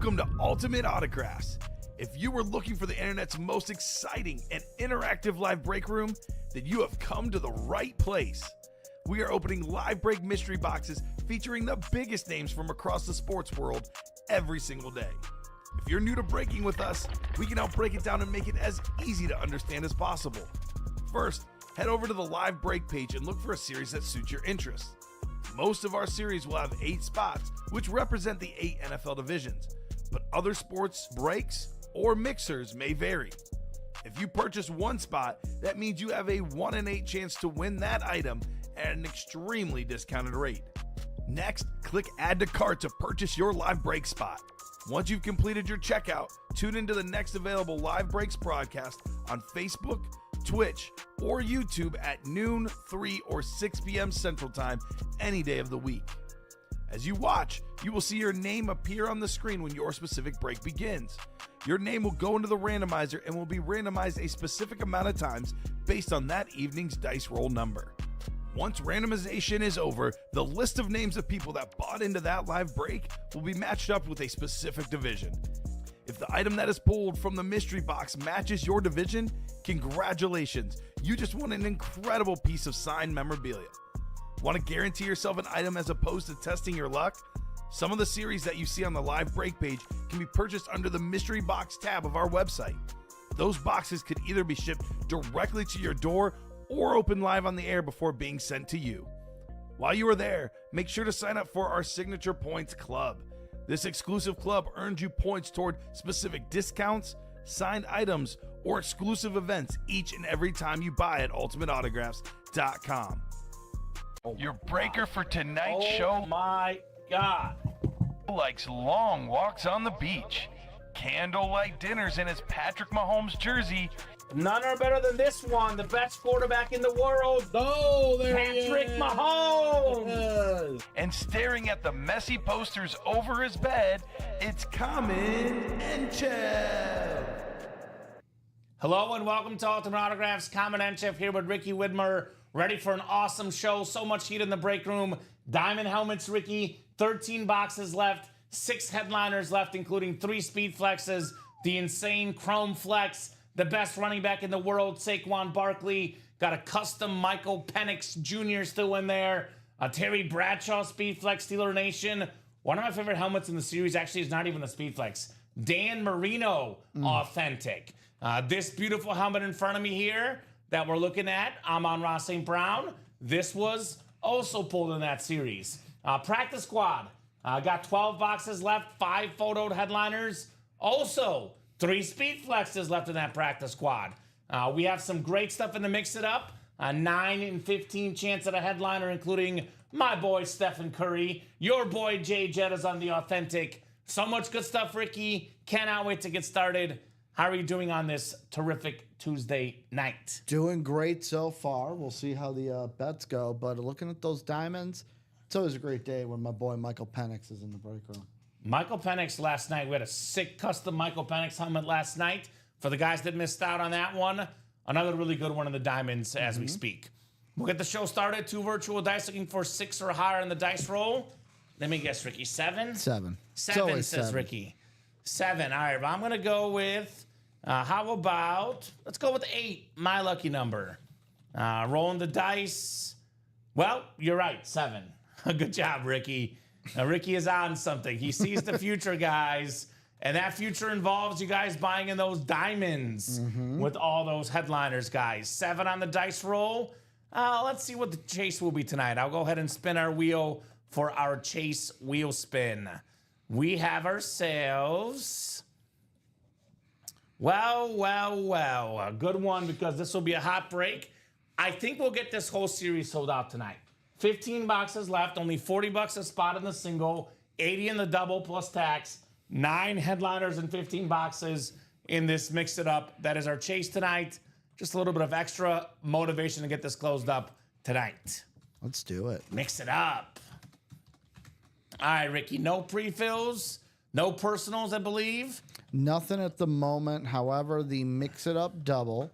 Welcome to Ultimate Autographs. If you were looking for the internet's most exciting and interactive live break room, then you have come to the right place. We are opening live break mystery boxes featuring the biggest names from across the sports world every single day. If you're new to breaking with us, we can help break it down and make it as easy to understand as possible. First, head over to the live break page and look for a series that suits your interests. Most of our series will have 8 spots, which represent the 8 NFL divisions, but other sports breaks or mixers may vary. If you purchase one spot, that means you have a 1 in 8 chance to win that item at an extremely discounted rate. Next, click Add to Cart to purchase your live break spot. Once you've completed your checkout, tune into the next available live breaks broadcast on Facebook, Twitch, or YouTube at noon, 3, or 6 p.m. Central Time any day of the week. As you watch, you will see your name appear on the screen when your specific break begins. Your name will go into the randomizer and will be randomized a specific amount of times based on that evening's dice roll number. Once randomization is over, the list of names of people that bought into that live break will be matched up with a specific division. If the item that is pulled from the mystery box matches your division, congratulations, you just won an incredible piece of signed memorabilia. Want to guarantee yourself an item as opposed to testing your luck? Some of the series that you see on the live break page can be purchased under the mystery box tab of our website. Those boxes could either be shipped directly to your door or open live on the air before being sent to you. While you are there, make sure to sign up for our Signature Points Club. This exclusive club earns you points toward specific discounts, signed items, or exclusive events each and every time you buy at ultimateautographs.com. Your breaker for tonight's show. Oh my God. Likes long walks on the beach, candlelight dinners in his Patrick Mahomes jersey. None are better than this one, the best quarterback in the world. Oh, there Patrick he is. Mahomes. And staring at the messy posters over his bed, it's Common and Chev. Hello and welcome to Ultimate Autographs. Common and Chef here with Ricky Widmer. Ready for an awesome show. So much heat in the break room. Diamond helmets, Ricky. 13 boxes left. 6 headliners left, including 3 speed flexes. The insane Chrome Flex. The best running back in the world, Saquon Barkley. Got a custom Michael Penix Jr. still in there. A Terry Bradshaw Speed Flex Steeler Nation. One of my favorite helmets in the series actually is not even a Speed Flex. Dan Marino Authentic. This beautiful helmet in front of me here that we're looking at, Amon-Ra St. Brown. This was also pulled in that series. Practice Squad. Got 12 boxes left, 5 photoed headliners. Also, 3 speed flexes left in that practice squad. We have some great stuff in the Mix It Up. A 9 in 15 chance at a headliner, including my boy Stephen Curry. Your boy Jay Jettas on the Authentic. So much good stuff, Ricky. Cannot wait to get started. How are you doing on this terrific Tuesday night? Doing great so far. We'll see how the bets go. But looking at those diamonds, it's always a great day when my boy Michael Penix is in the break room. Michael Penix last night. We had a sick custom Michael Penix helmet last night. For the guys that missed out on that one, another really good one in the diamonds as we speak. We'll get the show started. 2 virtual dice looking for 6 or higher in the dice roll. Let me guess, Ricky. 7? 7. 7 says 7. Ricky. 7. All right, well, I'm going to go with, how about, let's go with 8, my lucky number. Rolling the dice. Well, you're right, 7. Good job, Ricky. Ricky is on something. He sees the future, guys. And that future involves you guys buying in those diamonds with all those headliners, guys. 7 on the dice roll. Let's see what the chase will be tonight. I'll go ahead and spin our wheel for our chase wheel spin. We have ourselves, well, a good one because this will be a hot break. I think we'll get this whole series sold out tonight. 15 boxes left, only $40 a spot in the single, 80 in the double plus tax, 9 headliners and 15 boxes in this Mix It Up. That is our chase tonight. Just a little bit of extra motivation to get this closed up tonight. Let's do it. Mix it up. All right, Ricky, no pre-fills, no personals, I believe. Nothing at the moment. However, the Mix It Up double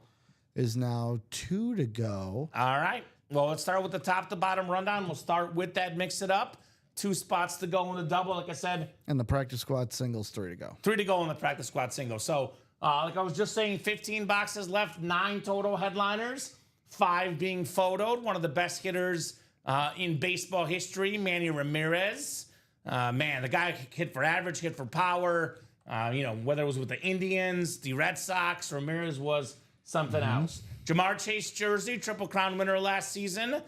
is now 2 to go. All right. Well, let's start with the top to bottom rundown. We'll start with that Mix It Up. 2 spots to go in the double. Like I said, And the practice squad singles, 3 to go. 3 to go in the practice squad single. So, like I was just saying, 15 boxes left, 9 total headliners, 5 being photoed. One of the best hitters in baseball history, Manny Ramirez. Man, the guy hit for average, hit for power. Whether it was with the Indians, the Red Sox, Ramirez was something else. Jamar Chase jersey, Triple Crown winner last season.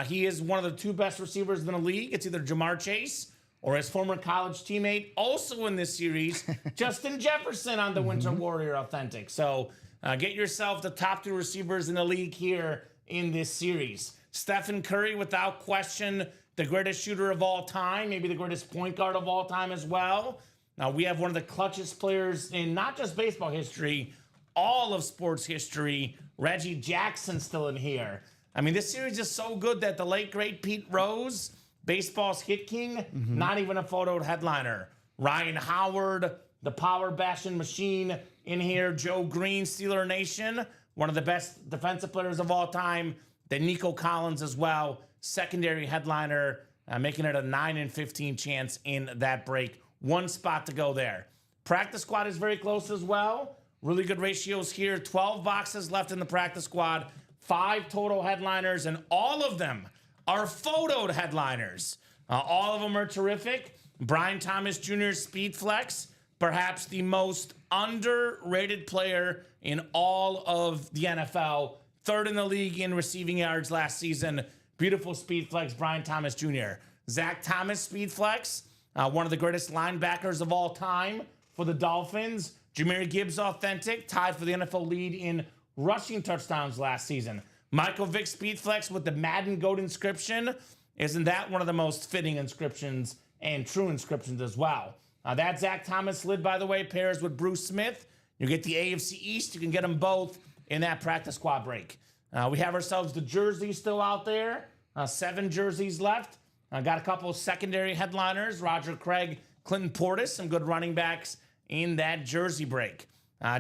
He is one of the 2 best receivers in the league. It's either Jamar Chase or his former college teammate, also in this series, Justin Jefferson on the Winter Warrior Authentic. So get yourself the top 2 receivers in the league here in this series. Stephen Curry, without question, the greatest shooter of all time, maybe the greatest point guard of all time as well. Now, we have one of the clutchest players in not just baseball history, all of sports history, Reggie Jackson, still in here. I mean, this series is so good that the late, great Pete Rose, baseball's hit king, not even a photoed headliner. Ryan Howard, the power bashing machine in here. Joe Green, Steeler Nation, one of the best defensive players of all time. Then Nico Collins as well, secondary headliner, making it a 9 in 15 chance in that break. 1 spot to go there. Practice squad is very close as well. Really good ratios here. 12 boxes left in the practice squad. 5 total headliners, and all of them are photoed headliners. All of them are terrific. Brian Thomas Jr. Speed Flex, perhaps the most underrated player in all of the NFL. 3rd in the league in receiving yards last season. Beautiful Speed Flex, Brian Thomas Jr. Zach Thomas Speed Flex, one of the greatest linebackers of all time for the Dolphins. Jahmyr Gibbs Authentic, tied for the NFL lead in rushing touchdowns last season. Michael Vick Speed Flex with the Madden GOAT inscription. Isn't that one of the most fitting inscriptions and true inscriptions as well? That Zach Thomas lid, by the way, pairs with Bruce Smith. You get the AFC East. You can get them both in that practice squad break. We have ourselves the jerseys still out there. 7 jerseys left. Got a couple of secondary headliners. Roger Craig, Clinton Portis, some good running backs in that jersey break.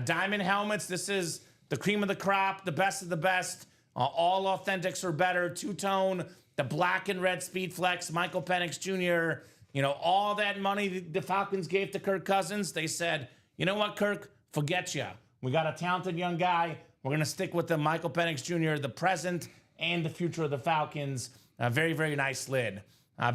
Diamond helmets. This is the cream of the crop, the best of the best. All authentics are better. 2-tone, the black and red Speed Flex, Michael Penix Jr. All that money the Falcons gave to Kirk Cousins, they said, you know what, Kirk? Forget you. We got a talented young guy. We're going to stick with the Michael Penix Jr., the present and the future of the Falcons. Very, very nice lid.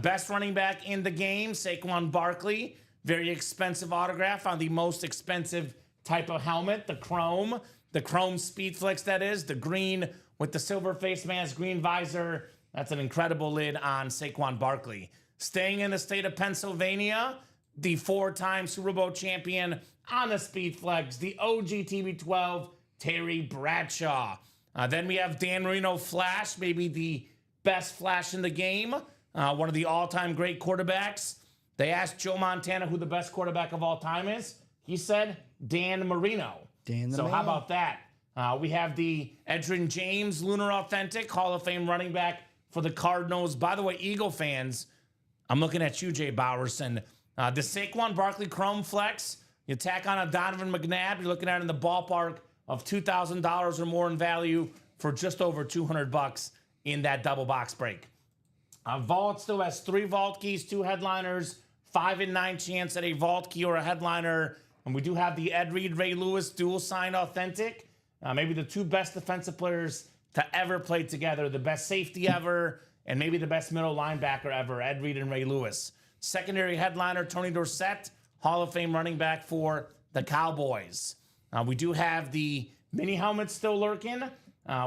Best running back in the game, Saquon Barkley. Very expensive autograph on the most expensive type of helmet, the chrome. The chrome Speed Flex, that is. The green with the silver face mask, green visor. That's an incredible lid on Saquon Barkley. Staying in the state of Pennsylvania, the 4-time Super Bowl champion on the Speed Flex, the OG TB12, Terry Bradshaw. Then we have Dan Marino Flash, maybe the best Flash in the game. One of the all-time great quarterbacks. They asked Joe Montana who the best quarterback of all time is. He said Dan Marino. So how about that? We have the Edgerrin James Lunar Authentic, Hall of Fame running back for the Cardinals. By the way, Eagle fans, I'm looking at you, Jay Bowerson. The Saquon Barkley Chrome Flex, you tack on a Donovan McNabb, you're looking at it in the ballpark of $2,000 or more in value for just over $200 in that double box break. Vault still has 3 vault keys, 2 headliners, 5 in 9 chance at a vault key or a headliner. And we do have the Ed Reed, Ray Lewis dual sign authentic. Maybe the 2 best defensive players to ever play together, the best safety ever, and maybe the best middle linebacker ever, Ed Reed and Ray Lewis. Secondary headliner, Tony Dorsett, Hall of Fame running back for the Cowboys. We do have the mini helmets still lurking.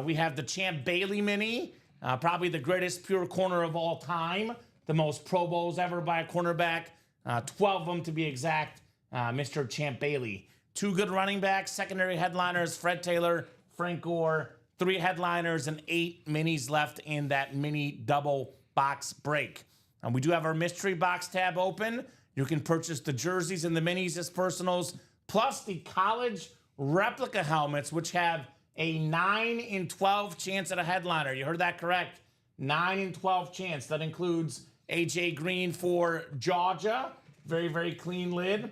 We have the Champ Bailey mini, probably the greatest pure corner of all time, the most Pro Bowls ever by a cornerback, 12 of them to be exact, Mr. Champ Bailey. 2 good running backs, secondary headliners, Fred Taylor, Frank Gore, 3 headliners, and 8 minis left in that mini double box break. We do have our mystery box tab open. You can purchase the jerseys and the minis as personals, plus the college replica helmets, which have a 9 in 12 chance at a headliner. You heard that correct. 9 in 12 chance. That includes AJ Green for Georgia. Very, very clean lid.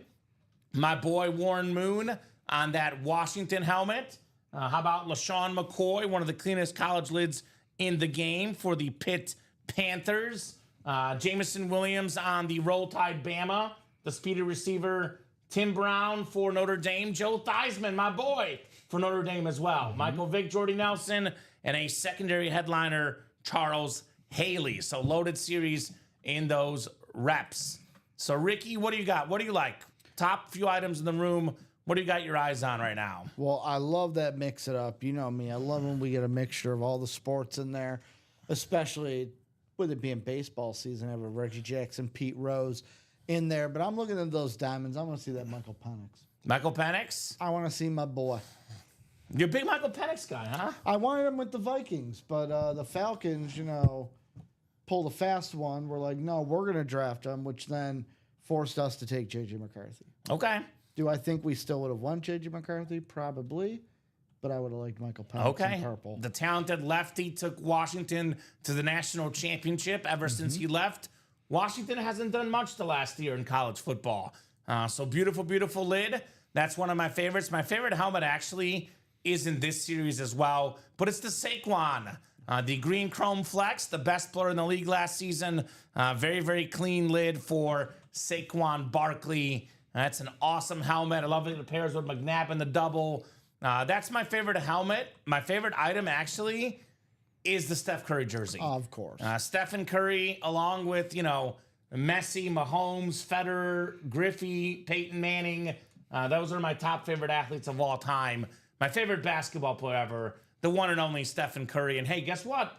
My boy Warren Moon on that Washington helmet. How about LaShawn McCoy, one of the cleanest college lids in the game for the Pitt Panthers. Jameson Williams on the Roll Tide Bama, the speedy receiver. Tim Brown for Notre Dame. Joe Theismann, my boy, for Notre Dame as well. Michael Vick, Jordy Nelson, and a secondary headliner, Charles Haley. So loaded series in those reps. So Ricky, what do you got? What do you like? Top few items in the room. What do you got your eyes on right now? Well, I love that mix it up. You know me. I love when we get a mixture of all the sports in there, especially with it being baseball season. I have a Reggie Jackson, Pete Rose in there. But I'm looking at those diamonds. I want to see that Michael Penix. Michael Penix? I want to see my boy. You're a big Michael Penix guy, huh? I wanted him with the Vikings, but the Falcons, pulled a fast one. We're like, no, we're going to draft him, which then forced us to take J.J. McCarthy. Okay. Do I think we still would have won J.J. McCarthy? Probably. But I would have liked Michael Penix in purple. The talented lefty took Washington to the national championship. Ever since he left, Washington hasn't done much the last year in college football. So beautiful, beautiful lid. That's one of my favorites. My favorite helmet actually is in this series as well, but it's the Saquon. The green chrome flex, the best player in the league last season. Very, very clean lid for Saquon Barkley. That's an awesome helmet. I love it. It pairs with McNabb in the double. That's my favorite helmet. My favorite item actually is the Steph Curry jersey. Of course. Stephen Curry, along with, Messi, Mahomes, Federer, Griffey, Peyton Manning. Those are my top favorite athletes of all time. My favorite basketball player ever, the one and only Stephen Curry. And hey, guess what?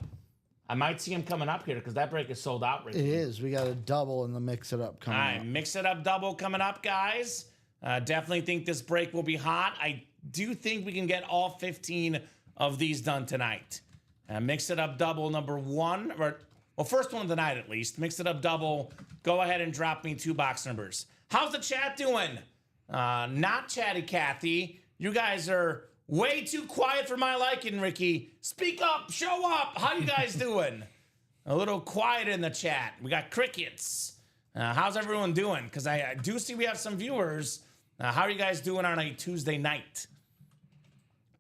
I might see him coming up here because that break is sold out. Ricky. It is. We got a double in the Mix It Up coming up. Mix It Up double coming up, guys. Definitely think this break will be hot. I do think we can get all 15 of these done tonight. Mix It Up double number one. First one of the night at least. Mix It Up double. Go ahead and drop me 2 box numbers. How's the chat doing? Not Chatty Cathy. You guys are way too quiet for my liking, Ricky. Speak up, show up. How you guys doing? A little quiet in the chat. We got crickets. How's everyone doing? Because I do see we have some viewers. How are you guys doing on a Tuesday night?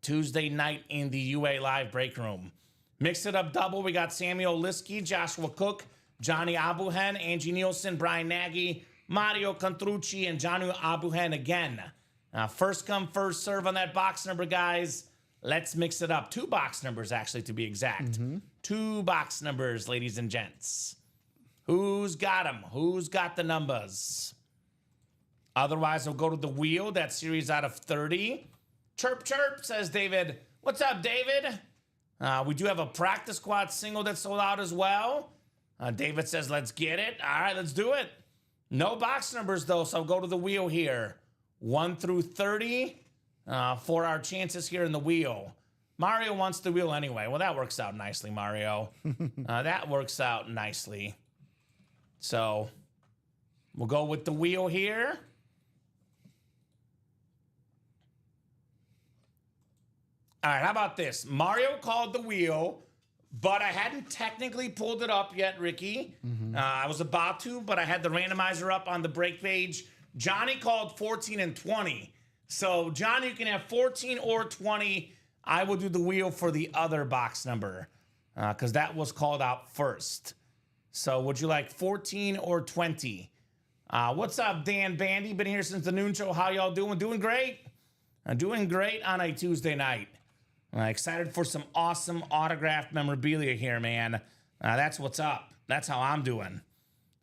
Tuesday night in the UA Live break room. Mix It Up double. We got Samuel Liskey, Joshua Cook, Johnny Abuhen, Angie Nielsen, Brian Nagy, Mario Contrucci, and Johnny Abuhen again. First come, first serve on that box number, guys. Let's mix it up. 2 box numbers, actually, to be exact. 2 box numbers, ladies and gents. Who's got them? Who's got the numbers? Otherwise, we'll go to the wheel. That series out of 30. Chirp, chirp, says David. What's up, David? We do have a practice squad single that's sold out as well. David says, let's get it. All right, let's do it. No box numbers, though, so I'll go to the wheel here. 1 through 30 for our chances here in the wheel. Mario wants the wheel anyway. Well, that works out nicely, Mario. That works out nicely. So we'll go with the wheel here. All right, how about this? Mario called the wheel, but I hadn't technically pulled it up yet, Ricky. I was about to, but I had the randomizer up on the break page. Johnny called 14 and 20. So, Johnny, you can have 14 or 20. I will do the wheel for the other box number because that was called out first. So, would you like 14 or 20? What's up, Dan Bandy? Been here since the noon show. How y'all doing? Doing great. Doing great on a Tuesday night. Excited for some awesome autographed memorabilia here, man. That's what's up. That's how I'm doing.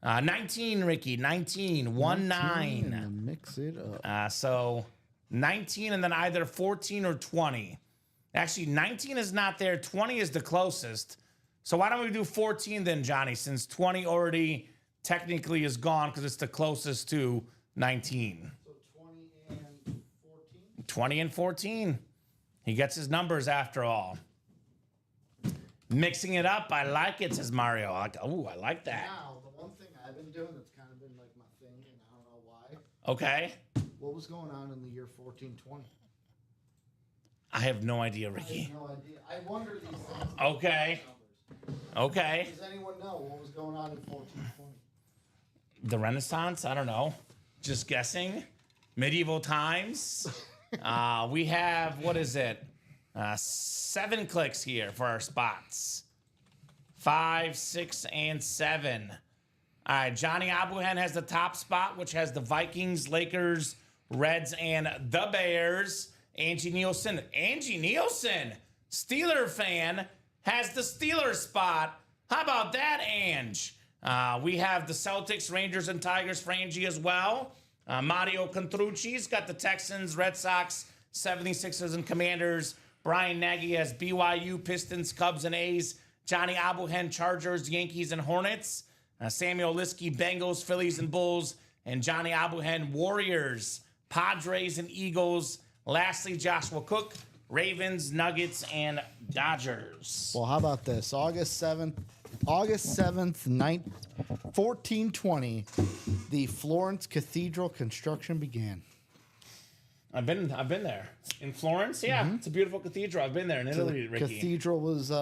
19, Ricky. 19. 1-9. Mix it up. So 19 and then either 14 or 20. Actually, 19 is not there. 20 is the closest. So why don't we do 14 then, Johnny, since 20 already technically is gone because it's the closest to 19. So 20 and 14? 20 and 14. He gets his numbers after all. Mixing it up. I like it, says Mario. I like that. Now, the one thing I've been doing that's kind of been like my thing, and I don't know why. Okay. What was going on in the year 1420? I have no idea, Ricky. I have no idea. I wonder these things. Okay. Okay. Does anyone know what was going on in 1420? The Renaissance? I don't know. Just guessing. Medieval times. We have, what is it? 7 clicks here for our spots. 5, 6, and 7. All right, Johnny Abuhen has the top spot, which has the Vikings, Lakers, Reds, and the Bears. Angie Nielsen, Steeler fan, has the Steelers spot. How about that, Ange? We have the Celtics, Rangers, and Tigers for Angie as well. Mario Contrucci's got the Texans, Red Sox, 76ers, and Commanders. Brian Nagy has BYU, Pistons, Cubs, and A's. Johnny Abuhen, Chargers, Yankees, and Hornets. Samuel Liskey, Bengals, Phillies, and Bulls. And Johnny Abuhen, Warriors, Padres, and Eagles. Lastly, Joshua Cook, Ravens, Nuggets, and Dodgers. Well, how about this? August 7th, 1420, the Florence Cathedral construction began. I've been there. In Florence? Yeah, It's a beautiful cathedral. I've been there in Italy, Ricky. Cathedral was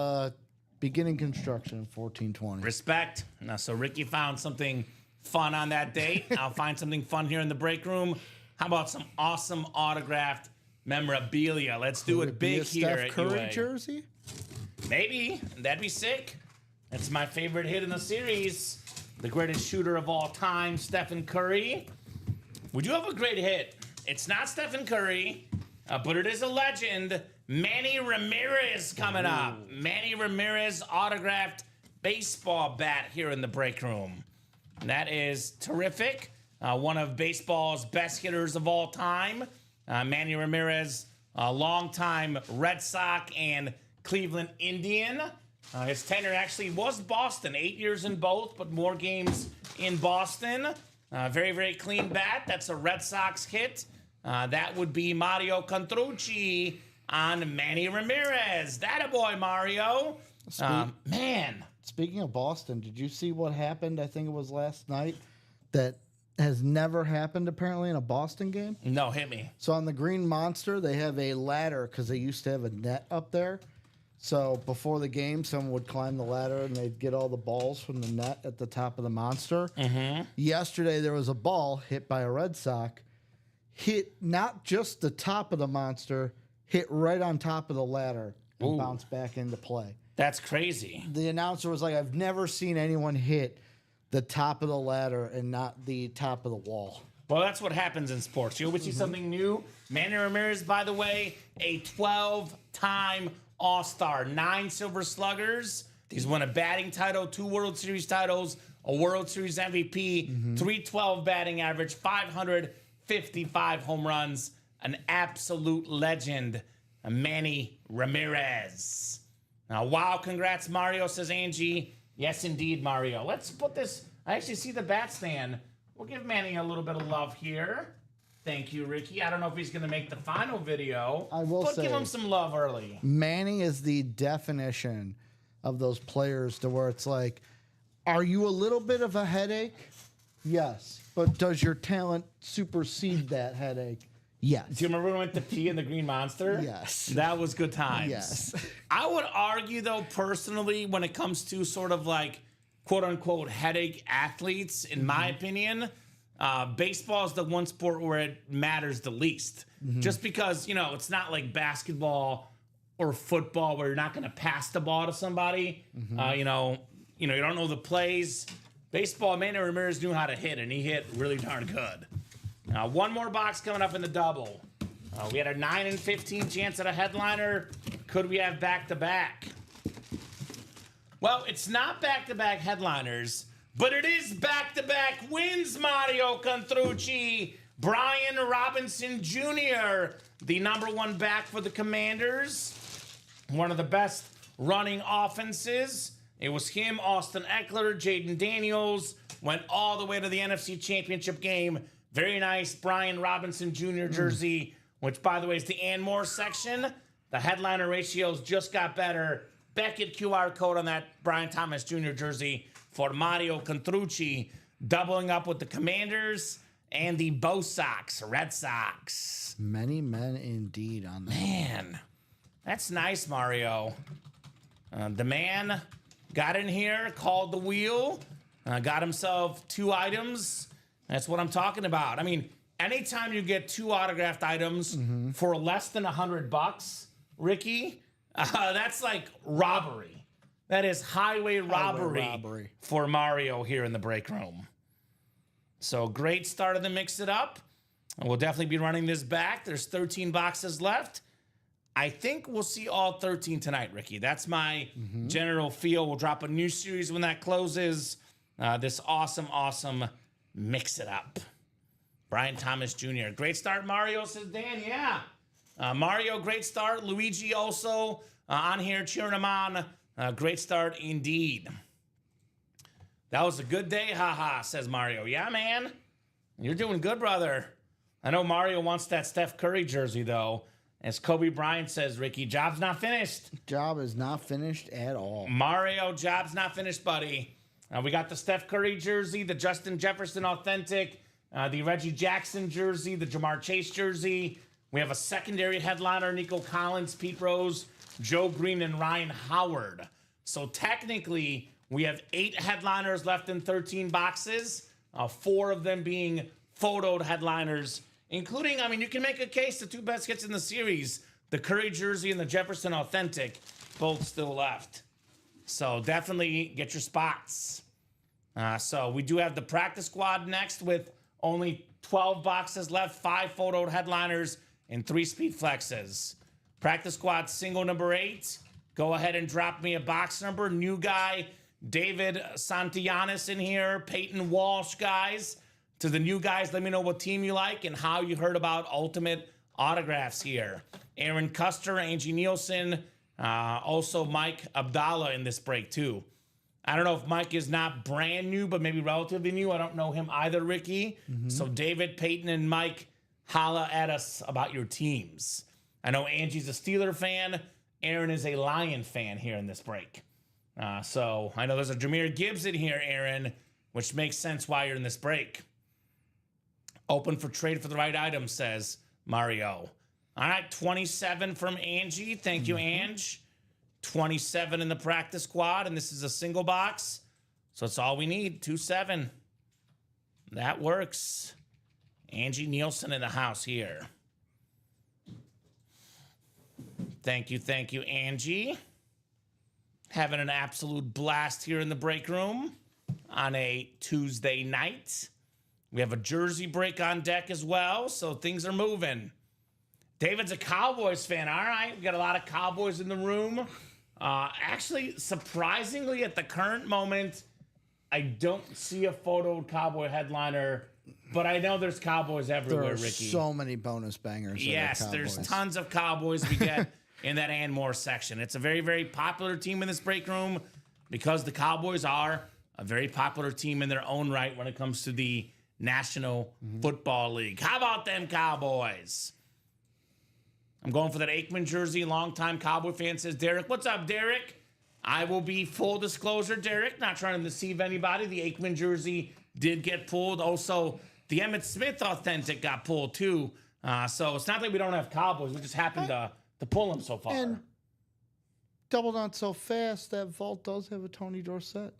beginning construction in 1420. Respect. Now, so Ricky found something fun on that date. I'll find something fun here in the break room. How about some awesome autographed memorabilia? Let's do it big here Steph at Curry UA. jersey? Maybe. That'd be sick. That's my favorite hit in the series. The greatest shooter of all time, Stephen Curry. We do have a great hit. It's not Stephen Curry, but it is a legend. Manny Ramirez coming up. Manny Ramirez autographed baseball bat here in the break room. And that is terrific. One of baseball's best hitters of all time. Manny Ramirez, a longtime Red Sox and Cleveland Indian. His tenure actually was Boston, 8 years in both, but more games in Boston. Very, very clean bat. That's a Red Sox hit. That would be Mario Contrucci on Manny Ramirez. That a boy, Mario. Man. Speaking of Boston, did you see what happened? I think it was last night. That has never happened apparently in a Boston game. No, hit me. So on the Green Monster, they have a ladder because they used to have a net up there. So before the game, someone would climb the ladder and they'd get all the balls from the net at the top of the Monster. Yesterday, there was a ball hit by a Red Sox, hit not just the top of the Monster, hit right on top of the ladder and bounced back into play. That's crazy. The announcer was like, I've never seen anyone hit the top of the ladder and not the top of the wall. Well, that's what happens in sports. You wish you something new. Manny Ramirez, by the way, a 12-time All-Star, 9 Silver Sluggers. He's won a batting title, 2 World Series titles, a World Series MVP, 312 batting average, 555 home runs. An absolute legend, Manny Ramirez. Now, wow, congrats, Mario, says Angie. Yes, indeed, Mario. Let's put this. I actually see the bat stand. We'll give Manny a little bit of love here. Thank you, Ricky. I don't know if he's going to make the final video. I will say, give him some love early. Manny is the definition of those players to where it's like, are you a little bit of a headache? Yes. But does your talent supersede that headache? Yes. Do you remember when we went to pee in the Green Monster? Yes. That was good times. Yes. I would argue, though, personally, when it comes to sort of like, quote-unquote, headache athletes, in my opinion, baseball is the one sport where it matters the least. Just because, you know, it's not like basketball or football where you're not going to pass the ball to somebody. You know, you don't know the plays. Baseball, Manny Ramirez knew how to hit, and he hit really darn good. One more box coming up in the double. We had a 9 and 15 chance at a headliner. Could we have back-to-back? Well, it's not back-to-back headliners, but it is back-to-back wins, Mario Contrucci. Brian Robinson Jr., the #1 back for the Commanders. One of the best running offenses. It was him, Austin Eckler, Jaden Daniels. Went all the way to the NFC Championship game. Very nice Brian Robinson Jr. jersey, which, by the way, is the Anmore section. The headliner ratios just got better. Beckett QR code on that Brian Thomas Jr. jersey for Mario Contrucci, doubling up with the Commanders and the Bo Sox, Red Sox. Many men indeed on that. Man, that's nice, Mario. The man got in here, called the wheel, got himself 2 items. That's what I'm talking about. I mean, anytime you get 2 autographed items for less than $100, Ricky, that's like robbery. That is highway robbery, robbery. for Mario here in the break room. So great start of the Mix It Up. And we'll definitely be running this back. There's 13 boxes left. I think we'll see all 13 tonight, Ricky. That's my general feel. We'll drop a new series when that closes. This awesome Mix It Up. Brian Thomas Jr. Great start, Mario, says Dan. Yeah. Mario, great start. Luigi also on here cheering him on. Great start indeed. That was a good day, haha, says Mario. Yeah, man. You're doing good, brother. I know Mario wants that Steph Curry jersey, though. As Kobe Bryant says, Ricky, job's not finished. Job is not finished at all. Mario, job's not finished, buddy. We got the Steph Curry jersey, the Justin Jefferson Authentic, the Reggie Jackson jersey, the Jamar Chase jersey. We have a secondary headliner, Nico Collins, Pete Rose, Joe Green, and Ryan Howard. So technically, we have 8 headliners left in 13 boxes, 4 of them being photoed headliners, including, I mean, you can make a case the 2 best hits in the series, the Curry jersey and the Jefferson Authentic, both still left. So definitely get your spots. So we do have the practice squad next with only 12 boxes left, 5 photoed headliners, and 3 speed flexes. Practice squad single number 8. Go ahead and drop me a box number. New guy, David Santillanes in here. Peyton Walsh, guys. To the new guys, let me know what team you like and how you heard about Ultimate Autographs here. Aaron Custer, Angie Nielsen, also Mike Abdallah in this break too. I don't know if Mike is not brand new, but maybe relatively new. I don't know him either, Ricky. So David, Peyton, and Mike, holla at us about your teams. I know Angie's a Steeler fan. Aaron is a Lion fan here in this break. So I know there's a Jahmyr Gibbs in here, Aaron, which makes sense why you're in this break. Open for trade for the right item, says Mario. All right, 27 from Angie. Thank you, Ange. 27 in the practice squad, and this is a single box. So that's all we need, 2-7. That works. Angie Nielsen in the house here. Thank you, Angie. Having an absolute blast here in the break room on a Tuesday night. We have a jersey break on deck as well, so things are moving. David's a Cowboys fan. All right, we got a lot of Cowboys in the room. Actually, surprisingly, at the current moment, I don't see a photoed Cowboy headliner, but I know there's Cowboys everywhere, There are Ricky. so many bonus bangers. Yes, there's tons of Cowboys we get in that and more section. It's a very, very popular team in this break room because the Cowboys are a very popular team in their own right when it comes to the National Football League. How about them Cowboys? I'm going for that Aikman jersey. Longtime Cowboy fan, says Derek. What's up, Derek? I will be full disclosure, Derek. Not trying to deceive anybody. The Aikman jersey did get pulled. Also, the Emmitt Smith Authentic got pulled too. So it's not that we don't have Cowboys. We just happened to pull them so far. And double not so fast. That vault does have a Tony Dorsett.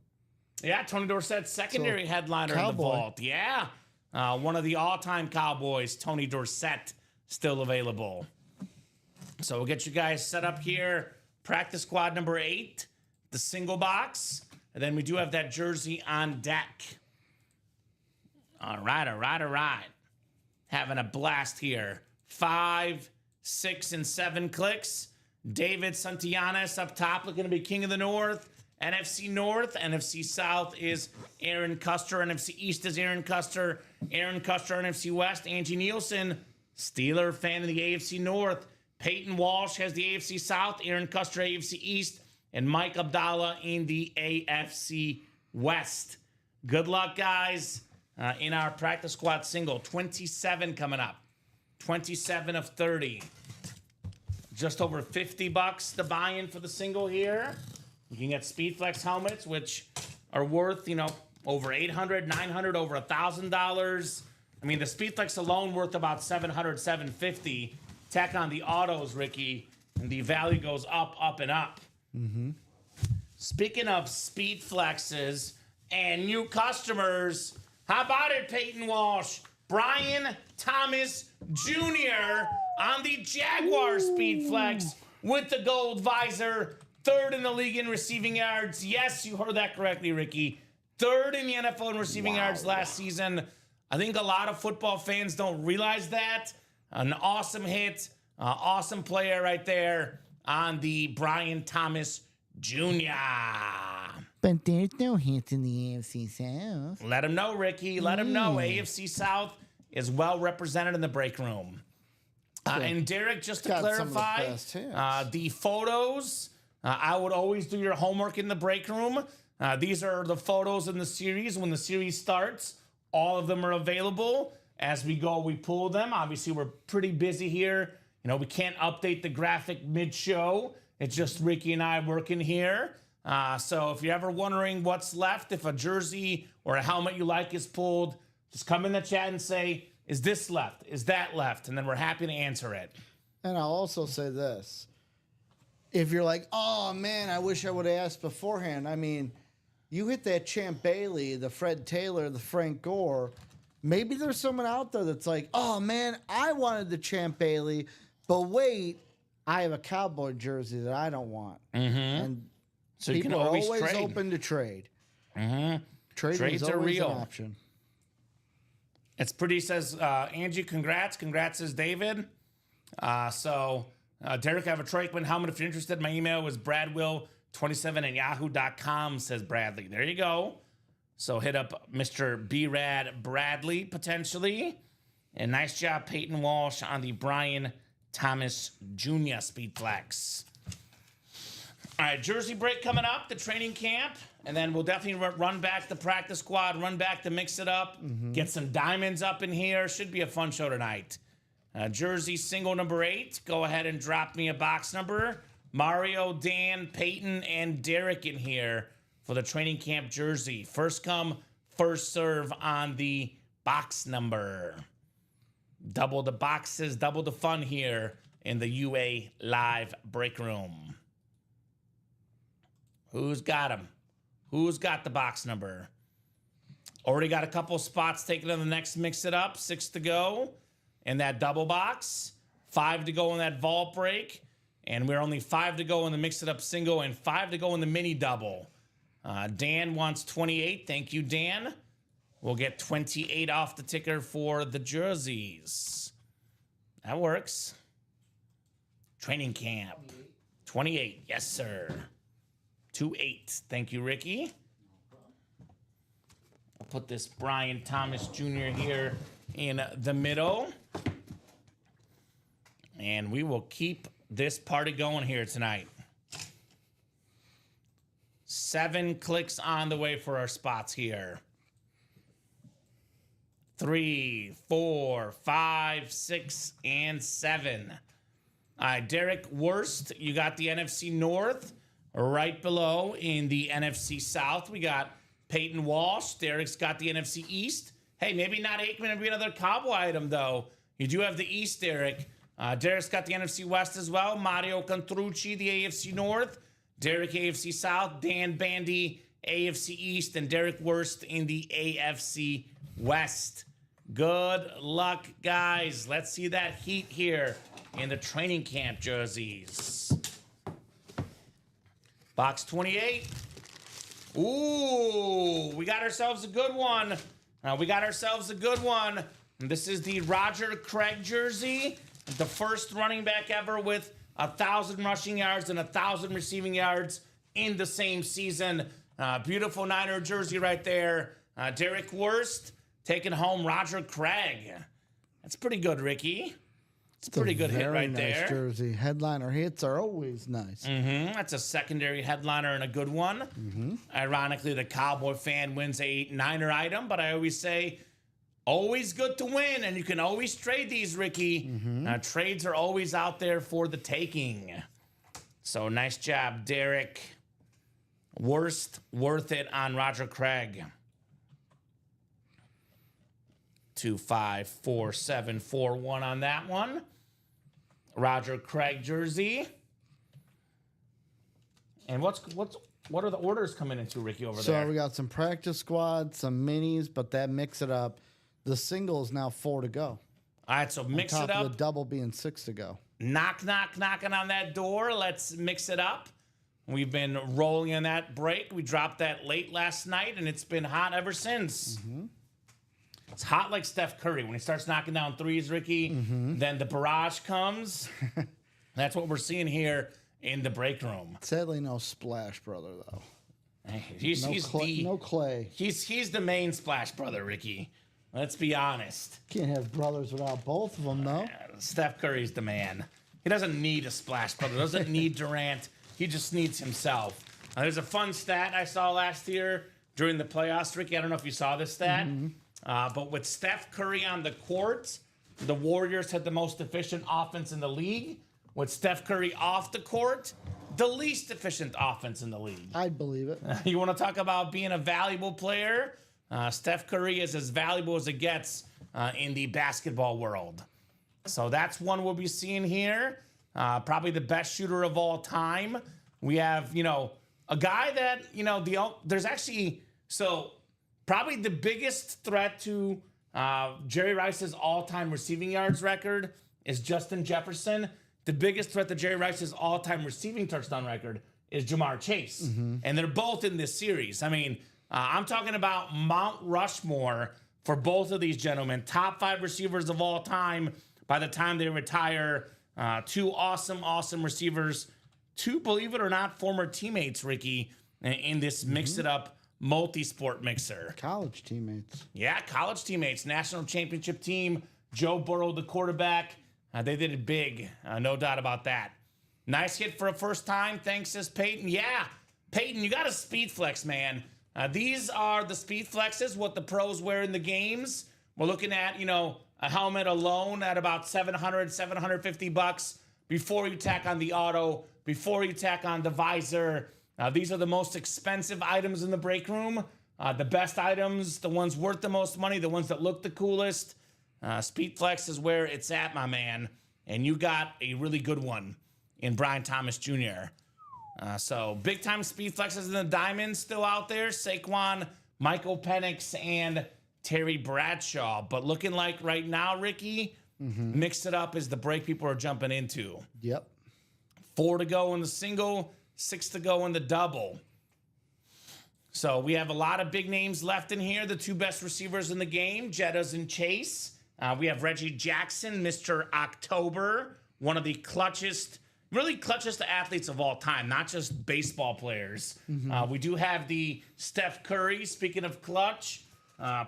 Yeah, Tony Dorsett, secondary headliner in the vault. Yeah. One of the all-time Cowboys, Tony Dorsett, still available. So we'll get you guys set up here. Practice squad number 8, the single box. And then we do have that jersey on deck. All right. Having a blast here. 5, 6, and 7 clicks. David Santillanes up top, looking to be king of the North. NFC North, NFC South is Aaron Custer. NFC East is Aaron Custer. Aaron Custer, NFC West. Angie Nielsen, Steeler fan of the AFC North. Peyton Walsh has the AFC South. Aaron Custer, AFC East. And Mike Abdallah in the AFC West. Good luck, guys, in our practice squad single. 27 coming up. 27 of 30. Just over $50 to buy in for the single here. You can get SpeedFlex helmets, which are worth, over $800, $900, over $1,000. I mean, the SpeedFlex alone worth about $700, $750. Tack on the autos, Ricky, and the value goes up, and up. Speaking of SpeedFlexes and new customers, how about it, Peyton Walsh? Brian Thomas Jr. on the Jaguar SpeedFlex with the gold visor. third in the league in receiving yards. Yes, you heard that correctly, Ricky. Third in the NFL in receiving yards last season. I think a lot of football fans don't realize that. An awesome hit, awesome player right there on the Brian Thomas Jr. But there's no hits in the AFC South. Let him know, Ricky. Let him know. AFC South is well represented in the break room. And Derek, just to Got some of the clarify, best hits. the photos, I would always do your homework in the break room. These are the photos in the series. When the series starts, all of them are available. As we go, we pull them. Obviously, we're pretty busy here. You know, we can't update the graphic mid-show. It's just Ricky and I working here. So if you're ever wondering what's left, if a jersey or a helmet you like is pulled, just come in the chat and say, is this left? Is that left? And then we're happy to answer it. And I'll also say this. If you're like, oh, man, I wish I would have asked beforehand. I mean, you hit that Champ Bailey, the Fred Taylor, the Frank Gore. Maybe there's someone out there that's like, oh, man, I wanted the Champ Bailey, but wait, I have a Cowboy jersey that I don't want. And So you people can are always always trade. open to trade. Mm-hmm. Trading Trades is are always real. an option. It's pretty, says Angie, congrats. Congrats, says David. Derek, I have a Trakeman helmet. If you're interested, my email was bradwill27@yahoo.com, says Bradley. There you go. So hit up Mr. B-Rad Bradley, potentially. And nice job, Peyton Walsh, on the Brian Thomas Jr. Speed Flex. All right, jersey break coming up, the training camp. And then we'll definitely run back the practice squad, run back to mix it up, get some diamonds up in here. Should be a fun show tonight. Jersey single number 8. Go ahead and drop me a box number. Mario, Dan, Peyton, and Derek in here for the training camp jersey. First come, first serve on the box number. Double the boxes, double the fun here in the UA Live break room. Who's got them? Who's got the box number? Already got a couple spots taken on the next mix it up. 6 to go in that double box. 5 to go in that vault break. And we're only 5 to go in the mix it up single and 5 to go in the mini double. Dan wants 28. Thank you, Dan. We'll get 28 off the ticker for the jerseys. That works. Training camp. 28. Yes, sir. 2-8. Thank you, Ricky. I'll put this Brian Thomas Jr. here in the middle. And we will keep this party going here tonight. 7 clicks on the way for our spots here. 3, 4, 5, 6, and 7. All right, Derek Worst, you got the NFC North. Right below in the NFC South, we got Peyton Walsh. Derek's got the NFC East. Hey, maybe not Aikman would be another Cowboy item, though. You do have the East, Derek. Derek's got the NFC West as well. Mario Contrucci, the AFC North. Derek, AFC South. Dan Bandy, AFC East. And Derek Worst in the AFC West. Good luck, guys. Let's see that heat here in the training camp jerseys. Box 28. Ooh, we got ourselves a good one. And this is the Roger Craig jersey. The first running back ever with 1,000 rushing yards and 1,000 receiving yards in the same season. Beautiful Niner jersey right there. Derek Worst taking home Roger Craig. That's pretty good, Ricky. It's a pretty good hit right nice there. Jersey. Headliner hits are always nice. That's a secondary headliner and a good one. Ironically, the Cowboy fan wins a Niner item, but I always say, always good to win, and you can always trade these, Ricky. Trades are always out there for the taking. So nice job, Derek. Worth it on Roger Craig. 2, 5, 4, 7, 4, 1 on that one. Roger Craig jersey. And what are the orders coming into, Ricky, over there? So we got some practice squad, some minis, but that mix it up. The single is now 4 to go. All right, so mix top it up. of the double being 6 to go. Knocking on that door. Let's mix it up. We've been rolling in that break. We dropped that late last night, and it's been hot ever since. It's hot like Steph Curry. When he starts knocking down threes, Ricky, then the barrage comes. That's what we're seeing here in the break room. Sadly, no Splash Brother, though. He's No Clay. He's the main Splash Brother, Ricky. Let's be honest. Can't have brothers without both of them, though. Steph Curry's the man. He doesn't need a Splash Brother. Doesn't need Durant. He just needs himself. There's a fun stat I saw last year during the playoffs, Ricky. I don't know if you saw this stat. But with Steph Curry on the court, the Warriors had the most efficient offense in the league. With Steph Curry off the court, the least efficient offense in the league. I'd believe it. You want to talk about being a valuable player? Steph Curry is as valuable as it gets in the basketball world. So that's one we'll be seeing here. Probably the best shooter of all time. We have, a guy that, there's actually, probably the biggest threat to Jerry Rice's all-time receiving yards record is Justin Jefferson. The biggest threat to Jerry Rice's all-time receiving touchdown record is Jamar Chase. And they're both in this series. I mean, I'm talking about Mount Rushmore for both of these gentlemen. Top 5 receivers of all time by the time they retire. Two awesome receivers. Two, believe it or not, former teammates, Ricky, in this mix-it-up multi-sport mixer. College teammates. Yeah, college teammates. National championship team. Joe Burrow, the quarterback. They did it big. No doubt about that. Nice hit for a first time. Thanks, says Peyton. Yeah, Peyton, you got a speed flex, man. These are the speed flexes, what the pros wear in the games. We're looking at, a helmet alone at about $700, $750 before you tack on the auto, before you tack on the visor. These are the most expensive items in the break room. The best items, the ones worth the most money, the ones that look the coolest. Speedflex is where it's at, my man. And you got a really good one in Brian Thomas Jr. So big-time Speedflexes in the diamonds still out there. Saquon, Michael Penix, and Terry Bradshaw. But looking like right now, Ricky, mix it up is the break people are jumping into. Yep. 4 to go in the single, 6 to go in the double. So we have a lot of big names left in here. The 2 best receivers in the game, Jettas and Chase. We have Reggie Jackson, Mr. October, one of the clutchest athletes of all time, not just baseball players. We do have the Steph Curry, speaking of clutch.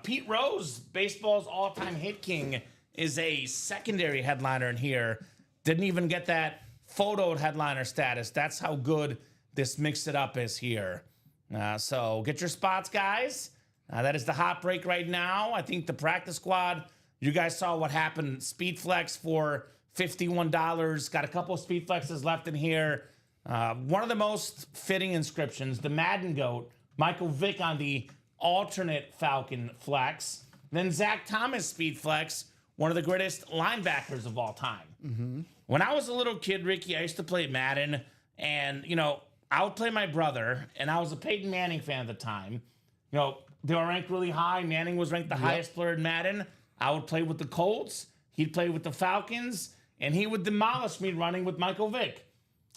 Pete Rose, baseball's all-time hit king, is a secondary headliner in here. Didn't even get that photo headliner status. That's how good this Mix It Up is here. So get your spots, guys. That is the hot break right now. I think the practice squad, you guys saw what happened. Speed Flex for $51. Got a couple of Speed Flexes left in here. One of the most fitting inscriptions, the Madden GOAT, Michael Vick on the alternate Falcon Flex. Then Zach Thomas Speed Flex, one of the greatest linebackers of all time. When I was a little kid, Ricky, I used to play Madden. And, I would play my brother, and I was a Peyton Manning fan at the time. They were ranked really high. Manning was ranked the highest player in Madden. I would play with the Colts. He'd play with the Falcons. And he would demolish me running with Michael Vick.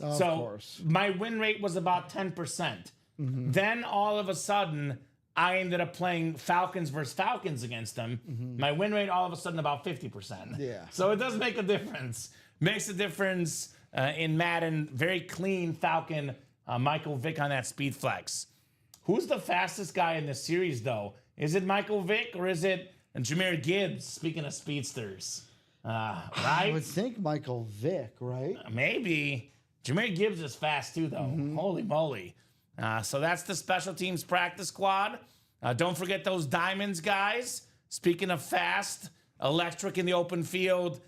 Of course. My win rate was about 10%. Then all of a sudden, I ended up playing Falcons versus Falcons against them. My win rate all of a sudden about 50%. Yeah. So it does make a difference. Makes a difference in Madden. Very clean Falcon, Michael Vick on that speed flex. Who's the fastest guy in this series, though? Is it Michael Vick or is it Jahmyr Gibbs, speaking of speedsters? Right? I would think Michael Vick, right? Maybe. Jahmyr Gibbs is fast, too, though. Holy moly. So that's the special teams practice squad. Don't forget those diamonds, guys. Speaking of fast, electric in the open field.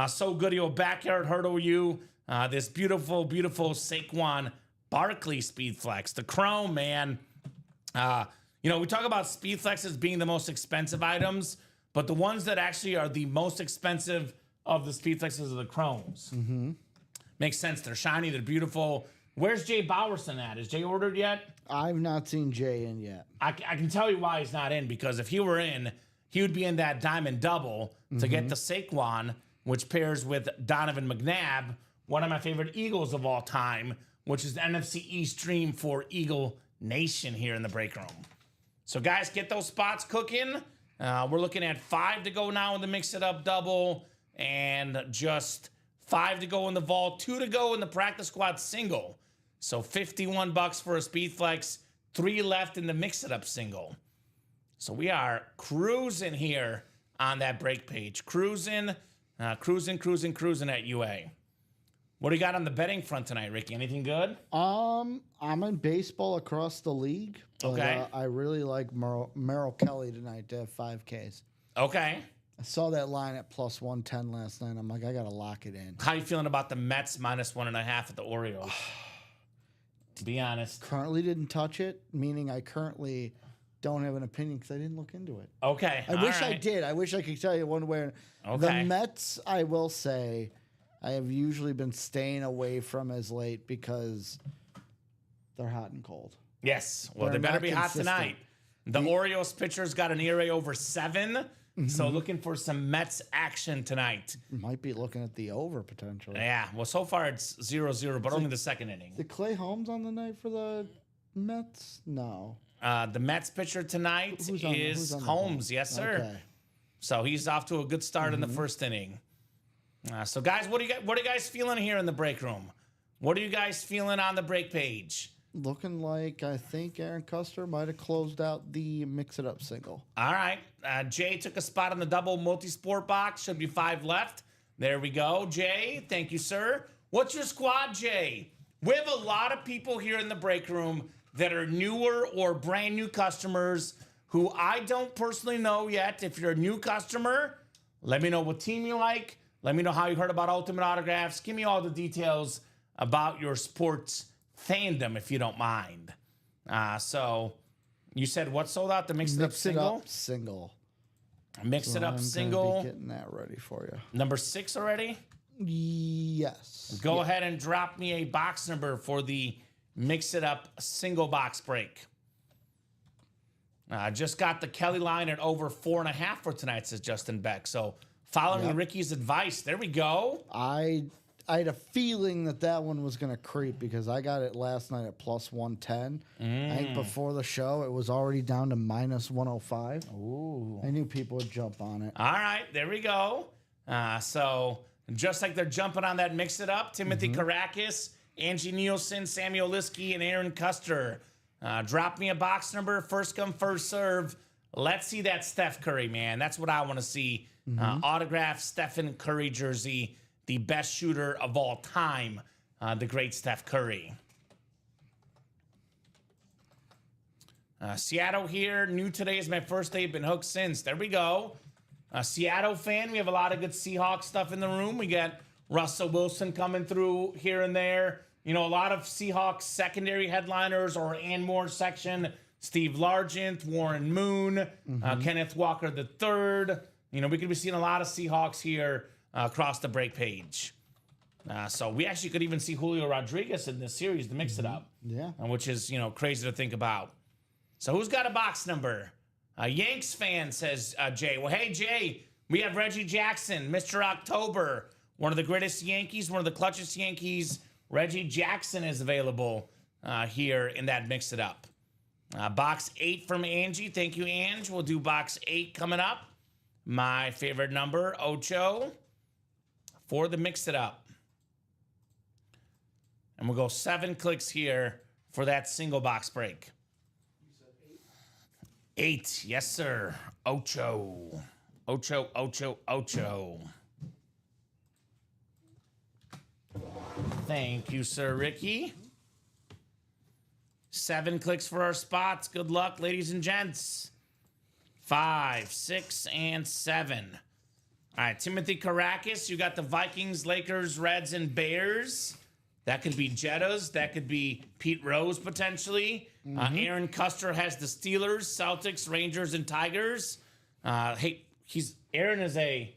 So good he'll backyard hurdle you. This beautiful Saquon Barkley speed flex. The chrome, man. We talk about speed flexes being the most expensive items, but the ones that actually are the most expensive of the speed flexes are the chromes. Makes sense. They're shiny. They're beautiful. Where's Jay Bowerson at? Is Jay ordered yet? I've not seen Jay in yet. I can tell you why he's not in, because if he were in, he would be in that diamond double to get the Saquon, which pairs with Donovan McNabb, one of my favorite Eagles of all time, which is the NFC East dream for Eagle Nation here in the break room. So, guys, get those spots cooking. We're looking at 5 to go now in the Mix It Up double, and just 5 to go in the vault, 2 to go in the practice squad single. So $51 for a speed flex, 3 left in the Mix It Up single. So we are cruising here on that break page. Cruising at UA. What do you got on the betting front tonight, Ricky? Anything good? I'm in baseball across the league. But, Okay. I really like Merrill Kelly tonight to have 5Ks. Okay. I saw that line at plus 110 last night. I'm like, I gotta lock it in. How you feeling about the Mets minus 1.5 at the Orioles? To be honest. Currently didn't touch it, meaning I currently don't have an opinion because I didn't look into it. Okay. I wish I did. I wish I could tell you one way. Okay. The Mets, I will say, I have usually been staying away from as late because they're hot and cold. Yes. Well, They're they better not be hot consistent. tonight. The Orioles pitcher's got an ERA over 7. So looking for some Mets action tonight. Might be looking at the over potentially. Yeah. Well, so far it's 0-0, but only the second inning. Did Clay Holmes on the night for the Mets? No. The Mets pitcher tonight Who's is on the Holmes. ball? Yes, sir. Okay. So he's off to a good start in the first inning. So, guys, what are you guys feeling here in the break room? What are you guys feeling on the break page? Looking like I think Aaron Custer might have closed out the Mix It Up single. All right. Jay took a spot on the double multi-sport box. Should be 5 left. There we go. Jay, thank you, sir. What's your squad, Jay? We have a lot of people here in the break room that are newer or brand new customers who I don't personally know yet. If you're a new customer, let me know what team you like. Let me know how you heard about Ultimate Autographs. Give me all the details about your sports fandom, if you don't mind. So you said what sold out? The Mix It Up single? Single. Mix It Up I'm single. gonna be getting that ready for you. Number 6 already? Yes. Go ahead and drop me a box number for the Mix It Up single box break. Just got the Kelly line at over 4.5 for tonight, says Justin Beck. So following Ricky's advice, there we go. I had a feeling that one was going to creep because I got it last night at plus 110. I think before the show, it was already down to minus 105. Ooh. I knew people would jump on it. All right, there we go. So just like they're jumping on that Mix It Up, Timothy Karakis, Angie Nielsen, Samuel Liskey, and Aaron Custer. Drop me a box number, first come, first serve. Let's see that Steph Curry, man. That's what I want to see. Autographed Stephen Curry jersey, the best shooter of all time, the great Steph Curry. Seattle here. New today is my first day. Been hooked since. There we go. Seattle fan. We have a lot of good Seahawks stuff in the room. We got Russell Wilson coming through here and there. You know, a lot of Seahawks secondary headliners or and more section. Steve Largent, Warren Moon, Kenneth Walker III. You know, we could be seeing a lot of Seahawks here across the break page. So we actually could even see Julio Rodriguez in this series to mix it up. Yeah. Which is, you know, crazy to think about. So who's got a box number? Yanks fan, says Jay. Well, hey, Jay, we have Reggie Jackson, Mr. October, one of the greatest Yankees, one of the clutchest Yankees. Reggie Jackson is available here in that Mix It Up. Box 8 from Angie. Thank you, Ange. We'll do box 8 coming up. My favorite number, Ocho, for the Mix It Up. And we'll go 7 clicks here for that single box break. 8, yes, sir. Ocho. Ocho, Ocho, Ocho. Thank you, Sir Ricky. 7 clicks for our spots. Good luck, ladies and gents. 5, 6, and 7. All right, Timothy Karakis, you got the Vikings, Lakers, Reds, and Bears. That could be Jettas. That could be Pete Rose, potentially. Aaron Custer has the Steelers, Celtics, Rangers, and Tigers. Hey, Aaron is a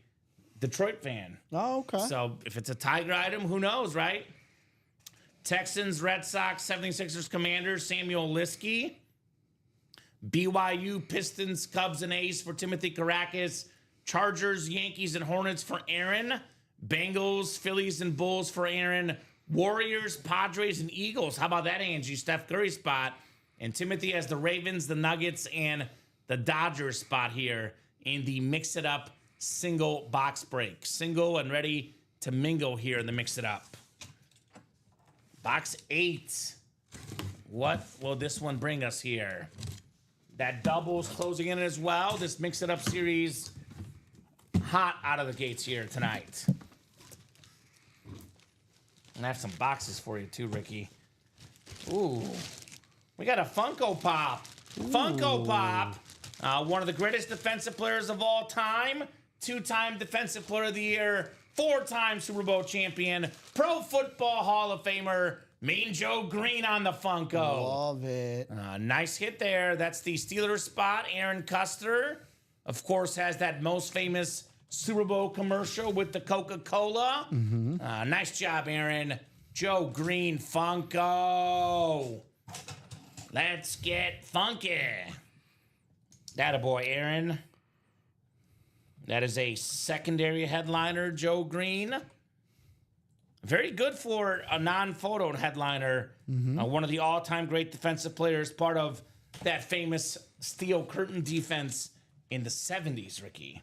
Detroit fan. Oh, okay. So if it's a Tiger item, who knows, right? Texans, Red Sox, 76ers, Commanders, Samuel Liskey. BYU, Pistons, Cubs, and A's for Timothy Karakis. Chargers, Yankees, and Hornets for Aaron. Bengals, Phillies, and Bulls for Aaron. Warriors, Padres, and Eagles. How about that, Angie? Steph Curry spot. And Timothy has the Ravens, the Nuggets, and the Dodgers spot here in the Mix It Up single box break. Single and ready to mingle here in the Mix It Up. Box 8. What will this one bring us here? That double's closing in as well. This Mix It Up series hot out of the gates here tonight. And I have some boxes for you too, Ricky. Ooh. We got a Funko Pop. Funko Pop. One of the greatest defensive players of all time. 2-time Defensive Player of the Year. 4-time Super Bowl champion. Pro Football Hall of Famer. Mean Joe Green on the Funko. Love it. Nice hit there. That's the Steelers spot. Aaron Custer, of course, has that most famous Super Bowl commercial with the Coca-Cola. Nice job, Aaron. Joe Green Funko. Let's get funky. Attaboy, Aaron. That is a secondary headliner, Joe Green. Very good for a non-photo headliner. One of the all-time great defensive players, part of that famous steel curtain defense in the 70s, Ricky.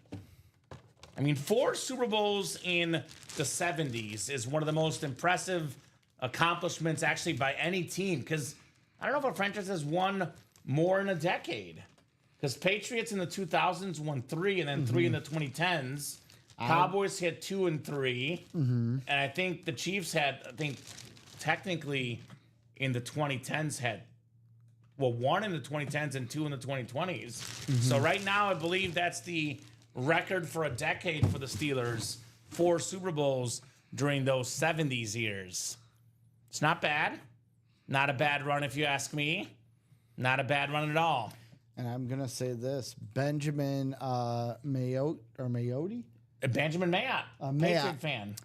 I mean, 4 Super Bowls in the 70s is one of the most impressive accomplishments actually by any team, because I don't know if a franchise has won more in a decade. Because Patriots in the 2000s won 3 and then 3 in the 2010s. Cowboys hit 2 and 3. And I think the Chiefs had, technically in the 2010s had, 1 in the 2010s and 2 in the 2020s. So right now, I believe that's the record for a decade for the Steelers. 4 Super Bowls during those 70s years. It's not bad. Not a bad run, if you ask me. Not a bad run at all. And I'm going to say this. Benjamin Mayotte? Benjamin Mayotte, Patriot fan.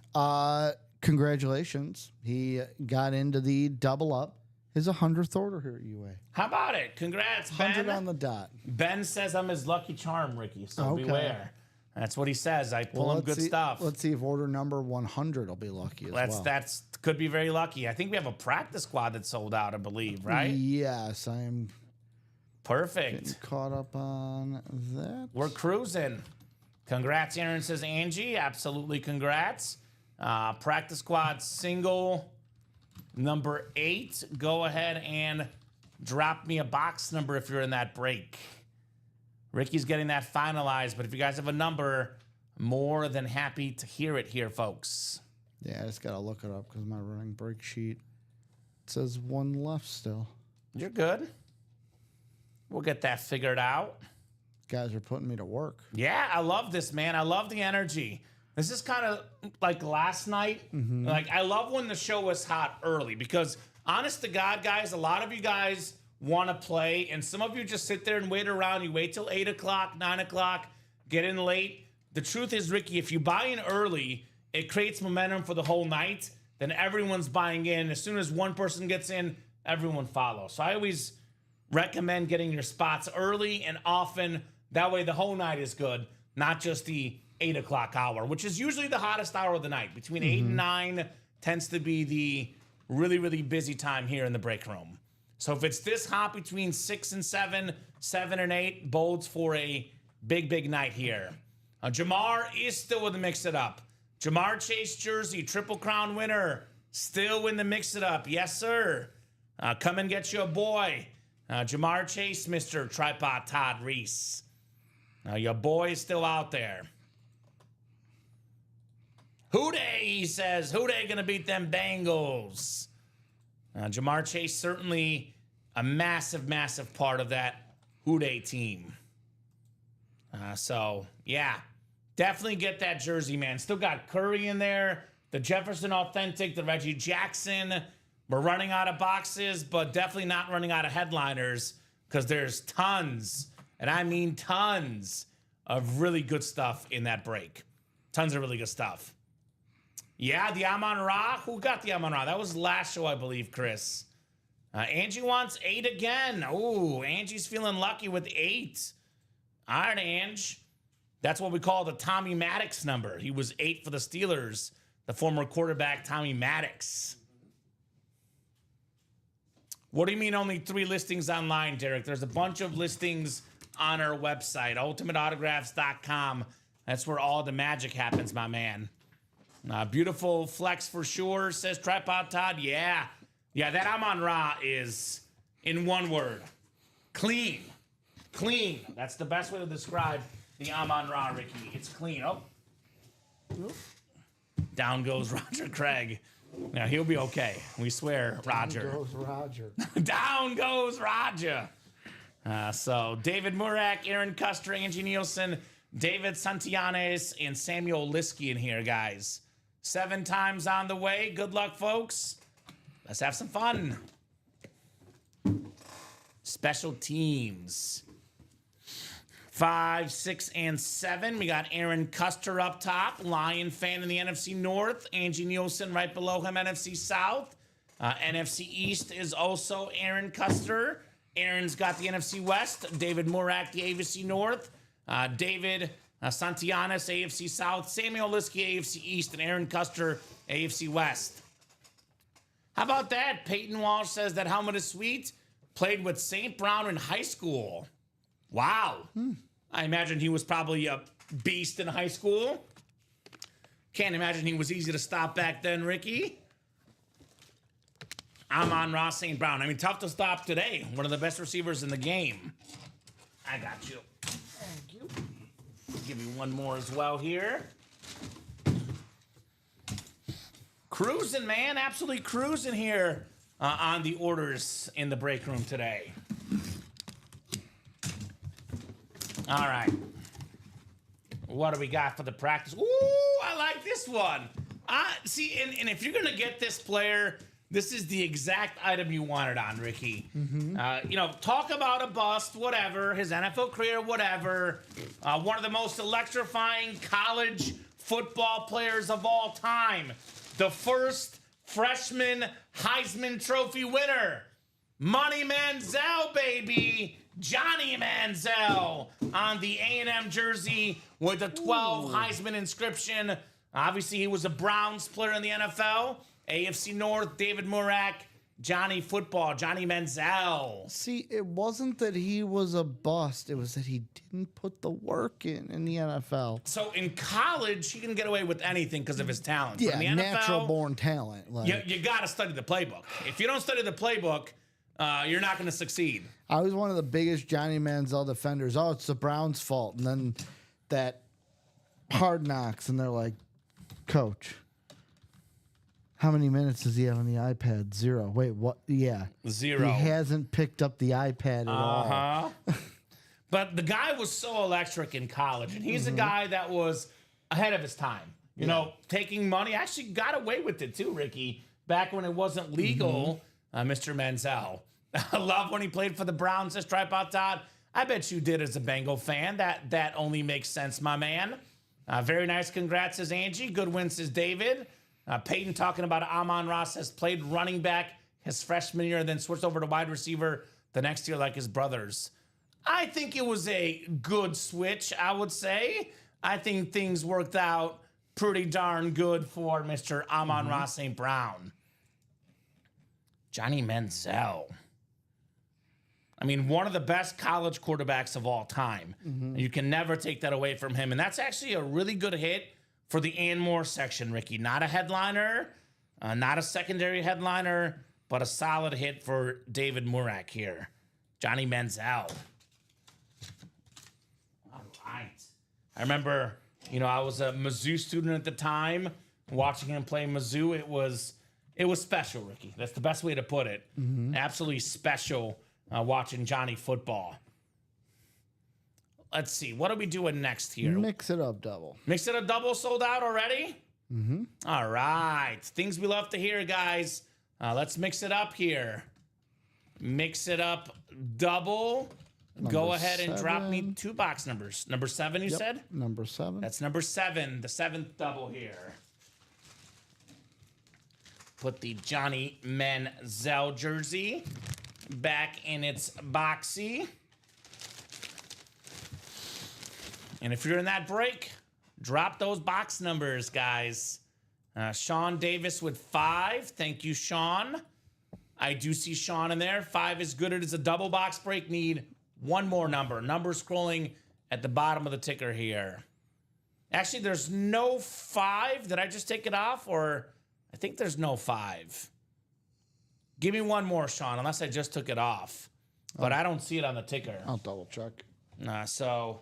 Congratulations. He got into the double up. His 100th order here at UA. How about it? Congrats, Ben. 100 on the dot. Ben says I'm his lucky charm, Ricky, so beware. That's what he says. I pull him good stuff. Let's see if order number 100 will be lucky as well. That's could be very lucky. I think we have a practice squad that sold out, I believe, right? Yes, I am Perfect. getting caught up on that. We're cruising. Congrats, Aaron, says Angie. Absolutely congrats. Practice squad single number 8. Go ahead and drop me a box number if you're in that break. Ricky's getting that finalized, but if you guys have a number, more than happy to hear it here, folks. Yeah, I just got to look it up because my running break sheet says 1 left still. You're good. We'll get that figured out. Guys are putting me to work. Yeah, I love this, man. I love the energy. This is kind of like last night. Like, I love when the show was hot early because, honest to God, guys, a lot of you guys want to play, and some of you just sit there and wait around. You wait till 8 o'clock, 9 o'clock, get in late. The truth is, Ricky, if you buy in early, it creates momentum for the whole night. Then everyone's buying in. As soon as one person gets in, everyone follows. So I always recommend getting your spots early and often. That way the whole night is good, not just the 8 o'clock hour, which is usually the hottest hour of the night. Between 8 and 9 tends to be the really, really busy time here in the break room. So if it's this hot between 6 and 7, 7 and 8, bodes for a big, big night here. Jamar is still in the Mix It Up. Jamar Chase jersey, Triple Crown winner, still in the Mix It Up. Yes, sir. Come and get your boy. Jamar Chase, Mr. Tripod Todd Reese. Your boy is still out there. Who dey, he says. Who dey gonna beat them Bengals? Jamar Chase certainly a massive, massive part of that Who dey team. So, yeah. Definitely get that jersey, man. Still got Curry in there. The Jefferson Authentic, the Reggie Jackson. We're running out of boxes, but definitely not running out of headliners because there's tons, and I mean tons, of really good stuff in that break. Tons of really good stuff. Yeah, the Amon-Ra. Who got the Amon-Ra? That was last show, I believe, Chris. Angie wants 8 again. Ooh, Angie's feeling lucky with 8. All right, Ange. That's what we call the Tommy Maddox number. He was 8 for the Steelers, the former quarterback Tommy Maddox. What do you mean only 3 listings online, Derek? There's a bunch of listings on our website, ultimateautographs.com. That's where all the magic happens, my man. Beautiful flex for sure, says Tripod Todd. Yeah, that Amon-Ra is, in one word, clean. Clean. That's the best way to describe the Amon-Ra, Ricky. It's clean. Oh. Down goes Roger Craig. Now, he'll be okay. We swear, Roger. Down goes Roger. Down goes Roger. So, David Murak, Aaron Custer, Angie Nielsen, David Santillanes, and Samuel Liskey in here, guys. 7 times on the way. Good luck, folks. Let's have some fun. Special teams. 5, 6, and 7. We got Aaron Custer up top, Lion fan in the NFC North. Angie Nielsen right below him, NFC South. NFC East is also Aaron Custer. Aaron's got the NFC West. David Murak, the AFC North. David Santillanes, AFC South. Samuel Liskey, AFC East. And Aaron Custer, AFC West. How about that? Peyton Walsh says that helmet is sweet. Played with St. Brown in high school. Wow. I imagine he was probably a beast in high school. Can't imagine he was easy to stop back then, Ricky. Amon-Ra St. Brown. I mean, tough to stop today. One of the best receivers in the game. I got you. Thank you. Give me one more as well here. Cruising, man. Absolutely cruising here on the orders in the break room today. All right. What do we got for the practice? Ooh, I like this one. See, and if you're going to get this player, this is the exact item you wanted on, Ricky. Talk about a bust, whatever, his NFL career, whatever. One of the most electrifying college football players of all time. The first freshman Heisman Trophy winner. Money Manziel, baby. Johnny Manziel on the A&M jersey with a 12 Heisman inscription. Obviously, he was a Browns player in the NFL. AFC North, David Murak, Johnny Football, Johnny Manziel. See, it wasn't that he was a bust. It was that he didn't put the work in the NFL. So in college, he can get away with anything because of his talent. Yeah, But in the NFL, natural-born talent. you got to study the playbook. If you don't study the playbook, you're not going to succeed. I was one of the biggest Johnny Manziel defenders. Oh, it's the Browns' fault. And then that Hard Knocks, and they're like, Coach, how many minutes does he have on the iPad? 0. Wait, what? Yeah. 0. He hasn't picked up the iPad at all. But the guy was so electric in college, and he's a guy that was ahead of his time. You know, taking money. Actually got away with it too, Ricky, back when it wasn't legal, Mr. Manziel. I love when he played for the Browns, says Tripod Todd. I bet you did as a Bengal fan. That only makes sense, my man. Very nice. Congrats, says Angie. Good win, says David. Peyton talking about Amon-Ra says played running back his freshman year, then switched over to wide receiver the next year like his brothers. I think it was a good switch, I would say. I think things worked out pretty darn good for Mr. Amon-Ra St. Brown. Johnny Manziel. I mean, one of the best college quarterbacks of all time. You can never take that away from him. And that's actually a really good hit for the and more section, Ricky. Not a headliner, not a secondary headliner, but a solid hit for David Murak here. Johnny Manziel. All right. I remember, I was a Mizzou student at the time, watching him play Mizzou. It was special, Ricky. That's the best way to put it. Absolutely special. Watching Johnny football. Let's see. What are we doing next here? Mix it up double. Mix it up double, sold out already? All right. Things we love to hear, guys. Let's mix it up here. Mix it up double. Go ahead and drop me 2 box numbers. Number 7, you said? Number 7. That's number 7, the 7th double here. Put the Johnny Manziel jersey back in its boxy. And if you're in that break, drop those box numbers, guys. Sean Davis with 5. Thank you, Sean. I do see Sean in there. 5 is good. It is a double box break. Need one more number. Number scrolling at the bottom of the ticker here. Actually, there's no 5. Did I just take it off? Or I think there's no 5. Give me one more, Sean, unless I just took it off. But I don't see it on the ticker. I'll double check. So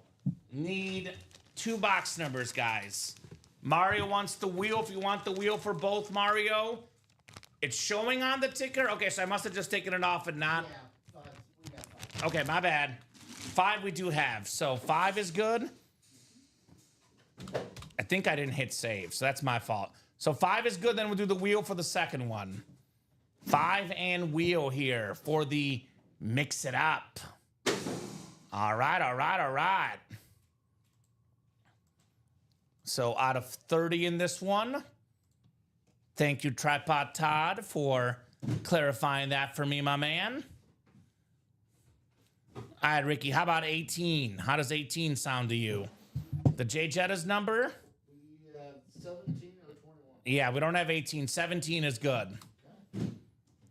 need 2 box numbers, guys. Mario wants the wheel. If you want the wheel for both, Mario, it's showing on the ticker. Okay, so I must have just taken it off and not. Yeah, 5. We got 5. Okay, my bad. 5 we do have. So 5 is good. I think I didn't hit save, so that's my fault. So 5 is good. Then we'll do the wheel for the second one. 5 and wheel here for the mix it up. All right. So out of 30 in this one. Thank you, Tripod Todd, for clarifying that for me, my man. All right, Ricky, how about 18? How does 18 sound to you? The J Jetta's number? We have 17 or 21. Yeah, we don't have 18. 17 is good. Okay.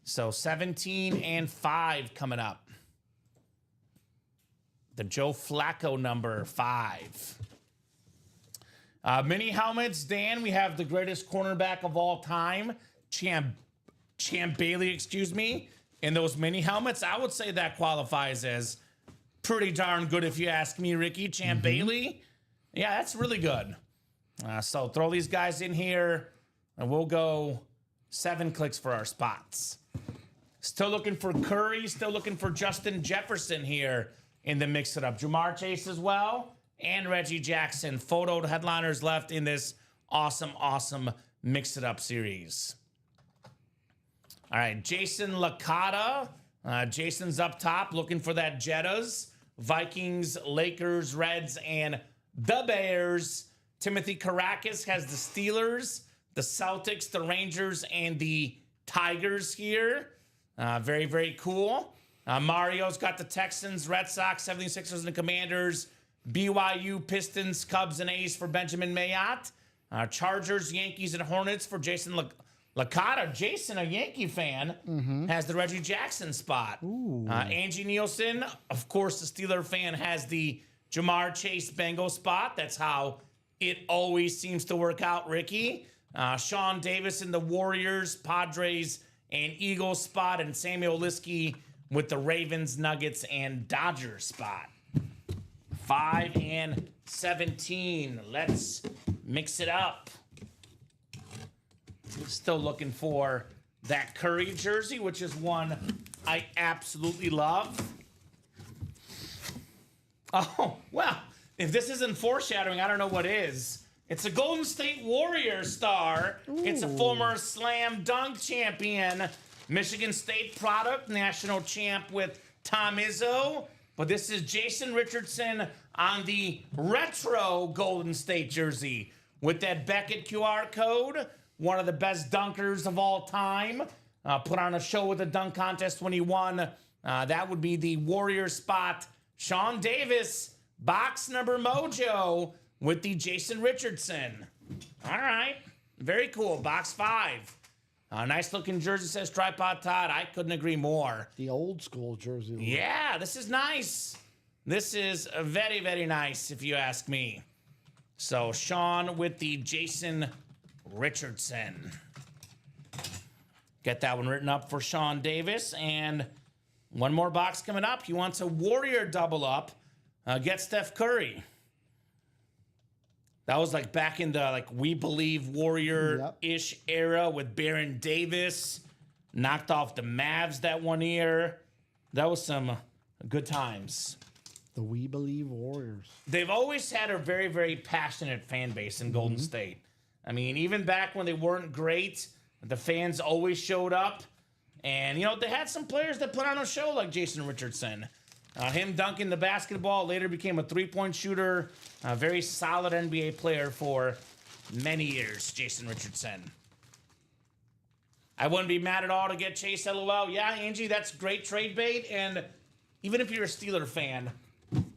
So 17 and 5 coming up. The Joe Flacco number 5. Mini helmets, Dan, we have the greatest cornerback of all time, Champ Bailey, excuse me. In those mini helmets, I would say that qualifies as pretty darn good if you ask me, Ricky. Champ Bailey, yeah, that's really good. So throw these guys in here, and we'll go 7 clicks for our spots. Still looking for Curry, still looking for Justin Jefferson here in the mix it up. Jamar Chase as well. And Reggie Jackson, photoed headliners left in this awesome Mix It Up series. All right, Jason Licata. Jason's up top looking for that Jettas. Vikings, Lakers, Reds, and the Bears. Timothy Karakis has the Steelers, the Celtics, the Rangers, and the Tigers here. Very cool. Mario's got the Texans, Red Sox, 76ers, and the Commanders. BYU, Pistons, Cubs, and A's for Benjamin Mayotte. Chargers, Yankees, and Hornets for Jason Licata. Jason, a Yankee fan, has the Reggie Jackson spot. Angie Nielsen, of course, the Steeler fan, has the Jamar Chase Bengal spot. That's how it always seems to work out, Ricky. Sean Davis in the Warriors, Padres, and Eagles spot. And Samuel Liskey with the Ravens, Nuggets, and Dodgers spot. 5 and 17. Let's mix it up. Still looking for that Curry jersey, which is one I absolutely love. Oh, well, if this isn't foreshadowing, I don't know what is. It's a Golden State Warriors star. Ooh. It's a former slam dunk champion, Michigan State product, national champ with Tom Izzo. But this is Jason Richardson on the retro Golden State jersey with that Beckett QR code. One of the best dunkers of all time. Put on a show with a dunk contest when he won. That would be the Warrior spot. Sean Davis, box number mojo with the Jason Richardson. All right. Very cool. Box 5. Nice looking jersey, says Tripod Todd. I couldn't agree more. The old school jersey. Yeah, this is nice. This is very nice, if you ask me. So, Sean with the Jason Richardson. Get that one written up for Sean Davis. And one more box coming up. He wants a Warrior double up. Get Steph Curry. That was like back in the We Believe Warrior-ish era with Baron Davis. Knocked off the Mavs that one year. That was some good times. The We Believe Warriors. They've always had a very passionate fan base in Golden State. I mean, even back when they weren't great, the fans always showed up. And, they had some players that put on a show like Jason Richardson. Him dunking the basketball, later became a three-point shooter. A very solid NBA player for many years, Jason Richardson. I wouldn't be mad at all to get Chase, LOL. Yeah, Angie, that's great trade bait. And even if you're a Steeler fan,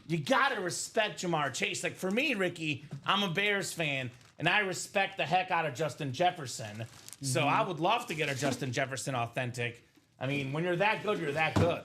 you got to respect Jamar Chase. Like, for me, Ricky, I'm a Bears fan, and I respect the heck out of Justin Jefferson. So I would love to get a Justin Jefferson authentic. I mean, when you're that good, you're that good.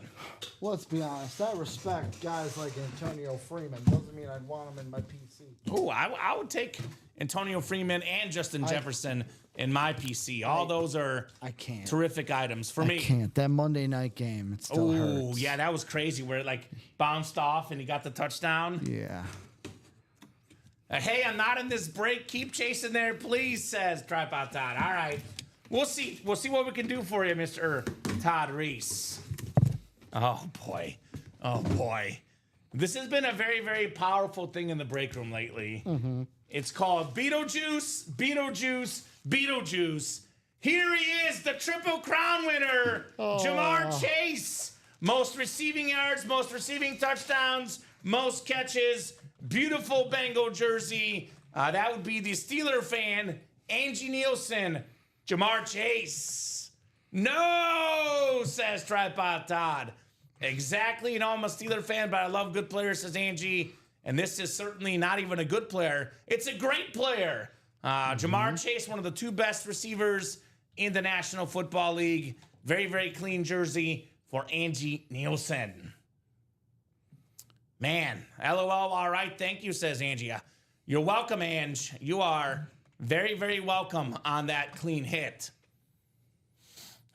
Let's be honest. I respect guys like Antonio Freeman. Doesn't mean I'd want him in my PC. Oh, I would take Antonio Freeman and Justin Jefferson in my PC. All those are I can't. terrific items for me. I can't. That Monday night game, it still Oh, hurts. yeah, that was crazy where it like bounced off and he got the touchdown. Yeah. Hey, I'm not in this break. Keep chasing there, please, says Tripod Todd. All right. We'll see. We'll see what we can do for you, Mr. Todd Reese. Oh, boy. Oh, boy. This has been a very, very powerful thing in the break room lately. It's called Beetlejuice, Beetlejuice, Beetlejuice. Here he is, the Triple Crown winner, Jamar Chase. Most receiving yards, most receiving touchdowns, most catches. Beautiful Bengal jersey. That would be the Steeler fan, Angie Nielsen. Jamar Chase. No, says Tripod Todd. Exactly. You know, I'm a Steeler fan, but I love good players, says Angie. And this is certainly not even a good player. It's a great player. Jamar Chase, one of the 2 best receivers in the National Football League. Very, very clean jersey for Angie Nielsen. Man, LOL, all right, thank you, says Angie. You're welcome, Ange. You are very, very welcome on that clean hit.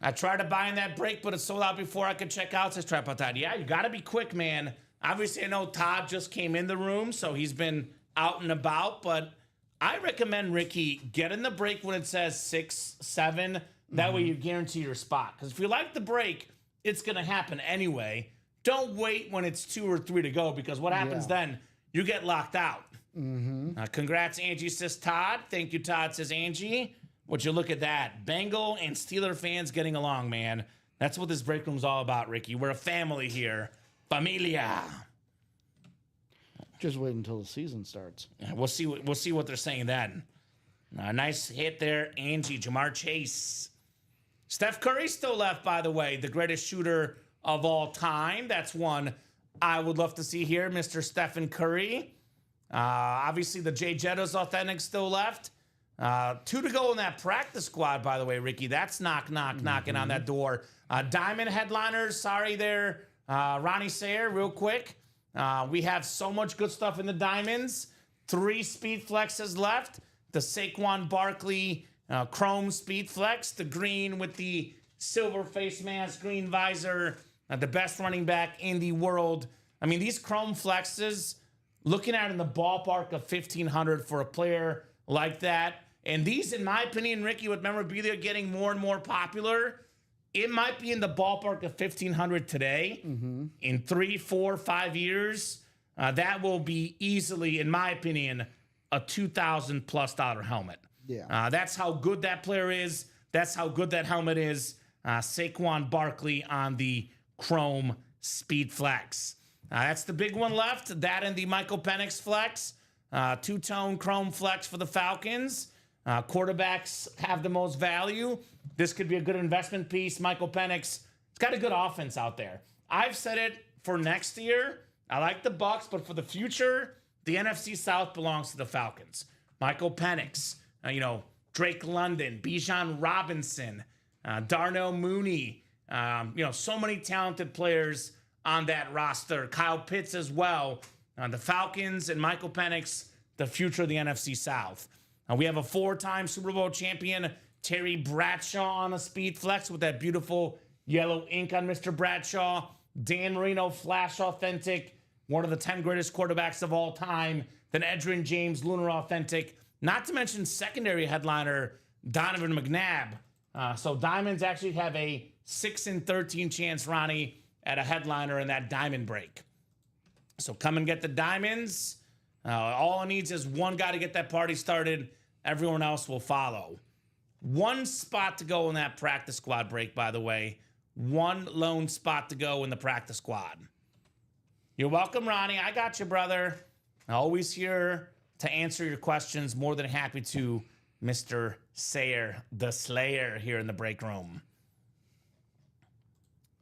I tried to buy in that break, but it sold out before I could check out, says Tripod Todd. Yeah, you got to be quick, man. Obviously, I know Todd just came in the room, so he's been out and about, but I recommend, Ricky, get in the break when it says 6, 7. That way you guarantee your spot. Because if you like the break, it's going to happen anyway. Don't wait when it's 2 or 3 to go, because what happens then? You get locked out. Congrats, Angie, says Todd. Thank you, Todd, says Angie. Would you look at that? Bengal and Steeler fans getting along, man. That's what this break room's all about, Ricky. We're a family here. Familia. Just wait until the season starts. We'll see what they're saying then. Nice hit there, Angie. Jamar Chase. Steph Curry still left, by the way. The greatest shooter of all time. That's one I would love to see here, Mr. Stephen Curry. Obviously, the Jay Jettas Authentic still left. 2 to go in that practice squad, by the way, Ricky. That's knocking on that door. Diamond headliners, sorry there, Ronnie Sayer, real quick. We have so much good stuff in the Diamonds. 3 Speed Flexes left. The Saquon Barkley Chrome Speed Flex, the green with the silver face mask, green visor, the best running back in the world. I mean, these Chrome Flexes, looking at in the ballpark of $1,500 for a player like that. And these, in my opinion, Ricky, with memorabilia getting more and more popular, it might be in the ballpark of $1,500 today. In 3, 4, 5 years, that will be easily, in my opinion, a $2,000+ helmet. Yeah. That's how good that player is. That's how good that helmet is. Saquon Barkley on the Chrome Speed Flex. That's the big one left. That and the Michael Penix Flex. 2-tone Chrome Flex for the Falcons. Quarterbacks have the most value. This could be a good investment piece. Michael Penix, it's got a good offense out there. I've said it for next year. I like the Bucks, but for the future, the NFC South belongs to the Falcons. Michael Penix, Drake London, Bijan Robinson, Darnell Mooney, so many talented players on that roster. Kyle Pitts as well. The Falcons and Michael Penix, the future of the NFC South. We have a 4-time Super Bowl champion, Terry Bradshaw, on a Speed Flex with that beautiful yellow ink on Mr. Bradshaw. Dan Marino Flash Authentic, one of the 10 greatest quarterbacks of all time. Then Edgerrin James Lunar Authentic. Not to mention secondary headliner Donovan McNabb. So Diamonds actually have a 6-in-13 chance, Ronnie, at a headliner in that Diamond break. So come and get the Diamonds. All it needs is one guy to get that party started. Everyone else will follow. 1 spot to go in that practice squad break, by the way. 1 lone spot to go in the practice squad. You're welcome, Ronnie. I got you, brother. Always here to answer your questions. More than happy to, Mr. Sayer, the Slayer, here in the break room.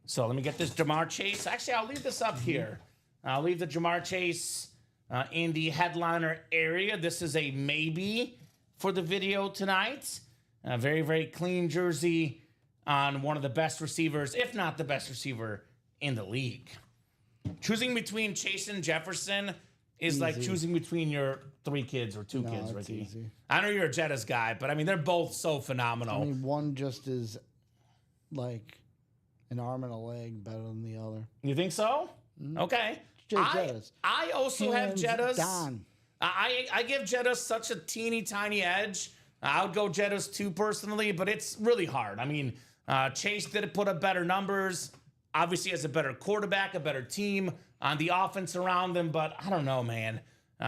So let me get this Jamar Chase. Actually, I'll leave this up here. I'll leave the Jamar Chase in the headliner area. This is a maybe for the video tonight. A very, very clean jersey on one of the best receivers, if not the best receiver in the league. Choosing between Chase and Jefferson is like choosing between your 3 kids or 2 kids, it's Ricky. easy. I know you're a Jettas guy, but I mean, they're both so phenomenal. I mean, one just is like an arm and a leg better than the other. You think so? Okay. Jettas. I also have Hands Jettas. down. I give Jettas such a teeny tiny edge. I would go Jettas 2 personally, but it's really hard. I mean, Chase did put up better numbers. Obviously has a better quarterback, a better team on the offense around him, but I don't know, man.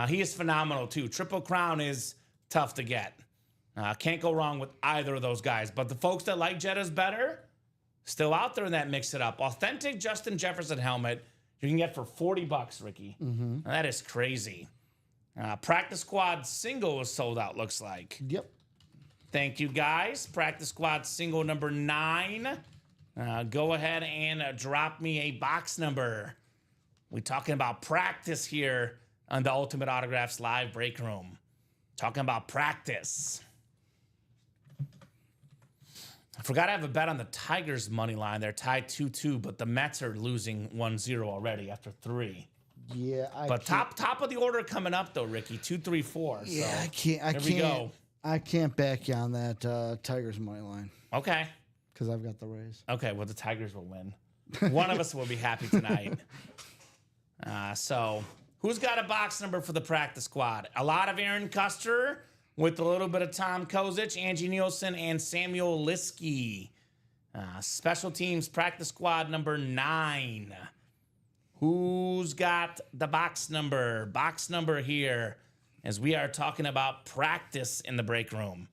He is phenomenal too. Triple Crown is tough to get. Can't go wrong with either of those guys. But the folks that like Jettas better, still out there in that mix it up. Authentic Justin Jefferson helmet you can get for $40, Ricky. Now, that is crazy. Practice Squad single is sold out, looks like. Yep. Thank you, guys. Practice Squad single number 9. Go ahead and drop me a box number. We're talking about practice here on the Ultimate Autographs live break room. Talking about practice. I forgot I have a bet on the Tigers money line. They're tied 2-2, but the Mets are losing 1-0 already after 3. Yeah, But top of the order coming up though, Ricky. 2, 3, 4. Yeah, so I can't. we go. I can't back you on that Tigers money line Okay. because I've got the Rays. Okay, well, the Tigers will win. One of us will be happy tonight. So, who's got a box number for the practice squad? A lot of Aaron Custer with a little bit of Tom Kozic, Angie Nielsen, and Samuel Liskey. Special teams practice squad number 9. Who's got the box number? Box number here, as we are talking about practice in the break room.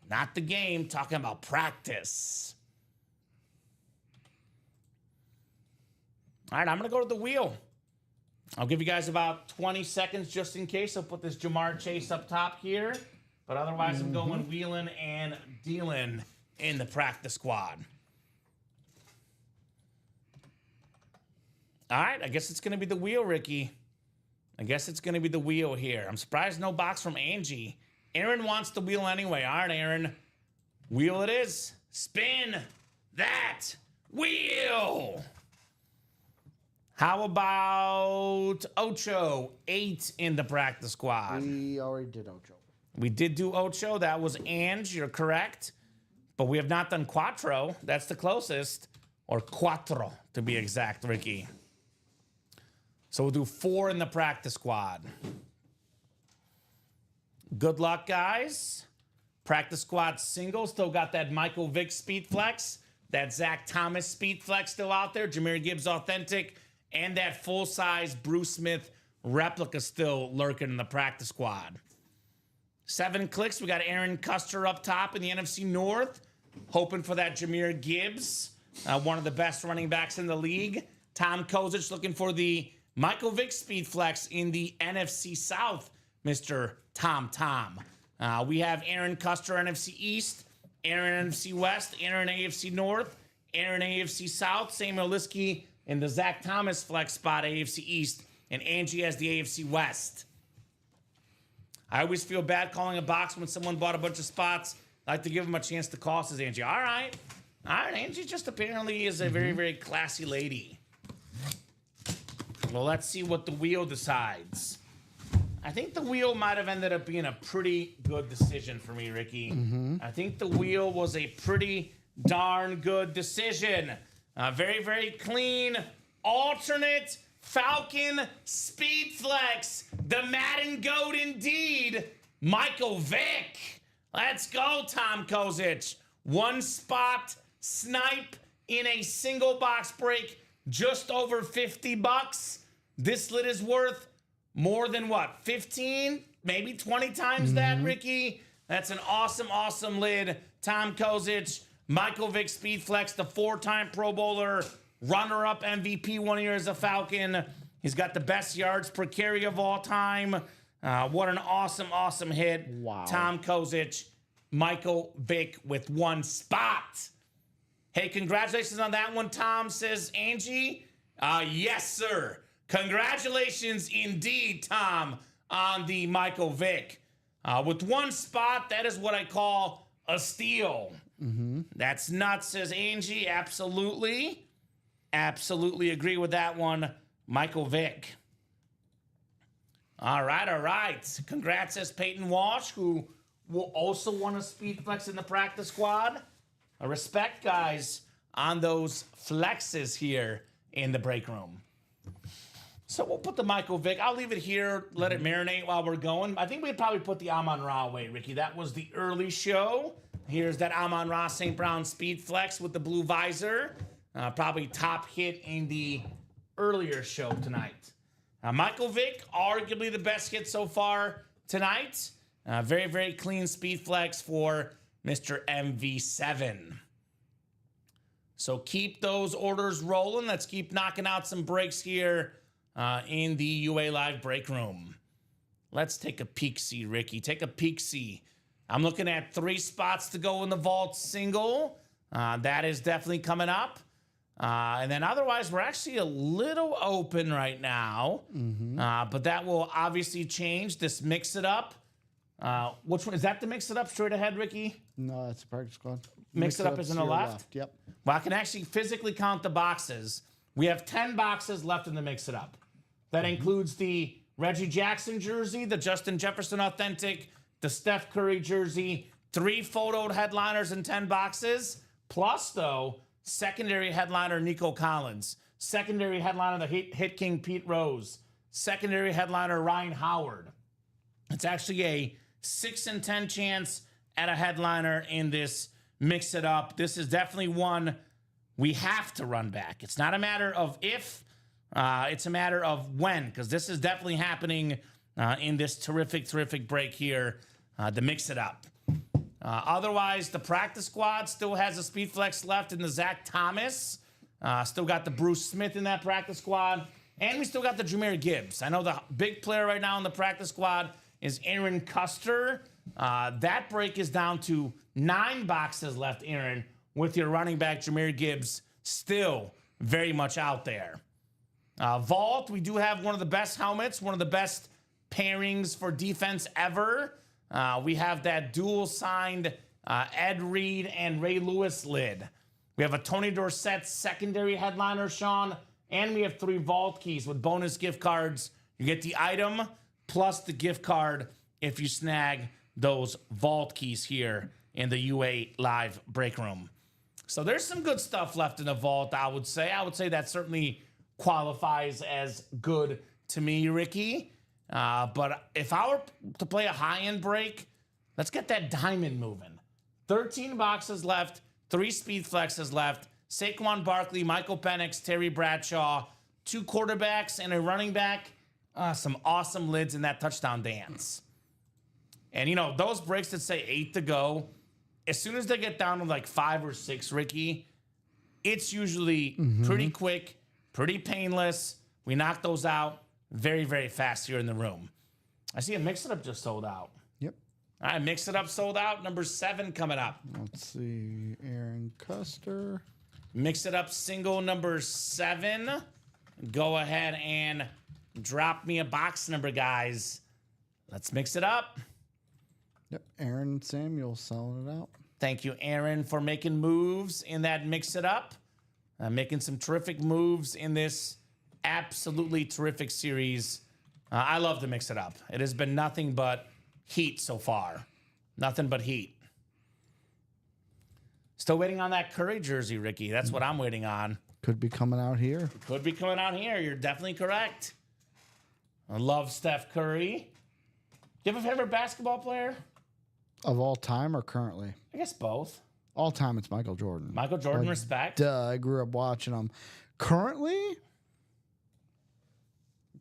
Not the game, talking about practice. All right, I'm going to go to the wheel. I'll give you guys about 20 seconds just in case. I'll put this Jamar Chase up top here. But otherwise, I'm going wheeling and dealing in the practice squad. All right, I guess it's going to be the wheel, Ricky. I guess it's going to be the wheel here. I'm surprised no box from Angie. Aaron wants the wheel anyway. All right, Aaron. Wheel it is. Spin that wheel. How about Ocho? 8 in the practice squad. We already did Ocho. We did do Ocho. That was Ange. You're correct. But we have not done Quattro. That's the closest. Or Quattro, to be exact, Ricky. So we'll do 4 in the practice squad. Good luck, guys. Practice squad single. Still got that Michael Vick Speed Flex. That Zach Thomas Speed Flex still out there. Jahmyr Gibbs Authentic. And that full-size Bruce Smith replica still lurking in the practice squad. 7 clicks. We got Aaron Custer up top in the NFC North. Hoping for that Jahmyr Gibbs. One of the best running backs in the league. Tom Kozic looking for the Michael Vick Speed Flex in the NFC South, Mr. Tom. We have Aaron Custer, NFC East, Aaron NFC West, Aaron AFC North, Aaron AFC South, Samuel Liskey in the Zach Thomas flex spot, AFC East, and Angie has the AFC West. I always feel bad calling a box when someone bought a bunch of spots. I like to give them a chance to call, says Angie. All right, Angie just apparently is a very, very classy lady. Well, let's see what the wheel decides. I think the wheel might have ended up being a pretty good decision for me, Ricky. I think the wheel was a pretty darn good decision. Very, very clean, alternate Falcon Speed Flex. The Madden GOAT indeed, Michael Vick. Let's go, Tom Kozic. 1 spot snipe in a single box break, just over $50. This lid is worth more than what, 15, maybe 20 times that, Ricky? That's an awesome, awesome lid. Tom Kozic, Michael Vick Speed Flex, the 4-time Pro Bowler, runner-up MVP 1 year as a Falcon. He's got the best yards per carry of all time. What an awesome, awesome hit. Wow. Tom Kozic, Michael Vick with 1 spot. Hey, congratulations on that one, Tom, says Angie. Yes, sir. Congratulations indeed, Tom, on the Michael Vick. With 1 spot, that is what I call a steal. That's nuts, says Angie. Absolutely. Absolutely agree with that one, Michael Vick. All right. Congrats, says Peyton Walsh, who will also want a speed flex in the practice squad. Respect, guys, on those flexes here in the break room. So we'll put the Michael Vick. I'll leave it here, let it marinate while we're going. I think we'd probably put the Amon-Ra away, Ricky. That was the early show. Here's that Amon-Ra St. Brown speed flex with the blue visor. Probably top hit in the earlier show tonight. Michael Vick, arguably the best hit so far tonight. Very, very clean speed flex for Mr. MV7. So keep those orders rolling. Let's keep knocking out some breaks here in the UA Live break room. Let's take a peek-see, Ricky. Take a peek-see. I'm looking at 3 spots to go in the vault single. That is definitely coming up. And then otherwise, we're actually a little open right now. But that will obviously change. This mix it up. Which one? Is that the mix it up straight ahead, Ricky? No, that's a practice squad. Mix it up is on the left? Yep. Well, I can actually physically count the boxes. We have 10 boxes left in the mix it up. That includes the Reggie Jackson jersey, the Justin Jefferson Authentic, the Steph Curry jersey, 3 photoed headliners in 10 boxes, plus, though, secondary headliner Nico Collins, secondary headliner the Hit King Pete Rose, secondary headliner Ryan Howard. It's actually a 6 in 10 chance at a headliner in this mix it up. This is definitely one we have to run back. It's not a matter of if, it's a matter of when, because this is definitely happening in this terrific break here, to mix it up. Otherwise, the practice squad still has a speed flex left in the Zach Thomas. Still got the Bruce Smith in that practice squad. And we still got the Jahmyr Gibbs. I know the big player right now in the practice squad is Aaron Custer. That break is down to 9 boxes left, Aaron, with your running back Jahmyr Gibbs still very much out there. Vault, we do have one of the best helmets, one of the best pairings for defense ever. We have that dual signed Ed Reed and Ray Lewis lid. We have a Tony Dorsett secondary headliner, Sean, and we have 3 vault keys with bonus gift cards. You get the item plus the gift card if you snag those vault keys here in the UA Live break room. So there's some good stuff left in the vault, I would say. I would say that certainly qualifies as good to me, Ricky. But if I were to play a high-end break, let's get that diamond moving. 13 boxes left, 3 speed flexes left. Saquon Barkley, Michael Penix, Terry Bradshaw, 2 quarterbacks and a running back. Some awesome lids in that touchdown dance. And, you know, those breaks that say 8 to go, as soon as they get down to like 5 or 6, Ricky, it's usually pretty quick, pretty painless. We knock those out very, very fast here in the room. I see a Mix It Up just sold out. Yep. All right, Mix It Up sold out. Number 7 coming up. Let's see. Aaron Custer. Mix It Up single number 7. Go ahead and drop me a box number, guys. Let's mix it up. Yep. Aaron Samuel selling it out. Thank you, Aaron, for making moves in that Mix It Up. Making some terrific moves in this absolutely terrific series. I love the Mix It Up. It has been nothing but heat so far. Nothing but heat. Still waiting on that Curry jersey, Ricky. That's what I'm waiting on. Could be coming out here. Could be coming out here. You're definitely correct. I love Steph Curry. Do you have a favorite basketball player? Of all time or currently? I guess both. All time, it's Michael Jordan. Michael Jordan, respect. Duh, I grew up watching him. Currently, I'm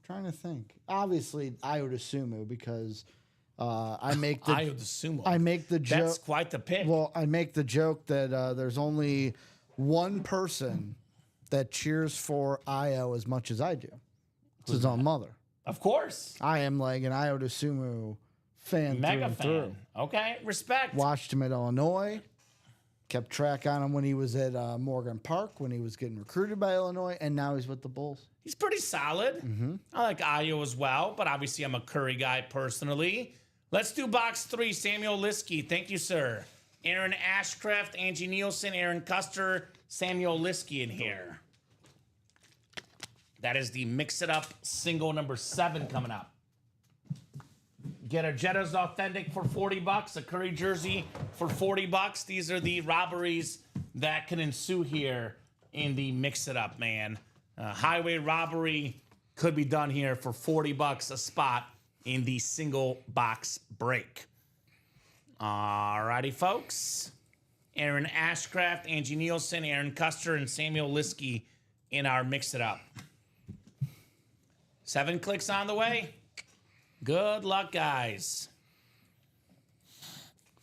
trying to think. Obviously, Ayo Dosunmu because I make the Ayo Dosunmu. I make the joke. That's quite the pick. Well, I make the joke that there's only one person that cheers for Ayo as much as I do. It's his own mother. Of course. I am like an Ayo Dosunmu fan. Mega through fan. and through. Okay, respect. Watched him at Illinois. Kept track on him when he was at Morgan Park, when he was getting recruited by Illinois, and now he's with the Bulls. He's pretty solid. I like Ayo as well, but obviously I'm a Curry guy personally. Let's do box 3. Samuel Liskey. Thank you, sir. Aaron Ashcraft, Angie Nielsen, Aaron Custer, Samuel Liskey in here. That is the Mix It Up single number 7 coming up. Get a Jetta's Authentic for $40, a Curry jersey for $40. These are the robberies that can ensue here in the Mix It Up, man. Highway robbery could be done here for $40 a spot in the single box break. Alrighty, folks. Aaron Ashcraft, Angie Nielsen, Aaron Custer, and Samuel Liskey in our Mix It Up. 7 clicks on the way. Good luck, guys.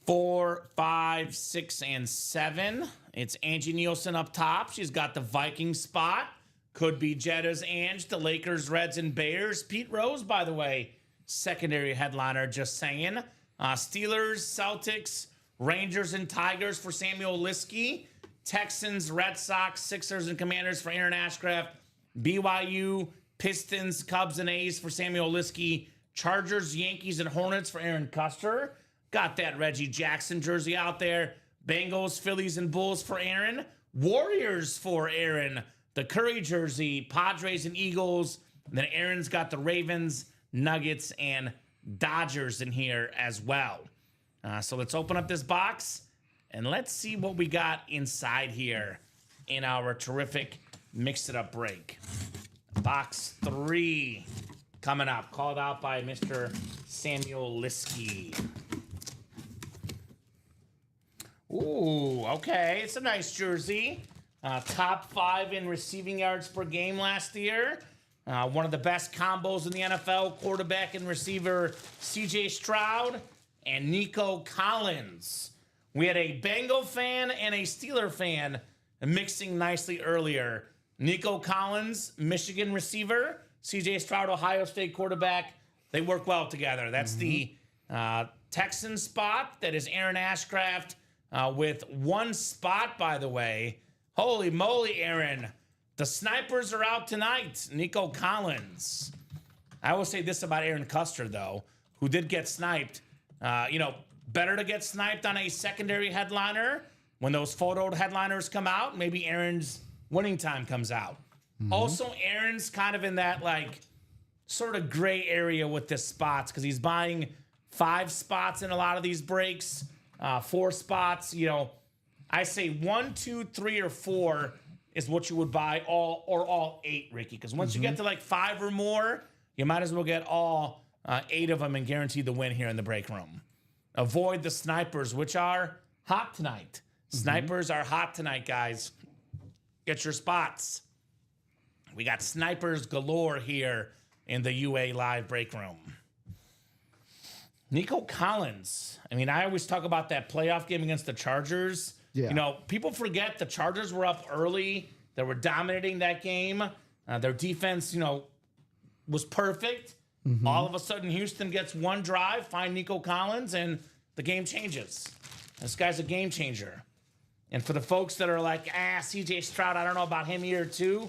4, 5, 6, and 7. It's Angie Nielsen up top. She's got the Viking spot. Could be Jetta's Ange, the Lakers, Reds, and Bears. Pete Rose, by the way, secondary headliner, just saying. Steelers, Celtics, Rangers, and Tigers for Samuel Liskey. Texans, Red Sox, Sixers, and Commanders for Aaron Ashcraft. BYU, Pistons, Cubs, and A's for Samuel Liskey. Chargers, Yankees, and Hornets for Aaron Custer. Got that Reggie Jackson jersey out there. Bengals, Phillies, and Bulls for Aaron. Warriors for Aaron. The Curry jersey. Padres and Eagles. And then Aaron's got the Ravens, Nuggets, and Dodgers in here as well. So let's open up this box and let's see what we got inside here in our terrific Mix It Up break. Box 3 coming up, called out by Mr. Samuel Liskey. Ooh, okay, it's a nice jersey. Top 5 in receiving yards per game last year. One of the best combos in the NFL, quarterback and receiver C.J. Stroud and Nico Collins. We had a Bengal fan and a Steeler fan mixing nicely earlier. Nico Collins, Michigan receiver. C.J. Stroud, Ohio State quarterback. They work well together. That's the Texan spot. That is Aaron Ashcraft with 1 spot, by the way. Holy moly, Aaron. The snipers are out tonight. Nico Collins. I will say this about Aaron Custer, though, who did get sniped. Better to get sniped on a secondary headliner when those photoed headliners come out. Maybe Aaron's winning time comes out. Also, Aaron's kind of in that, sort of gray area with the spots because he's buying 5 spots in a lot of these breaks, 4 spots. I say 1, 2, 3, or 4 is what you would buy all 8, Ricky. Because once you get to 5 or more, you might as well get all 8 of them and guarantee the win here in the break room. Avoid the snipers, which are hot tonight. Snipers are hot tonight, guys. Get your spots. We got snipers galore here in the UA Live break room. Nico Collins. I always talk about that playoff game against the Chargers. Yeah. People forget the Chargers were up early. They were dominating that game. Their defense, was perfect. All of a sudden, Houston gets 1 drive, find Nico Collins, and the game changes. This guy's a game changer. And for the folks that are like, C.J. Stroud, I don't know about him year 2.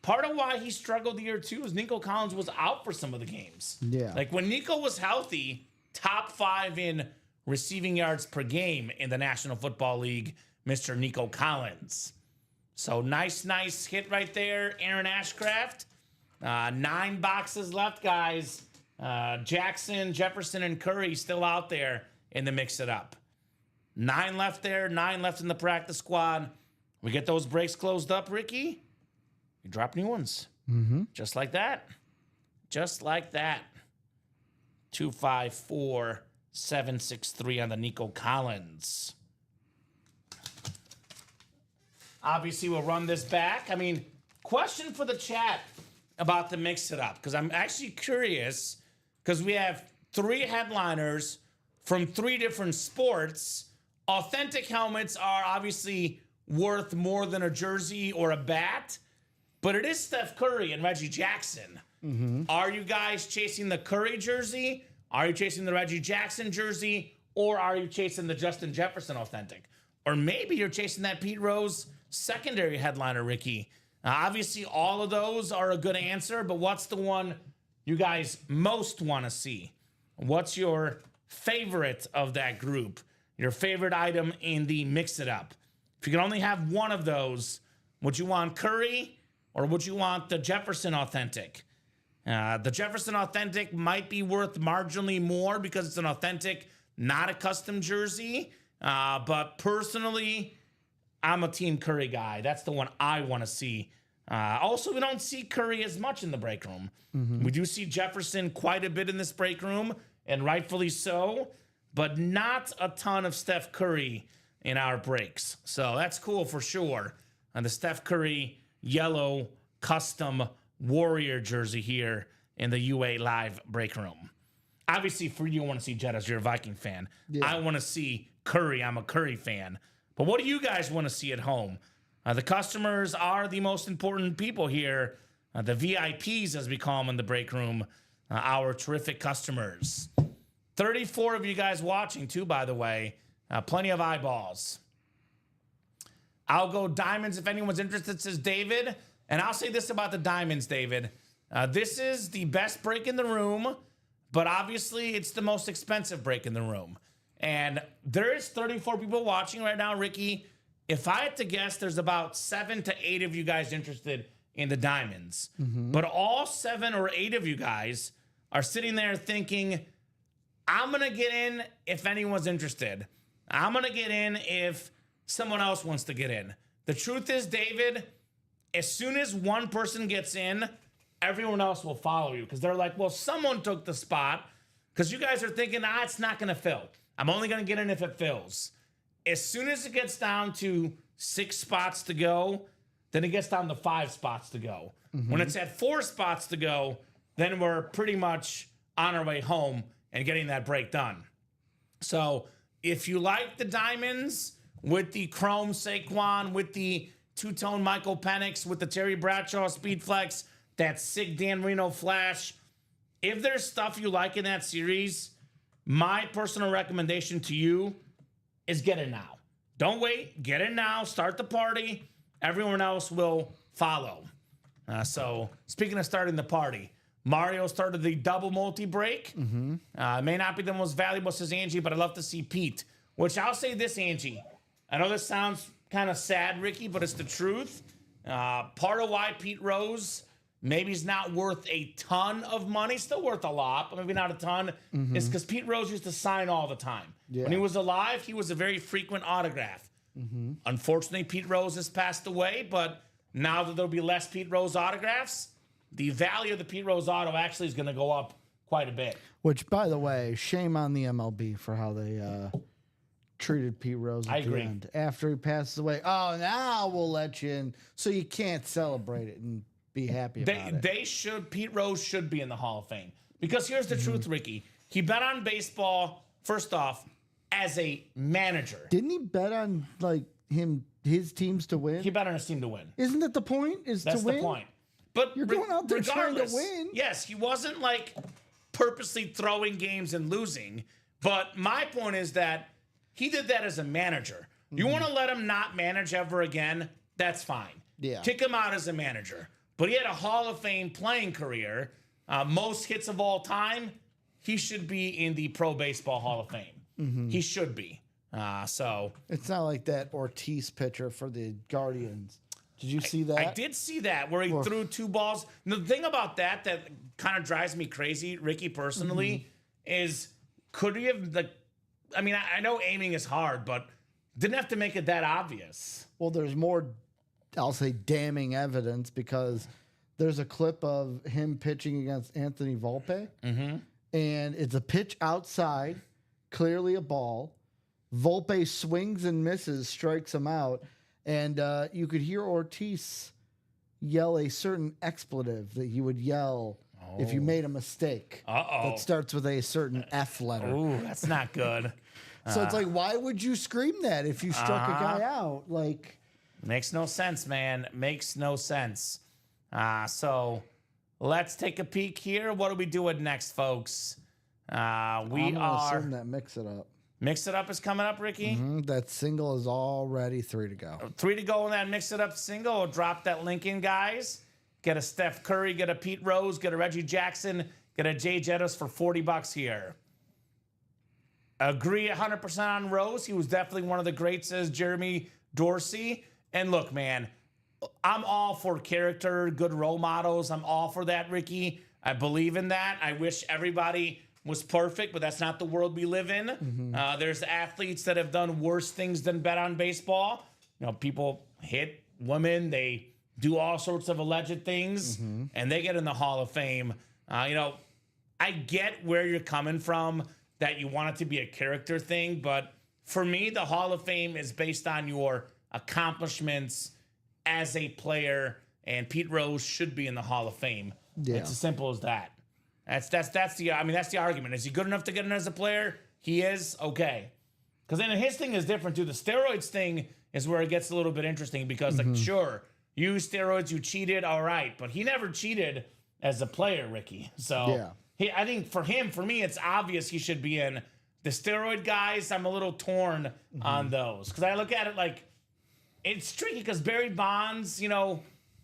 Part of why he struggled year 2 is Nico Collins was out for some of the games. Yeah. When Nico was healthy, top 5 in receiving yards per game in the National Football League, Mr. Nico Collins. So nice hit right there, Aaron Ashcraft. 9 boxes left, guys. Jackson, Jefferson, and Curry still out there in the Mix It Up. 9 left there, 9 left in the practice squad. We get those breaks closed up, Ricky. You drop new ones. Just like that. Just like that. 2, 5, 4, 7, 6, 3 on the Nico Collins. Obviously, we'll run this back. Question for the chat about the Mix It Up, because I'm actually curious, because we have 3 headliners from 3 different sports. Authentic helmets are obviously worth more than a jersey or a bat, but it is Steph Curry and Reggie Jackson. Are you guys chasing the Curry jersey? Are you chasing the Reggie Jackson jersey? Or are you chasing the Justin Jefferson authentic? Or maybe you're chasing that Pete Rose secondary headliner, Ricky. Obviously, all of those are a good answer, but what's the one you guys most want to see? What's your favorite of that group? your favorite item in the Mix It Up. If you can only have one of those, would you want Curry or would you want the Jefferson Authentic? The Jefferson Authentic might be worth marginally more because it's an authentic, not a custom jersey. But personally, I'm a Team Curry guy. That's the one I want to see. Also, we don't see Curry as much in the break room. We do see Jefferson quite a bit in this break room, and rightfully so, but not a ton of Steph Curry in our breaks. So that's cool for sure. And the Steph Curry yellow custom Warrior jersey here in the UA Live break room. Obviously, for you, I want to see Jed as you're a Viking fan. Yeah. I want to see Curry. I'm a Curry fan. But what do you guys want to see at home? The customers are the most important people here. The VIPs, as we call them in the break room, our terrific customers. 34 of you guys watching, too, by the way. Plenty of eyeballs. I'll go diamonds if anyone's interested, says David. And I'll say this about the diamonds, David. This is the best break in the room, but obviously it's the most expensive break in the room. And there is 34 people watching right now, Ricky. If I had to guess, there's about 7 to 8 of you guys interested in the diamonds. But all 7 or 8 of you guys are sitting there thinking, I'm going to get in if anyone's interested. I'm going to get in if someone else wants to get in. The truth is, David, as soon as one person gets in, everyone else will follow you because they're like, well, someone took the spot because you guys are thinking, it's not going to fill. I'm only going to get in if it fills. As soon as it gets down to 6 spots to go, then it gets down to 5 spots to go. When it's at 4 spots to go, then we're pretty much on our way home and getting that break done. So if you like the diamonds with the chrome Saquon, with the two-tone Michael Penix, with the Terry Bradshaw Speed Flex, that sick Dan Marino Flash, if there's stuff you like in that series, my personal recommendation to you is get in now. Don't wait. Get in now. Start the party. Everyone else will follow. So speaking of starting the party, Mario started the double multi-break. May not be the most valuable, says Angie, but I'd love to see Pete. Which I'll say this, Angie. I know this sounds kind of sad, Ricky, but it's the truth. Part of why Pete Rose maybe he's not worth a ton of money, still worth a lot, but maybe not a ton, is because Pete Rose used to sign all the time. Yeah. When he was alive, he was a very frequent autograph. Unfortunately, Pete Rose has passed away, but now that there'll be less Pete Rose autographs, the value of the Pete Rose auto actually is going to go up quite a bit. Which, by the way, shame on the MLB for how they treated Pete Rose at the end. After he passes away, now we'll let you in, so you can't celebrate it and be happy about it. They should. Pete Rose should be in the Hall of Fame. Because here's the truth, Ricky. He bet on baseball, first off, as a manager. Didn't he bet on his teams to win? He bet on his team to win. Isn't that the point? That's to win? That's the point. But you're going out there trying to win. Yes, he wasn't purposely throwing games and losing. But my point is that he did that as a manager. You want to let him not manage ever again? That's fine. Yeah. Kick him out as a manager. But he had a Hall of Fame playing career, most hits of all time. He should be in the Pro Baseball Hall of Fame. He should be. So it's not like that Ortiz pitcher for the Guardians. Did you see that? I did see that where he threw 2 balls. And the thing about that kind of drives me crazy, Ricky, personally, is could he have I know aiming is hard, but didn't have to make it that obvious. Well, there's more, I'll say, damning evidence because there's a clip of him pitching against Anthony Volpe, and it's a pitch outside, clearly a ball. Volpe swings and misses, strikes him out, and you could hear Ortiz yell a certain expletive that he would yell if you made a mistake. That starts with a certain F letter. Ooh, that's not good. So it's like, why would you scream that if you struck a guy out? Makes no sense, man. Makes no sense. So let's take a peek here. What are we doing next, folks? I'm gonna assume that Mix It Up. Mix It Up is coming up, Ricky? That single is already 3 to go. 3 to go in that Mix It Up single. We'll drop that link in, guys. Get a Steph Curry, get a Pete Rose, get a Reggie Jackson, get a Jay Jettis for $40 here. Agree 100% on Rose. He was definitely one of the greats, says Jeremy Dorsey. And look, man, I'm all for character, good role models. I'm all for that, Ricky. I believe in that. I wish everybody was perfect, but that's not the world we live in. There's athletes that have done worse things than bet on baseball. People hit women. They do all sorts of alleged things, and they get in the Hall of Fame. I get where you're coming from, that you want it to be a character thing, but for me, the Hall of Fame is based on your accomplishments as a player, and Pete Rose should be in the Hall of Fame. Yeah. It's as simple as that. That's the argument. Is he good enough to get in as a player? He is. Okay. Because then his thing is different too. The steroids thing is where it gets a little bit interesting because, sure, you use steroids, you cheated, all right, but he never cheated as a player, Ricky. So I think for me, it's obvious he should be in. The steroid guys, I'm a little torn on those because I look at it like it's tricky because Barry Bonds,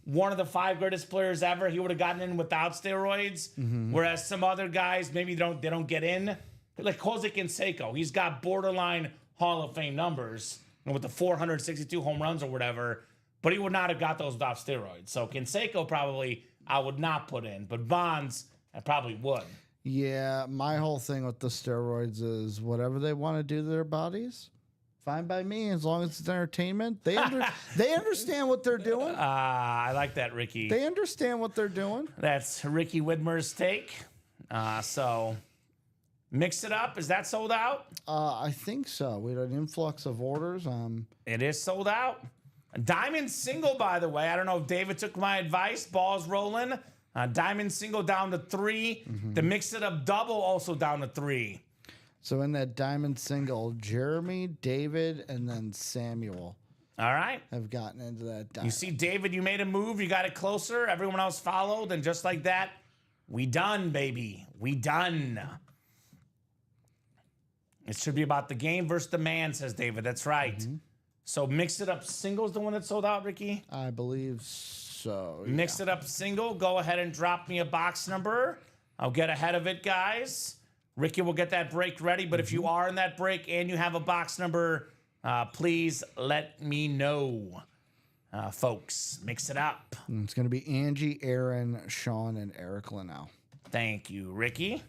one of the 5 greatest players ever, he would have gotten in without steroids. Whereas some other guys, maybe they don't get in. Like Jose Canseco, he's got borderline Hall of Fame numbers with the 462 home runs or whatever, but he would not have got those without steroids. So Canseco probably I would not put in, but Bonds I probably would. Yeah, my whole thing with the steroids is whatever they want to do to their bodies, fine by me, as long as it's entertainment. They understand what they're doing. I like that, Ricky. They understand what they're doing. That's Ricky Widmer's take. So mix it up. Is that sold out? I think so. We had an influx of orders. It is sold out. Diamond single, by the way. I don't know if David took my advice. Ball's rolling. Diamond single down to 3. The mix it up double also down to 3. So in that diamond single, Jeremy, David, and then Samuel. All right. Have gotten into that diamond. You see, David, you made a move. You got it closer. Everyone else followed. And just like that, we done, baby. We done. It should be about the game versus the man, says David. That's right. So mix it up single's the one that sold out, Ricky? I believe so. Mix it up single. Go ahead and drop me a box number. I'll get ahead of it, guys. Ricky will get that break ready. But if you are in that break and you have a box number, please let me know. Folks, mix it up. It's going to be Angie, Aaron, Sean, and Eric Linnell. Thank you, Ricky.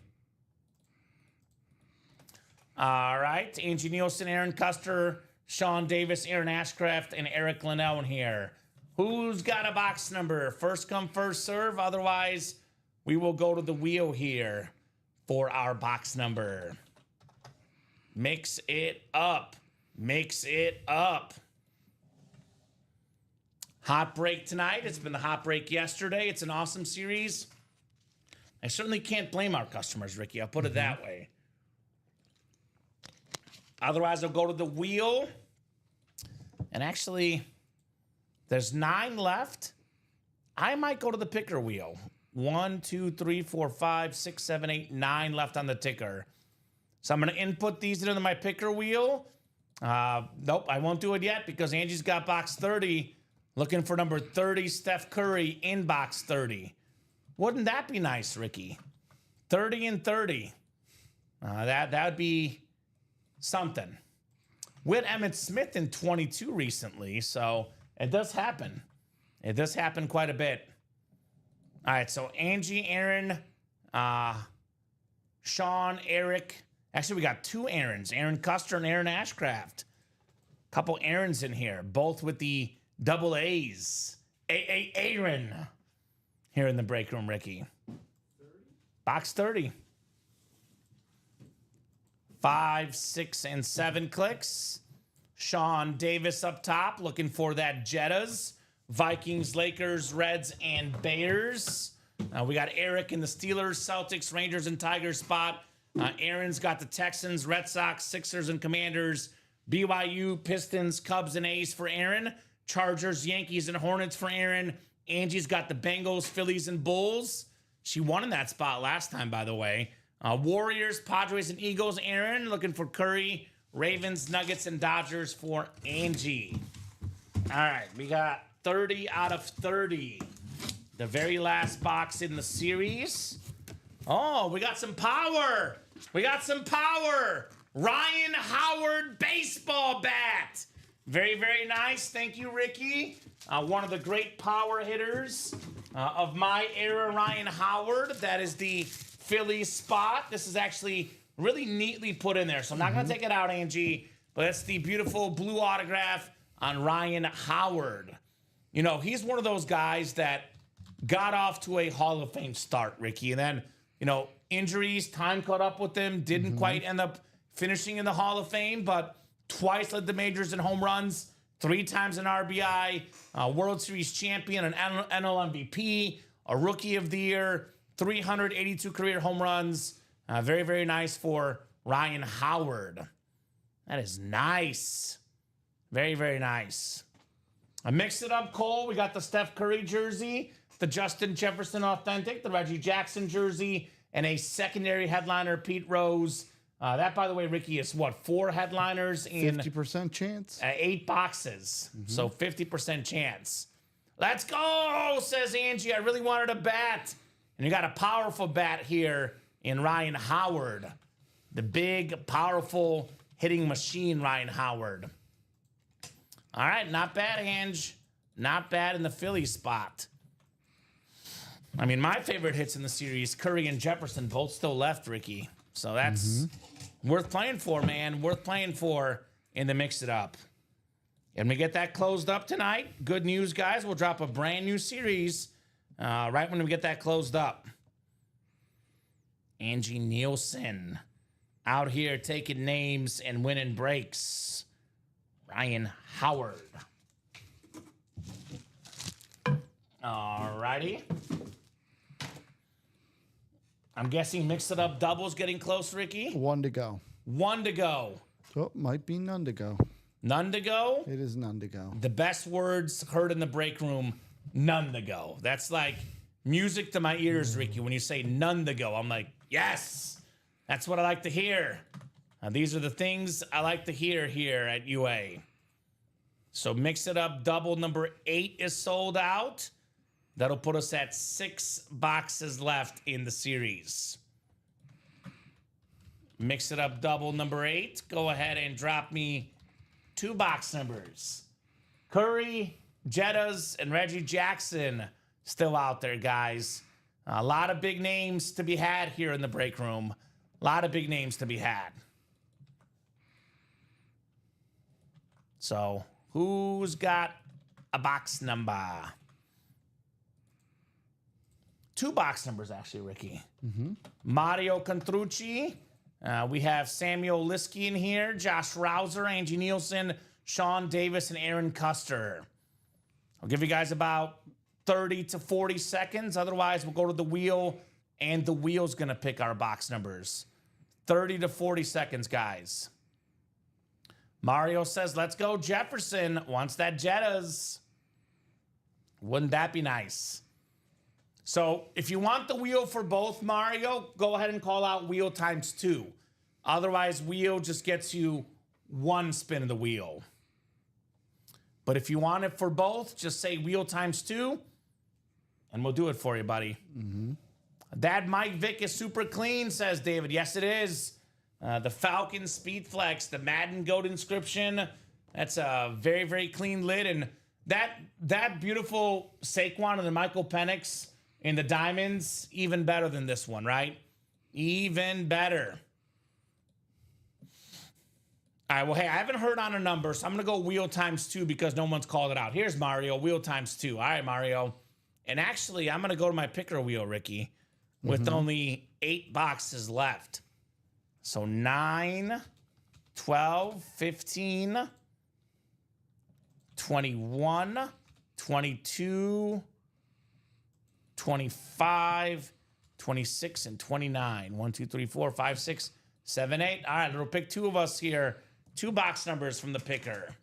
All right. Angie Nielsen, Aaron Custer, Sean Davis, Aaron Ashcraft, and Eric Linnell in here. Who's got a box number? First come, first serve. Otherwise, we will go to the wheel here for our box number. Mix it up. Mix it up. Hot break tonight. It's been the hot break yesterday. It's an awesome series. I certainly can't blame our customers, Ricky. I'll put it that way. Otherwise, I'll go to the wheel. And actually, there's 9 left. I might go to the picker wheel. 1, 2, 3, 4, 5, 6, 7, 8, 9 left on the ticker. So I'm going to input these into my picker wheel. Nope, I won't do it yet because Angie's got box 30. Looking for number 30, Steph Curry in box 30. Wouldn't that be nice, Ricky? 30 and 30. That would be something. With Emmitt Smith in 22 recently, so it does happen. It does happen quite a bit. All right, so Angie, Aaron, Sean, Eric. Actually, we got 2 Aarons, Aaron Custer and Aaron Ashcraft. Couple Aarons in here, both with the double A's. Aaron here in the break room, Ricky. 30? Box 30. 5, 6, and 7 clicks. Sean Davis up top, looking for that Jettas. Vikings, Lakers, Reds, and Bears. We got Eric in the Steelers, Celtics, Rangers, and Tigers spot. Aaron's got the Texans, Red Sox, Sixers, and Commanders. BYU, Pistons, Cubs, and A's for Aaron. Chargers, Yankees, and Hornets for Aaron. Angie's got the Bengals, Phillies, and Bulls. She won in that spot last time, by the way. Warriors, Padres, and Eagles, Aaron. Looking for Curry, Ravens, Nuggets, and Dodgers for Angie. All right, we got 30 out of 30. The very last box in the series. Oh, we got some power. We got some power. Ryan Howard baseball bat. Very, very nice. Thank you, Ricky. One of the great power hitters of my era, Ryan Howard. That is the Phillies spot. This is actually really neatly put in there. So I'm not going to take it out, Angie. But that's the beautiful blue autograph on Ryan Howard. You know, he's one of those guys that got off to a Hall of Fame start, Ricky. And then, you know, injuries, time caught up with him. Didn't quite end up finishing in the Hall of Fame, but twice led the majors in home runs, 3 times an RBI, World Series champion, an NL MVP, a Rookie of the Year, 382 career home runs. Very, very nice for Ryan Howard. That is nice. Very, very nice. I mixed it up, Cole. We got the Steph Curry jersey, the Justin Jefferson Authentic, the Reggie Jackson jersey, and a secondary headliner, Pete Rose. That, by the way, Ricky, is what, 4 headliners in 50% chance. 8 boxes. So 50% chance. Let's go, says Angie. I really wanted a bat. And you got a powerful bat here in Ryan Howard. The big, powerful hitting machine, Ryan Howard. All right, not bad, Ange. Not bad in the Philly spot. I mean, my favorite hits in the series, Curry and Jefferson, both still left, Ricky. So that's worth playing for, man. Worth playing for in the Mix It Up. And we get that closed up tonight. Good news, guys. We'll drop a brand new series right when we get that closed up. Angie Nielsen out here taking names and winning breaks. Ryan Howard. All righty. I'm guessing Mix It Up doubles getting close, Ricky. 1 to go. 1 to go. Oh, might be none to go. None to go? It is none to go. The best words heard in the break room, none to go. That's like music to my ears, Ricky. When you say none to go, I'm like, yes, that's what I like to hear. These are the things I like to hear here at UA. So Mix It Up double number 8 is sold out. That'll put us at 6 boxes left in the series. Mix It Up double number 8. Go ahead and drop me 2 box numbers. Curry, Jettas, and Reggie Jackson still out there, guys. A lot of big names to be had here in the break room. A lot of big names to be had. So, who's got a box number? 2 box numbers, actually, Ricky. Mario Contrucci. We have Samuel Liskey in here, Josh Rouser, Angie Nielsen, Sean Davis, and Aaron Custer. I'll give you guys about 30 to 40 seconds. Otherwise, we'll go to the wheel, and the wheel's going to pick our box numbers. 30 to 40 seconds, guys. Mario says, let's go Jefferson. Wants that Jettas. Wouldn't that be nice? So if you want the wheel for both, Mario, go ahead and call out wheel times 2. Otherwise, wheel just gets you 1 spin of the wheel. But if you want it for both, just say wheel times 2, and we'll do it for you, buddy. That Mike Vick is super clean, says David. Yes, it is. The Falcon Speed Flex, the Madden Goat inscription. That's a very, very clean lid. And that beautiful Saquon and the Michael Penix in the diamonds, even better than this one, right? Even better. All right, well, hey, I haven't heard on a number, so I'm going to go wheel times 2 because no one's called it out. Here's Mario, wheel times 2. All right, Mario. And actually, I'm going to go to my picker wheel, Ricky, with only 8 boxes left. So 9, 12, 15, 21, 22, 25, 26, and 29. 1, 2, 3, 4, 5, 6, 7, 8. All right, it'll pick 2 of us here. 2 box numbers from the picker.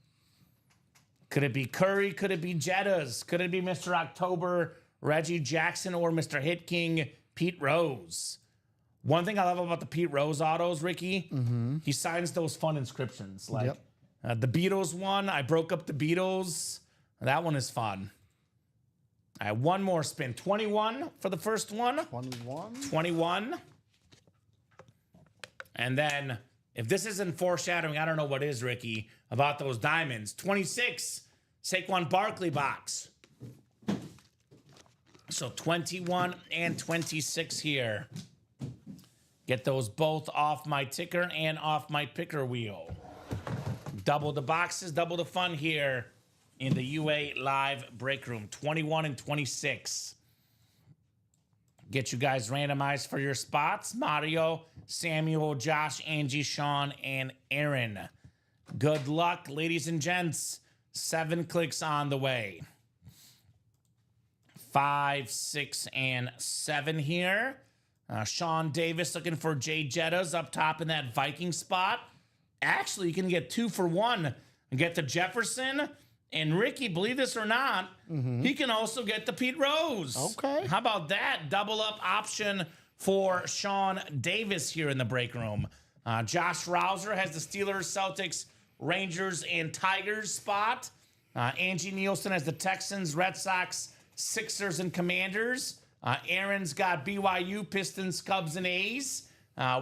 Could it be Curry? Could it be Jettas? Could it be Mr. October, Reggie Jackson, or Mr. Hit King, Pete Rose? One thing I love about the Pete Rose autos, Ricky, he signs those fun inscriptions. Like the Beatles one, I broke up the Beatles. That one is fun. All right, one more spin. 21 for the first one. 21. 21. And then If this isn't foreshadowing, I don't know what is, Ricky, about those diamonds. 26, Saquon Barkley box. So 21 and 26 here. Get those both off my ticker and off my picker wheel. Double the boxes, double the fun here in the UA Live Break Room. 21 and 26. Get you guys randomized for your spots. Mario, Samuel, Josh, Angie, Sean, and Aaron. Good luck, ladies and gents. 7 clicks on the way. 5, 6, and 7 here. Sean Davis looking for Jay Jettas up top in that Viking spot. Actually, you can get 2 for 1 and get the Jefferson. And Ricky, believe this or not, he can also get the Pete Rose. Okay. How about that? Double up option for Sean Davis here in the break room. Josh Rouser has the Steelers, Celtics, Rangers, and Tigers spot. Angie Nielsen has the Texans, Red Sox, Sixers, and Commanders. Aaron's got BYU, Pistons, Cubs, and A's.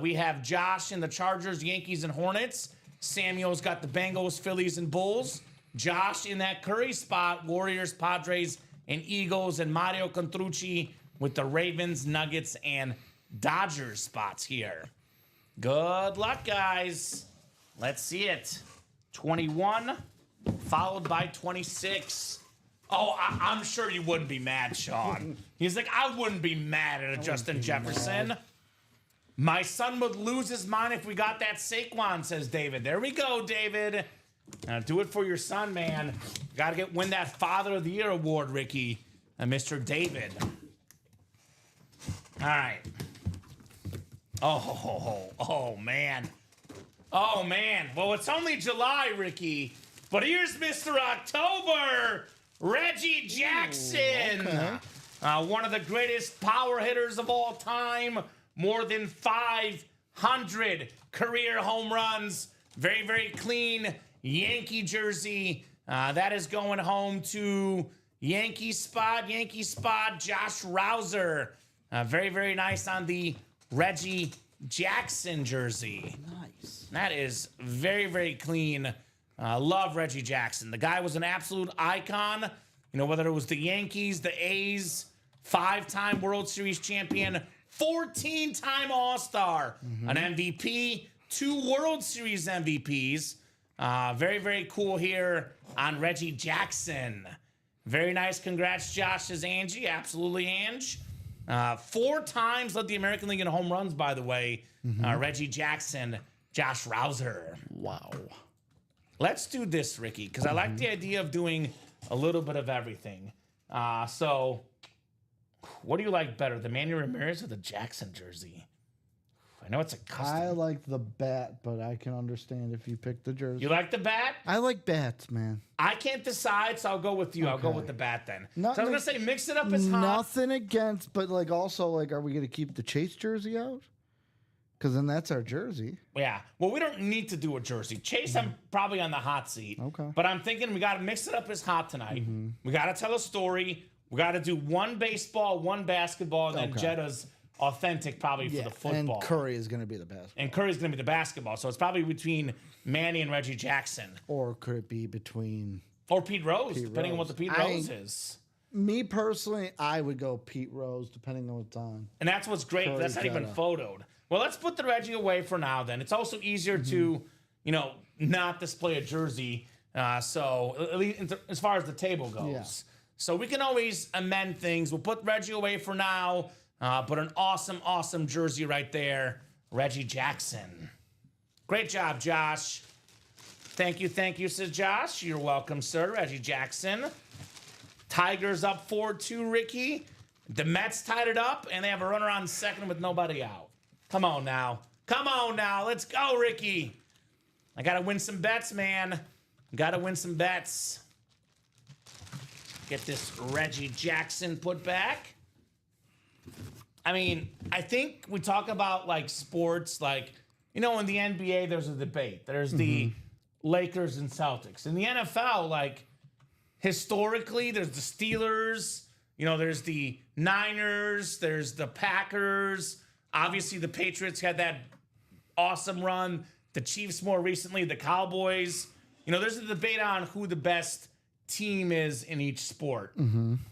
We have Josh in the Chargers, Yankees, and Hornets. Samuel's got the Bengals, Phillies, and Bulls. Josh in that Curry spot, Warriors, Padres, and Eagles. And Mario Contrucci with the Ravens, Nuggets, and Dodgers spots here. Good luck, guys. Let's see it. 21, followed by 26. Oh, I'm sure you wouldn't be mad, Sean. He's like, I wouldn't be mad at a Justin Jefferson. My son would lose his mind if we got that Saquon, says David. There we go, David. Do it for your son, man. Got to win that Father of the Year award, Ricky. And Mr. David. All right. Oh, man. Oh, man. Well, it's only July, Ricky. But here's Mr. October, Reggie Jackson. Okay. One of the greatest power hitters of all time. More than 500 career home runs. Very, very clean Yankee jersey. That is going home to Yankee spot, Josh Rouser. Very, very nice on the Reggie Jackson jersey. Nice. That is very, very clean. Love Reggie Jackson. The guy was an absolute icon. You know, whether it was the Yankees, the A's, 5-time World Series champion, 14-time All-Star, an MVP, 2 World Series MVPs. Very, very cool here on Reggie Jackson. Very nice. Congrats, Josh, says Angie. Absolutely, Ange. 4 times led the American League in home runs, by the way. Reggie Jackson, Josh Rouser. Wow. Let's do this, Ricky, because I like the idea of doing a little bit of everything. So, what do you like better, the Manny Ramirez or the Jackson jersey? I know it's a custom. I like the bat, but I can understand if you pick the jersey. You like the bat? I like bats, man. I can't decide, so I'll go with you. I'll go with the bat then. So I was going to say, mix it up as hot. Nothing against, but like also like, are we going to keep the Chase jersey out? Because then that's our jersey. Yeah. Well, we don't need to do a jersey. Chase, I'm probably on the hot seat. Okay. But I'm thinking we got to mix it up as hot tonight. We got to tell a story. We got to do 1 baseball, 1 basketball, and then Jetta's authentic probably for the football. And Curry is going to be the basketball. And Curry's going to be the basketball. So it's probably between Manny and Reggie Jackson. Or could it be between... Or Pete Rose, depending on what the Pete Rose is. Me personally, I would go Pete Rose, depending on what's on. And that's what's great. That's not even photoed. Well, let's put the Reggie away for now then. It's also easier to, you know, not display a jersey. So at least as far as the table goes. Yeah. So we can always amend things. We'll put Reggie away for now. But an awesome, awesome jersey right there. Reggie Jackson. Great job, Josh. Thank you, says Josh. You're welcome, sir. Reggie Jackson. Tigers up 4-2, Ricky. The Mets tied it up, and they have a runner on second with nobody out. Come on now. Come on now. Let's go, Ricky. I got to win some bets, man. Got to win some bets. Get this Reggie Jackson put back. I mean, I think we talk about, like, sports, like, you know, in the NBA, there's a debate. There's the Lakers and Celtics. In the NFL, like, historically, there's the Steelers, you know, there's the Niners, there's the Packers. Obviously, the Patriots had that awesome run. the Chiefs more recently, the Cowboys. You know, there's a debate on who the best team is in each sport.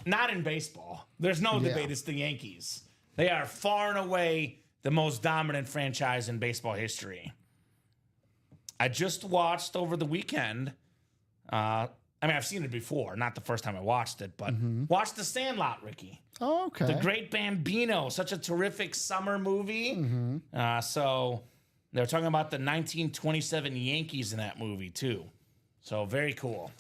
Not in baseball. There's no debate. It's the Yankees. They are far and away the most dominant franchise in baseball history. I just watched over the weekend. I mean, I've seen it before, not the first time I watched it, but watched The Sandlot, Ricky. Oh, okay. The Great Bambino, such a terrific summer movie. So they're talking about the 1927 Yankees in that movie, too. So very cool.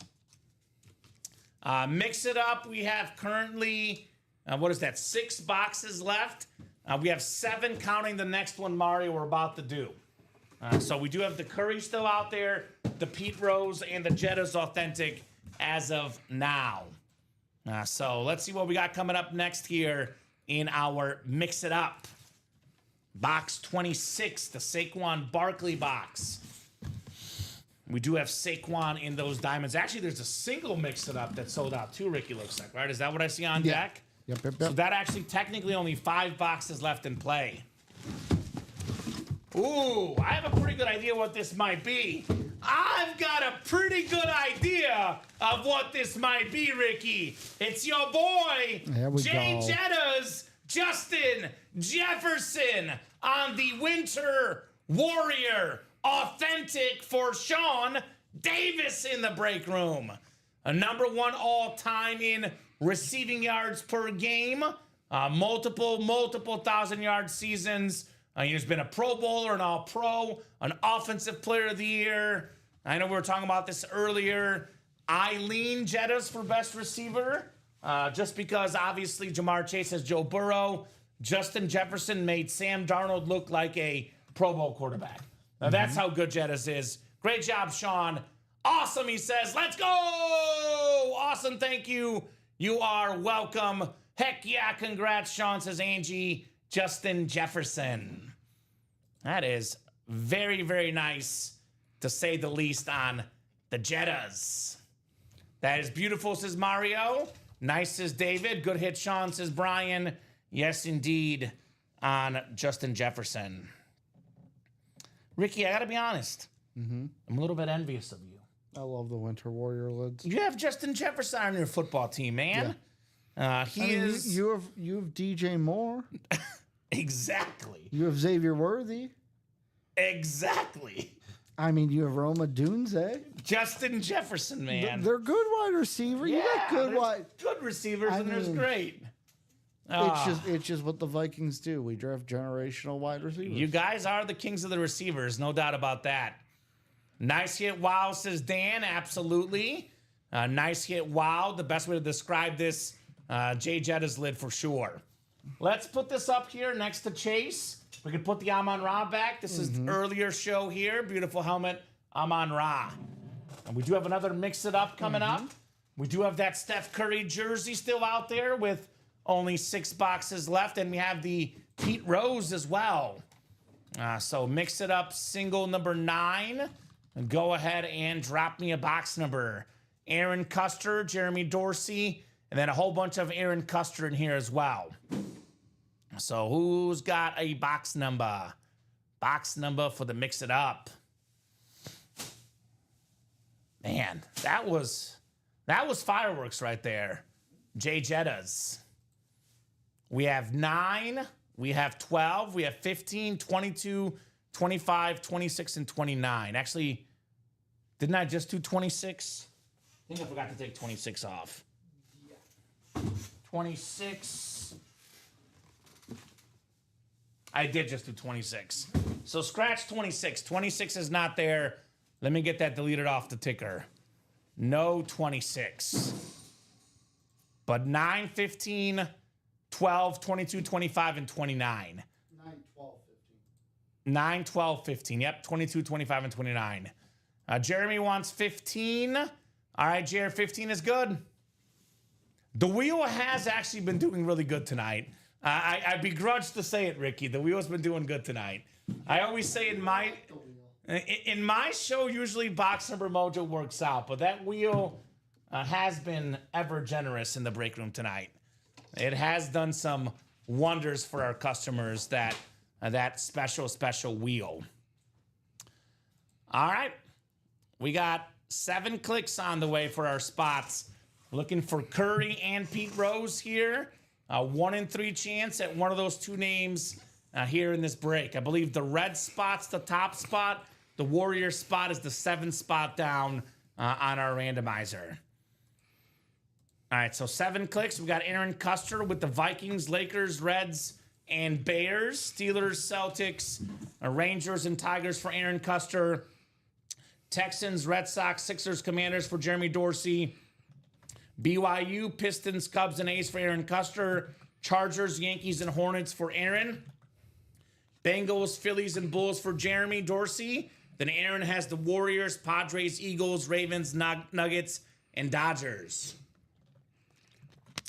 Mix it up. We have currently, 6 boxes left. We have 7 counting the next one, Mario, we're about to do. So we do have the Curry still out there, the Pete Rose, and the Jetta's Authentic as of now. So let's see what we got coming up next here in our Mix It Up. Box 26, the Saquon Barkley box. We do have Saquon in those diamonds. Actually, there's a single Mix It Up that sold out too, Ricky, looks like, right? Is that what I see on deck? Yep. So that actually technically only 5 boxes left in play. Ooh, I have a pretty good idea what this might be. I've got a pretty good idea of what this might be, Ricky. It's your boy, Jay Jetta's Justin Jefferson on the Winter Warrior Authentic for Sean Davis in the break room. A #1 all-time in receiving yards per game. Multiple 1,000-yard seasons. He's been a Pro Bowler, an All-Pro, an Offensive Player of the Year. I know we were talking about this earlier. Eileen Jettas for best receiver. Just because, obviously, Jamar Chase has Joe Burrow. Justin Jefferson made Sam Darnold look like a Pro Bowl quarterback. Now, that's how good Jettas is. Great job, Sean. Awesome, he says. Let's go! Awesome, thank you. You are welcome. Heck yeah, congrats, Sean, says Angie. Justin Jefferson. That is very, very nice, to say the least, on the Jettas. That is beautiful, says Mario. Nice, says David. Good hit, Sean, says Brian. Yes, indeed, on Justin Jefferson. Ricky, I got to be honest. I'm a little bit envious of you. I love the Winter Warrior lids. You have Justin Jefferson on your football team, man. Yeah. Is... You have DJ Moore. Exactly. You have Xavier Worthy. Exactly. I mean, you have Roma Dunze. Justin Jefferson, man. They're good wide receiver. You got good receivers, and there's great. It's just what the Vikings do. We draft generational wide receivers. You guys are the kings of the receivers, no doubt about that. Nice hit, wow, says Dan. Absolutely. Nice hit, wow. The best way to describe this, Jay Jetta's lid for sure. Let's put this up here next to Chase. We can put the Amon-Ra back. This is the earlier show here. Beautiful helmet, Amon-Ra. And we do have another Mix It Up coming up. We do have that Steph Curry jersey still out there with only 6 boxes left. And we have the Pete Rose as well. So Mix It Up single number 9. And go ahead and drop me a box number. Aaron Custer, Jeremy Dorsey, and then a whole bunch of Aaron Custer in here as well. So who's got a box number? Box number for the Mix It Up. Man, that was fireworks right there. Jay Jetta's. We have 9, we have 12, we have 15, 22, 25, 26, and 29. Actually, didn't I just do 26? I think I forgot to take 26 off. 26. I did just do 26. So scratch 26. 26 is not there. Let me get that deleted off the ticker. No 26. But 9, 15, 12, 22, 25, and 29. 9, 12, 15. 9, 12, 15. Yep, 22, 25, and 29. Jeremy wants 15. All right, Jared, 15 is good. The wheel has actually been doing really good tonight. I begrudge to say it, Ricky. The wheel's been doing good tonight. I always say in my show, usually Box Number Mojo works out, but that wheel has been ever generous in the break room tonight. It has done some wonders for our customers, that special wheel. All right. We got 7 clicks on the way for our spots. Looking for Curry and Pete Rose here. 1 in 3 chance at one of those 2 names here in this break. I believe the red spot's the top spot. The Warrior spot is the 7th spot down on our randomizer. All right, so 7 clicks. We got Aaron Custer with the Vikings, Lakers, Reds, and Bears. Steelers, Celtics, Rangers, and Tigers for Aaron Custer. Texans, Red Sox, Sixers, Commanders for Jeremy Dorsey. BYU, Pistons, Cubs, and A's for Aaron Custer. Chargers, Yankees, and Hornets for Aaron. Bengals, Phillies, and Bulls for Jeremy Dorsey. Then Aaron has the Warriors, Padres, Eagles, Ravens, Nuggets, and Dodgers.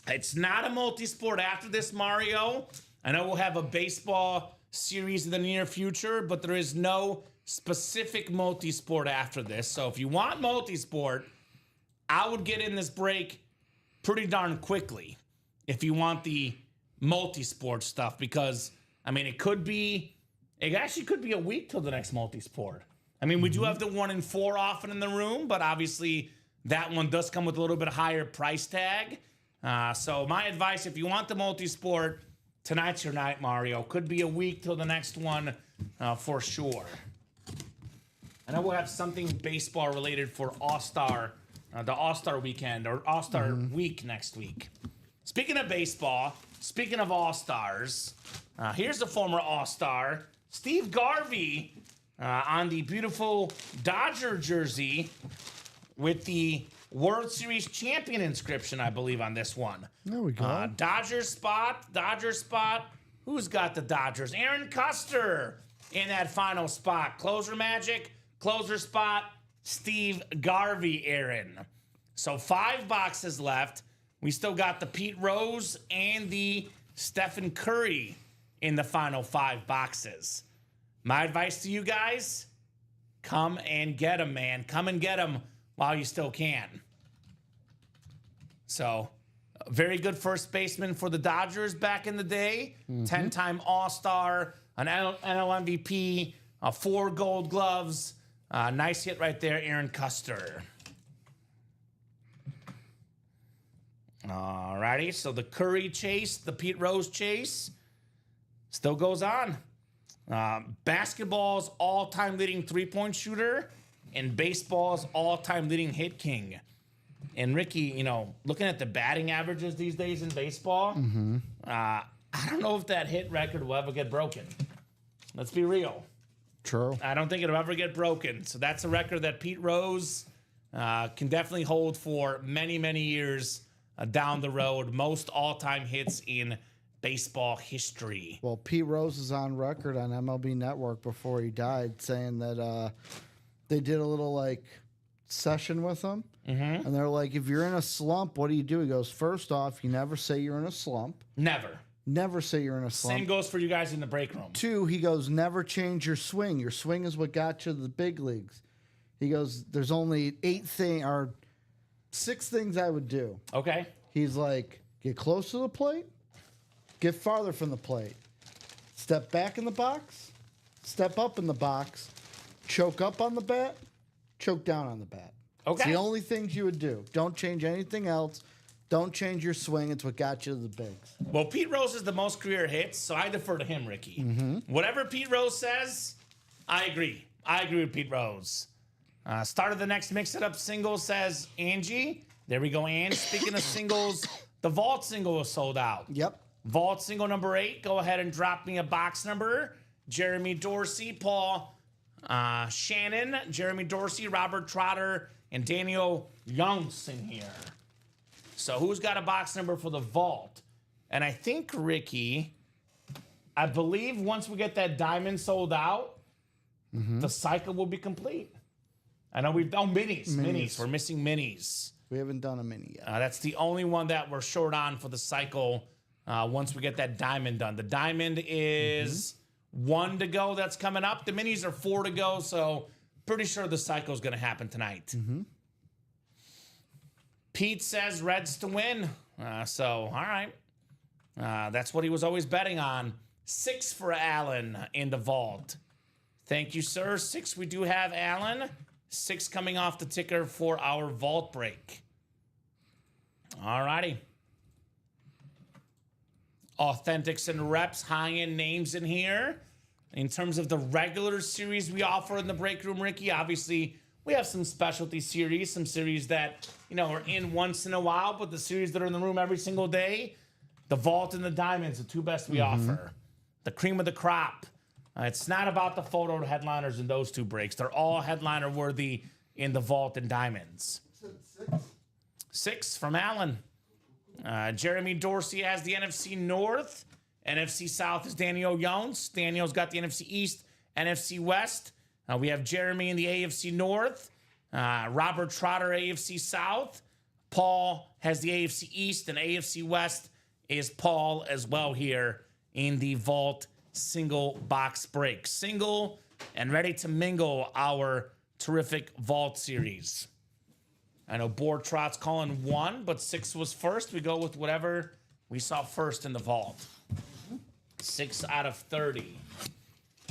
It's not a multi-sport after this, Mario. I know we'll have a baseball series in the near future, but there is no specific multi-sport after this. So if you want multi-sport, I would get in this break pretty darn quickly if you want the multi-sport stuff, because, I mean, it actually could be a week till the next multi-sport. I mean, we do have the 1 in 4 often in the room, but obviously that one does come with a little bit higher price tag. So my advice, if you want the multi-sport, tonight's your night, Mario. Could be a week till the next one for sure. I know we'll have something baseball related for All-Star, the All-Star weekend or All-Star week next week. Speaking of baseball, speaking of All-Stars, here's the former All-Star, Steve Garvey, on the beautiful Dodger jersey with the World Series champion inscription, I believe, on this one. There we go. Dodger spot. Who's got the Dodgers? Aaron Custer in that final spot. Closer magic, closer spot, Steve Garvey, Aaron. So 5 boxes left. We still got the Pete Rose and the Stephen Curry in the final 5 boxes. My advice to you guys, come and get them, man. Come and get them while you still can. So, a very good first baseman for the Dodgers back in the day. 10-time All-Star, an NL MVP, 4 Gold Gloves. Nice hit right there, Aaron Custer. All righty, so the Curry chase, the Pete Rose chase, still goes on. Basketball's all-time leading three-point shooter and baseball's all-time leading hit king. And Ricky, you know, looking at the batting averages these days in baseball, I don't know if that hit record will ever get broken. Let's be real. True. I don't think it'll ever get broken. So that's a record that Pete Rose can definitely hold for many, many years down the road. Most all-time hits in baseball history. Well, Pete Rose is on record on MLB Network before he died saying that they did a little, like, session with him. And they're like, if you're in a slump, what do you do? He goes, first off, you never say you're in a slump. Never. Never say you're in a slump. Same goes for you guys in the break room. 2, he goes, never change your swing. Your swing is what got you to the big leagues. He goes, there's only 6 things I would do. Okay. He's like, get close to the plate, get farther from the plate, step back in the box, step up in the box, choke up on the bat, choke down on the bat. Okay. It's the only things you would do. Don't change anything else. Don't change your swing. It's what got you to the bigs. Well, Pete Rose is the most career hits, so I defer to him, Ricky. Whatever Pete Rose says, I agree. I agree with Pete Rose. Start of the next Mix It Up single says Angie. There we go, Ange. Speaking of singles, the Vault single was sold out. Yep. Vault single number 8. Go ahead and drop me a box number. Jeremy Dorsey, Paul Shannon, Jeremy Dorsey, Robert Trotter, and Daniel Youngs in here. So who's got a box number for the Vault? And I think, Ricky, I believe once we get that diamond sold out, the cycle will be complete. I know we've done minis. We're missing minis. We haven't done a mini yet. That's the only one that we're short on for the cycle once we get that diamond done. The diamond is 1 to go that's coming up. The minis are 4 to go, so pretty sure the cycle is going to happen tonight. Pete says Reds to win. So, all right. That's what he was always betting on. 6 for Allen in the Vault. Thank you, sir. 6, we do have Allen. 6 coming off the ticker for our vault break. All righty. Authentics and reps, high-end names in here. In terms of the regular series we offer in the break room, Ricky, obviously we have some specialty series, some series that, are in once in a while, but the series that are in the room every single day, the Vault and the Diamonds, the 2 best we offer. The cream of the crop. It's not about the photo headliners in those 2 breaks. They're all headliner worthy in the Vault and Diamonds. 6 from Allen. Jeremy Dorsey has the NFC North. NFC South is Daniel Jones. Daniel's got the NFC East, NFC West. We have Jeremy in the AFC North. Robert Trotter, AFC South. Paul has the AFC East, and AFC West is Paul as well here in the Vault single box break. Single and ready to mingle our terrific Vault series. I know Board Trot's calling 1, but 6 was first. We go with whatever we saw first in the Vault. 6 out of 30.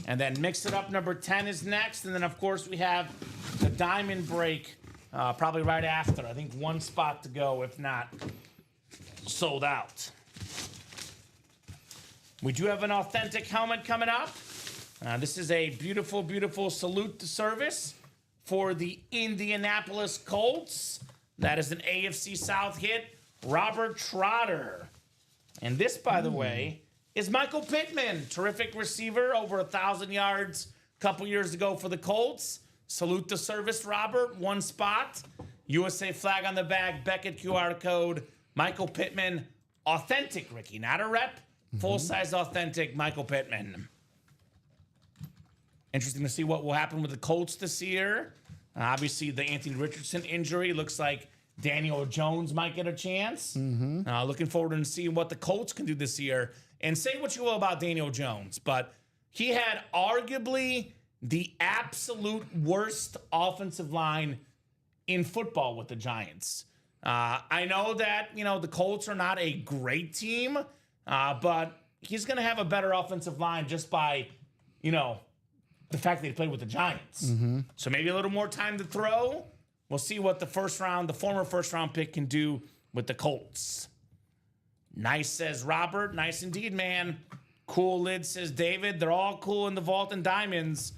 And then Mix It Up number 10 is next. And then, of course, we have the Diamond Break probably right after. I think 1 spot to go, if not sold out. We do have an authentic helmet coming up. This is a beautiful, beautiful salute to service for the Indianapolis Colts. That is an AFC South hit, Robert Trotter. And this, by the way, is Michael Pittman. Terrific receiver, over 1,000 yards a couple years ago for the Colts. Salute to service, Robert. 1 spot. USA flag on the back, Beckett QR code. Michael Pittman, authentic, Ricky, not a rep. Full-size authentic Michael Pittman. Interesting to see what will happen with the Colts this year. Obviously, the Anthony Richardson injury looks like Daniel Jones might get a chance. Looking forward to seeing what the Colts can do this year. And say what you will about Daniel Jones, but he had arguably the absolute worst offensive line in football with the Giants. I know that, the Colts are not a great team, but he's going to have a better offensive line just by, the fact that he played with the Giants. So maybe a little more time to throw. We'll see what the former first round pick can do with the Colts. Nice, says Robert. Nice indeed, man. Cool lid, says David. They're all cool in the Vault and Diamonds.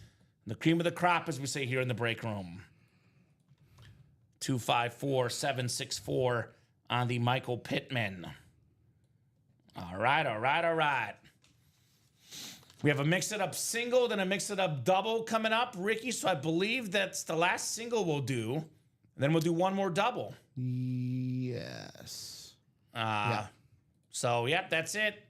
The cream of the crop, as we say here in the break room. 254-764 on the Michael Pittman. All right. We have a mix-it-up single, then a mix-it-up double coming up, Ricky. So I believe that's the last single we'll do. And then we'll do one more double. Yes. So, yep, that's it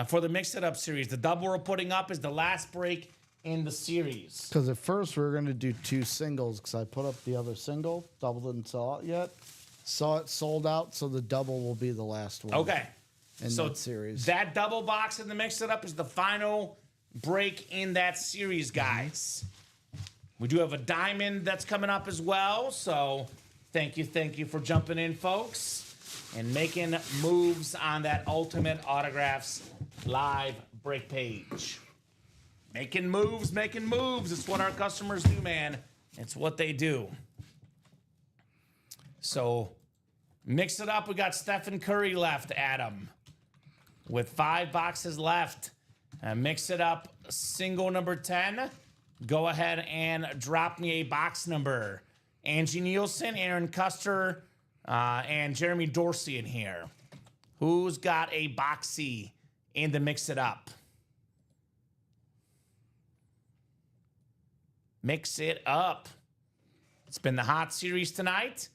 for the mix-it-up series. The double we're putting up is the last break in the series. Because at first we were going to do 2 singles because I put up the other single. Double didn't sell out yet. Saw it sold out, so the double will be the last one. Okay. In that series. That double box in the mix-it-up is the final break in that series, guys. We do have a diamond that's coming up as well, so thank you for jumping in, folks, and making moves on that Ultimate Autographs live break page. Making moves. It's what our customers do, man. It's what they do. So, mix it up. We got Stephen Curry left, Adam, with 5 boxes left. Mix it up. Single number 10. Go ahead and drop me a box number. Angie Nielsen, Aaron Custer, and Jeremy Dorsey in here. Who's got a boxy in the mix it up? Mix it up. It's been the hot series tonight.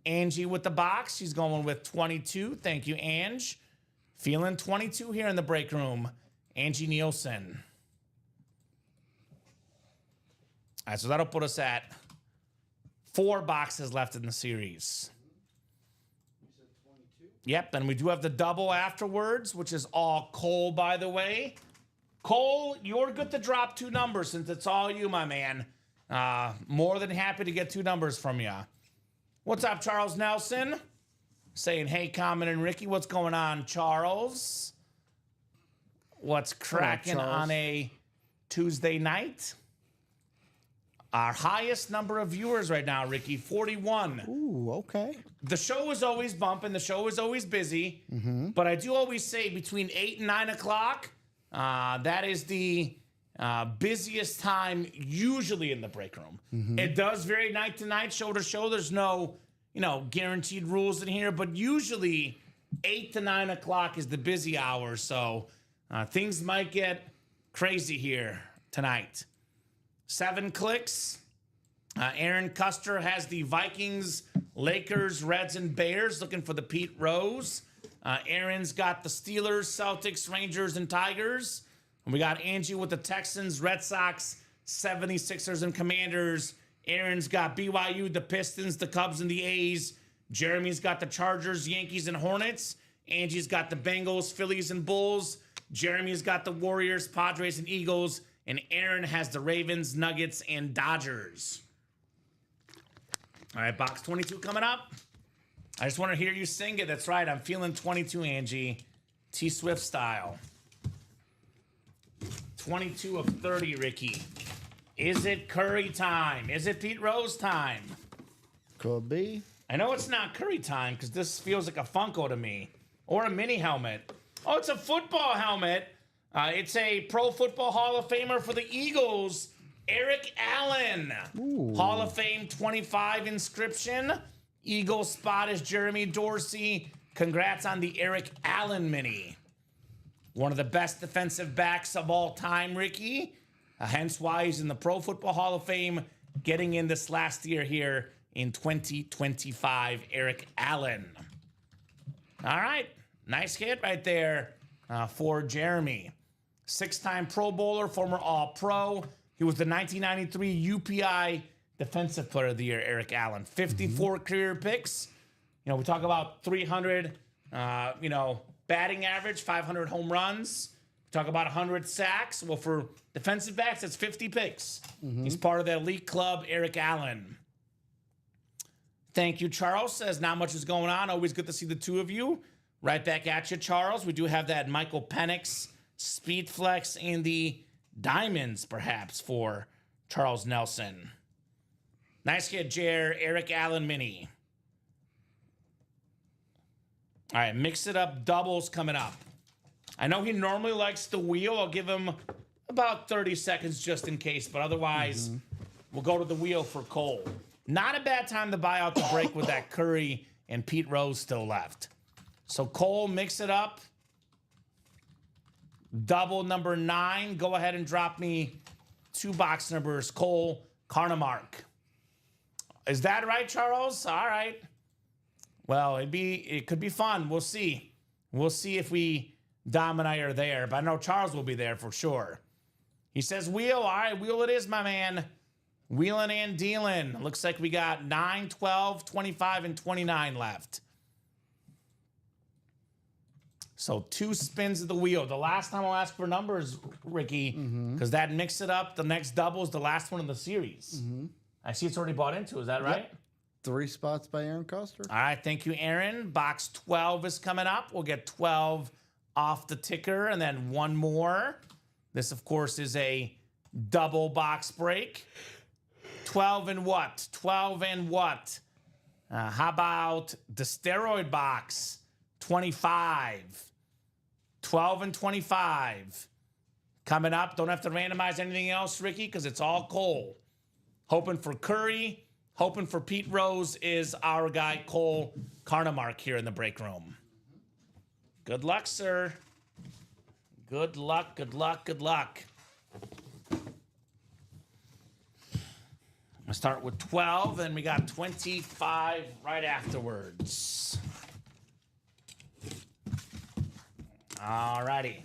Angie with the box. She's going with 22. Thank you, Ange. Feeling 22 here in the break room. Angie Nielsen. All right, so that'll put us at 4 boxes left in the series. You said 22? Yep, and we do have the double afterwards, which is all Cole, by the way. Cole, you're good to drop 2 numbers since it's all you, my man. More than happy to get 2 numbers from you. What's up, Charles Nelson? Saying, hey, Common and Ricky, what's going on, Charles? What's cracking on a Tuesday night? Our highest number of viewers right now, Ricky, 41. Ooh, okay. The show is always bumping. The show is always busy. But I do always say between 8 and 9 o'clock, that is the busiest time usually in the break room. It does vary night to night, show to show. There's no, guaranteed rules in here. But usually 8 to 9 o'clock is the busy hour. So things might get crazy here tonight. 7 clicks. Aaron Custer has the Vikings, Lakers, Reds, and Bears looking for the Pete Rose. Aaron's got the Steelers, Celtics, Rangers, and Tigers. And we got Angie with the Texans, Red Sox, 76ers, and Commanders. Aaron's got BYU, the Pistons, the Cubs, and the A's. Jeremy's got the Chargers, Yankees, and Hornets. Angie's got the Bengals, Phillies, and Bulls. Jeremy's got the Warriors, Padres, and Eagles. And Aaron has the Ravens, Nuggets, and Dodgers. All right, box 22 coming up. I just want to hear you sing it. That's right. I'm feeling 22, Angie. T-Swift style. 22 of 30, Ricky. Is it Curry time? Is it Pete Rose time? Could be. I know it's not Curry time because this feels like a Funko to me. Or a mini helmet. Oh, it's a football helmet. It's a Pro Football Hall of Famer for the Eagles, Eric Allen. Ooh. Hall of Fame 25 inscription. Eagles spot is Jeremy Dorsey. Congrats on the Eric Allen mini. One of the best defensive backs of all time, Ricky. Hence why he's in the Pro Football Hall of Fame, getting in this last year here in 2025, Eric Allen. All right, nice hit right there for Jeremy. 6-time Pro Bowler, former All-Pro. He was the 1993 UPI Defensive Player of the Year, Eric Allen. 54 career picks. We talk about 300, batting average, 500 home runs. We talk about 100 sacks. Well, for defensive backs, that's 50 picks. He's part of the elite club, Eric Allen. Thank you, Charles. Says not much is going on. Always good to see the two of you. Right back at you, Charles. We do have that Michael Penix Speed Flex and the Diamonds, perhaps, for Charles Nelson. Nice hit, Jer. Eric Allen mini. All right, mix it up. Doubles coming up. I know he normally likes the wheel. I'll give him about 30 seconds just in case, but otherwise, we'll go to the wheel for Cole. Not a bad time to buy out the break with that Curry and Pete Rose still left. So Cole, mix it up. Double number 9. Go ahead and drop me 2 box numbers. Cole Carnamark. Is that right, Charles? All right. Well, it could be fun. We'll see. We'll see if Dom and I are there. But I know Charles will be there for sure. He says wheel. All right, wheel it is, my man. Wheeling and dealing. Looks like we got 9, 12, 25, and 29 left. So 2 spins of the wheel. The last time I'll ask for numbers, Ricky, because that mix it up. The next double is the last one in the series. I see it's already bought into. Is that right? Yep. 3 spots by Aaron Custer. All right. Thank you, Aaron. Box 12 is coming up. We'll get 12 off the ticker and then 1 more. This, of course, is a double box break. 12 and what? 12 and what? How about the steroid box? 25. 12 and 25. Coming up. Don't have to randomize anything else, Ricky, because it's all Cole. Hoping for Curry. Hoping for Pete Rose is our guy, Cole Carnamark, here in the break room. Good luck, sir. Good luck, good luck, good luck. I'll start with 12, and we got 25 right afterwards. All righty.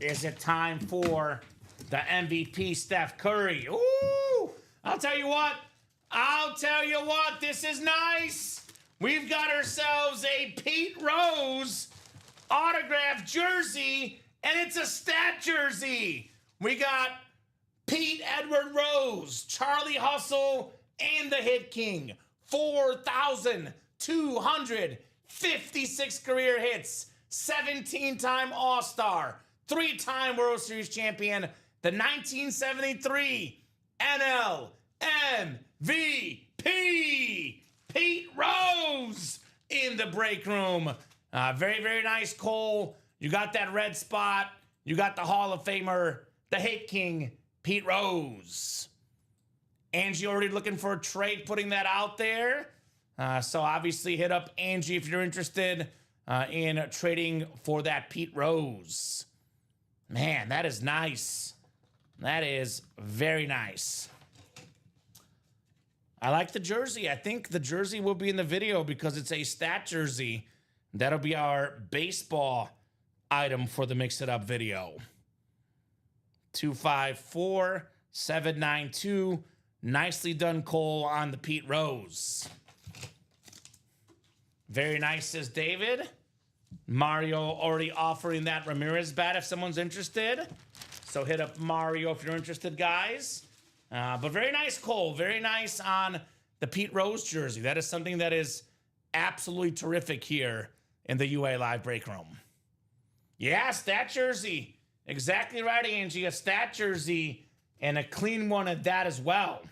Is it time for the MVP, Steph Curry? Ooh! I'll tell you what. This is nice. We've got ourselves a Pete Rose autographed jersey, and it's a stat jersey. We got Pete Edward Rose, Charlie Hustle, and the Hit King. 4,256 career hits. 17-time All-Star. 3-time World Series champion. The 1973 NL MVP Pete Rose in the break room. Very, very nice, Cole. You got that red spot. You got the Hall of Famer, the Hate King, Pete Rose. Angie already looking for a trade, putting that out there. So obviously hit up Angie if you're interested in trading for that Pete Rose. Man, that is nice. That is very nice. I like the jersey. I think the jersey will be in the video because it's a stat jersey. That'll be our baseball item for the Mix It Up video. 254792. Nicely done, Cole, on the Pete Rose. Very nice, says David. Mario already offering that Ramirez bat if someone's interested. So hit up Mario if you're interested, guys. But very nice, Cole. Very nice on the Pete Rose jersey. That is something that is absolutely terrific here in the UA Live Break Room. Yeah, stat jersey. Exactly right, Angie. A stat jersey and a clean one at that as well.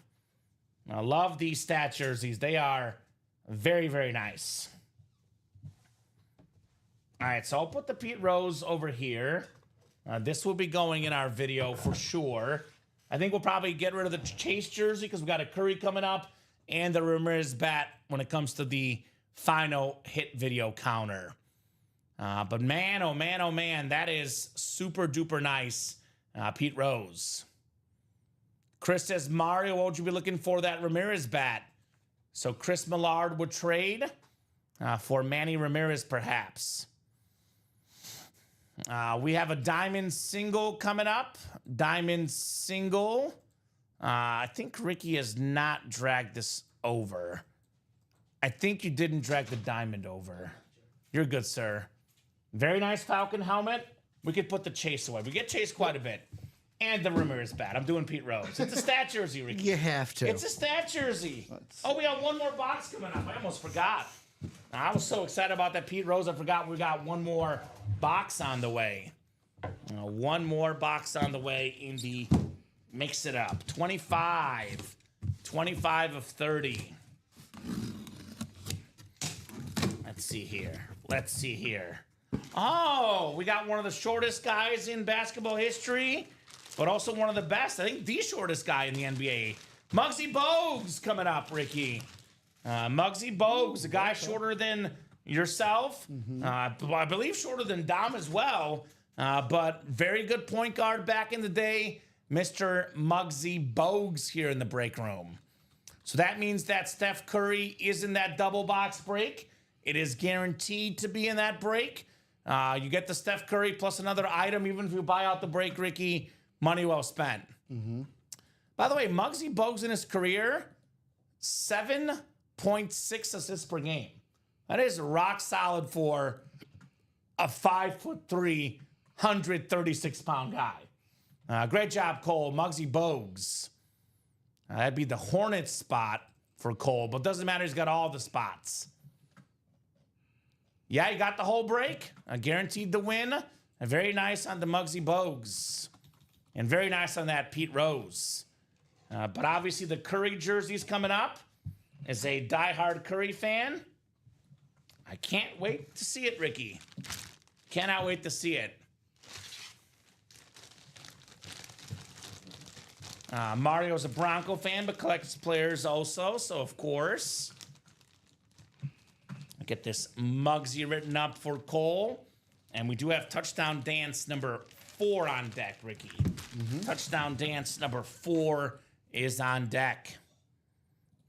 I love these stat jerseys. They are very, very nice. All right, so I'll put the Pete Rose over here. This will be going in our video for sure. I think we'll probably get rid of the Chase jersey because we got a Curry coming up and the Ramirez bat when it comes to the final hit video counter. But man, oh man, oh man, that is super duper nice, Pete Rose. Chris says, Mario, what would you be looking for that Ramirez bat? So Chris Millard would trade for Manny Ramirez, perhaps. We have a diamond single coming up. Diamond single. I think Ricky has not dragged this over. I think you didn't drag the diamond over. You're good, sir. Very nice Falcon helmet. We could put the Chase away. We get Chase quite a bit. And the Ramirez bat. I'm doing Pete Rose. It's a stat jersey, Ricky. You have to. It's a stat jersey. Oh, we have one more box coming up. I almost forgot. I was so excited about that Pete Rose. I forgot we got one more box on the way. One more box on the way in the Mix It Up. 25. 25 of 30. Let's see here. Let's see here. Oh, we got one of the shortest guys in basketball history, but also one of the best. I think the shortest guy in the NBA. Muggsy Bogues coming up, Ricky. Muggsy Bogues, a guy shorter than yourself. I believe shorter than Dom as well. But very good point guard back in the day. Mr. Muggsy Bogues here in the break room. So that means that Steph Curry is in that double box break. It is guaranteed to be in that break. You get the Steph Curry plus another item, even if you buy out the break, Ricky. Money well spent. By the way, Muggsy Bogues in his career, 7.6 assists per game. That is rock solid for a 5'3", 136-pound guy. Great job, Cole. Muggsy Bogues. That'd be the Hornets spot for Cole, but doesn't matter. He's got all the spots. Yeah, you got the whole break. Guaranteed the win. Very nice on the Muggsy Bogues. And very nice on that Pete Rose. But obviously the Curry jersey's coming up. As a diehard Curry fan, I can't wait to see it, Ricky. Cannot wait to see it. Mario's a Bronco fan, but collects players also, so of course. Get this Muggsy written up for Cole. And we do have Touchdown Dance number 4 on deck, Ricky. Touchdown Dance number 4 is on deck.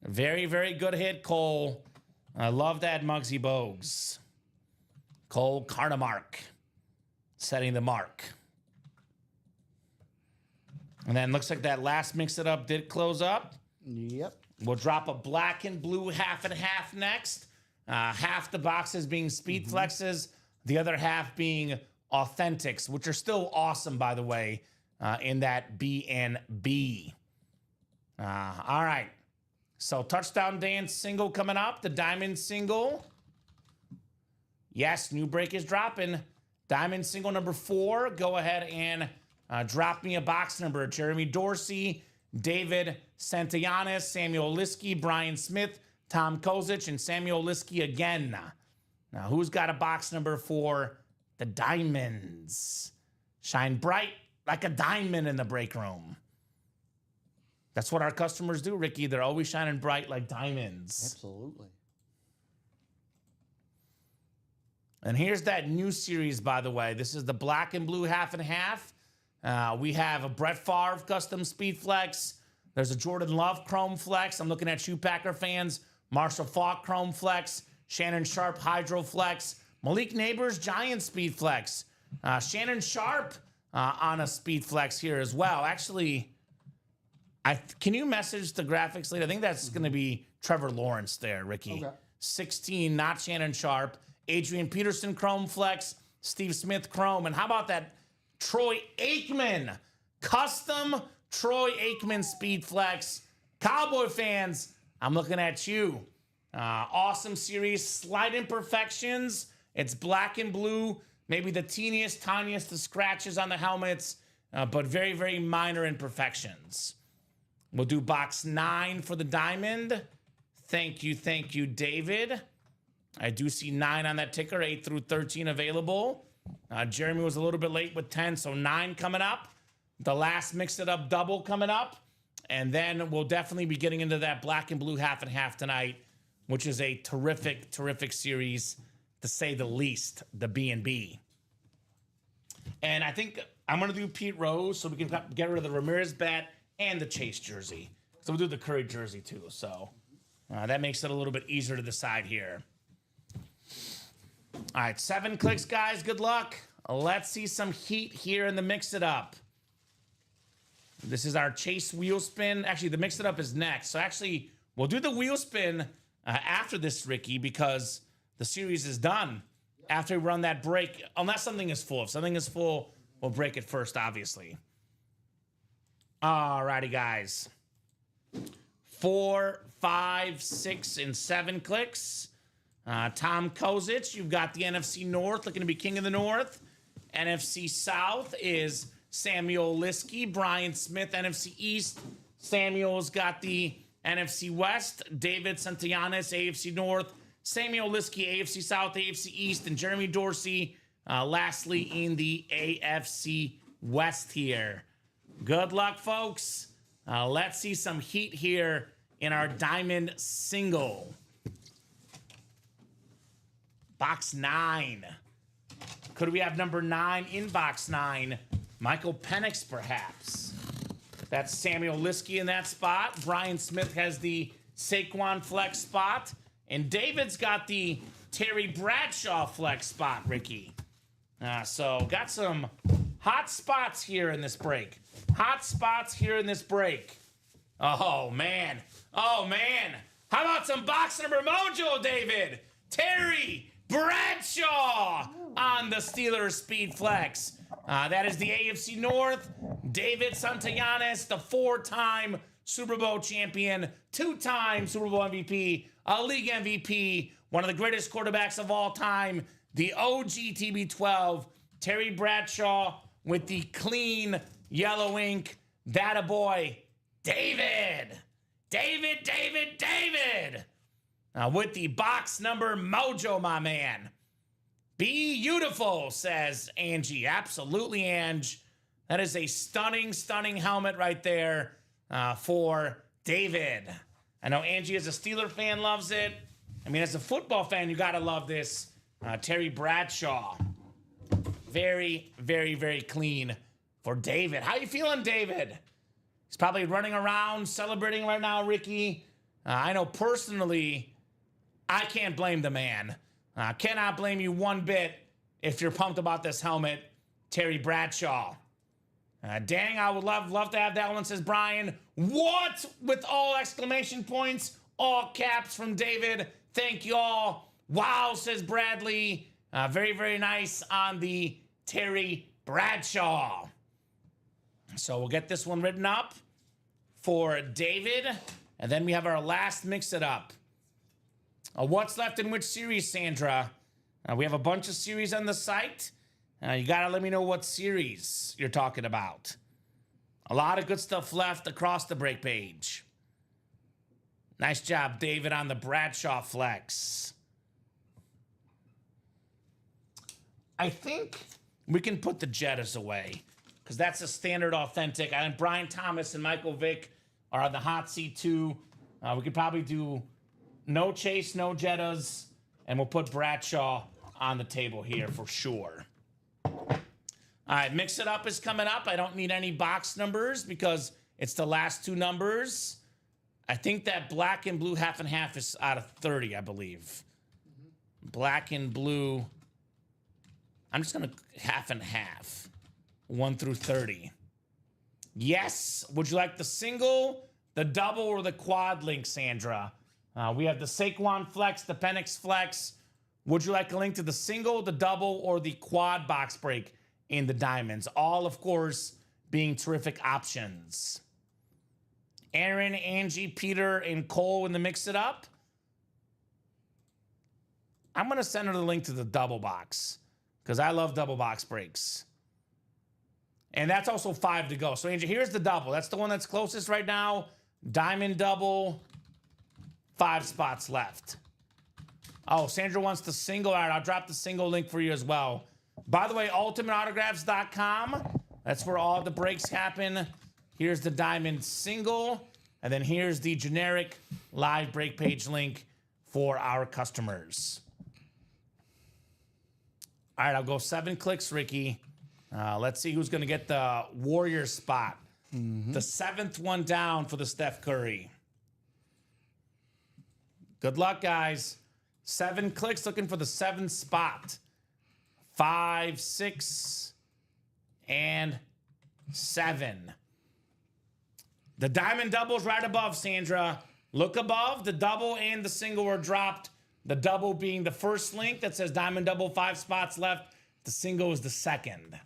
Very, very good hit, Cole. I love that Muggsy Bogues. Cole Carnamark setting the mark. And then looks like that last Mix It Up did close up. Yep. We'll drop a black and blue half and half next. Half the boxes being speed flexes, the other half being authentics, which are still awesome, by the way, in that B&B. All right. So Touchdown Dance single coming up, the Diamond single. Yes, new break is dropping. Diamond single number 4. Go ahead and drop me a box number. Jeremy Dorsey David Santillanes, Samuel Liskey, Brian Smith, Tom Kozic, and Samuel Liskey again. Now, who's got a box number for the Diamonds? Shine bright like a diamond in the break room. That's what our customers do, Ricky. They're always shining bright like diamonds. Absolutely. And here's that new series, by the way. This is the black and blue half and half. We have a Brett Favre custom speed flex. There's a Jordan Love chrome flex. I'm looking at you Packer fans. Marshall Faulk chrome flex. Shannon Sharp hydro flex. Malik Neighbors giant speed flex. Shannon Sharp on a speed flex here as well. Actually, can you message the graphics lead? I think that's going to be Trevor Lawrence there, Ricky. Okay. 16, not Shannon Sharp. Adrian Peterson chrome flex. Steve Smith chrome. And how about that Troy Aikman custom Troy Aikman speed flex? Cowboy fans, I'm looking at you. Awesome series. Slight imperfections. It's black and blue. Maybe the teeniest, tiniest of scratches on the helmets, but very, very minor imperfections. We'll do box 9 for the Diamond. Thank you, David. I do see 9 on that ticker, 8 through 13 available. Jeremy was a little bit late with 10, so 9 coming up. The last Mix It Up double coming up. And then we'll definitely be getting into that black and blue half and half tonight, which is a terrific, terrific series, to say the least, the B&B. And I think I'm going to do Pete Rose so we can get rid of the Ramirez bat and the Chase jersey. So we'll do the Curry jersey too. So that makes it a little bit easier to decide here. All right, 7 clicks, guys. Good luck. Let's see some heat here in the Mix It Up. This is our Chase wheel spin. Actually, the Mix It Up is next. So actually, we'll do the wheel spin after this, Ricky, because the series is done after we run that break, unless something is full. If something is full, we'll break it first, obviously. All righty, guys. 4, 5, 6, and 7 clicks. Tom Kozic, you've got the NFC North looking to be king of the North. NFC South is Samuel Liskey. Brian Smith, NFC East. Samuel's got the NFC West. David Santillanes, AFC North. Samuel Liskey, AFC South, AFC East. And Jeremy Dorsey, lastly, in the AFC West here. Good luck, folks. Let's see some heat here in our Diamond Single. Box 9. Could we have number 9 in box 9? Michael Penix, perhaps. That's Samuel Liskey in that spot. Brian Smith has the Saquon flex spot. And David's got the Terry Bradshaw flex spot, Ricky. So got some hot spots here in this break. Hot spots here in this break. Oh, man. Oh, man. How about some box number mojo, David? Terry Bradshaw on the Steelers Speed Flex. That is the AFC North. David Santillanes, the 4-time Super Bowl champion, 2-time Super Bowl MVP, a league MVP, one of the greatest quarterbacks of all time, the OG TB12, Terry Bradshaw with the clean yellow ink. That a boy, David. David. With the box number mojo, my man. Beautiful, says Angie. Absolutely, Ange. That is a stunning, stunning helmet right there for David. I know Angie, as a Steeler fan, loves it. I mean, as a football fan, you got to love this. Terry Bradshaw. Very, very, very clean for David. How you feeling, David? He's probably running around celebrating right now, Ricky. I know personally, I can't blame the man. Cannot blame you one bit if you're pumped about this helmet, Terry Bradshaw. Dang, I would love to have that one, says Brian. What? With all exclamation points, all caps from David. Thank you all. Wow, says Bradley. Very, very nice on the Terry Bradshaw. So we'll get this one written up for David. And then we have our last Mix It Up. What's left in which series, Sandra? We have a bunch of series on the site. You got to let me know what series you're talking about. A lot of good stuff left across the break page. Nice job, David, on the Bradshaw flex. I think we can put the Jettas away because that's a standard authentic. I think Brian Thomas and Michael Vick are on the hot seat too. We could probably do no Chase, no Jettas, and we'll put Bradshaw on the table here for sure. All right, Mix It Up is coming up. I don't need any box numbers because it's the last two numbers. I think that black and blue half and half is out of 30, I believe. Black and blue. I'm just going to half and half. 1 through 30. Yes. Would you like the single, the double, or the quad link, Sandra? We have the Saquon Flex, the Penix Flex. Would you like a link to the single, the double, or the quad box break in the diamonds? All, of course, being terrific options. Aaron, Angie, Peter, and Cole in the Mix It Up. I'm going to send her the link to the double box because I love double box breaks. And that's also 5 to go. So, Angie, here's the double. That's the one that's closest right now. Diamond double. 5 spots left. Oh, Sandra wants the single. All right, I'll drop the single link for you as well. By the way, ultimateautographs.com. That's where all the breaks happen. Here's the diamond single. And then here's the generic live break page link for our customers. All right, I'll go 7 clicks, Ricky. Let's see who's going to get the Warrior spot. The 7th one down for the Steph Curry. Good luck, guys. 7 clicks looking for the 7th spot. 5, 6, and 7. The diamond double's right above, Sandra. Look above. The double and the single were dropped. The double being the first link that says diamond double, 5 spots left. The single is the second.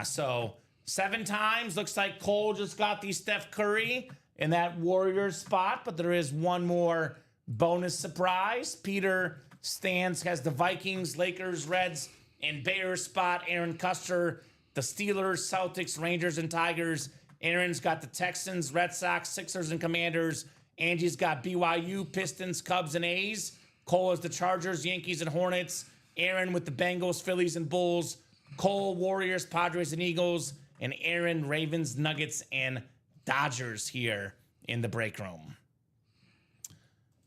So 7 times. Looks like Cole just got the Steph Curry in that Warriors spot, but there is one more bonus surprise. Peter Stans has the Vikings, Lakers, Reds, and Bears spot. Aaron Custer, the Steelers, Celtics, Rangers, and Tigers. Aaron's got the Texans, Red Sox, Sixers, and Commanders. Angie's got BYU, Pistons, Cubs, and A's. Cole has the Chargers, Yankees, and Hornets. Aaron with the Bengals, Phillies, and Bulls. Cole, Warriors, Padres, and Eagles. And Aaron, Ravens, Nuggets, and Dodgers here in the break room.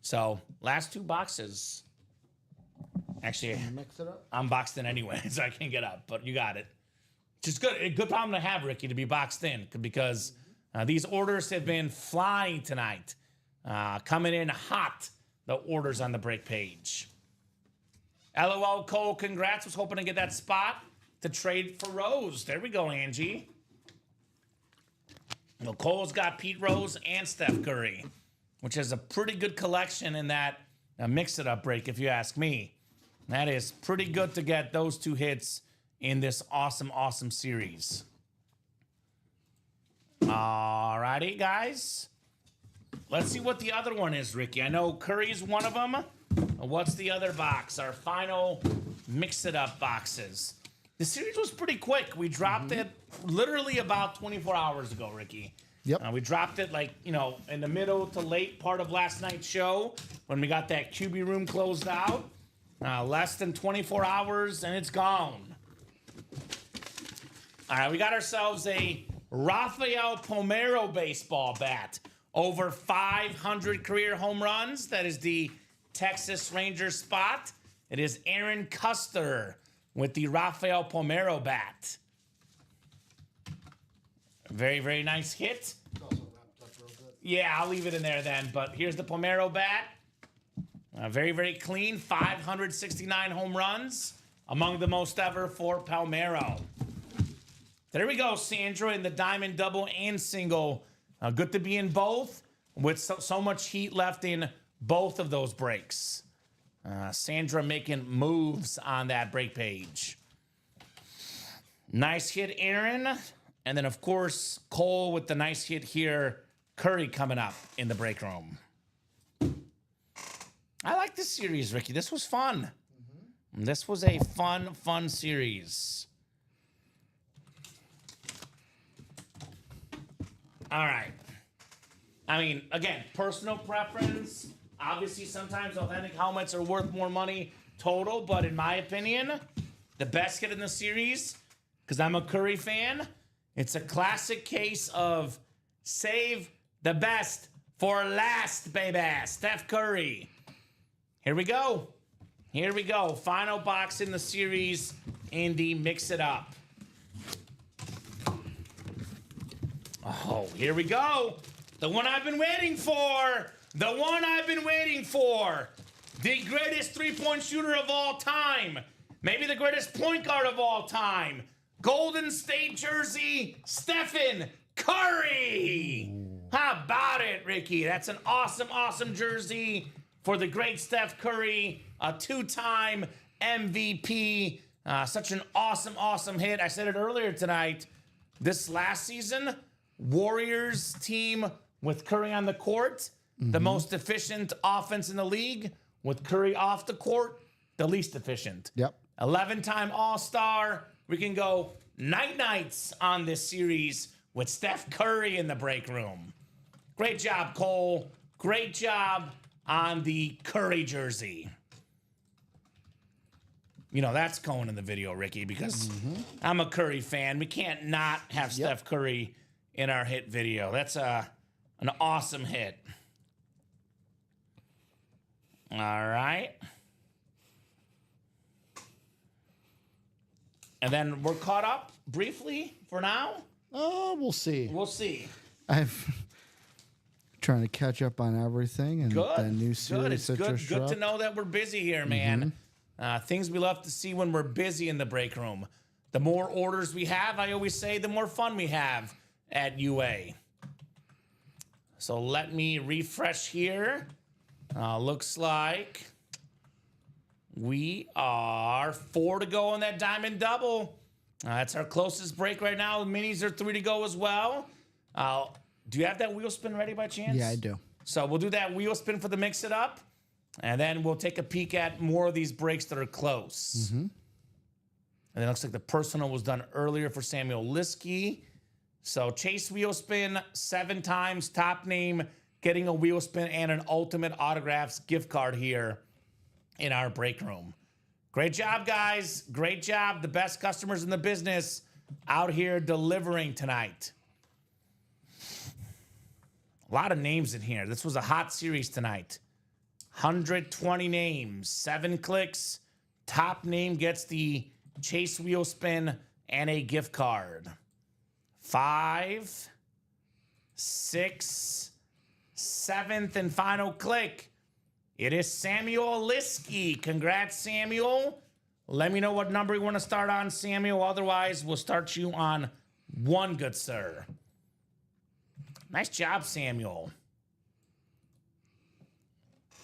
So, last 2 boxes. Actually, Mix it up. I'm boxed in anyway, so I can't get up, but you got it. Just good. A good problem to have, Ricky, to be boxed in because these orders have been flying tonight. Coming in hot, the orders on the break page. LOL, Cole, congrats. Was hoping to get that spot to trade for Rose. There we go, Angie. Well, Cole's got Pete Rose and Steph Curry, which is a pretty good collection in that mix-it-up break, if you ask me. That is pretty good to get those 2 hits in this awesome, awesome series. All righty, guys. Let's see what the other one is, Ricky. I know Curry's one of them. What's the other box? Our final mix-it-up boxes. The series was pretty quick. We dropped it literally about 24 hours ago, Ricky. Yep. We dropped it in the middle to late part of last night's show when we got that QB room closed out. Less than 24 hours and it's gone. All right, we got ourselves a Rafael Palmeiro baseball bat. Over 500 career home runs. That is the Texas Rangers spot. It is Aaron Custer with the Rafael Palmeiro bat. Very, very nice hit. Yeah, I'll leave it in there then. But here's the Palmeiro bat. Very, very clean. 569 home runs. Among the most ever for Palmeiro. There we go, Sandra, in the diamond double and single. Good to be in both with so much heat left in both of those breaks. Sandra making moves on that break page. Nice hit, Aaron. And then, of course, Cole with the nice hit here. Curry coming up in the break room. I like this series, Ricky. This was fun. This was a fun series. All right. I mean, again, personal preference. Obviously, sometimes authentic helmets are worth more money total, but in my opinion, the best hit in the series, because I'm a Curry fan, it's a classic case of save the best for last, baby. Steph Curry. Here we go. Here we go. Final box in the series. Andy, mix it up. Oh, here we go. The one I've been waiting for. The one I've been waiting for. The greatest three-point shooter of all time. Maybe the greatest point guard of all time. Golden State jersey, Stephen Curry. How about it, Ricky? That's an awesome, awesome jersey for the great Steph Curry, a two-time MVP. Such an awesome, awesome hit. I said it earlier tonight. This last season, Warriors team with Curry on the court, the most efficient offense in the league. With Curry off the court, the least efficient. Yep. 11-time All-Star. We can go night-nights on this series with Steph Curry in the break room. Great job, Cole. Great job on the Curry jersey. You know, that's going in the video, Ricky, because I'm a Curry fan. We can't not have Steph Curry in our hit video. That's an awesome hit. All right. And then we're caught up briefly for now. Oh, we'll see. We'll see. I've trying to catch up on everything and Good. the new series. Good. It's that good. just Good to dropped. know that we're busy here, man. Things we love to see when we're busy in the break room. The more orders we have, I always say, the more fun we have at UA. So let me refresh here. Looks like we are 4 to go on that diamond double. That's our closest break right now. The minis are 3 to go as well. Do you have that wheel spin ready by chance? Yeah, I do. So we'll do that wheel spin for the mix it up. And then we'll take a peek at more of these breaks that are close. And it looks like the personal was done earlier for Samuel Liskey. So chase wheel spin 7 times, top name, getting a wheel spin and an Ultimate Autographs gift card here in our break room. Great job, guys. Great job. The best customers in the business out here delivering tonight. A lot of names in here. This was a hot series tonight. 120 names, 7 clicks. Top name gets the chase wheel spin and a gift card. 5, 6, 7th and final click. It is Samuel Liskey. Congrats, Samuel. Let me know what number you want to start on, Samuel. Otherwise, we'll start you on 1, good sir. Nice job, Samuel.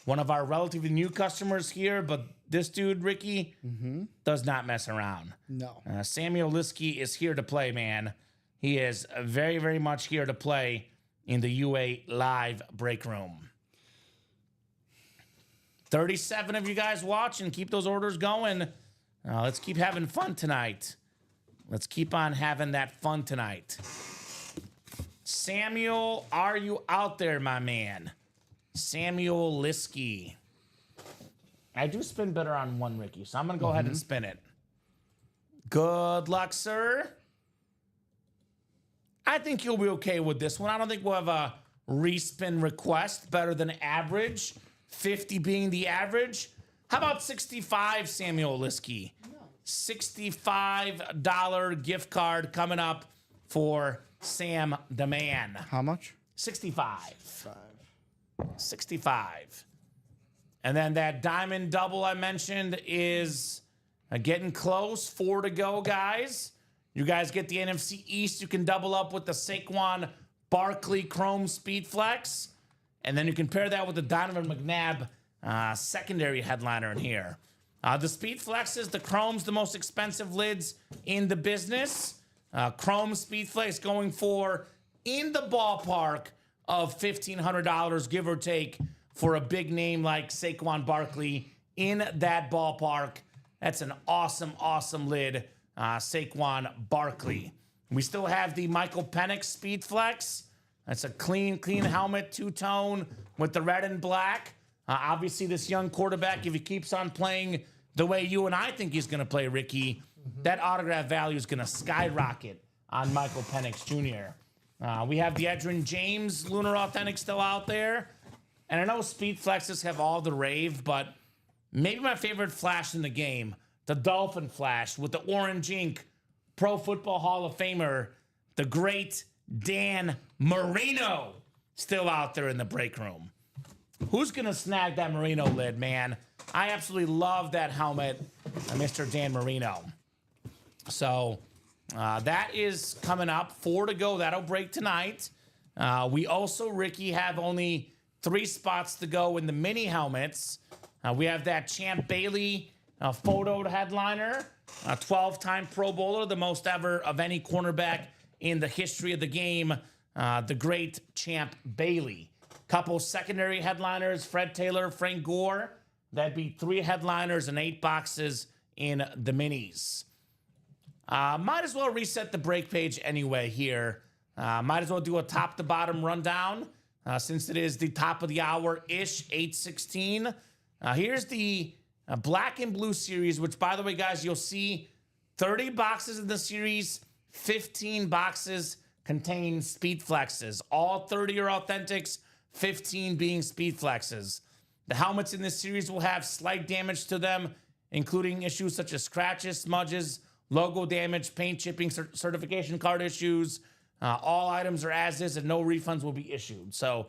One of our relatively new customers here, but this dude, Ricky, does not mess around. No. Samuel Liskey is here to play, man. He is very, very much here to play in the UA live break room. 37 of you guys watching. Keep those orders going. Let's keep having fun tonight. Let's keep on having that fun tonight. Samuel, are you out there, my man? Samuel Liskey. I do spin better on 1, Ricky, so I'm going to go ahead and spin it. Good luck, sir. I think you'll be okay with this one. I don't think we'll have a respin request better than average. 50 being the average. How about 65, Samuel Liskey? $65 gift card coming up for Sam the Man. How much? 65. 65. And then that diamond double I mentioned is getting close. 4 to go, guys. You guys get the NFC East. You can double up with the Saquon Barkley Chrome Speed Flex. And then you can pair that with the Donovan McNabb secondary headliner in here. The Speed Flexes, the Chrome's the most expensive lids in the business. Chrome Speed Flex going for in the ballpark of $1,500, give or take, for a big name like Saquon Barkley in that ballpark. That's an awesome, awesome lid, Saquon Barkley. We still have the Michael Penix Speed Flex. That's a clean helmet, two-tone with the red and black. Obviously, this young quarterback, if he keeps on playing the way you and I think he's going to play, Ricky, that autograph value is going to skyrocket on Michael Penix Jr. We have the Edgerrin James Lunar Authentic still out there. And I know Speed Flexes have all the rave, but maybe my favorite flash in the game, the Dolphin Flash with the orange ink, Pro Football Hall of Famer, the great Dan Marino, still out there in the break room. Who's going to snag that Marino lid, man? I absolutely love that helmet, Mr. Dan Marino. So that is coming up. 4 to go. That'll break tonight. We also, Ricky, have only 3 spots to go in the mini helmets. We have that Champ Bailey photo headliner, a 12-time Pro Bowler, the most ever of any cornerback in the history of the game, the great Champ Bailey. Couple secondary headliners, Fred Taylor, Frank Gore. That'd be 3 headliners and 8 boxes in the minis. Might as well reset the break page anyway here. Might as well do a top-to-bottom rundown since it is the top of the hour-ish, 8:16. Here's the black and blue series, which, by the way, guys, you'll see 30 boxes in the series, 15 boxes contain Speed Flexes. All 30 are authentics, 15 being Speed Flexes. The helmets in this series will have slight damage to them, including issues such as scratches, smudges, logo damage, paint chipping, certification card issues. All items are as is and no refunds will be issued. So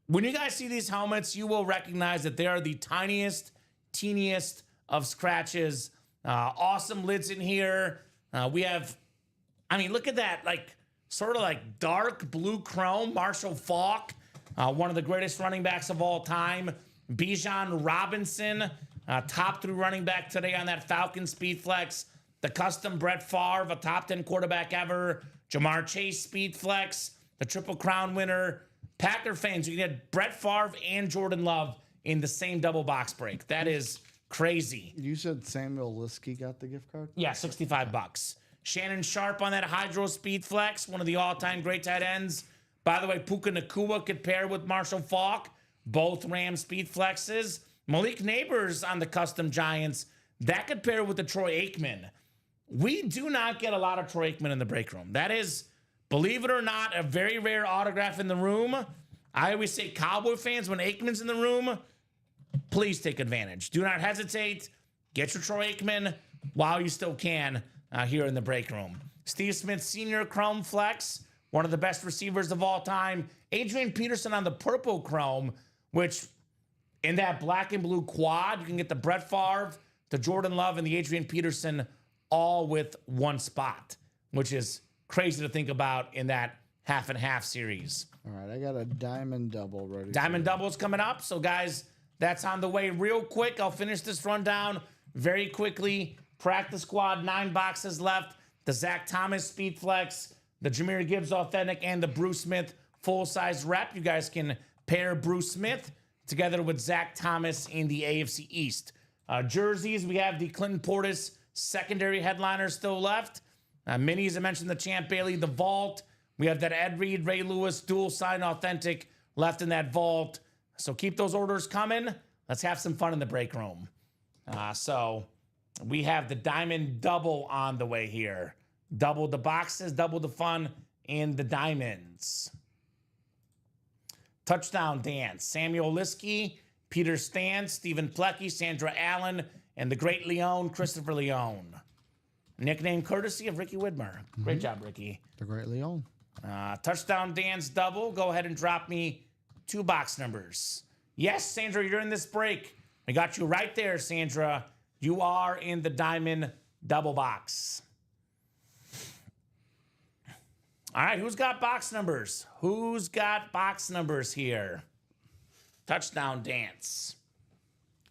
when you guys see these helmets, you will recognize that they are the tiniest, teeniest of scratches. Awesome lids in here. We have, I mean, look at that, like sort of like dark blue chrome, Marshall Faulk, one of the greatest running backs of all time. Bijan Robinson, top 3 running back today on that Falcon Speed Flex. The custom Brett Favre, a top 10 quarterback ever. Jamar Chase Speed Flex, the Triple Crown winner. Packer fans, you can get Brett Favre and Jordan Love in the same double box break. That is crazy. You said Samuel Liskey got the gift card? Yeah, $65. Shannon Sharp on that Hydro Speed Flex, one of the all-time great tight ends. By the way, Puka Nacua could pair with Marshall Faulk, both Ram Speed Flexes. Malik Neighbors on the custom Giants, that could pair with the Troy Aikman. We do not get a lot of Troy Aikman in the break room. That is, believe it or not, a very rare autograph in the room. I always say, Cowboy fans, when Aikman's in the room, please take advantage. Do not hesitate. Get your Troy Aikman while you still can here in the break room. Steve Smith Sr. Chrome Flex, one of the best receivers of all time. Adrian Peterson on the purple Chrome, which in that black and blue quad, you can get the Brett Favre, the Jordan Love, and the Adrian Peterson all with one spot, which is crazy to think about in that half and half series. All right, I got a diamond double ready. Diamond double's coming up. So, guys, that's on the way real quick. I'll finish this rundown very quickly. Practice squad, 9 boxes left. The Zach Thomas Speed Flex, the Jahmyr Gibbs Authentic, and the Bruce Smith full-size rep. You guys can pair Bruce Smith together with Zach Thomas in the AFC East. Jerseys, we have the Clinton Portis secondary headliner still left. Minis, I mentioned the Champ Bailey, the Vault. We have that Ed Reed, Ray Lewis, dual sign authentic left in that Vault. So keep those orders coming. Let's have some fun in the break room. So we have the Diamond Double on the way here. Double the boxes, double the fun in the diamonds. Touchdown dance. Samuel Liskey, Peter Stantz, Stephen Plecky, Sandra Allen, and the great Leone, Christopher Leone. Nickname courtesy of Ricky Widmer. Great job, Ricky. The great Leon. Touchdown dance double. Go ahead and drop me 2 box numbers. Yes, Sandra, you're in this break. I got you right there, Sandra. You are in the diamond double box. All right, who's got box numbers? Who's got box numbers here? Touchdown dance.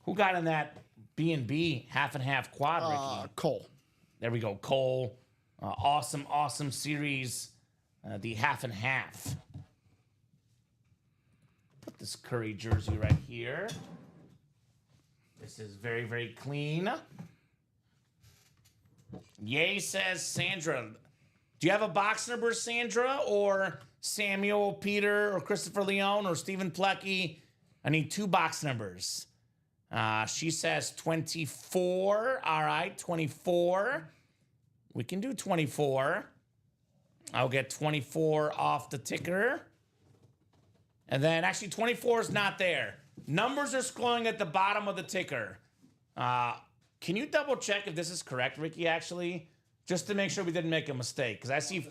Who got in that B&B half and half quad, Ricky? Cole. There we go, Cole. Awesome series. The half and half. Put this Curry jersey right here. This is very, very clean. Yay, says Sandra. Do you have a box number, Sandra, or Samuel, Peter, or Christopher Leone, or Stephen Plecky. I need 2 box numbers. She says 24. All right, 24. We can do 24. I'll get 24 off the ticker. And then actually 24 is not there. Numbers are scrolling at the bottom of the ticker. Can you double check if this is correct, Ricky, actually? Just to make sure we didn't make a mistake. Because I see,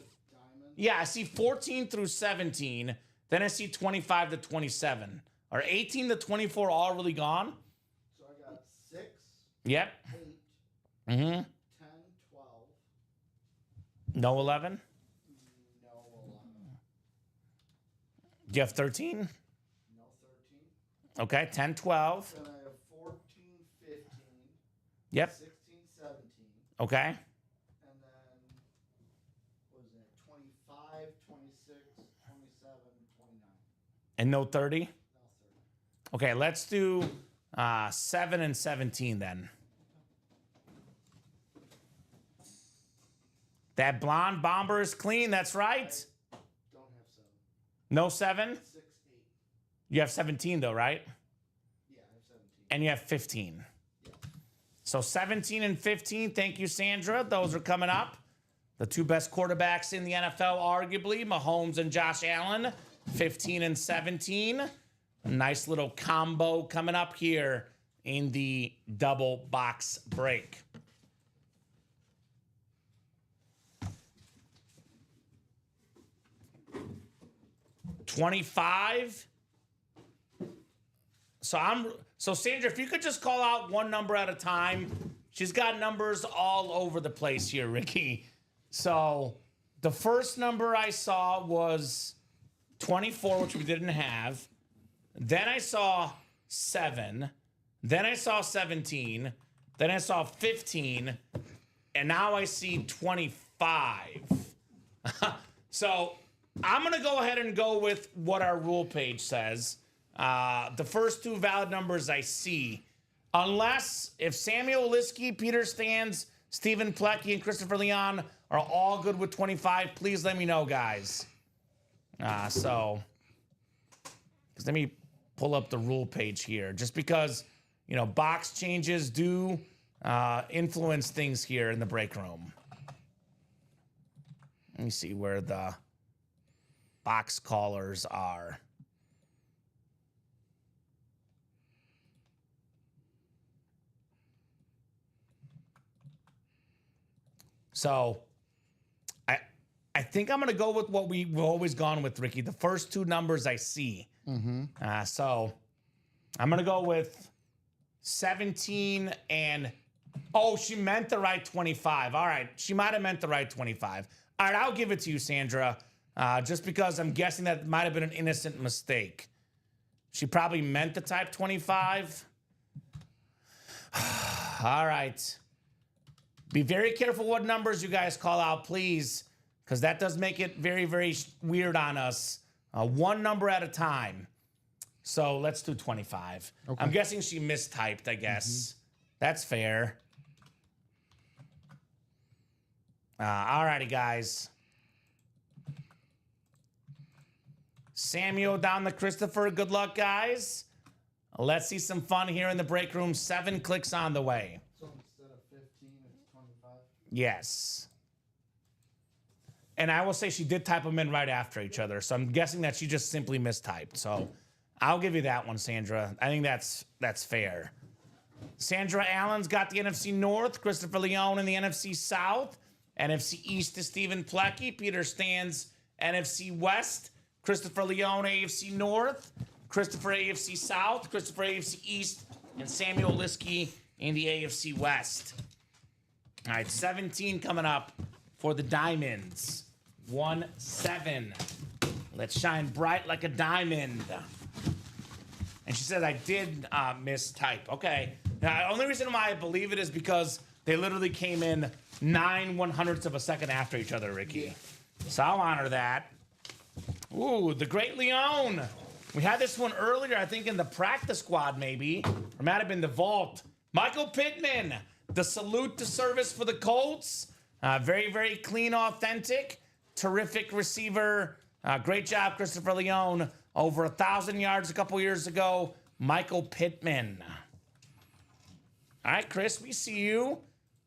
I see 14 through 17. Then I see 25 to 27. Are 18 to 24 all really gone? So I got 6, Yep. 8, Mm-hmm. 10, 12. No 11? No 11. Do you have 13? No 13. Okay, 10, 12. Then I have 14, 15, Yep. 16, 17. Okay. And then, what was that? 25, 26, 27, 29. And no 30? No 30. Okay, let's do 7 and 17 then. That blonde bomber is clean, that's right. Don't have 7. No 7? 6, 8. You have 17 though, right? Yeah, I have 17. And you have 15. Yeah. So 17 and 15, thank you, Sandra. Those are coming up. The 2 best quarterbacks in the NFL, arguably, Mahomes and Josh Allen, 15 and 17. A nice little combo coming up here in the double box break. $25. So Sandra, if you could just call out one number at a time. She's got numbers all over the place here, Ricky. So the first number I saw was 24, which we didn't have. Then I saw 7. Then I saw 17. Then I saw 15. And now I see 25. So I'm going to go ahead and go with what our rule page says. The first 2 valid numbers I see. Unless if Samuel Liskey, Peter Stans, Stephen Plecky, and Christopher Leon are all good with 25, please let me know, guys. So let me pull up the rule page here. Just because, box changes do influence things here in the break room. Let me see where the box callers are. So I think I'm going to go with what we've always gone with, Ricky. The first 2 numbers I see. So I'm going to go with 17 and... Oh, she meant the right 25. All right. She might have meant the right 25. All right, I'll give it to you, Sandra. Just because I'm guessing that might have been an innocent mistake. She probably meant to type 25. All right. Be very careful what numbers you guys call out, please, because that does make it very, very weird on us. 1 number at a time. So let's do 25. Okay. I'm guessing she mistyped, I guess. That's fair. All righty, guys. Samuel down to Christopher. Good luck, guys. Let's see some fun here in the break room. 7 clicks on the way. So instead of 15, it's 25? Yes. And I will say she did type them in right after each other. So I'm guessing that she just simply mistyped. So I'll give you that one, Sandra. I think that's fair. Sandra Allen's got the NFC North. Christopher Leone in the NFC South. NFC East is Stephen Plecky. Peter Stans, NFC West. Christopher Leone, AFC North. Christopher, AFC South. Christopher, AFC East. And Samuel Liskey in the AFC West. All right, 17 coming up for the Diamonds. 1-7. Let's shine bright like a diamond. And she says, I did mistype. Okay. Now, the only reason why I believe it is because they literally came in 9/100ths of a second after each other, Ricky. So I'll honor that. Ooh, the Great Leone. We had this one earlier, I think, in the practice squad, maybe. Or might have been the vault. Michael Pittman. The salute to service for the Colts. Very, very clean, authentic. Terrific receiver Great job, Christopher Leone. Over 1,000 yards a couple years ago. Michael Pittman. All right, Chris, we see you.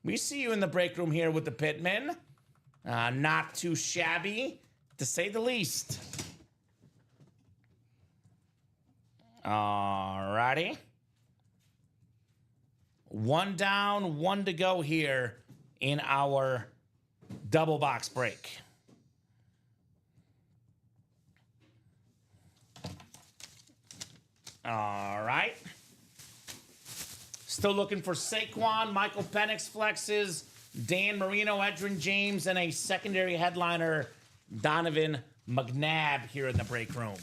We see you in the break room here with the Pittman. Not too shabby, to say the least. All righty. One down, one to go here in our double box break. All right. Still looking for Saquon, Michael Penix flexes, Dan Marino, Edgerrin James, and a secondary headliner, Donovan McNabb, here in the break room.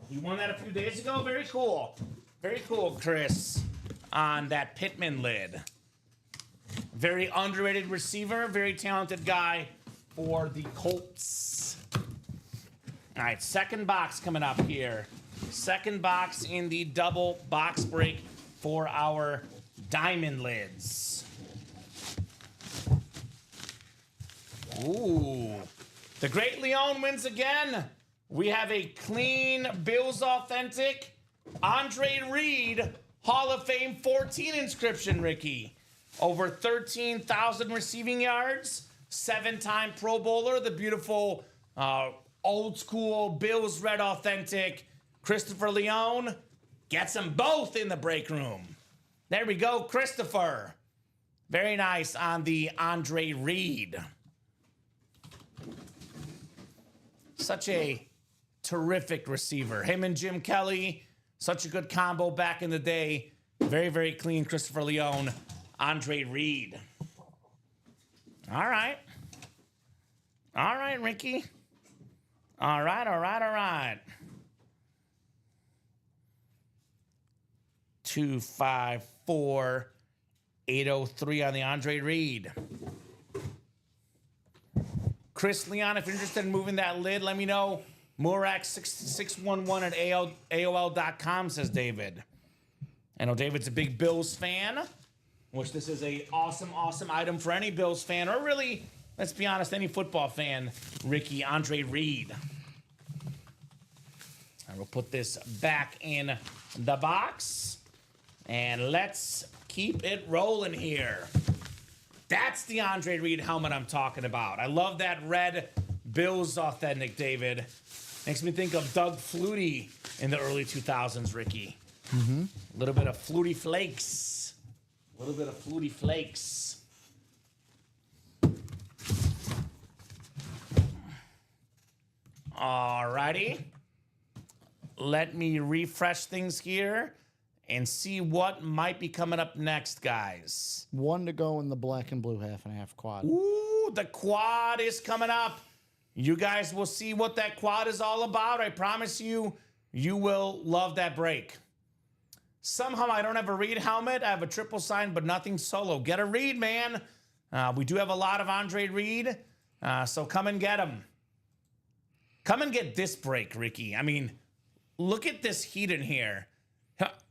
You won that a few days ago? Very cool. Very cool, Chris, on that Pittman lid. Very underrated receiver, very talented guy for the Colts. All right, second box coming up here. Second box in the double box break for our diamond lids. Ooh, the Great Leone wins again. We have a clean Bills authentic Andre Reed Hall of Fame 14 inscription, Ricky. Over 13,000 receiving yards, 7-time Pro Bowler, the beautiful old school Bills red authentic Christopher Leone gets them both in the break room. There we go, Christopher. Very nice on the Andre Reed. Such a terrific receiver. Him and Jim Kelly, such a good combo back in the day. Very, very clean Christopher Leone, Andre Reed. All right. All right, Ricky. All right, all right, all right. 254 803 on the Andre Reed. Chris Leon, if you're interested in moving that lid, let me know. Murak611 at AOL.com, says David. I know David's a big Bills fan, which this is a awesome, awesome item for any Bills fan, or really, let's be honest, any football fan, Ricky, Andre Reed. I will put this back in the box, and let's keep it rolling here. That's the Andre Reed helmet I'm talking about. I love that red Bills authentic, David. Makes me think of Doug Flutie in the early 2000s, Ricky. Mm-hmm. A little bit of Flutie Flakes. A little bit of Flutie Flakes. Alrighty. Let me refresh things here and see what might be coming up next, guys. One to go in the black and blue half and half quad. Ooh, the quad is coming up. You guys will see what that quad is all about. I promise you, you will love that break. Somehow I don't have a Reed helmet. I have a triple sign, but nothing solo. Get a Reed, man. We do have a lot of Andre Reed, so come and get them. Come and get this break, Ricky. I mean, look at this heat in here.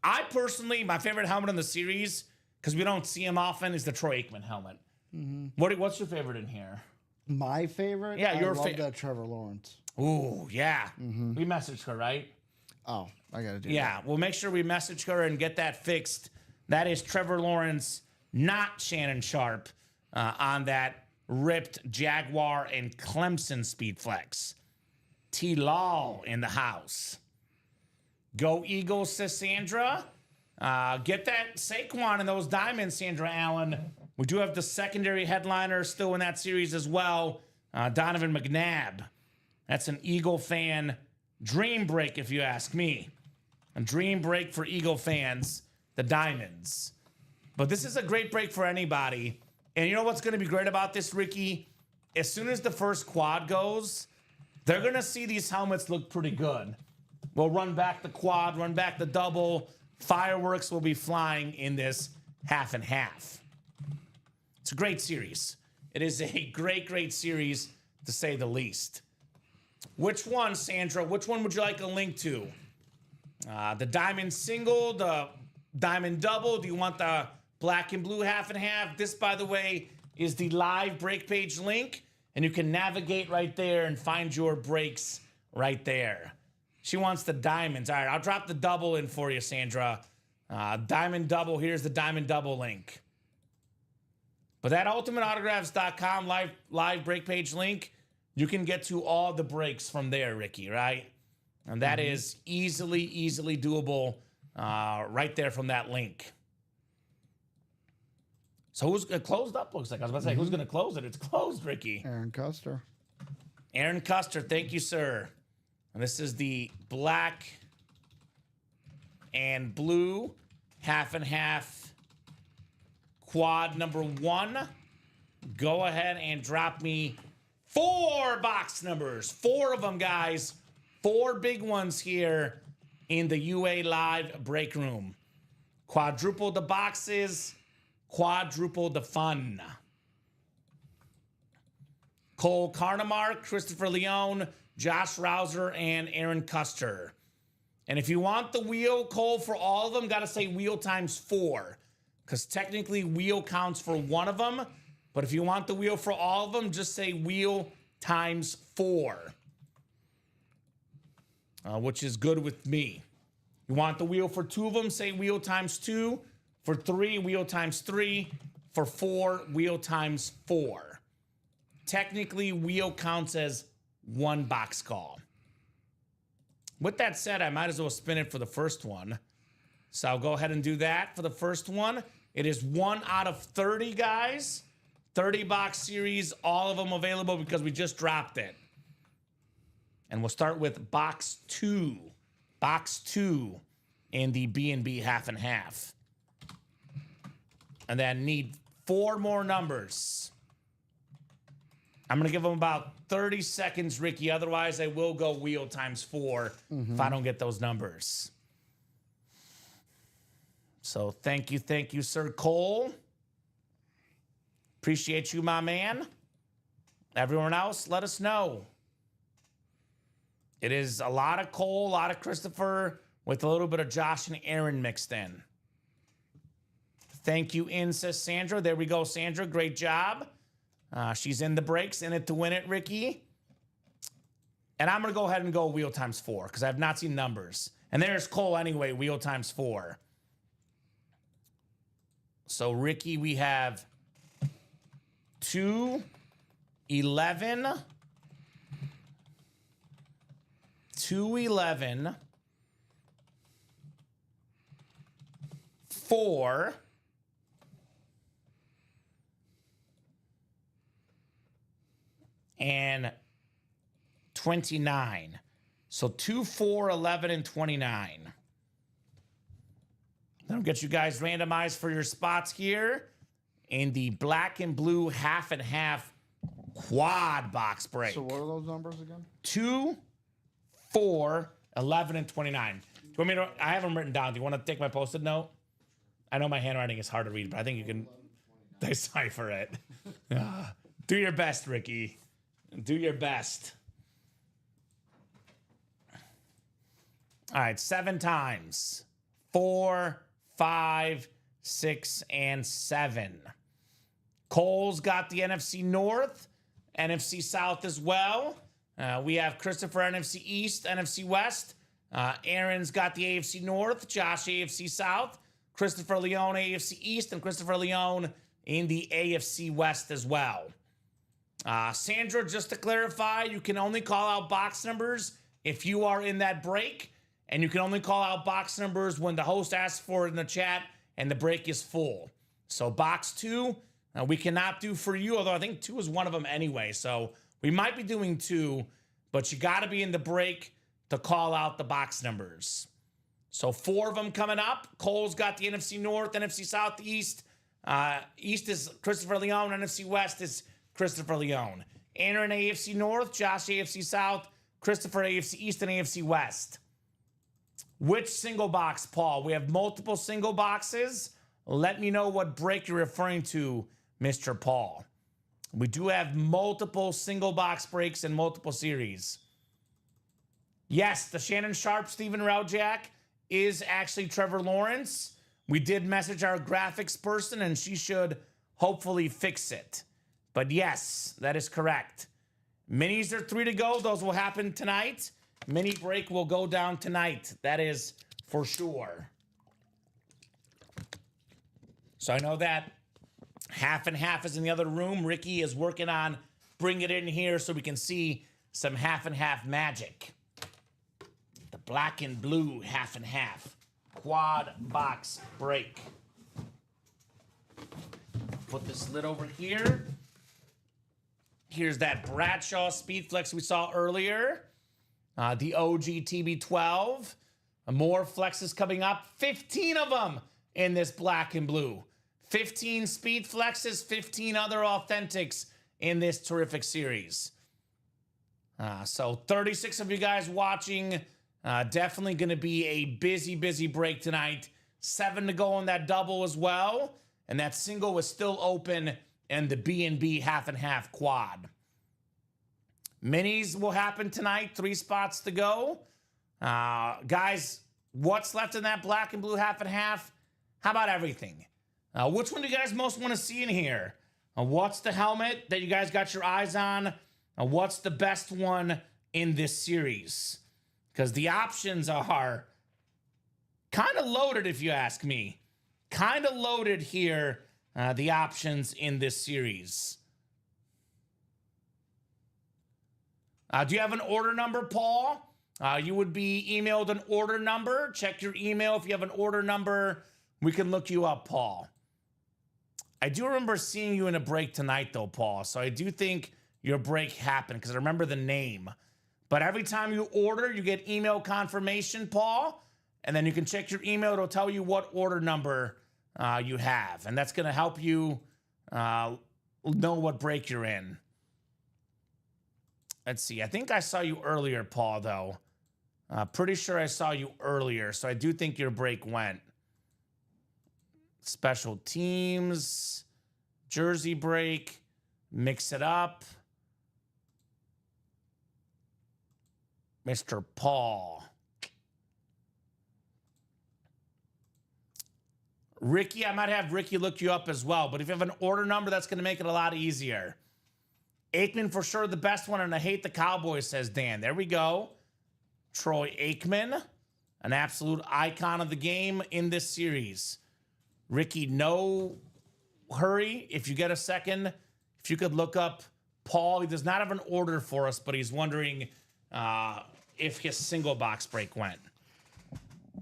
I personally, my favorite helmet in the series, because we don't see him often, is the Troy Aikman helmet. Mm-hmm. What's your favorite in here? My favorite? Yeah, your favorite. I love that Trevor Lawrence. Ooh, yeah. Mm-hmm. We messaged her, right? Oh, I got to do that. Yeah, we'll make sure we message her and get that fixed. That is Trevor Lawrence, not Shannon Sharp, on that ripped Jaguar and Clemson Speed Flex. T-Law in the house. Go Eagles, says Sandra. Get that Saquon and those diamonds, Sandra Allen. We do have the secondary headliner still in that series as well, Donovan McNabb. That's an Eagle fan dream break, if you ask me. A dream break for Eagle fans, the diamonds. But this is a great break for anybody. And you know what's going to be great about this, Ricky? As soon as the first quad goes, they're going to see these helmets look pretty good. We'll run back the quad, run back the double. Fireworks will be flying in this half and half. It's a great series. It is a great, great series, to say the least. Which one, Sandra? Which one would you like a link to? The diamond single, the diamond double? Do you want the black and blue half and half? This, by the way, is the live break page link, and you can navigate right there and find your breaks right there. She wants the diamonds. All right, I'll drop the double in for you, Sandra. Diamond double. Here's the diamond double link. But that ultimateautographs.com live break page link, you can get to all the breaks from there, Ricky, right? And that is easily doable right there from that link. So who's closed up, looks like. I was about to say, who's going to close it? It's closed, Ricky. Aaron Custer. Aaron Custer, thank you, sir. And this is the black and blue half and half quad number 1. Go ahead and drop me 4 box numbers. 4 of them, guys. 4 big ones here in the UA Live break room. Quadruple the boxes, quadruple the fun. Cole Carnemark, Christopher Leone, Josh Rouser, and Aaron Custer. And if you want the wheel, Cole, for all of them, got to say wheel times 4. Because technically wheel counts for one of them. But if you want the wheel for all of them, just say wheel times 4. Which is good with me. You want the wheel for 2 of them, say wheel times 2. For 3, wheel times 3. For 4, wheel times 4. Technically, wheel counts as 1 box call. With that said, I might as well spin it for the first one. So I'll go ahead and do that for the first one. It is 1 out of 30, guys. 30 box series, all of them available because we just dropped it. And we'll start with box 2. Box 2 in the B&B half and half. And then need 4 more numbers. I'm going to give them about 30 seconds, Ricky. Otherwise, I will go wheel times 4 if I don't get those numbers. So thank you, Sir Cole. Appreciate you, my man. Everyone else, let us know. It is a lot of Cole, a lot of Christopher, with a little bit of Josh and Aaron mixed in. Thank you, says Sandra. There we go, Sandra. Great job. She's in the breaks, in it to win it, Ricky. And I'm going to go ahead and go wheel times 4 because I have not seen numbers. And there's Cole anyway, wheel times 4. So, Ricky, we have 2, 11, 2, 11, 4, and 29. So 2, 4, 11, and 29. That'll get you guys randomized for your spots here in the black and blue half and half quad box break. So what are those numbers again? 2, 4, 11, and 29. Do you want me to? I have them written down. Do you want to take my post-it note? I know my handwriting is hard to read, but I think you can decipher it. Do your best, Ricky. Do your best. All right, 7 times. 4, 5, 6, and 7. Cole's got the NFC North, NFC South as well. We have Christopher NFC East, NFC West. Aaron's got the AFC North, Josh AFC South, Christopher Leone AFC East, and Christopher Leone in the AFC West as well. Sandra, just to clarify, you can only call out box numbers if you are in that break, and you can only call out box numbers when the host asks for it in the chat and the break is full. So box 2, we cannot do for you, although I think 2 is one of them anyway. So we might be doing 2, but you got to be in the break to call out the box numbers. So 4 of them coming up. Cole's got the NFC North, NFC South, East. East is Christopher Leone. NFC West is Christopher Leone. Aaron AFC North, Josh AFC South, Christopher AFC East, and AFC West. Which single box, Paul? We have multiple single boxes. Let me know what break you're referring to, Mr. Paul. We do have multiple single box breaks in multiple series. Yes, the Shannon Sharp, Steven Raujak is actually Trevor Lawrence. We did message our graphics person, and she should hopefully fix it. But yes, that is correct. Minis are 3 to go. Those will happen tonight. Mini break will go down tonight. That is for sure. So I know that half and half is in the other room. Ricky is working on bringing it in here so we can see some half and half magic. The black and blue half and half quad box break. Put this lid over here. Here's that Bradshaw Speedflex we saw earlier. The OG TB12. More flexes coming up. 15 of them in this black and blue. 15 Speedflexes, 15 other authentics in this terrific series. So 36 of you guys watching. Definitely going to be a busy, busy break tonight. 7 to go on that double as well. And that single was still open in the B&B half and half quad. Minis will happen tonight. 3 spots to go. Guys, what's left in that black and blue half and half? How about everything? Which one do you guys most want to see in here? What's the helmet that you guys got your eyes on? What's the best one in this series? Because the options are kind of loaded, if you ask me. Kind of loaded here, the options in this series. Do you have an order number, Paul? You would be emailed an order number. Check your email. If you have an order number, we can look you up, Paul. I do remember seeing you in a break tonight, though, Paul. So I do think your break happened because I remember the name. But every time you order, you get email confirmation, Paul. And then you can check your email. It'll tell you what order number you have. And that's going to help you know what break you're in. Let's see. I think I saw you earlier, Paul, though. Pretty sure I saw you earlier. So I do think your break went. Special teams, jersey break, mix it up. Mr. Paul. Ricky, I might have Ricky look you up as well, but if you have an order number, that's going to make it a lot easier. Aikman for sure the best one, and I hate the Cowboys, says Dan. There we go. Troy Aikman, an absolute icon of the game in this series. Ricky, no hurry. If you get a second, if you could look up Paul. He does not have an order for us, but he's wondering if his single box break went.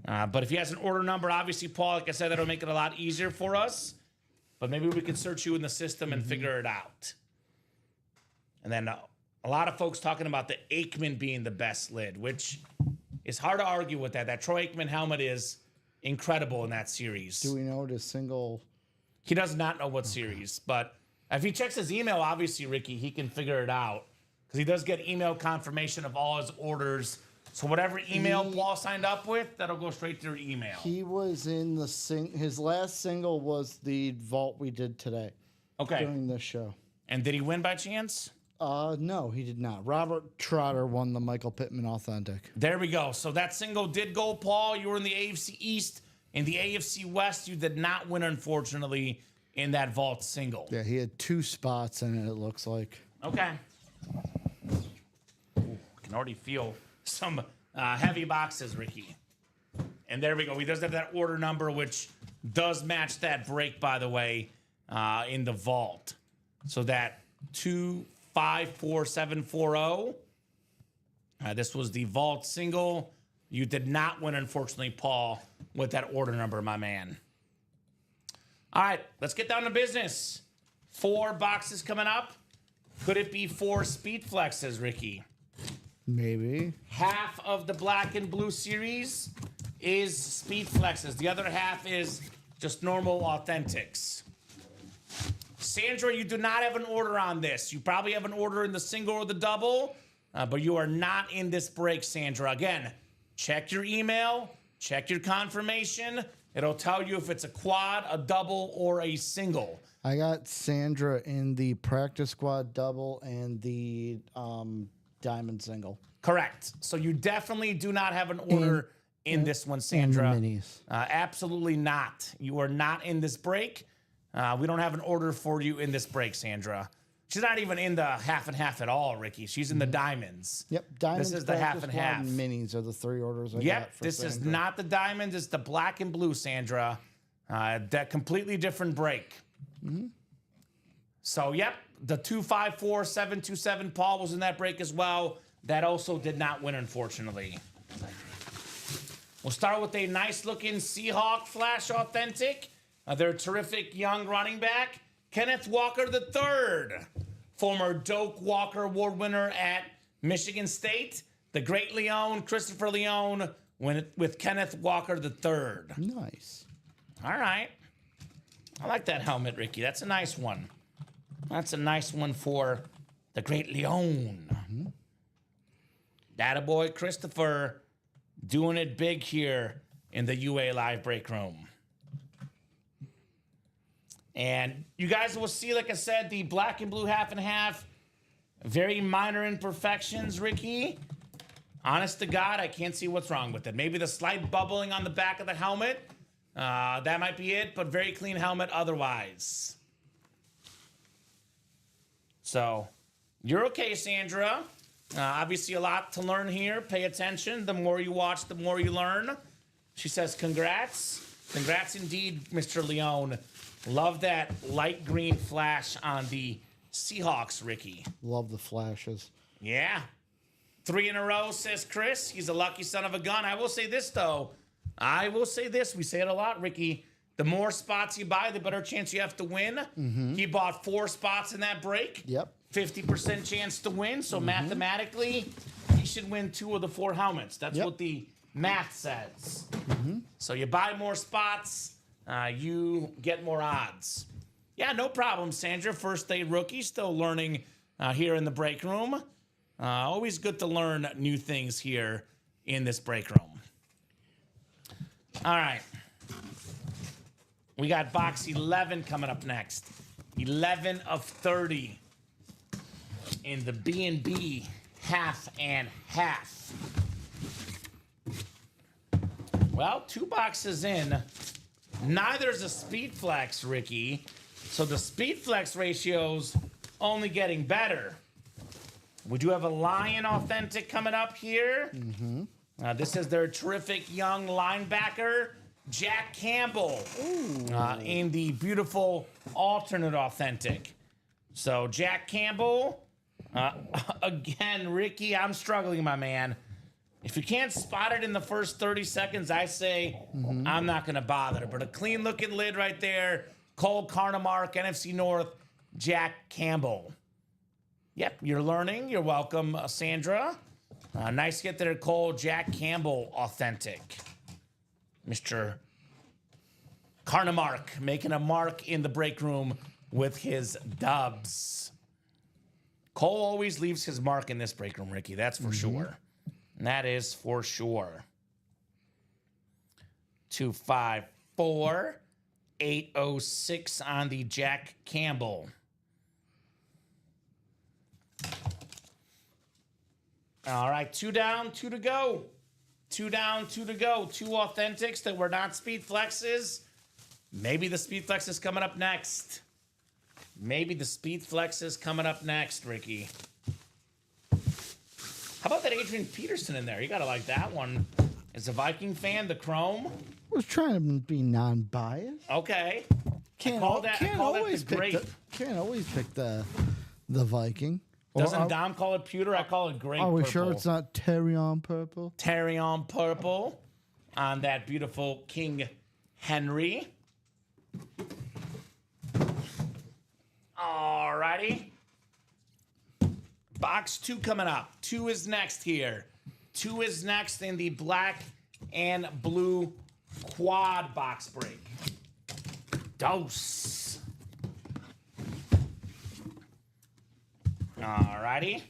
But if he has an order number, obviously, Paul, like I said, that'll make it a lot easier for us. But maybe we can search you in the system and figure it out. And then a lot of folks talking about the Aikman being the best lid, which is hard to argue with that. That Troy Aikman helmet is incredible in that series. Do we know the single? He does not know what series, but if he checks his email, obviously, Ricky, he can figure it out because he does get email confirmation of all his orders. So whatever email Paul signed up with, that'll go straight to your email. He was in the his last single was the vault we did today. Okay. During this show. And did he win by chance? No, he did not. Robert Trotter won the Michael Pittman Authentic. There we go. So that single did go, Paul. You were in the AFC East. In the AFC West, you did not win, unfortunately, in that vault single. Yeah, he had 2 spots in it looks like. Okay. Ooh, I can already feel some heavy boxes, Ricky. And there we go. He does have that order number, which does match that break, by the way, in the vault. So that 254740. This was the vault single. You did not win, unfortunately, Paul, with that order number, my man. All right, let's get down to business. 4 boxes coming up. Could it be 4 speed flexes, Ricky? Maybe. Half of the black and blue series is speed flexes. The other half is just normal authentics. Sandra, you do not have an order on this. You probably have an order in the single or the double, but you are not in this break, Sandra. Again, check your email, check your confirmation. It'll tell you if it's a quad, a double, or a single. I got Sandra in the practice squad double and the diamond single. Correct. So you definitely do not have an order in this one, Sandra. And the minis. Absolutely not. You are not in this break. We don't have an order for you in this break, Sandra. She's not even in the half and half at all, Ricky. She's in the diamonds. Yep, diamonds. This is the half and practice half. squad, and minis are the 3 orders I got Yep, for this is Sandra. not the diamonds. It's the black and blue, Sandra. That completely different break. So, yep, the 254-727 Paul was in that break as well. That also did not win, unfortunately. We'll start with a nice-looking Seahawk Flash Authentic. Their terrific young running back, Kenneth Walker III, former Doak Walker Award winner at Michigan State. The great Leone, Christopher Leone, with Kenneth Walker III. Nice. All right. I like that helmet, Ricky. That's a nice one. That's a nice one for the great Leone. Dattaboy Christopher doing it big here in the UA Live Break Room. And you guys will see, like I said, the black and blue half and half. Very minor imperfections, Ricky. Honest to God, I can't see what's wrong with it. Maybe the slight bubbling on the back of the helmet. That might be it, but very clean helmet otherwise. So, you're okay, Sandra. Obviously, a lot to learn here. Pay attention. The more you watch, the more you learn. She says, congrats. Congrats indeed, Mr. Leone. Love that light green flash on the Seahawks, Ricky. Love the flashes. Yeah. 3 in a row, says Chris. He's a lucky son of a gun. I will say this, though. I will say this. We say it a lot, Ricky. The more spots you buy, the better chance you have to win. He bought 4 spots in that break. Yep. 50% chance to win. So mathematically, he should win 2 of the 4 helmets. That's what the math says. So you buy more spots, you get more odds. Yeah, no problem, Sandra. First day rookie, still learning here in the break room. Always good to learn new things here in this break room. All right. We got box 11 coming up next. 11 of 30 in the B&B half and half. Well, 2 boxes in. Neither's a speed flex, Ricky. So the speed flex ratio's only getting better. We do have a Lion Authentic coming up here. This is their terrific young linebacker, Jack Campbell, in the beautiful alternate Authentic. So Jack Campbell, again, Ricky, I'm struggling, my man. If you can't spot it in the first 30 seconds, I say I'm not going to bother. But a clean-looking lid right there. Cole Carnemark, NFC North, Jack Campbell. Yep, you're learning. You're welcome, Sandra. Nice hit there, Cole. Jack Campbell, Authentic. Mr. Carnemark making a mark in the break room with his dubs. Cole always leaves his mark in this break room, Ricky. That's for sure. That is for sure. 254, 806 on the Jack Campbell. All right, 2 down, 2 to go. 2 down, 2 to go. 2 authentics that were not speed flexes. Maybe the speed flex is coming up next. Maybe the speed flex is coming up next, Ricky. How about that Adrian Peterson in there? You gotta like that one. As a Viking fan, the Chrome. I was trying to be non-biased. Okay. Can't call that always the grape. Can't always pick the Viking. Doesn't Dom call it pewter? I call it grape. Are we purple. sure it's not Terrion purple? Terrion purple on that beautiful King Henry. Alrighty. Box 2 coming up. 2 is next here. 2 is next in the black and blue quad box break. Dose. Alrighty.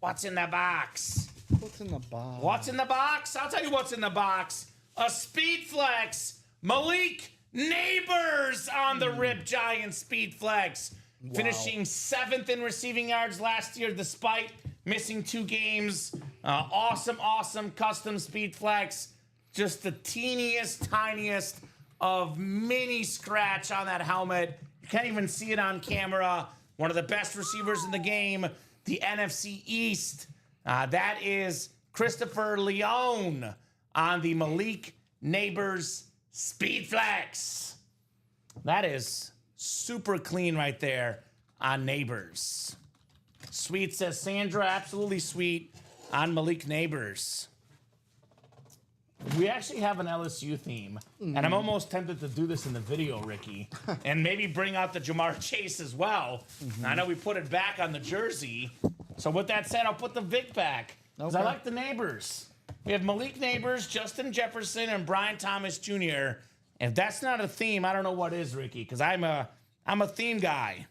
What's in the box? What's in the box? What's in the box? I'll tell you what's in the box. A Speed Flex. Malik Neighbors on the Rip Giant Speed Flex. Finishing 7th in receiving yards last year despite missing 2 games. Awesome custom speed flex. Just the teeniest, tiniest of mini scratch on that helmet. You can't even see it on camera. One of the best receivers in the game, the NFC East. That is Christopher Leone on the Malik Neighbors Speed Flex. That is super clean right there on Neighbors. Sweet, says Sandra. Absolutely sweet on Malik Neighbors. We actually have an LSU theme, and I'm almost tempted to do this in the video, Ricky, and maybe bring out the Jamar Chase as well. I know we put it back on the jersey. So with that said, I'll put the Vic back, because I like the Neighbors. We have Malik Neighbors, Justin Jefferson, and Brian Thomas Jr. If that's not a theme, I don't know what is, Ricky, because I'm a theme guy.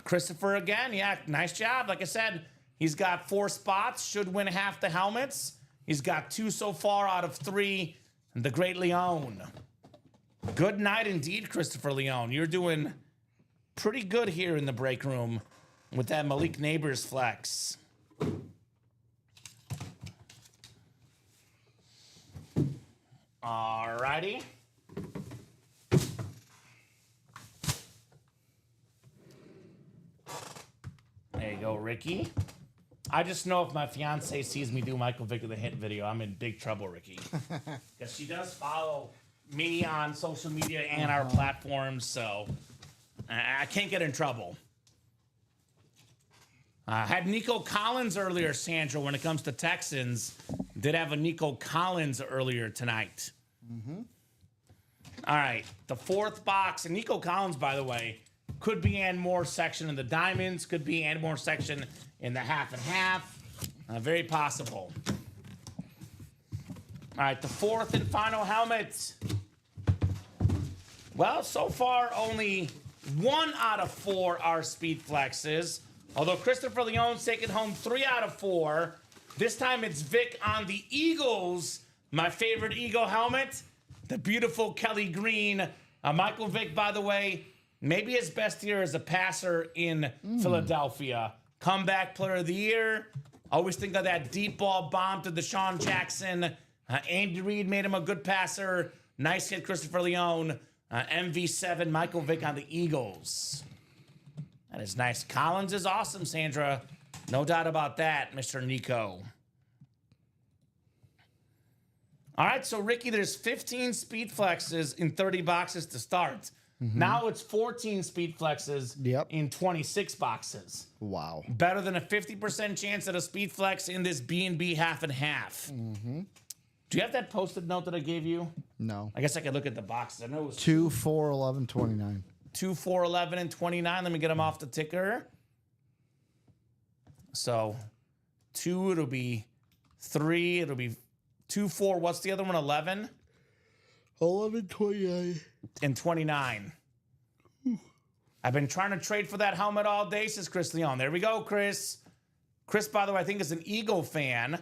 Christopher again, yeah, nice job. Like I said, he's got 4 spots, should win half the helmets. He's got 2 so far out of 3. The great Leone. Good night indeed, Christopher Leone. You're doing pretty good here in the break room with that Malik Neighbors flex. Alrighty. There you go, Ricky. I just know if my fiance sees me do Michael Vick the Hit video, I'm in big trouble, Ricky. Because she does follow me on social media and our platforms, so I can't get in trouble. Had Nico Collins earlier, Sandra, when it comes to Texans. Did have a Nico Collins earlier tonight. All right, the 4th box. And Nico Collins, by the way, could be in more section in the diamonds, could be in more section in the half and half. Very possible. All right, the 4th and final helmet. Well, so far, only 1 out of 4 are speed flexes. Although Christopher Leone's taken home 3 out of 4. This time it's Vic on the Eagles. My favorite Eagle helmet, the beautiful Kelly Green. Michael Vick, by the way, maybe his best year as a passer in Philadelphia. Comeback player of the year. Always think of that deep ball bomb to Deshaun Jackson. Andy Reid made him a good passer. Nice hit, Christopher Leone. MV7, Michael Vick on the Eagles. That is nice. Collins is awesome, Sandra. No doubt about that, Mr. Nico. All right, so Ricky, there's 15 speed flexes in 30 boxes to start. Now it's 14 speed flexes in 26 boxes. Wow. Better than a 50% chance at a speed flex in this B&B half and half. Do you have that Post-it note that I gave you? No. I guess I could look at the boxes. I know it was 2, 4, 11, 29. 2, 4, 11, and 29. Let me get them off the ticker. So 2, it'll be 3, it'll be 2, 4. What's the other one? 11? 11, 29. And 29. I've been trying to trade for that helmet all day, says Chris Leone. There we go, Chris. Chris, by the way, I think is an Eagle fan,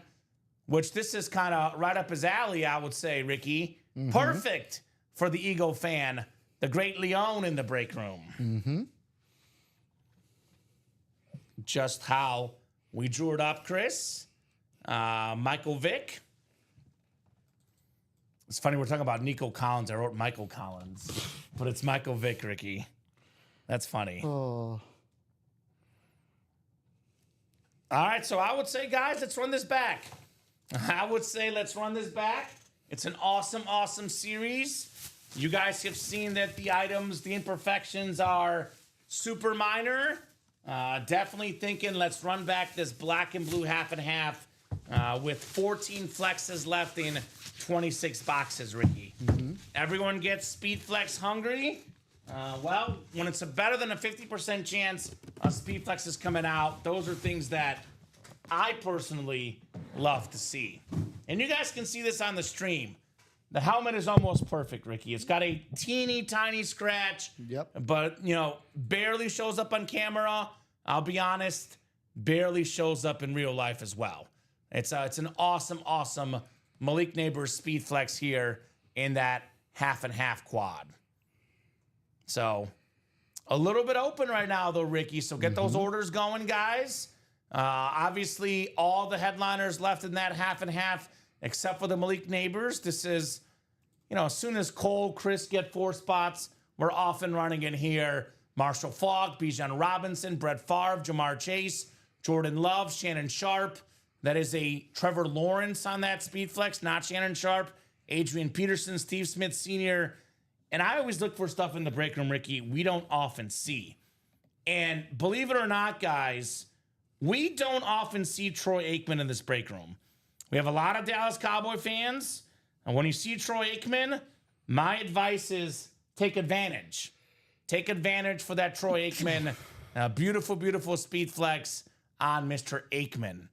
which this is kind of right up his alley, I would say, Ricky. Perfect for the Eagle fan. The great Leone in the break room. Just how we drew it up, Chris. Michael Vick. It's funny, we're talking about Nico Collins. I wrote Michael Collins, but it's Michael Vick, Ricky. That's funny. Oh. All right, so I would say, guys, let's run this back. Let's run this back. It's an awesome, awesome series. You guys have seen that the items, the imperfections are super minor. Definitely thinking let's run back this black and blue half and half with 14 flexes left in 26 boxes, Ricky. Everyone gets speed flex hungry. Well, when it's a better than a 50% chance of speed flexes coming out, those are things that I personally love to see. And you guys can see this on the stream. The helmet is almost perfect, Ricky. It's got a teeny tiny scratch, but, you know, barely shows up on camera. I'll be honest, barely shows up in real life as well. It's an awesome, awesome Malik Neighbors speed flex here in that half and half quad. So A little bit open right now, though, Ricky. So get those orders going, guys. Obviously, all the headliners left in that half and half, except for the Malik Neighbors. This is, as soon as Cole, Chris get 4 spots, we're off and running in here. Marshall Faulk, Bijan Robinson, Brett Favre, Jamar Chase, Jordan Love, Shannon Sharp. That is a Trevor Lawrence on that speed flex, not Shannon Sharp. Adrian Peterson, Steve Smith Sr. And I always look for stuff in the break room, Ricky, we don't often see. And believe it or not, guys, we don't often see Troy Aikman in this break room. We have a lot of Dallas Cowboy fans. And when you see Troy Aikman, my advice is take advantage. Take advantage for that Troy Aikman. Beautiful, beautiful speed flex on Mr. Aikman.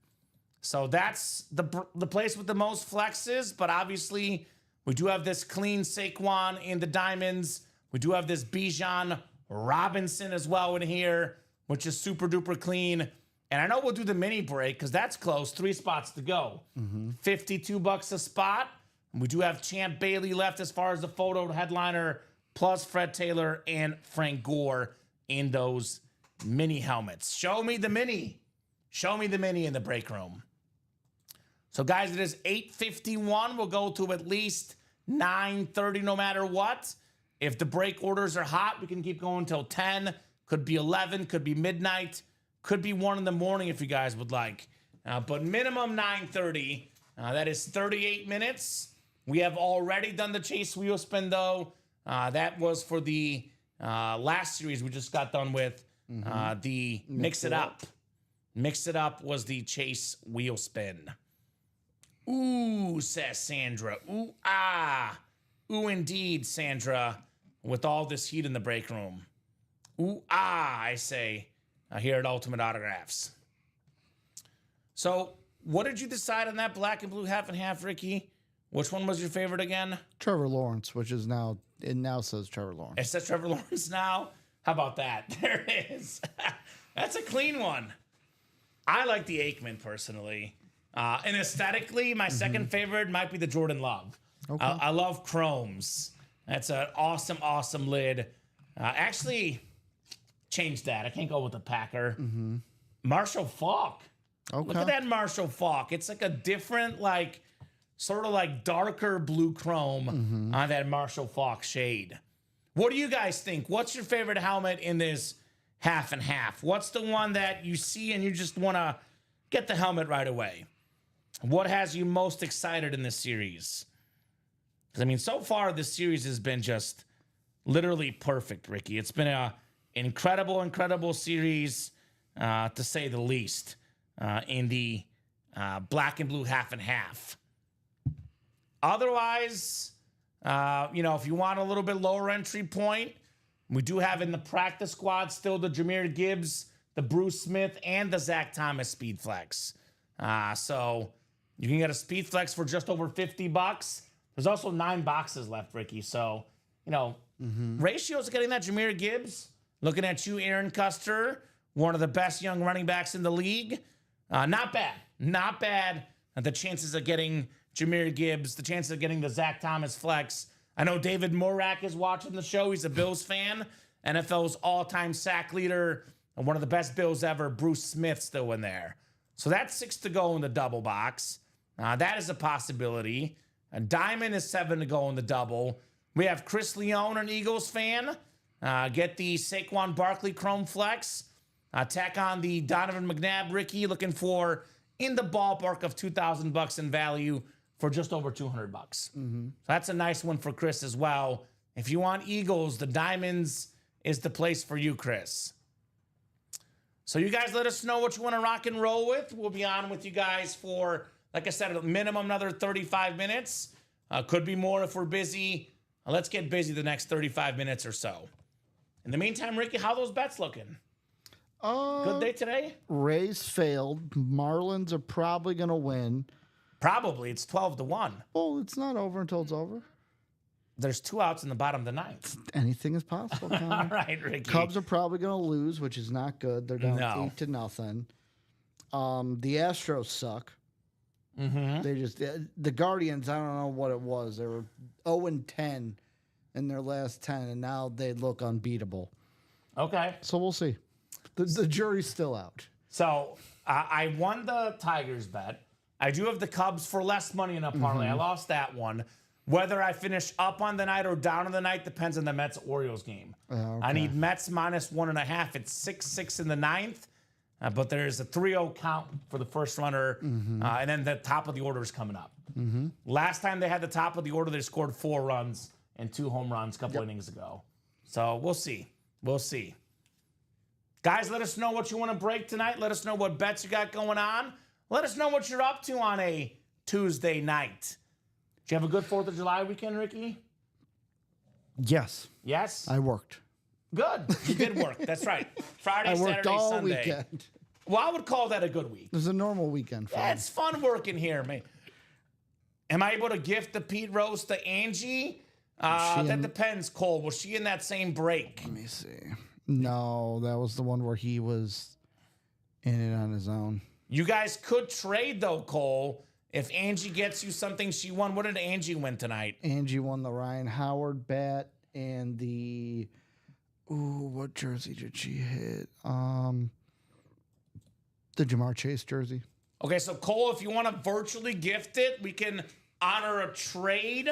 So that's the place with the most flexes. But obviously, we do have this clean Saquon in the diamonds. We do have this Bijan Robinson as well in here, which is super duper clean. And I know we'll do the mini break because that's close. 3 spots to go. $52 a spot. And we do have Champ Bailey left as far as the photo headliner, plus Fred Taylor and Frank Gore in those mini helmets. Show me the mini. Show me the mini in the break room. So, guys, it is 8:51. We'll go to at least 9:30 no matter what. If the break orders are hot, we can keep going till 10. Could be 11. Could be midnight. Could be 1 in the morning if you guys would like. But minimum 9:30. That is 38 minutes. We have already done the Chase wheel spin, though. That was for the last series we just got done with. The Mix It Up. Mix It Up was the Chase wheel spin. Ooh, says Sandra. Ooh, ah. Ooh, indeed, Sandra, with all this heat in the break room. Ooh, ah, I say, here at Ultimate Autographs. So, what did you decide on that black and blue half and half, Ricky? Which one was your favorite again? Trevor Lawrence, which is now, it now says Trevor Lawrence. It says Trevor Lawrence now? How about that? There it is. That's a clean one. I like the Aikman, personally. And aesthetically, my second favorite might be the Jordan Love. Okay. I love chromes. That's an awesome, awesome lid. Actually, change that. I can't go with the Packer. Marshall Faulk. Okay. Look at that Marshall Faulk. It's like a different, sort of darker blue chrome on that Marshall Faulk shade. What do you guys think? What's your favorite helmet in this half and half? What's the one that you see and you just want to get the helmet right away? What has you most excited in this series? Because, so far this series has been just literally perfect, Ricky. It's been an incredible, incredible series, to say the least, in the black and blue half and half. Otherwise, if you want a little bit lower entry point, we do have in the practice squad still the Jahmyr Gibbs, the Bruce Smith, and the Zach Thomas speed flex. So you can get a speed flex for just over $50. There's also 9 boxes left, Ricky. So, ratios of getting that Jahmyr Gibbs. Looking at you, Aaron Custer, one of the best young running backs in the league. Not bad. Not bad. The chances of getting Jahmyr Gibbs, the chances of getting the Zach Thomas flex. I know David Morak is watching the show. He's a Bills fan. NFL's all-time sack leader and one of the best Bills ever, Bruce Smith, still in there. So that's 6 to go in the double box. That is a possibility. A diamond is 7 to go in the double. We have Chris Leone, an Eagles fan. Get the Saquon Barkley Chrome Flex. Tack on the Donovan McNabb Ricky, looking for in the ballpark of $2,000 in value for just over $200. So that's a nice one for Chris as well. If you want Eagles, the diamonds is the place for you, Chris. So you guys let us know what you want to rock and roll with. We'll be on with you guys for, like I said, a minimum another 35 minutes. Could be more if we're busy. Let's get busy the next 35 minutes or so. In the meantime, Ricky, how are those bets looking? Good day today? Rays failed. Marlins are probably going to win. Probably. It's 12 to 1. Well, it's not over until it's over. There's 2 outs in the bottom of the 9th. Anything is possible, Connor. All right, Ricky. Cubs are probably going to lose, which is not good. They're down 8-0. The Astros suck. They just the Guardians. I don't know what it was. They were 0-10 in their last 10, and now they look unbeatable. Okay. So we'll see. The jury's still out. So I won the Tigers bet. I do have the Cubs for less money in a parlay. I lost that one. Whether I finish up on the night or down on the night depends on the Mets-Orioles game. I need Mets minus 1.5. It's 6-6 in the ninth, but there's a 3-0 count for the first runner, and then the top of the order is coming up. Last time they had the top of the order, they scored 4 runs and 2 home runs a couple innings ago. So we'll see. We'll see. Guys, let us know what you want to break tonight. Let us know what bets you got going on. Let us know what you're up to on a Tuesday night. Did you have a good 4th of July weekend, Ricky? Yes. Yes? I worked. Good. You did work. That's right. Friday, I worked Saturday, all Sunday. weekend. Well, I would call that a good week. It was a normal weekend for me. It's fun working here, man. Am I able to gift the Pete Rose to Angie? That depends, Cole. Was she in that same break? Let me see. No, that was the one where he was in it on his own. You guys could trade, though, Cole. If Angie gets you something she won, what did Angie win tonight? Angie won the Ryan Howard bat and the... Ooh, what jersey did she hit? The Jamar Chase jersey. Okay, so Cole, if you want to virtually gift it, we can honor a trade.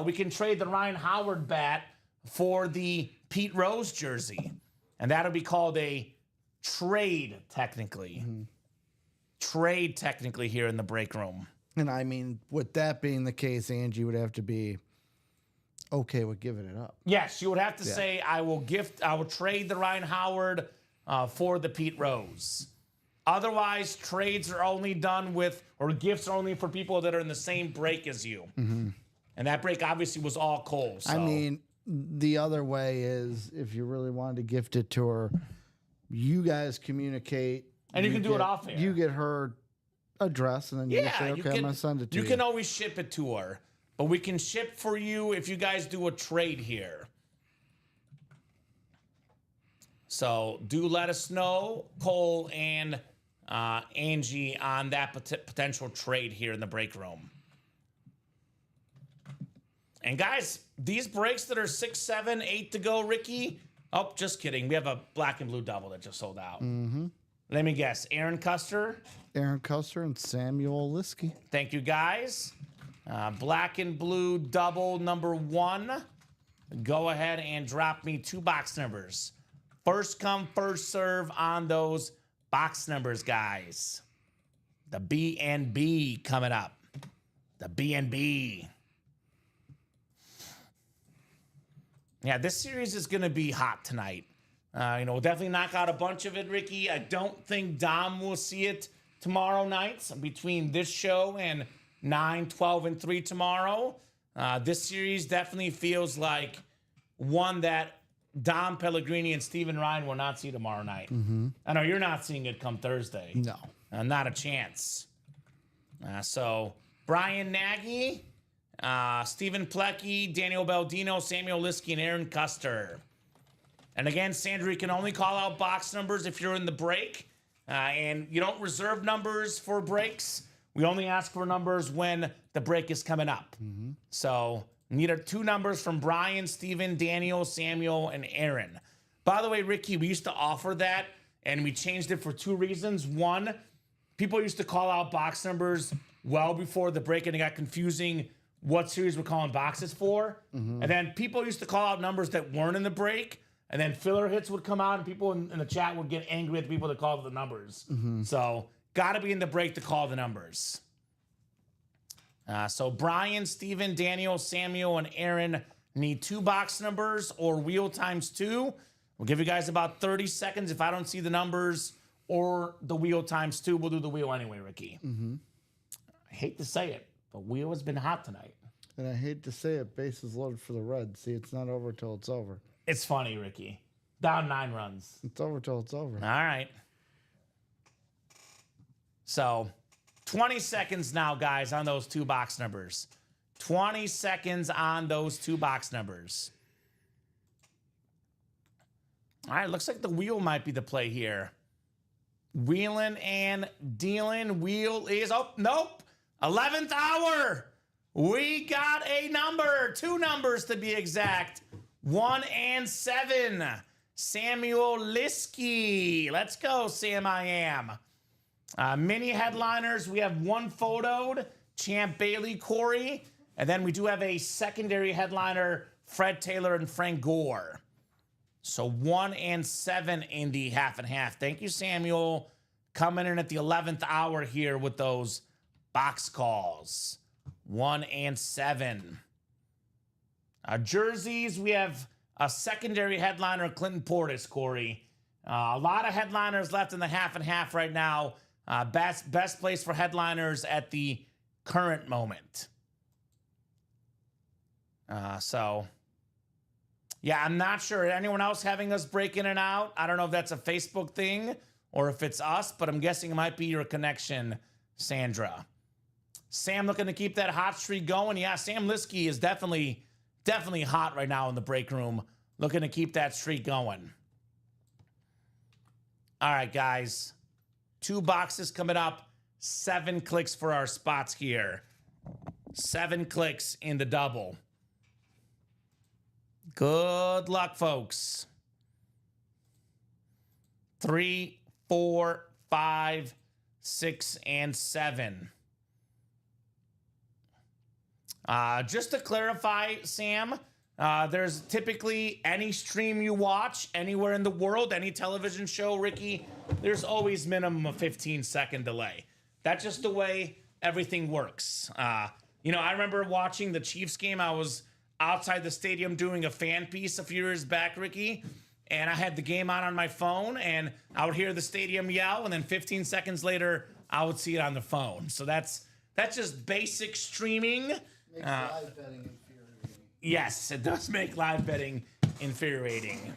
We can trade the Ryan Howard bat for the Pete Rose jersey. And that'll be called a trade, technically. Trade, technically, here in the break room. And I mean, with that being the case, Angie would have to be okay with giving it up. Yes, you would have to say, I will trade the Ryan Howard for the Pete Rose. Otherwise, trades are only done with, or gifts are only for people that are in the same break as you. And that break obviously was all Cole. So. I mean, the other way is if you really wanted to gift it to her, you guys communicate. And you can do it off air. You get her address, and then you say, okay, I'm going to send it to you. You can always ship it to her. But we can ship for you if you guys do a trade here. So do let us know, Cole and Angie, on that potential trade here in the break room. And guys, these breaks that are 6, 7, 8 to go, Ricky. Oh, just kidding. We have a black and blue double that just sold out. Let me guess. Aaron Custer. Aaron Custer and Samuel Liskey. Thank you, guys. Black and blue double number 1. Go ahead and drop me 2 box numbers. First come, first serve on those box numbers, guys. The B&B coming up. The B&B. Yeah, this series is going to be hot tonight. We'll definitely knock out a bunch of it, Ricky. I don't think Dom will see it tomorrow night between this show and 9, 12, and 3 tomorrow. This series definitely feels like one that Dom Pellegrini and Steven Ryan will not see tomorrow night. I know you're not seeing it come Thursday. No. Not a chance. So Brian Nagy, Stephen Plecki, Daniel Baldino, Samuel Liskey, and Aaron Custer. And again, Sandra, you can only call out box numbers if you're in the break. And you don't reserve numbers for breaks. We only ask for numbers when the break is coming up. So need 2 numbers from Brian, Steven, Daniel, Samuel, and Aaron. By the way, Ricky, we used to offer that, and we changed it for 2 reasons. One, people used to call out box numbers well before the break, and it got confusing what series we're calling boxes for. And then people used to call out numbers that weren't in the break, and then filler hits would come out, and people in the chat would get angry at the people that called the numbers. So got to be in the break to call the numbers. So Brian, Steven, Daniel, Samuel, and Aaron need 2 box numbers or wheel times 2. We'll give you guys about 30 seconds. If I don't see the numbers or the wheel times 2, we'll do the wheel anyway, Ricky. I hate to say it, but wheel has been hot tonight. And I hate to say it, bases loaded for the Reds. See, it's not over till it's over. It's funny, Ricky. Down 9 runs. It's over till it's over. All right. So 20 seconds now, guys, on those 2 box numbers. 20 seconds on those 2 box numbers. All right, looks like the wheel might be the play here. Wheeling and dealing. Wheel is, oh, nope. 11th hour. We got a number. 2 numbers to be exact. 1 and 7. Samuel Liskey. Let's go, Sam I Am. Mini headliners, we have one photoed, Champ Bailey, Corey. And then we do have a secondary headliner, Fred Taylor and Frank Gore. So 1 and 7 in the half and half. Thank you, Samuel. Coming in at the 11th hour here with those box calls. 1 and 7. Jerseys, we have a secondary headliner, Clinton Portis, Corey. A lot of headliners left in the half and half right now. Best place for headliners at the current moment. Yeah, I'm not sure. Anyone else having us break in and out? I don't know if that's a Facebook thing or if it's us, but I'm guessing it might be your connection, Sandra. Sam looking to keep that hot streak going. Yeah, Sam Liskey is definitely hot right now in the break room, looking to keep that streak going. All right, guys. 2 boxes coming up. 7 clicks for our spots here. 7 clicks in the double. Good luck, folks. 3, 4, 5, 6, and 7. Just to clarify, Sam, there's typically any stream you watch anywhere in the world, any television show, Ricky, there's always minimum a 15-second delay. That's just the way everything works. I remember watching the Chiefs game. I was outside the stadium doing a fan piece a few years back, Ricky, and I had the game on my phone, and I would hear the stadium yell, and then 15 seconds later, I would see it on the phone. So that's just basic streaming. Makes live betting infuriating. Yes, it does make live betting infuriating.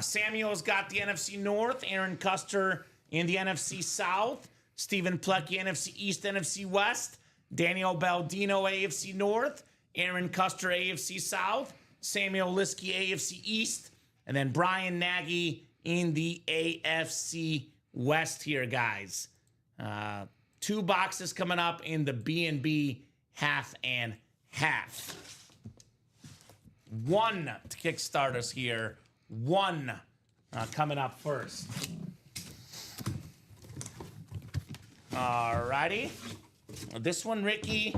Samuel's got the NFC North, Aaron Custer in the NFC South, Stephen Plecky, NFC East, NFC West, Daniel Baldino, AFC North, Aaron Custer, AFC South, Samuel Liskey, AFC East, and then Brian Nagy in the AFC West here, guys. 2 boxes coming up in the B&B half and half. 1 to kickstart us here. 1 coming up first. All righty. This one, Ricky,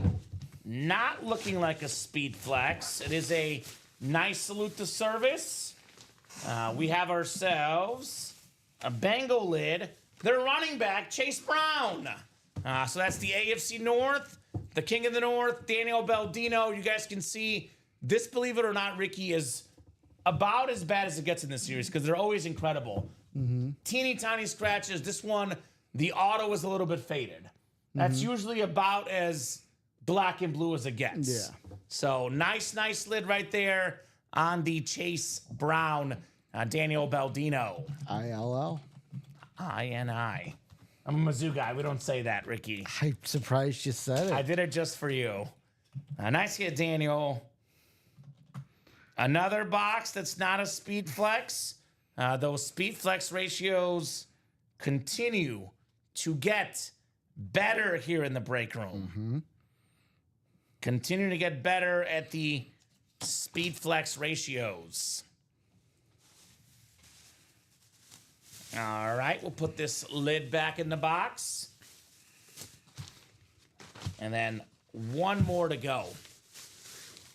not looking like a speed flex. It is a nice salute to service. We have ourselves a Bengal lid. Their running back, Chase Brown. So that's the AFC North, the King of the North, Daniel Baldino. You guys can see this, believe it or not, Ricky, is about as bad as it gets in this series because they're always incredible. Mm-hmm. Teeny tiny scratches. This one, the auto is a little bit faded. That's usually about as black and blue as it gets. Yeah. So nice lid right there on the Chase Brown, Daniel Baldino. ILL. I-N-I. I'm a Mizzou guy. We don't say that, Ricky. I'm surprised you said it. I did it just for you. Nice hit, Daniel. Another box that's not a speed flex. Those speed flex ratios continue to get better here in the break room. Mm-hmm. Continue to get better at the speed flex ratios. All right, we'll put this lid back in the box. And then 1 more to go.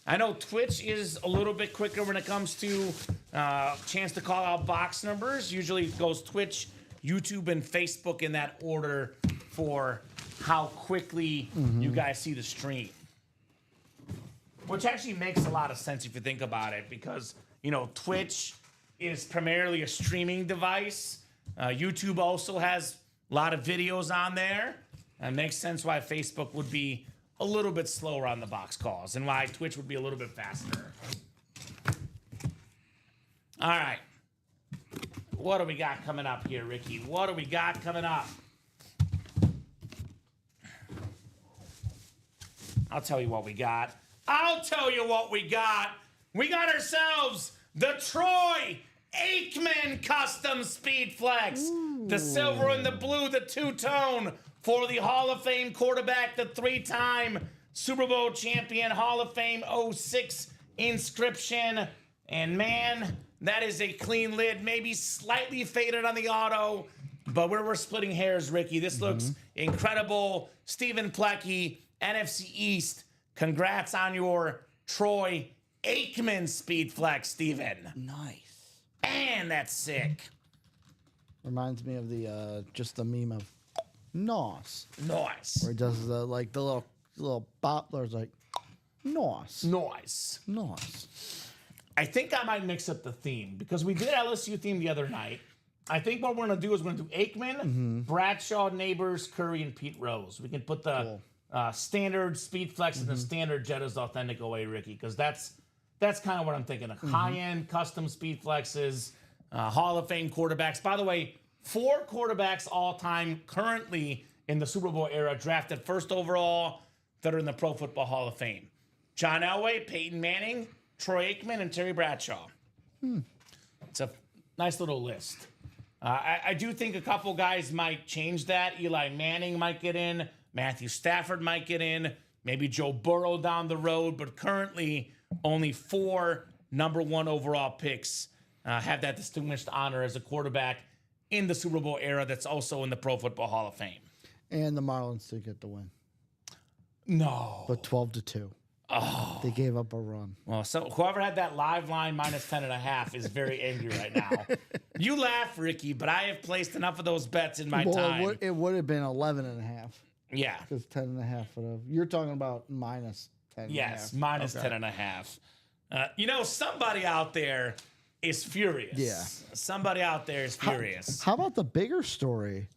I know Twitch is a little bit quicker when it comes to chance to call out box numbers. Usually it goes Twitch, YouTube, and Facebook in that order for how quickly you guys see the stream. Which actually makes a lot of sense if you think about it, because, Twitch is primarily a streaming device. YouTube also has a lot of videos on there. It makes sense why Facebook would be a little bit slower on the box calls and why Twitch would be a little bit faster. All right. What do we got coming up here, Ricky? What do we got coming up? I'll tell you what we got. We got ourselves the Troy Aikman Custom Speed Flex. Ooh. The silver and the blue, the two-tone for the Hall of Fame quarterback, the 3-time Super Bowl champion, Hall of Fame 06 inscription. And man, that is a clean lid, maybe slightly faded on the auto, but we're splitting hairs, Ricky. This looks incredible. Stephen Plecky, NFC East. Congrats on your Troy Aikman Speed Flex, Stephen. Nice. And that's sick. Reminds me of the just the meme of Nos, Nice. where he does the little bottler's like Nos. Nice. Nos. I think I might mix up the theme because we did LSU theme the other night. I think what we're going to do is we're going to do Aikman, Bradshaw, Neighbors, Curry, and Pete Rose. We can put the standard Speed Flex and the standard Jetta's Authentic away, Ricky, because that's kind of what I'm thinking. High-end custom Speed Flexes, Hall of Fame quarterbacks. By the way, 4 quarterbacks all-time currently in the Super Bowl era drafted first overall that are in the Pro Football Hall of Fame. John Elway, Peyton Manning, Troy Aikman, and Terry Bradshaw. It's a nice little list. I do think a couple guys might change that. Eli Manning might get in. Matthew Stafford might get in. Maybe Joe Burrow down the road. But currently, only 4 number 1 overall picks have that distinguished honor as a quarterback in the Super Bowl era that's also in the Pro Football Hall of Fame. And the Marlins did get the win, No. but 12-2. Oh, they gave up a run. Well, so whoever had that live line minus 10.5 is very angry right now. You laugh, Ricky, but I have placed enough of those bets in my time. It would have been 11.5 Yeah. because 10.5 would have. You're talking about minus 10. Yes, minus 10.5. Somebody out there is furious. Yeah. Somebody out there is furious. How about the bigger story?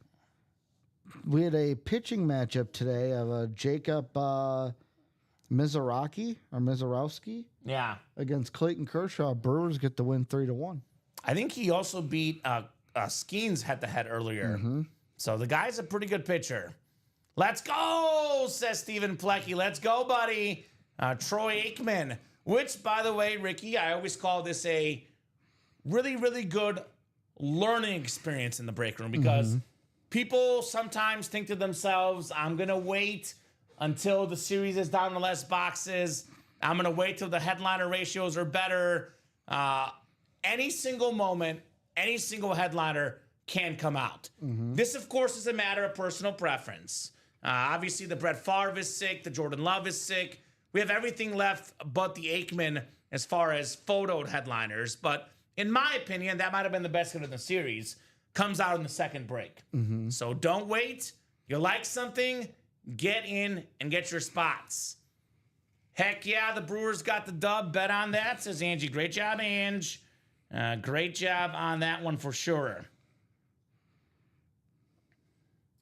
We had a pitching matchup today of Jacob Mizorowski Yeah. against Clayton Kershaw. Brewers get the win 3-1. I think he also beat Skeens head-to-head earlier. So the guy's a pretty good pitcher. Let's go, says Stephen Plecky. Let's go, buddy. Troy Aikman, which, by the way, Ricky, I always call this a really, really good learning experience in the break room because people sometimes think to themselves, I'm going to wait until the series is down to less boxes. I'm going to wait till the headliner ratios are better. Any single moment, any single headliner can come out. This, of course, is a matter of personal preference. Obviously, the Brett Favre is sick. The Jordan Love is sick. We have everything left but the Aikman as far as photoed headliners. But in my opinion, that might have been the best hit of the series. Comes out in the second break. So don't wait. You like something, get in and get your spots. Heck yeah, the Brewers got the dub. Bet on that, says Angie. Great job, Ange. Great job on that one for sure.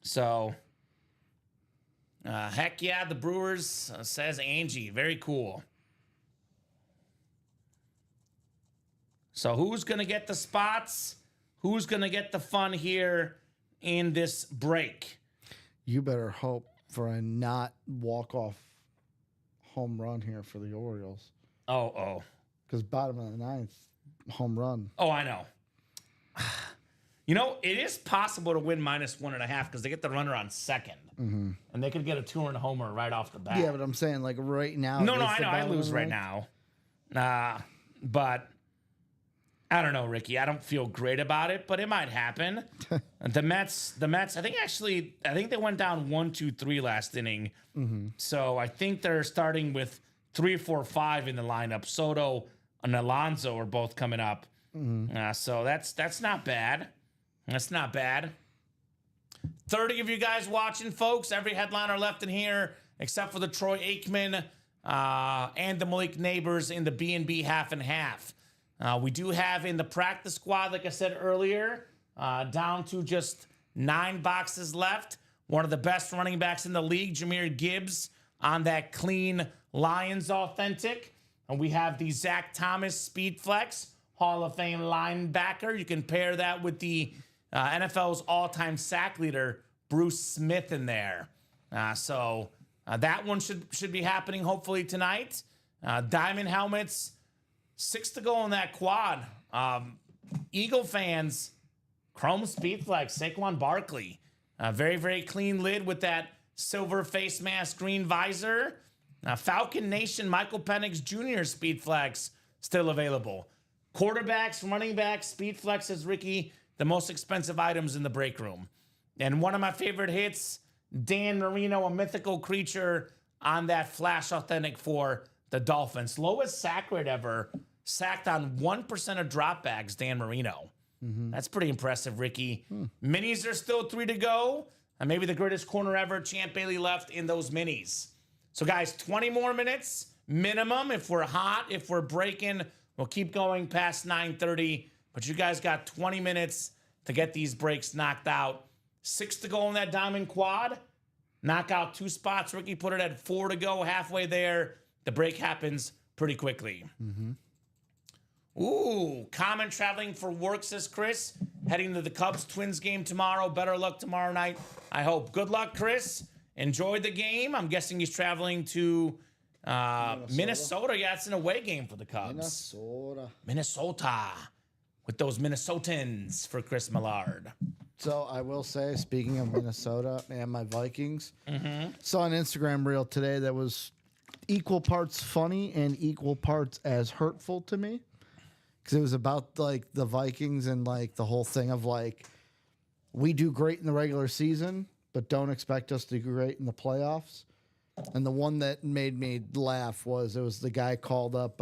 So, heck yeah, the Brewers, says Angie. Very cool. So who's going to get the spots? Who's going to get the fun here in this break? You better hope for a not walk-off home run here for the Orioles. Oh. Because bottom of the ninth, home run. Oh, I know. It is possible to win minus 1.5 because they get the runner on second. And they could get a 2-run homer right off the bat. Yeah, but I'm saying, like, right now. No, I know. I lose right now. But I don't know, Ricky. I don't feel great about it, but it might happen. The Mets, I think they went down 1-2-3 last inning. So I think they're starting with 3, 4, 5 in the lineup. Soto and Alonso are both coming up. So that's not bad. That's not bad. 30 of you guys watching, folks. Every headliner left in here, except for the Troy Aikman and the Malik Neighbors in the B&B half and half. We do have in the practice squad, like I said earlier, down to just 9 boxes left. One of the best running backs in the league, Jahmyr Gibbs, on that clean Lions Authentic. And we have the Zach Thomas Speed Flex, Hall of Fame linebacker. You can pair that with the NFL's all-time sack leader, Bruce Smith, in there. So that one should be happening hopefully tonight. Diamond helmets. 6 to go on that quad. Eagle fans, Chrome Speed Flex, Saquon Barkley. Very, very clean lid with that silver face mask, green visor. Falcon Nation, Michael Penix Jr. Speed Flex, still available. Quarterbacks, running backs, speed flexes, Ricky, the most expensive items in the break room. And one of my favorite hits, Dan Marino, a mythical creature on that flash authentic for the Dolphins. Lowest sack rate ever, sacked on 1% of dropbacks, Dan Marino. That's pretty impressive, Ricky. Minis are still 3 to go. And maybe the greatest corner ever, Champ Bailey, left in those minis. So, guys, 20 more minutes minimum. If we're hot, if we're breaking, we'll keep going past 9:30. But you guys got 20 minutes to get these breaks knocked out. 6 to go on that diamond quad. Knock out 2 spots. Ricky put it at 4 to go, halfway there. The break happens pretty quickly. Ooh, Common traveling for work, says Chris. Heading to the Cubs-Twins game tomorrow. Better luck tomorrow night, I hope. Good luck, Chris. Enjoyed the game. I'm guessing he's traveling to Minnesota. Yeah, it's an away game for the Cubs. Minnesota. With those Minnesotans for Chris Millard. So I will say, speaking of Minnesota and my Vikings, saw an Instagram reel today that was equal parts funny and equal parts as hurtful to me. Because it was about like the Vikings and like the whole thing of like, we do great in the regular season, but don't expect us to do great in the playoffs. And the one that made me laugh was, it was the guy called up,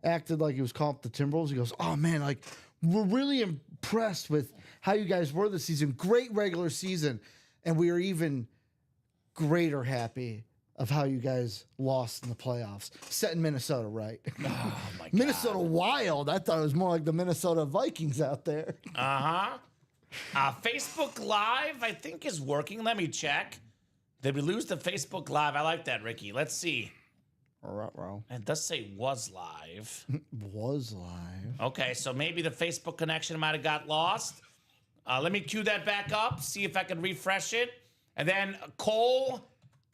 acted like he was calling up the Timberwolves. He goes, "Oh man, like we're really impressed with how you guys were this season. Great regular season. And we are even greater happy of how you guys lost in the playoffs." Setting Minnesota right. Oh, my God. Minnesota Wild. I thought it was more like the Minnesota Vikings out there. Facebook Live, I think, is working. Let me check. Did we lose the Facebook Live? I like that, Ricky. Let's see. It does say was live. Was live. Okay, so maybe the Facebook connection might have got lost. Let me cue that back up, see if I can refresh it. And then, Cole,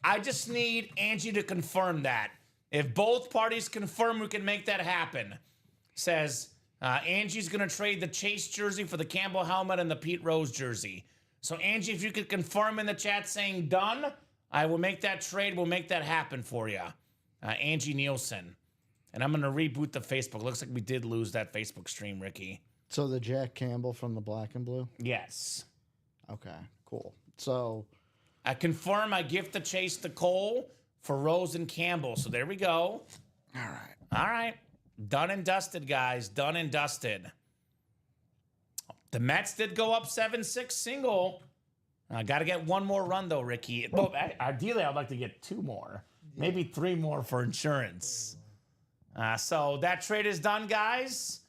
I just need Angie to confirm that. If both parties confirm, we can make that happen. Says Angie's going to trade the Chase jersey for the Campbell helmet and the Pete Rose jersey. So, Angie, if you could confirm in the chat saying done, I will make that trade. We'll make that happen for you. Angie Nielsen. And I'm going to reboot the Facebook. Looks like we did lose that Facebook stream, Ricky. So the Jack Campbell from the Black and Blue? Yes. Okay, cool. So I confirm I gift the Chase to Cole for Rose and Campbell. So there we go. all right. All right. Done and dusted, guys. Done and dusted. The Mets did go up 7-6 single. I got to get one more run, though, Ricky. Well, ideally, I'd like to get 2 more. Maybe 3 more for insurance. So that trade is done, guys.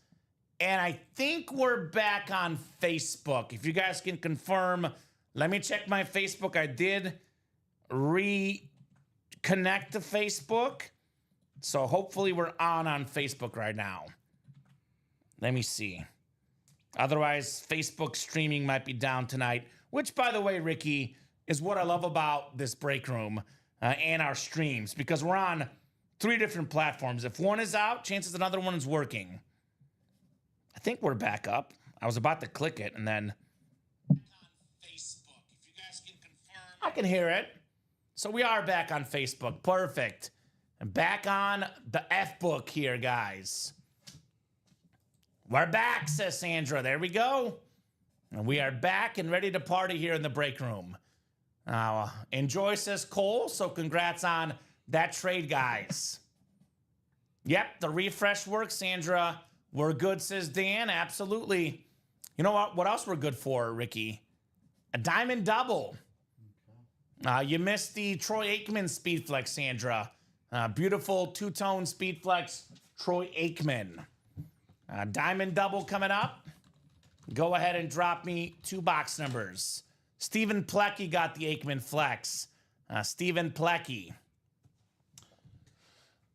And I think we're back on Facebook. If you guys can confirm, let me check my Facebook. I did reconnect to Facebook. So hopefully we're on Facebook right now. Let me see. Otherwise, Facebook streaming might be down tonight. Which, by the way, Ricky, is what I love about this break room and our streams. Because we're on 3 different platforms. If one is out, chances another one is working. I think we're back up. I was about to click it and then on Facebook. If you guys can confirm, I can hear it. So we are back on Facebook. Perfect. And back on the F book here, guys. We're back, says Sandra. There we go. And we are back and ready to party here in the break room. Enjoy, says Cole. So congrats on that trade, guys. Yep, the refresh works, Sandra. We're good, says Dan. Absolutely. You know what? What else we're good for, Ricky? A diamond double. You missed the Troy Aikman Speed Flex, Sandra. Beautiful 2-tone Speed Flex, Troy Aikman. Diamond double coming up. Go ahead and drop me 2 box numbers. Stephen Plecky got the Aikman Flex. Stephen Plecky.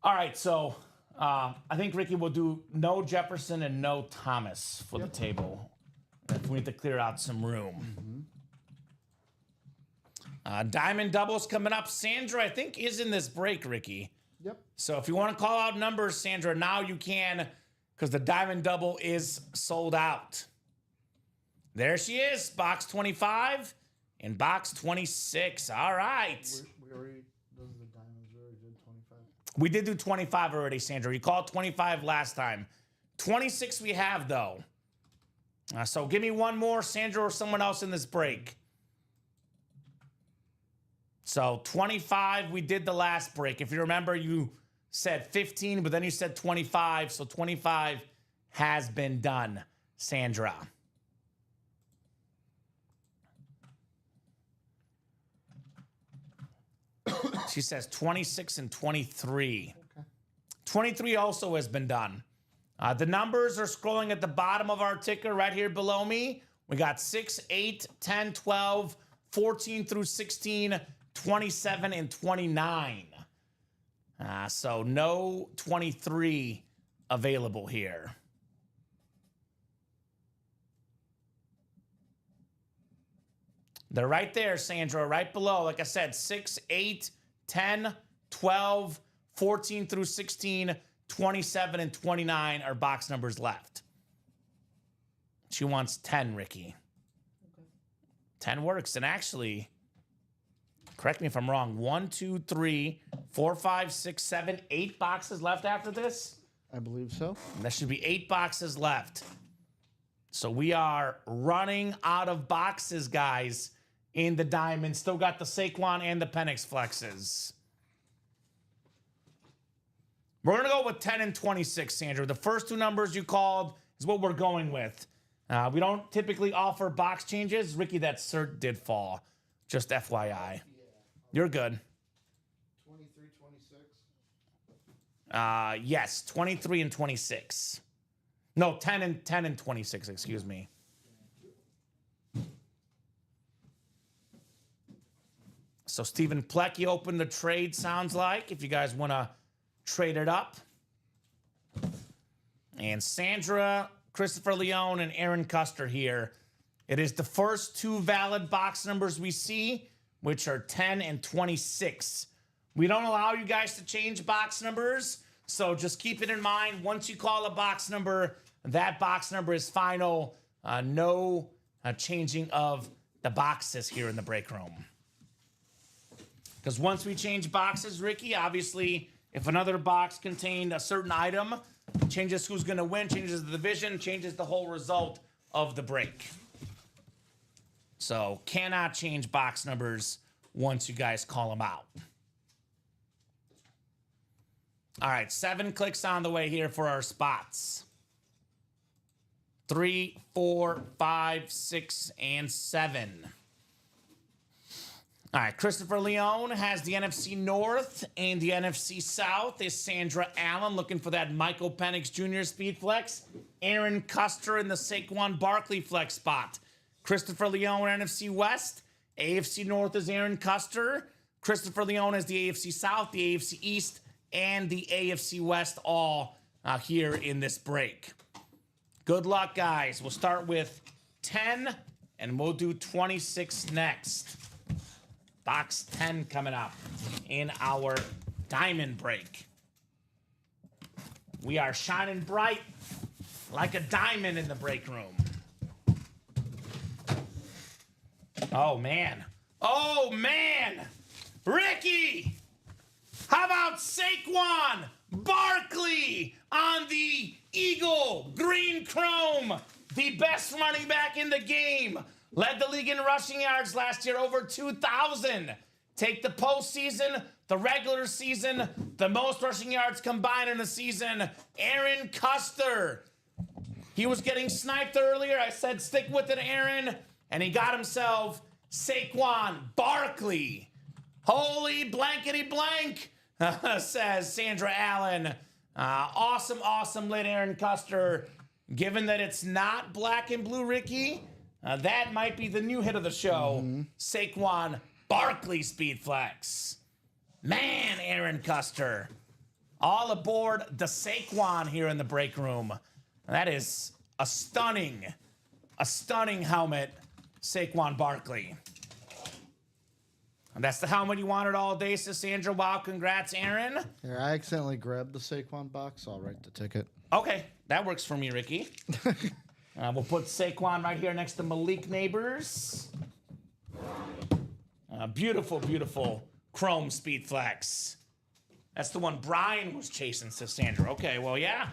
All right, so I think Ricky will do no Jefferson and no Thomas for the table. If we need to clear out some room. Diamond doubles coming up. Sandra, I think, is in this break, Ricky. Yep. So if you want to call out numbers, Sandra, now you can, because the diamond double is sold out. There she is, box 25 and box 26. All right. We already, those are the diamonds. We already did 25. We did do 25 already, Sandra. You called 25 last time. 26 we have, though. So give me one more, Sandra, or someone else in this break. So 25, we did the last break. If you remember, you said 15, but then you said 25. So 25 has been done, Sandra. She says 26 and 23. Okay. 23 also has been done. The numbers are scrolling at the bottom of our ticker right here below me. We got 6, 8, 10, 12, 14 through 16, 27, and 29. So no 23 available here. They're right there, Sandra, right below. Like I said, 6, 8, 10, 12, 14 through 16, 27, and 29 are box numbers left. She wants 10, Ricky. Okay. 10 works. And actually, correct me if I'm wrong, 1, 2, 3, 4, 5, 6, 7, 8 boxes left after this? I believe so. There should be 8 boxes left. So we are running out of boxes, guys, in the diamond. Still got the Saquon and the Penix flexes. We're going to go with 10 and 26, Sandra. The first two numbers you called is what we're going with. We don't typically offer box changes. Ricky, that cert did fall. Just FYI. Yeah. You're good. 23, 26? Yes, 23 and 26. No, 10 and 26, excuse me. So Stephen Plecky opened the trade, sounds like, if you guys want to trade it up. And Sandra, Christopher Leone, and Aaron Custer here. It is the first two valid box numbers we see, which are 10 and 26. We don't allow you guys to change box numbers, so just keep it in mind. Once you call a box number, that box number is final. No changing of the boxes here in the break room. Because once we change boxes, Ricky, obviously, if another box contained a certain item, changes who's going to win, changes the division, changes the whole result of the break. So cannot change box numbers once you guys call them out. All right, 7 clicks on the way here for our spots. 3, 4, 5, 6, and 7. All right, Christopher Leone has the NFC North and the NFC South is Sandra Allen looking for that Michael Penix Jr. speed flex. Aaron Custer in the Saquon Barkley flex spot. Christopher Leone, NFC West. AFC North is Aaron Custer. Christopher Leone is the AFC South, the AFC East, and the AFC West all here in this break. Good luck, guys. We'll start with 10, and we'll do 26 next. Box 10 coming up in our diamond break. We are shining bright like a diamond in the break room. Oh, man. Oh, man. Ricky, how about Saquon Barkley on the Eagle Green Chrome, the best running back in the game? Led the league in rushing yards last year, over 2,000. Take the postseason, the regular season, the most rushing yards combined in a season. Aaron Custer. He was getting sniped earlier. I said stick with it, Aaron. And he got himself Saquon Barkley. Holy blankety blank, says Sandra Allen. Awesome lid, Aaron Custer. Given that it's not black and blue, Ricky, that might be the new hit of the show. Saquon Barkley speed flex. Man, Aaron Custer. All aboard the Saquon here in the break room. That is a stunning helmet, Saquon Barkley. And that's the helmet you wanted all day, says Sandra. Wow, congrats, Aaron. Here, I accidentally grabbed the Saquon box, so I'll write the ticket. Okay, that works for me, Ricky. We'll put Saquon right here next to Malik Neighbors. Beautiful chrome speed flex. That's the one Brian was chasing, says Sandra. Okay, well, yeah.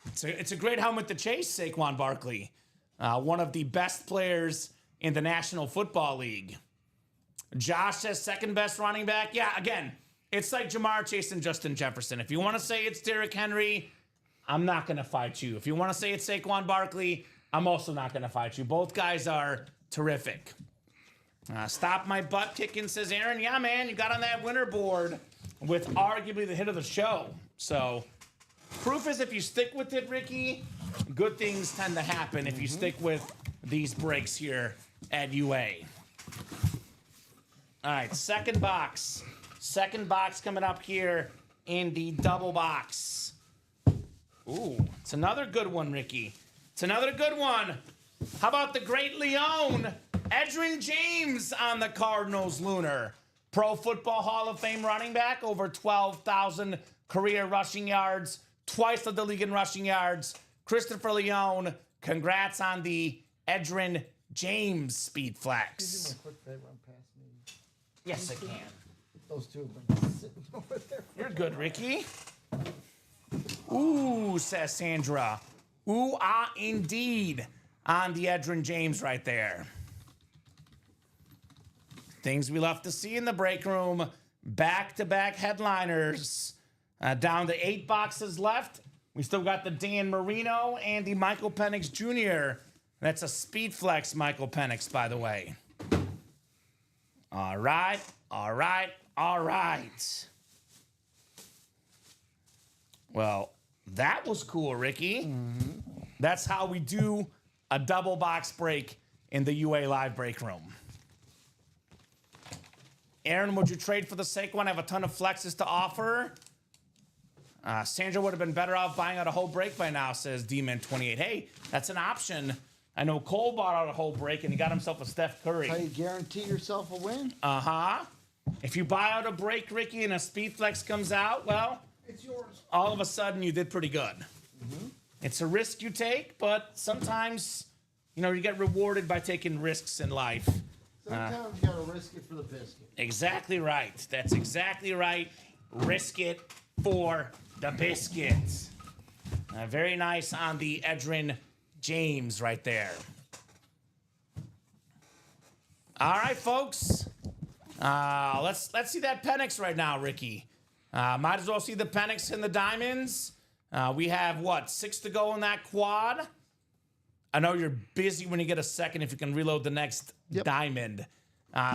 It's a great helmet to chase, Saquon Barkley. One of the best players in the National Football League. Josh says second best running back. Yeah, again, it's like Jamar Chase and Justin Jefferson. If you want to say it's Derrick Henry, I'm not going to fight you. If you want to say it's Saquon Barkley, I'm also not going to fight you. Both guys are terrific. Stop my butt kicking, says Aaron. Yeah, man, you got on that winner board with arguably the hit of the show. So, proof is if you stick with it, Ricky, good things tend to happen if you stick with these breaks here at UA. All right, second box. Second box coming up here in the double box. Ooh, it's another good one, Ricky. It's another good one. How about the great Leon? Edgerrin James on the Cardinals Lunar. Pro Football Hall of Fame running back, over 12,000 career rushing yards, twice led the league in rushing yards. Christopher Leon, congrats on the Edgerrin James speed flex. Quick favor, run past me. Yes, I can. Those two have been sitting over there. You're good, Ricky. Ooh, says Sandra. Ooh, indeed. On the Edgerrin James right there. Things we love to see in the break room. Back-to-back headliners. Down to 8 boxes left. We still got the Dan Marino and the Michael Penix Jr. That's a speed flex Michael Penix, by the way. All right, all right, all right. Well, that was cool, Ricky. That's how we do a double box break in the UA Live break room. Aaron, would you trade for the Saquon? I have a ton of flexes to offer. Sandra would have been better off buying out a whole break by now, says D-Man28. Hey, that's an option. I know Cole bought out a whole break and he got himself a Steph Curry. How you guarantee yourself a win? Uh-huh. If you buy out a break, Ricky, and a speed flex comes out, well, It's yours. all of a sudden you did pretty good. It's a risk you take, but sometimes, you know, you get rewarded by taking risks in life. Sometimes you gotta risk it for the biscuit. Exactly right. That's exactly right. Risk it for the biscuit. Very nice on the Edgerrin James right there. All right, folks. Let's see that Penix right now, Ricky. Might as well see the Penix and the diamonds. We have, 6 to go in that quad? I know you're busy when you get a second if you can reload the next diamond.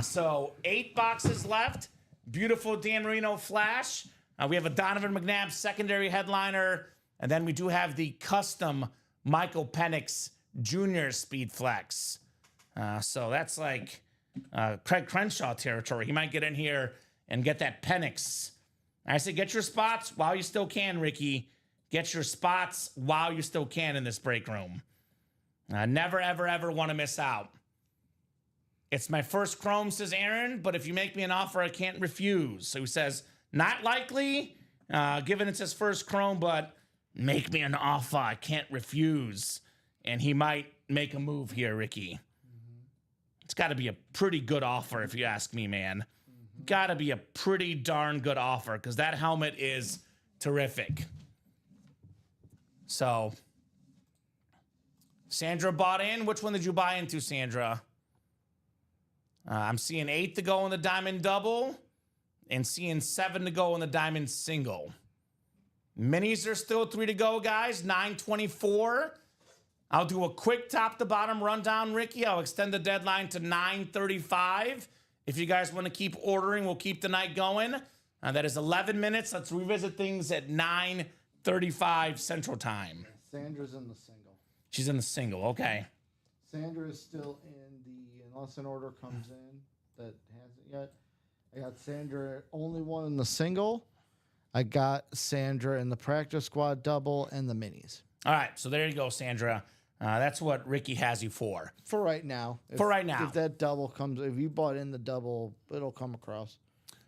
So 8 boxes left. Beautiful Dan Marino flash. We have a Donovan McNabb secondary headliner. And then we do have the custom Michael Penix Jr. speed flex. So that's like Craig Crenshaw territory. He might get in here and get that Penix. I said, get your spots while you still can, Ricky. Get your spots while you still can in this break room. Never, ever, ever want to miss out. It's my first Chrome, says Aaron, but if you make me an offer, I can't refuse. So he says, not likely, given it's his first Chrome, but make me an offer, I can't refuse. And he might make a move here, Ricky. It's got to be a pretty good offer, if you ask me, man. Got to be a pretty darn good offer, because that helmet is terrific. So, Sandra bought in. Which one did you buy into, Sandra? I'm seeing 8 to go in the diamond double and seeing 7 to go in the diamond single. Minis are still 3 to go, guys. 9:24. I'll do a quick top to bottom rundown, Ricky. I'll extend the deadline to 9:35. If you guys want to keep ordering, we'll keep the night going. That is 11 minutes. Let's revisit things at 9:35 Central Time. Sandra's in the single. She's in the single. Okay. Sandra is still in the, unless an order comes in that hasn't yet. I got Sandra only one in the single. I got Sandra in the practice squad double and the minis. All right. So there you go, Sandra. That's what Ricky has you for. For right now. For right now. If that double comes, if you bought in the double, it'll come across.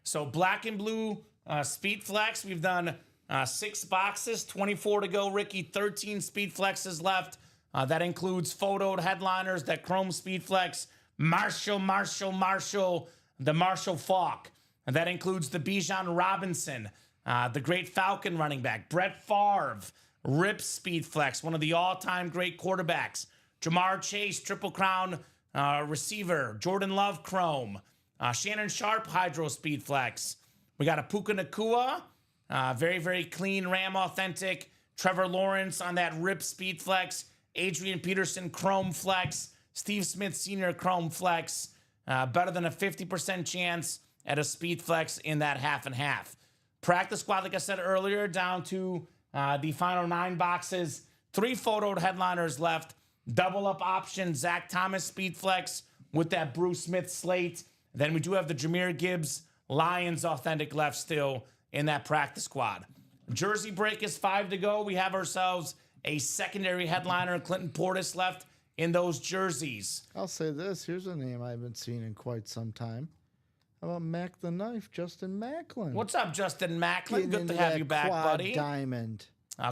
So black and blue speed flex. We've done 6 boxes, 24 to go, Ricky. 13 speed flexes left. That includes photoed headliners, that chrome speed flex, Marshall, the Marshall Faulk. And that includes the Bijan Robinson, the great Falcon running back, Brett Favre, Rip Speed Flex, one of the all-time great quarterbacks. Jamar Chase, Triple Crown receiver. Jordan Love Chrome. Shannon Sharp Hydro Speed Flex. We got a Puka Nakua, very, very clean Ram Authentic. Trevor Lawrence on that Rip Speed Flex. Adrian Peterson Chrome Flex. Steve Smith Sr. Chrome Flex. Better than a 50% chance at a Speed Flex in that half and half. Practice squad, like I said earlier, down to the final 9 boxes. 3 photoed headliners left. Double up option, Zach Thomas Speed Flex with that Bruce Smith slate. Then we do have the Jahmyr Gibbs Lions Authentic left still in that practice squad. Jersey break is 5 to go. We have ourselves a secondary headliner, Clinton Portis, left in those jerseys. I'll say this. Here's a name I haven't seen in quite some time. How about Mac the Knife, Justin Macklin? What's up, Justin Macklin? Getting Good into to have that you back, quad buddy. Diamond.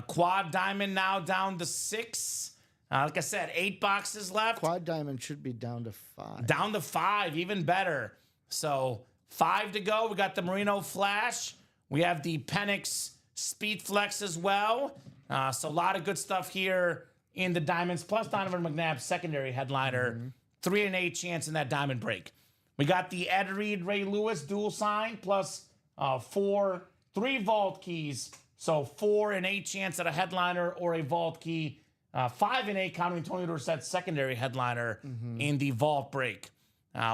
Quad Diamond now down to 6. Like I said, 8 boxes left. Quad Diamond should be down to 5. Down to 5, even better. So 5 to go. We got the Merino Flash. We have the Penix Speed Flex as well. So a lot of good stuff here in the Diamonds. Plus Donovan McNabb, secondary headliner. 3 and 8 chance in that Diamond break. We got the Ed Reed, Ray Lewis dual sign plus 3 vault keys. So 4 and 8 chance at a headliner or a vault key. 5 and 8 counting Tony Dorsett's secondary headliner in the vault break.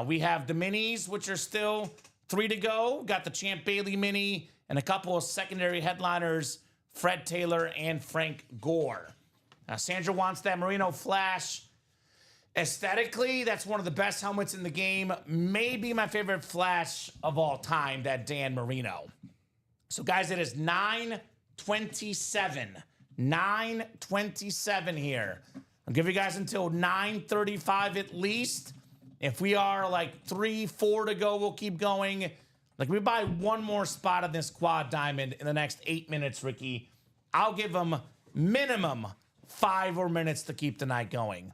We have the minis, which are still 3 to go. Got the Champ Bailey mini and a couple of secondary headliners, Fred Taylor and Frank Gore. Sandra wants that Merino Flash. Aesthetically, that's one of the best helmets in the game. Maybe my favorite Flash of all time, that Dan Marino. So, guys, it is 9:27. 9:27 here. I'll give you guys until 9:35 at least. If we are like 3, 4 to go, we'll keep going. Like, we buy one more spot on this Quad Diamond in the next 8 minutes, Ricky. I'll give them minimum 5 more minutes to keep the night going.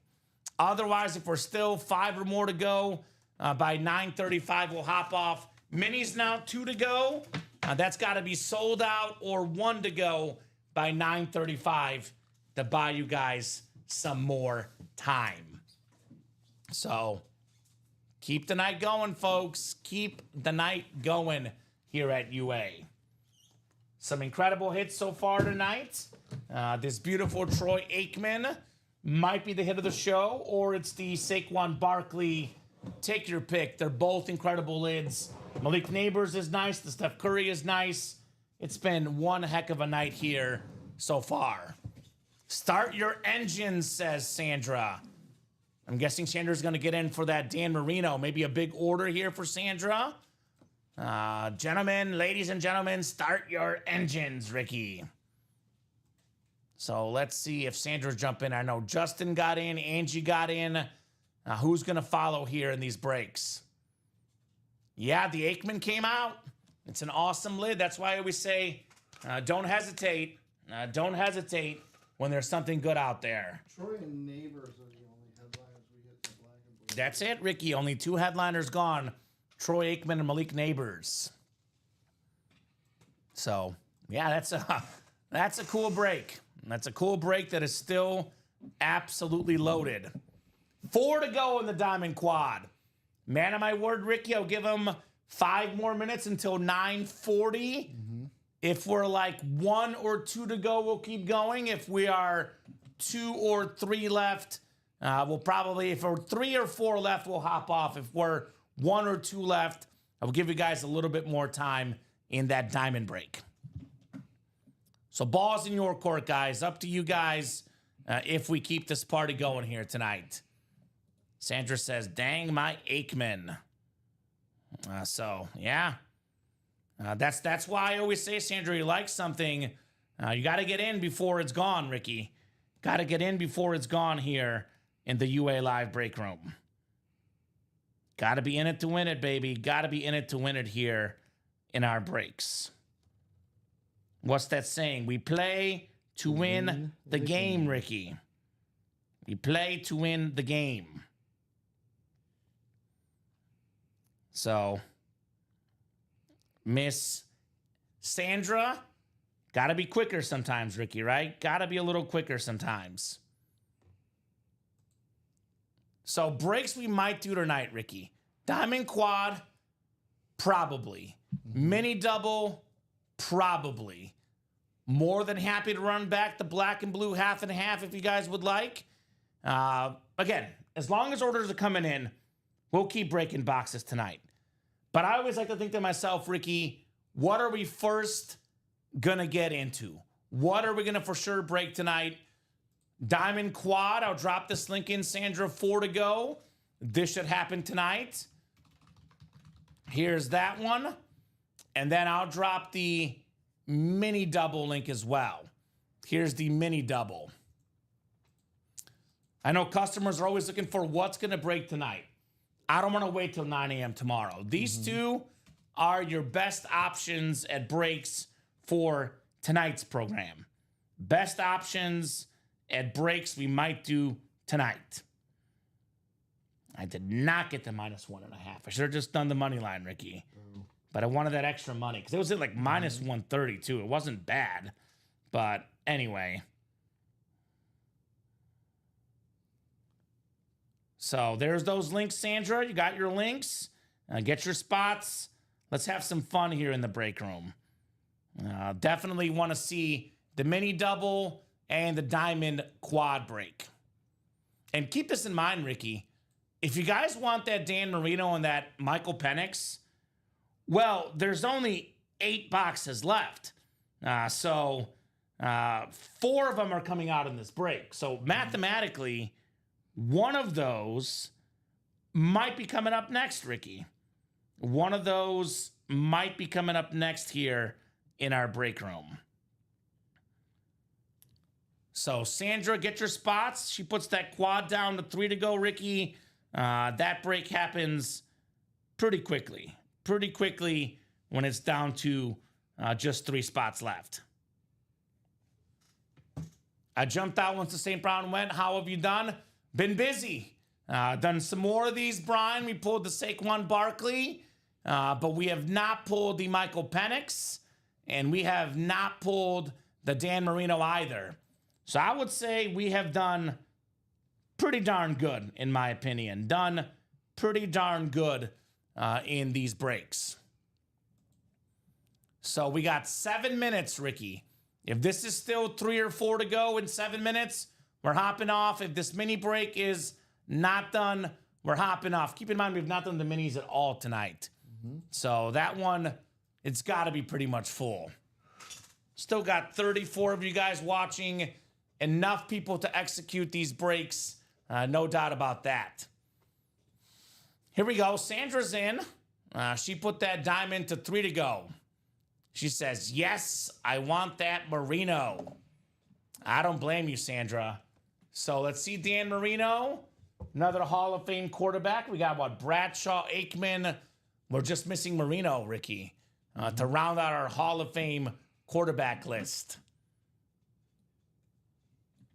Otherwise, if we're still 5 or more to go, by 9:35, we'll hop off. Minis now 2 to go. That's got to be sold out or 1 to go by 9:35 to buy you guys some more time. So keep the night going, folks. Keep the night going here at UA. Some incredible hits so far tonight. This beautiful Troy Aikman might be the hit of the show, or it's the Saquon Barkley. Take your pick. They're both incredible lids. Malik Neighbors is nice. The Steph Curry is nice. It's been one heck of a night here so far. Start your engines, says Sandra. I'm guessing Sandra's going to get in for that Dan Marino. Maybe a big order here for Sandra. Gentlemen, ladies and gentlemen, start your engines, Ricky. So let's see if Sandra's jumping. I know Justin got in, Angie got in. Who's going to follow here in these breaks? Yeah, the Aikman came out. It's an awesome lid. That's why I always say, don't hesitate. Don't hesitate when there's something good out there. Troy and Neighbors are the only headliners we get the black and blue. That's it, Ricky. Only 2 headliners gone. Troy Aikman and Malik Neighbors. So, yeah, that's a cool break. That's a cool break that is still absolutely loaded. 4 to go in the Diamond Quad. Man of my word, Ricky, I'll give him 5 more minutes until 9:40. If we're like 1 or 2 to go, we'll keep going. If we are 2 or 3 left, we'll probably, if we're 3 or 4 left, we'll hop off. If we're 1 or 2 left, I'll give you guys a little bit more time in that Diamond break. So ball's in your court, guys. Up to you guys if we keep this party going here tonight. Sandra says, dang my Aikman. So, yeah. That's why I always say, Sandra, you like something, you got to get in before it's gone, Ricky. Got to get in before it's gone here in the UA Live break room. Got to be in it to win it, baby. Got to be in it to win it here in our breaks. What's that saying? We play to win the game, Ricky. We play to win the game. So, Miss Sandra, Got to be quicker sometimes, Ricky, right? Got to be a little quicker sometimes. So breaks we might do tonight, Ricky. Diamond quad, probably. Mini double, probably. More than happy to run back the black and blue half and half if you guys would like. Again, as long as orders are coming in, we'll keep breaking boxes tonight. But I always like to think to myself, Ricky, what are we first going to get into? What are we going to for sure break tonight? Diamond quad, I'll drop this link in, Sandra, 4 to go. This should happen tonight. Here's that one. And then I'll drop the mini double link as well. Here's the mini double. I know customers are always looking for what's going to break tonight. I don't want to wait till 9 a.m. tomorrow. These two are your best options at breaks for tonight's program. Best options at breaks we might do tonight. I did not get the -1.5. I should have just done the money line, Ricky. But I wanted that extra money because it was at like -130 too. It wasn't bad. But anyway. So there's those links, Sandra. You got your links. Get your spots. Let's have some fun here in the break room. Definitely want to see the mini double and the diamond quad break. And keep this in mind, Ricky. If you guys want that Dan Marino and that Michael Penix, well, there's only 8 boxes left. So 4 of them are coming out in this break. So mathematically, one of those might be coming up next, Ricky. One of those might be coming up next here in our break room. So Sandra, get your spots. She puts that quad down to 3 to go, Ricky. That break happens pretty quickly. Pretty quickly when it's down to just 3 spots left. I jumped out once the St. Brown went. How have you done? Been busy. Done some more of these, Brian. We pulled the Saquon Barkley, but we have not pulled the Michael Penix, and we have not pulled the Dan Marino either. So I would say we have done pretty darn good, in my opinion. Done pretty darn good in these breaks. So we got 7 minutes, Ricky. If this is still 3 or 4 to go in 7 minutes, we're hopping off. If this mini break is not done, we're hopping off. Keep in mind, we've not done the minis at all tonight. So that one, it's got to be pretty much full. Still got 34 of you guys watching. Enough people to execute these breaks. No doubt about that. Here we go. Sandra's in. She put that diamond to 3 to go. She says, yes, I want that Marino. I don't blame you, Sandra. So let's see Dan Marino. Another Hall of Fame quarterback. We got, what, Bradshaw, Aikman. We're just missing Marino, Ricky, to round out our Hall of Fame quarterback list.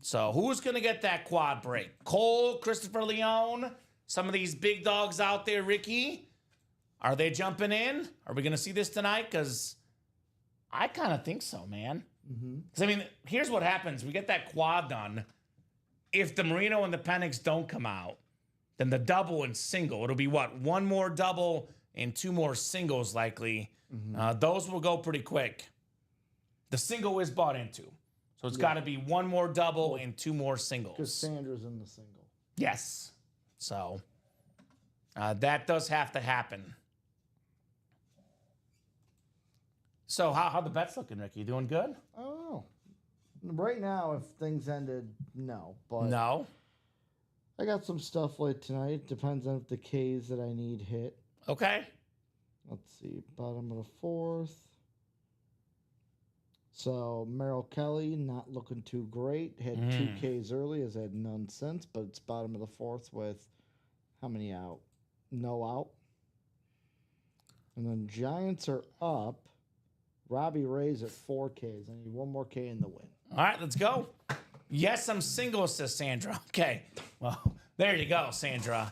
So who's going to get that quad break? Cole, Christopher Leone, some of these big dogs out there, Ricky. Are they jumping in? Are we going to see this tonight? Because I kind of think so, man. Because, I mean, here's what happens. We get that quad done. If the Marino and the Penix don't come out, then the double and single, it'll be what? 1 more double and 2 more singles likely. Those will go pretty quick. The single is bought into. So it's got to be 1 more double and 2 more singles. Because Sandra's in the single. Yes. So that does have to happen. So how the bet's looking, Ricky? You doing good? I don't know. Right now, if things ended, no. But No. I got some stuff late tonight. Depends on if the Ks that I need hit. Okay. Let's see. Bottom of the 4th. So Merrill Kelly not looking too great. Had 2 Ks early, has had none since, but it's bottom of the 4th with how many out? No out. And then Giants are up. Robbie Ray's at 4 Ks. I need 1 more K in the win. All right, let's go. Yes, I'm single, says Sandra. Okay. Well, there you go, Sandra.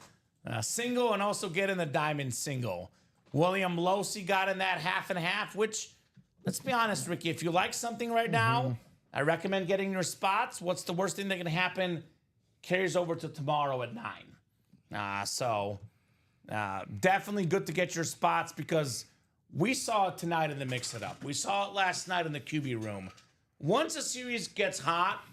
Single and also get in the diamond single. William Losey got in that half and half, which let's be honest, Ricky. If you like something right now, I recommend getting your spots. What's the worst thing that can happen? Carries over to tomorrow at 9. Definitely good to get your spots because we saw it tonight in the Mix It Up. We saw it last night in the QB room. Once a series gets hot,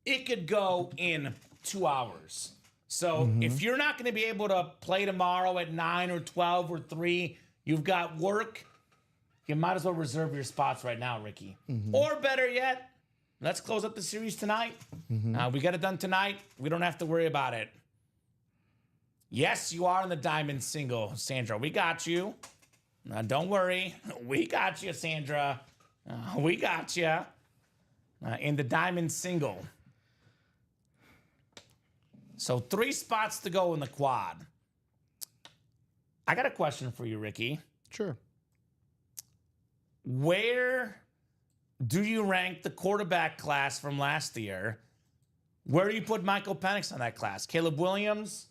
it could go in 2 hours. So if you're not going to be able to play tomorrow at 9 or 12 or 3, you've got work, you might as well reserve your spots right now, Ricky. Or better yet, let's close up the series tonight. We get it done tonight. We don't have to worry about it. Yes, you are in the diamond single, Sandra. We got you. Don't worry. We got you, Sandra. We got you in the diamond single. So 3 spots to go in the quad. I got a question for you, Ricky. Sure. Where do you rank the quarterback class from last year? Where do you put Michael Penix on that class? Caleb Williams,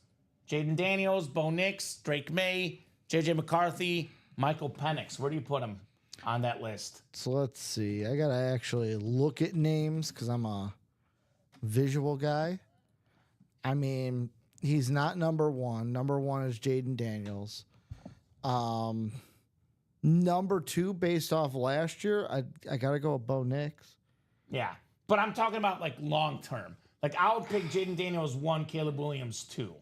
Jaden Daniels, Bo Nix, Drake May, JJ McCarthy, Michael Penix. Where do you put him on that list? So let's see. I got to actually look at names because I'm a visual guy. I mean, he's not number 1. Number 1 is Jaden Daniels. Number 2, based off last year, I got to go with Bo Nix. Yeah, but I'm talking about like long term. Like I would pick Jaden Daniels 1, Caleb Williams 2.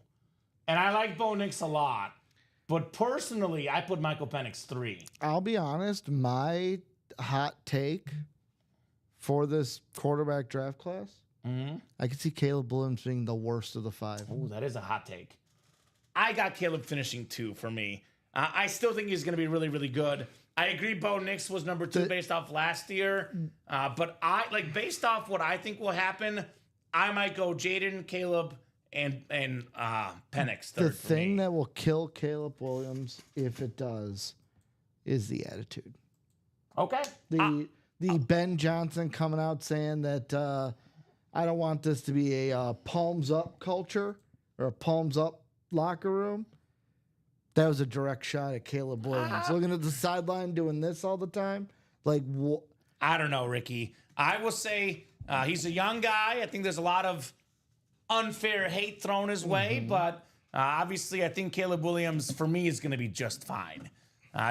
And I like Bo Nix a lot. But personally, I put Michael Penix 3. I'll be honest, my hot take for this quarterback draft class, I could see Caleb Williams being the worst of the 5. Ooh, that is a hot take. I got Caleb finishing 2 for me. I still think he's going to be really, really good. I agree Bo Nix was number 2 based off last year. But based off what I think will happen, I might go Jaden, Caleb, and Penix third. The thing that will kill Caleb Williams, if it does, is the attitude. Okay. The Ben Johnson coming out saying that I don't want this to be a palms up culture or a palms up locker room. That was a direct shot at Caleb Williams. Looking at the sideline doing this all the time. Like, I don't know, Ricky. I will say he's a young guy. I think there's a lot of unfair hate thrown his way, but obviously I think Caleb Williams, for me, is going to be just fine.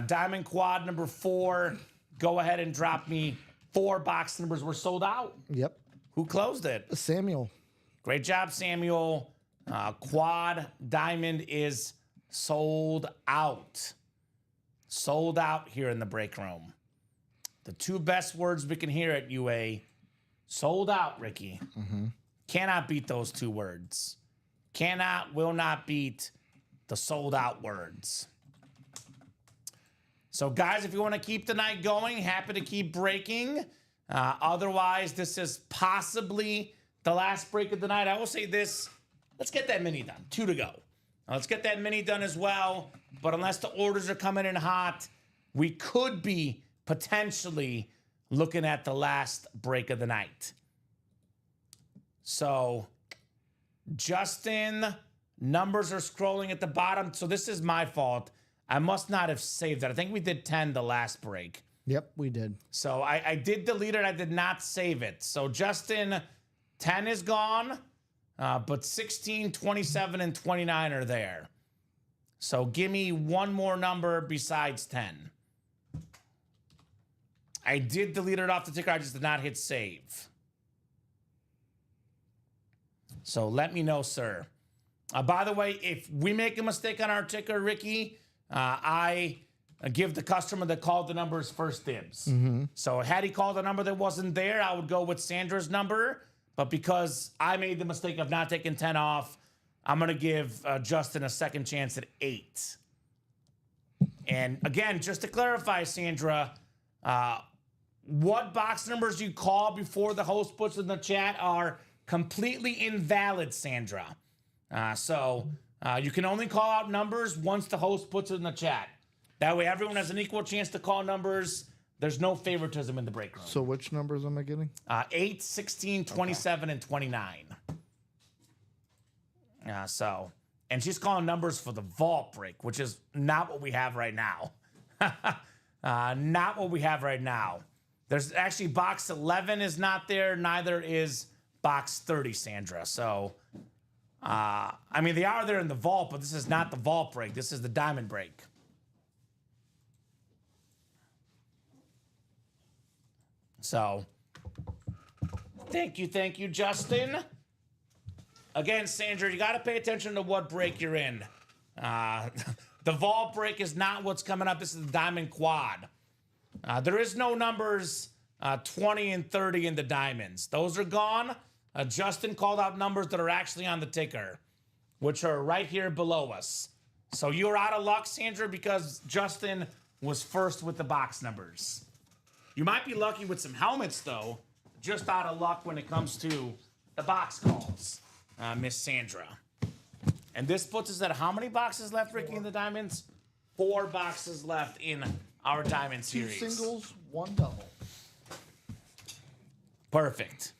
Diamond Quad number 4. Go ahead and drop me 4 box numbers. Were sold out. Yep. Who closed it? Samuel. Great job, Samuel. Quad Diamond is sold out. Sold out here in the break room. The 2 best words we can hear at UA. Sold out, Ricky. Cannot beat those 2 words. Cannot, will not beat the sold out words. So, guys, if you want to keep the night going, happy to keep breaking. Otherwise, this is possibly the last break of the night. I will say this. Let's get that mini done. 2 to go. Let's get that mini done as well. But unless the orders are coming in hot, we could be potentially looking at the last break of the night. So, Justin, numbers are scrolling at the bottom. So this is my fault. I must not have saved it. I think we did 10 the last break. Yep, we did. So I did delete it. I did not save it. So Justin, 10 is gone, but 16, 27, and 29 are there. So give me one more number besides 10. I did delete it off the ticker. I just did not hit save. So let me know, sir. By the way, if we make a mistake on our ticker, Ricky, I give the customer that called the numbers first dibs. So had he called a number that wasn't there, I would go with Sandra's number. But because I made the mistake of not taking 10 off, I'm going to give Justin a second chance at 8. And again, just to clarify, Sandra, what box numbers you call before the host puts in the chat are completely invalid, Sandra. So you can only call out numbers once the host puts it in the chat. That way everyone has an equal chance to call numbers. There's no favoritism in the break room. So which numbers am I getting? 8, 16, 27, and 29. And she's calling numbers for the vault break, which is not what we have right now. Not what we have right now. There's actually box 11 is not there. Neither is box 30, Sandra. So, I mean, they are there in the vault, but this is not the vault break. This is the diamond break. So, thank you, Justin. Again, Sandra, you got to pay attention to what break you're in. The vault break is not what's coming up. This is the diamond quad. There is no numbers 20 and 30 in the diamonds. Those are gone. Justin called out numbers that are actually on the ticker, which are right here below us. So you're out of luck, Sandra, because Justin was first with the box numbers. You might be lucky with some helmets, though. Just out of luck when it comes to the box calls, Miss Sandra. And this puts us at how many boxes left, Ricky, in the diamonds? 4 boxes left in our diamond series. 2 singles, 1 double. Perfect.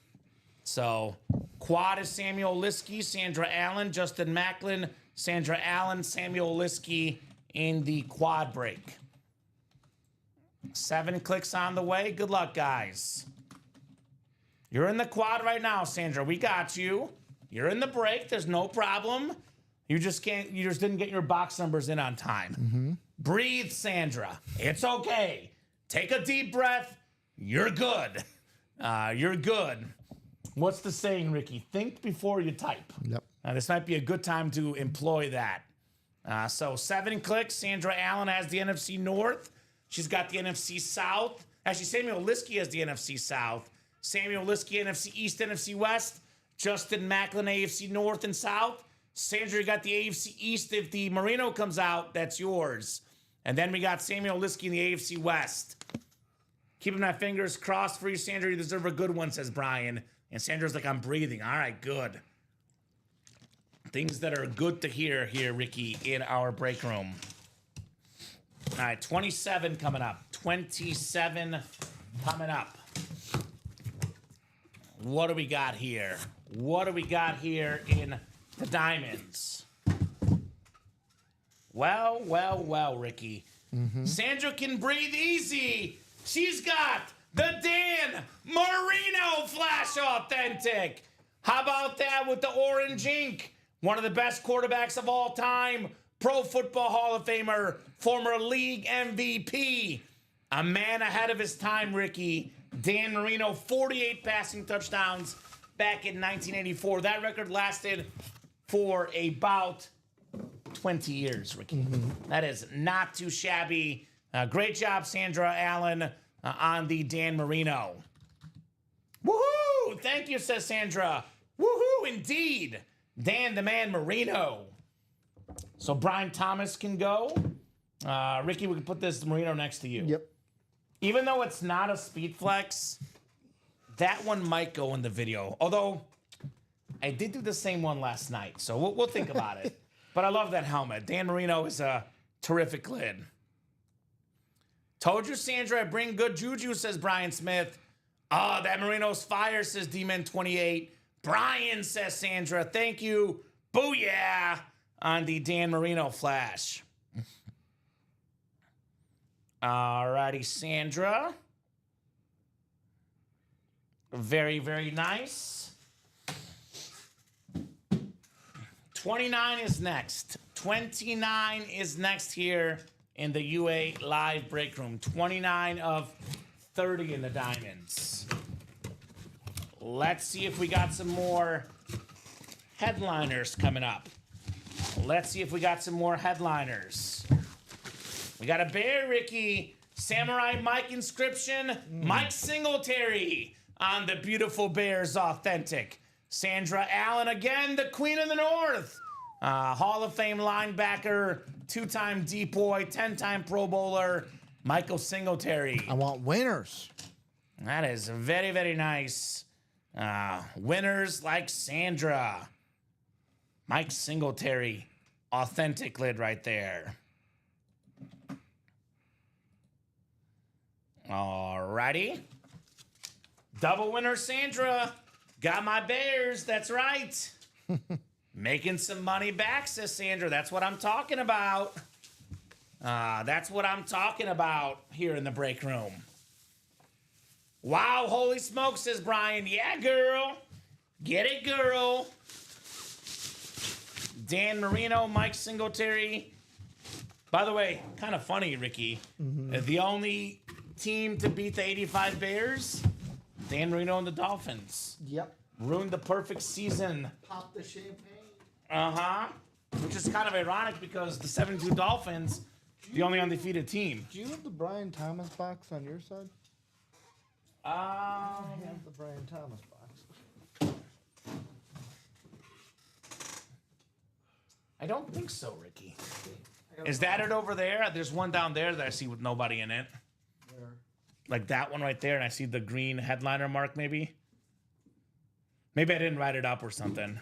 So, quad is Samuel Liskey, Sandra Allen, Justin Macklin, Sandra Allen, Samuel Liskey in the quad break. 7 clicks on the way. Good luck, guys. You're in the quad right now, Sandra. We got you. You're in the break. There's no problem. You just didn't get your box numbers in on time. Mm-hmm. Breathe, Sandra. It's okay. Take a deep breath. You're good. You're good. What's the saying, Ricky? Think before you type. Yep. This might be a good time to employ that. So 7 clicks. Sandra Allen has the NFC North. She's got the NFC South. Actually, Samuel Liskey has the NFC South. Samuel Liskey, NFC East, NFC West. Justin Macklin, AFC North and South. Sandra, you got the AFC East. If the Marino comes out, that's yours. And then we got Samuel Liskey in the AFC West. Keeping my fingers crossed for you, Sandra. You deserve a good one, says Brian. And Sandra's like, I'm breathing. All right, good. Things that are good to hear here, Ricky, in our break room. All right, 27 coming up. 27 coming up. What do we got here? What do we got here in the diamonds? Well, Ricky. Mm-hmm. Sandra can breathe easy. She's got the Dan Marino Flash Authentic. How about that with the orange ink? One of the best quarterbacks of all time. Pro Football Hall of Famer. Former league MVP. A man ahead of his time, Ricky. Dan Marino, 48 passing touchdowns back in 1984. That record lasted for about 20 years, Ricky. Mm-hmm. That is not too shabby. Great job, Sandra Allen, on the Dan Marino. Woohoo! Thank you, says Sandra. Woohoo, indeed. Dan the Man Marino. So Brian Thomas can go. Ricky, we can put this Marino next to you. Yep. Even though it's not a speed flex, that one might go in the video. Although, I did do the same one last night, so we'll think about it. But I love that helmet. Dan Marino is a terrific lid. Told you, Sandra, I bring good juju, says Brian Smith. Oh, that Marino's fire, says D-Man28. Brian, says Sandra. Thank you. Booyah on the Dan Marino flash. Alrighty, Sandra. Very, very nice. 29 is next. 29 is next here in the UA live break room. 29 of 30 in the diamonds. Let's see if we got some more headliners coming up. Let's see if we got some more headliners. We got a bear, Ricky. Samurai Mike inscription. Mike Singletary on the beautiful Bears Authentic. Sandra Allen again, the Queen of the North. Hall of Fame linebacker, 2-time DPOY, 10-time Pro Bowler, Michael Singletary. I want winners. That is very, very nice. Winners like Sandra. Mike Singletary, authentic lid right there. Alrighty. Double winner, Sandra. Got my Bears. That's right. Making some money back, says Sandra. That's what I'm talking about. That's what I'm talking about here in the break room. Wow, holy smoke, says Brian. Yeah, girl. Get it, girl. Dan Marino, Mike Singletary. By the way, kind of funny, Ricky. The only team to beat the 85 Bears, Dan Marino and the Dolphins. Yep. Ruined the perfect season. Pop the champagne. Uh-huh. Which is kind of ironic because the 72 Dolphins, the only undefeated team. Do you have the Brian Thomas box on your side? I have the Brian Thomas box. I don't think so, Ricky. Is that it over there? There's one down there that I see with nobody in it. Where? Like that one right there, and I see the green headliner mark, maybe? Maybe I didn't write it up or something.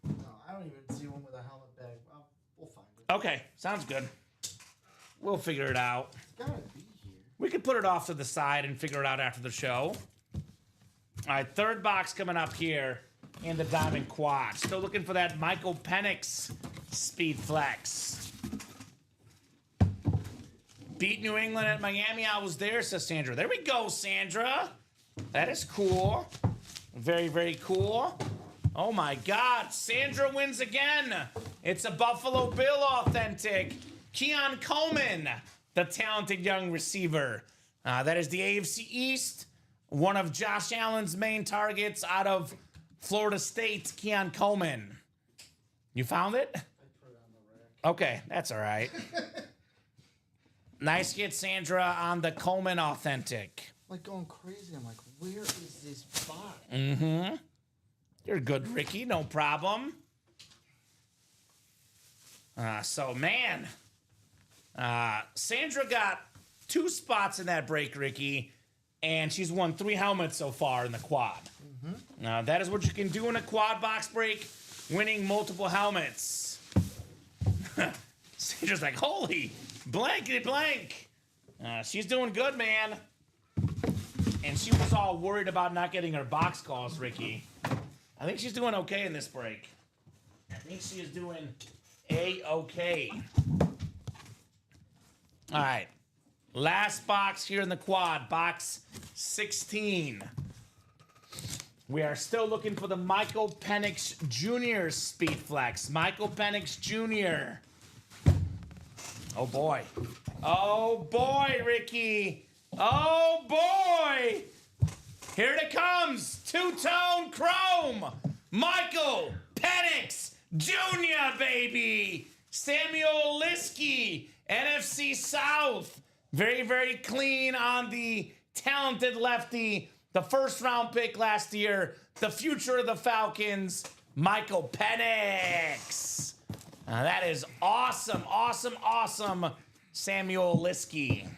No, I don't even see one with a helmet bag. Well, we'll find it. Okay, sounds good. We'll figure it out. It's gotta be here. We could put it off to the side and figure it out after the show. All right, third box coming up here in the Diamond Quad. Still looking for that Michael Penix Speed Flex. Beat New England at Miami. I was there, says Sandra. There we go, Sandra. That is cool. Very, very cool. Oh my God, Sandra wins again. It's a Buffalo Bill authentic. Keon Coleman, the talented young receiver. That is the AFC East. One of Josh Allen's main targets out of Florida State, Keon Coleman. You found it? I put it on the rack. Okay, that's all right. Nice hit, Sandra, on the Coleman authentic. Like going crazy. I'm like, where is this box? Mm-hmm. You're good, Ricky. No problem. Man. Sandra got 2 spots in that break, Ricky, and she's won 3 helmets so far in the quad. That is what you can do in a quad box break, winning multiple helmets. Sandra's like, holy blankety blank. She's doing good, man. And she was all worried about not getting her box calls, Ricky. I think she's doing okay in this break. I think she is doing A-okay. All right. Last box here in the quad, box 16. We are still looking for the Michael Penix Jr. Speed Flex. Michael Penix Jr. Oh, boy. Oh, boy, Ricky. Oh, boy. Here it comes. Two-tone chrome. Michael Penix Jr., baby. Samuel Liskey, NFC South. Very, very clean on the talented lefty. The first-round pick last year. The future of the Falcons, Michael Penix. That is awesome, awesome, awesome, Samuel Liskey.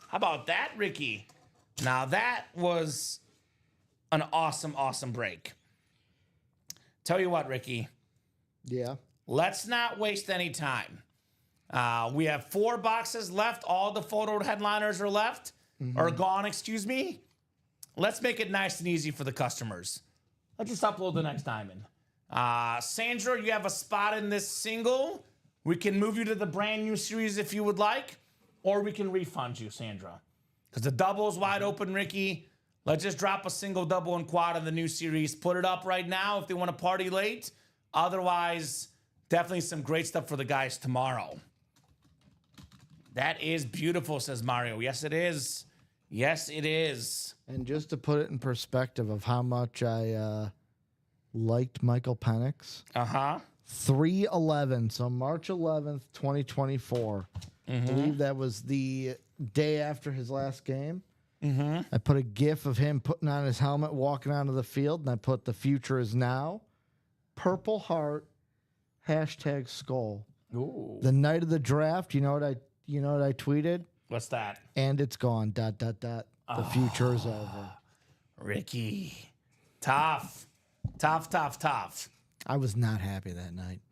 How about that, Ricky? Now, that was an awesome, awesome break. Tell you what, Ricky. Yeah. Let's not waste any time. We have 4 boxes left. All the photo headliners are left. Or gone, excuse me. Let's make it nice and easy for the customers. Let's just upload the next diamond. Sandra, you have a spot in this single. We can move you to the brand new series if you would like. Or we can refund you, Sandra. Because the double is wide open, Ricky. Let's just drop a single, double, and quad in the new series. Put it up right now if they want to party late. Otherwise, definitely some great stuff for the guys tomorrow. That is beautiful, says Mario. Yes, it is. Yes, it is. And just to put it in perspective of how much I liked Michael Penix, 3/11, so March 11th, 2024. I believe that was the day after his last game. I put a GIF of him putting on his helmet, walking onto the field, and I put "The future is now." Purple heart, hashtag skull. Ooh. The night of the draft, you know what I tweeted? What's that? And it's gone. ... The future is over. Ricky. Tough. Tough, tough, tough. I was not happy that night.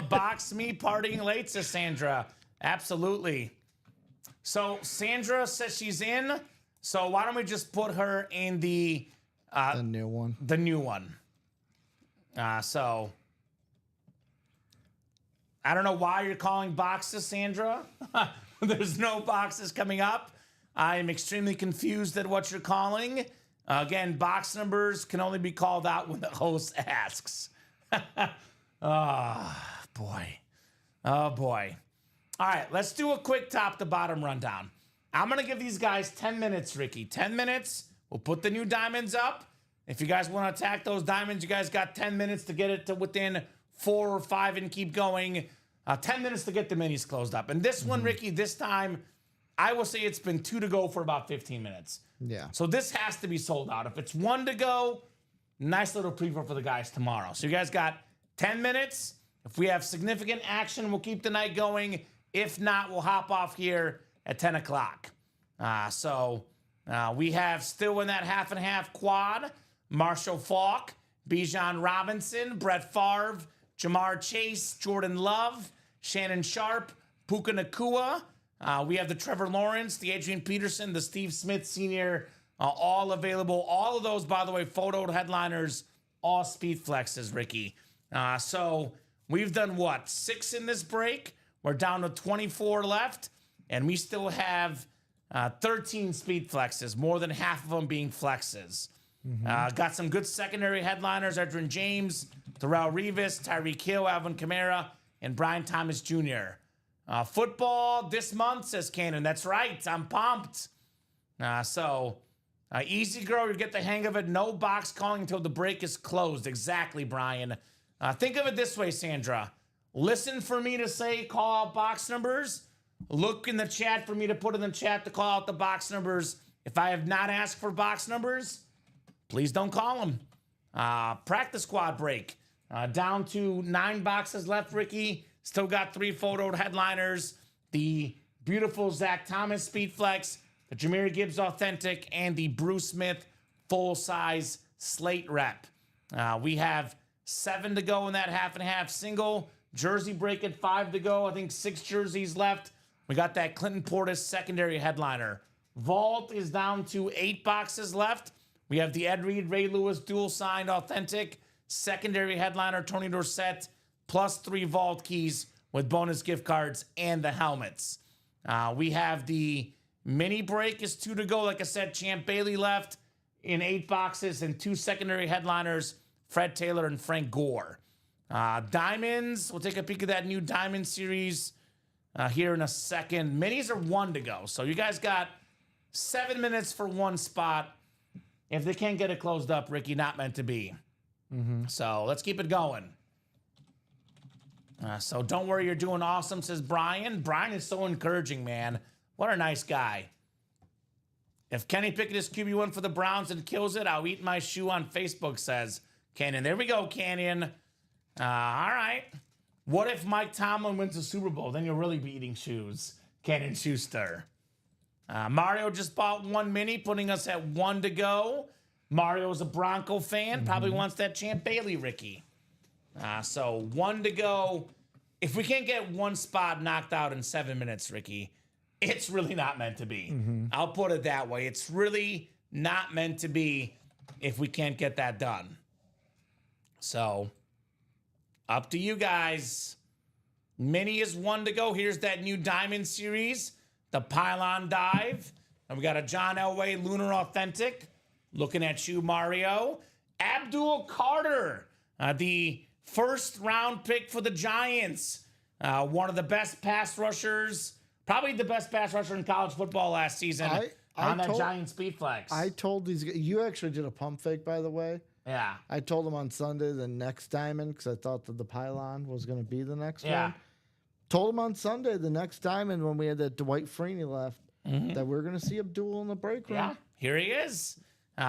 Box me partying late, says Sandra. Absolutely. So Sandra says she's in. So why don't we just put her in the new one. The new one. So I don't know why you're calling boxes, Sandra. There's no boxes coming up. I am extremely confused at what you're calling. Again, box numbers can only be called out when the host asks. Oh, boy. Oh, boy. All right, let's do a quick top-to-bottom rundown. I'm going to give these guys 10 minutes, Ricky. 10 minutes. We'll put the new diamonds up. If you guys want to attack those diamonds, you guys got 10 minutes to get it to within 4 or 5 and keep going. 10 minutes to get the minis closed up. And this one, Ricky, this time, I will say it's been 2 to go for about 15 minutes. Yeah. So this has to be sold out. If it's 1 to go, nice little preview for the guys tomorrow. So you guys got 10 minutes. If we have significant action, we'll keep the night going. If not, we'll hop off here at 10 o'clock. We have still in that half and half quad, Marshall Faulk, Bijan Robinson, Brett Favre, Jamar Chase, Jordan Love, Shannon Sharp, Puka Nacua. We have the Trevor Lawrence, the Adrian Peterson, the Steve Smith Sr., all available. All of those, by the way, photo headliners, all speed flexes, Ricky. So we've done, 6 in this break? We're down to 24 left, and we still have 13 speed flexes, more than half of them being flexes. Got some good secondary headliners, Edgerrin James, Darrelle Revis, Tyreek Hill, Alvin Kamara, and Brian Thomas Jr. Football this month, says Cannon. That's right. I'm pumped. Easy, girl. You get the hang of it. No box calling until the break is closed. Exactly, Brian. Think of it this way, Sandra. Listen for me to say call out box numbers. Look in the chat for me to put in the chat to call out the box numbers. If I have not asked for box numbers, please don't call them. Practice squad break. Down to 9 boxes left, Ricky. Still got 3 photo headliners. The beautiful Zach Thomas Speed Flex, the Jahmyr Gibbs Authentic, and the Bruce Smith full-size slate rep. We have 7 to go in that half and half single. Jersey break at 5 to go. I think 6 jerseys left. We got that Clinton Portis secondary headliner. Vault is down to 8 boxes left. We have the Ed Reed, Ray Lewis dual signed authentic secondary headliner, Tony Dorsett, plus 3 vault keys with bonus gift cards and the helmets. We have the mini break is 2 to go. Like I said, Champ Bailey left in 8 boxes and 2 secondary headliners, Fred Taylor and Frank Gore. Diamonds, we'll take a peek at that new Diamond series here in a second. Minis are 1 to go. So you guys got 7 minutes for 1 spot. If they can't get it closed up, Ricky, not meant to be. So let's keep it going. So don't worry, you're doing awesome, says Brian. Brian is so encouraging, man. What a nice guy. If Kenny Pickett is QB1 for the Browns and kills it, I'll eat my shoe on Facebook, says Canyon. There we go, Canyon. All right. What if Mike Tomlin wins the Super Bowl? Then you'll really be eating shoes. Cannon Schuster. Mario just bought 1 mini, putting us at 1 to go. Mario's a Bronco fan. Probably wants that Champ Bailey, Ricky. So 1 to go. If we can't get 1 spot knocked out in 7 minutes, Ricky, it's really not meant to be. I'll put it that way. It's really not meant to be if we can't get that done. So up to you guys. Mini is 1 to go. Here's that new Diamond series, the Pylon Dive. And we got a John Elway Lunar Authentic. Looking at you, Mario. Abdul Carter, the first round pick for the Giants. One of the best pass rushers, probably the best pass rusher in college football last season on that Giant speed flex. I told these guys, you actually did a pump fake, by the way. Yeah. I told them on Sunday the next diamond because I thought that the Pylon was going to be the next one. Told them on Sunday the next diamond when we had that Dwight Freeney left that we're going to see Abdul in the break room. Yeah, here he is.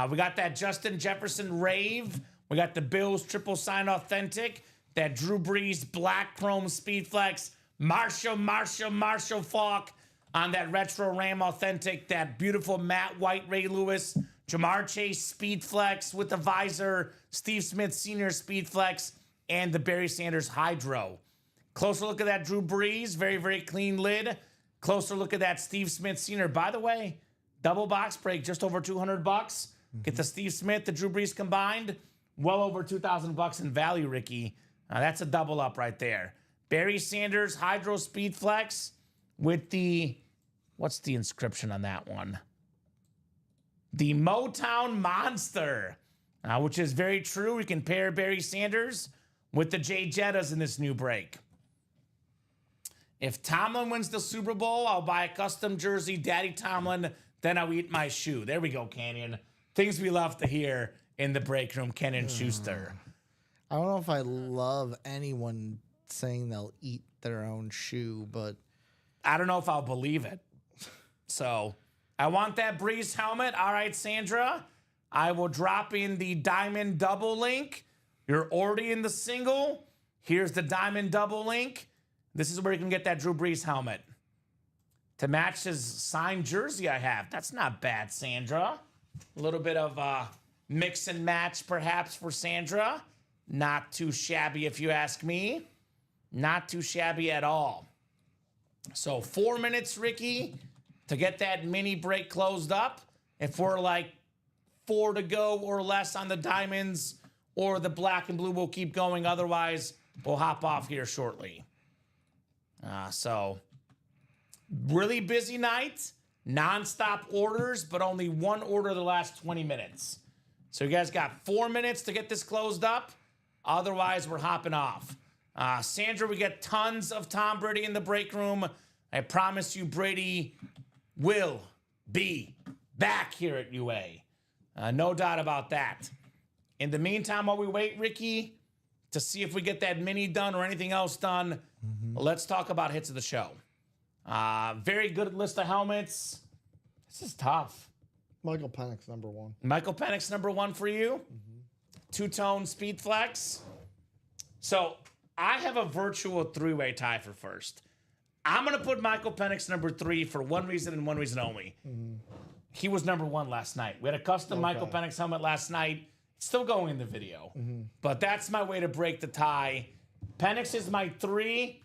We got that Justin Jefferson Rave. We got the Bills triple sign authentic. That Drew Brees black chrome speed flex. Marshall Faulk on that retro Ram authentic. That beautiful matte white Ray Lewis. Jamar Chase speed flex with the visor. Steve Smith Sr. speed flex. And the Barry Sanders Hydro. Closer look at that Drew Brees. Very, very clean lid. Closer look at that Steve Smith Sr. By the way, double box break, just over $200. Get the Steve Smith, the Drew Brees combined, well over $2,000 in value, Ricky. That's a double up right there. Barry Sanders Hydro Speed Flex with the What's the inscription on that one? The Motown Monster, which is very true. We can pair Barry Sanders with the Jay Jettas in this new break. If Tomlin wins the Super Bowl, I'll buy a custom jersey, Daddy Tomlin, then I'll eat my shoe. There we go, Canyon. Things we love to hear in the break room, Canyon Schuster. I don't know if I love anyone saying they'll eat their own shoe, but I don't know if I'll believe it. So I want that Breeze helmet. All right, Sandra. I will drop in the Diamond Double link. You're already in the single. Here's the Diamond Double link. This is where you can get that Drew Brees helmet to match his signed jersey I have. That's not bad, Sandra. A little bit of mix and match perhaps for Sandra. Not too shabby if you ask me. Not too shabby at all. So 4 minutes, Ricky, to get that mini break closed up. If we're like 4 to go or less on the diamonds or the black and blue, we'll keep going. Otherwise, we'll hop off here shortly. So really busy night, non-stop orders, but only one order the last 20 minutes. So you guys got 4 minutes to get this closed up. Otherwise, we're hopping off. Sandra, we get tons of Tom Brady in the break room. I promise you, Brady will be back here at UA. No doubt about that. In the meantime, while we wait, Ricky, to see if we get that mini done or anything else done, let's talk about hits of the show. Very good list of helmets. This is tough. Michael Penix, number 1. Michael Penix, number 1 for you. Two-tone Speed Flex. So I have a virtual 3-way tie for first. I'm going to put Michael Penix number 3 for one reason and one reason only. He was number 1 last night. We had a custom Michael Penix helmet last night. It's still going in the video. But that's my way to break the tie. Penix is my 3.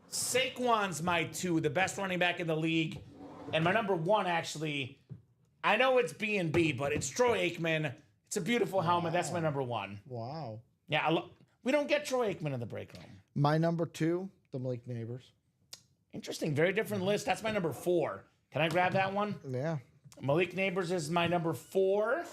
Saquon's my 2, the best running back in the league. And my number 1, actually, I know it's B&B, but it's Troy Aikman. It's a beautiful helmet. That's my number 1. Wow. Yeah, we don't get Troy Aikman in the break room. My number 2, the Malik Neighbors. Interesting. Very different list. That's my number 4. Can I grab that one? Yeah. Malik Neighbors is my number 4.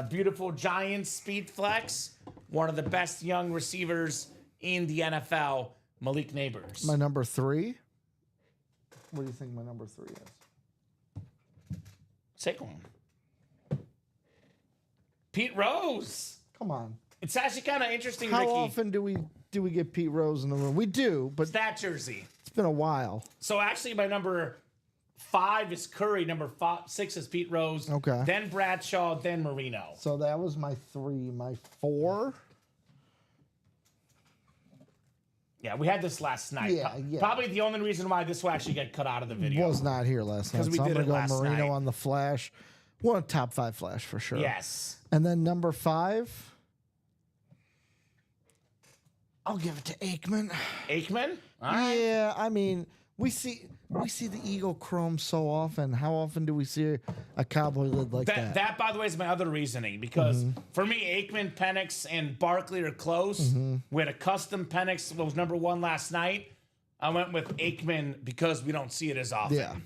Beautiful Giants Speed Flex. One of the best young receivers in the NFL, Malik Neighbors. My number 3. What do you think my number 3 is? Saquon. Pete Rose. Come on. It's actually kind of interesting, How Ricky. often do we get Pete Rose in the room? We do, but It's that jersey. it's been a while. So actually, my number 5 is Curry. Number 6 is Pete Rose. Okay. Then Bradshaw. Then Marino. So that was my 3. My 4. Yeah, we had this last night. Yeah. Probably the only reason why this will actually get cut out of the video. Was not here last night. 'Cause we So I'm did going it to go last Marino night. on the Flash. One top 5 Flash for sure. Yes. And then number 5, I'll give it to Aikman. Aikman? All right. Yeah, I mean, we see the Eagle Chrome so often. How often do we see a cowboy lid like that? That, by the way, is my other reasoning because for me, Aikman, Penix, and Barkley are close. We had a custom Penix that was number 1 last night. I went with Aikman because we don't see it as often. Yeah.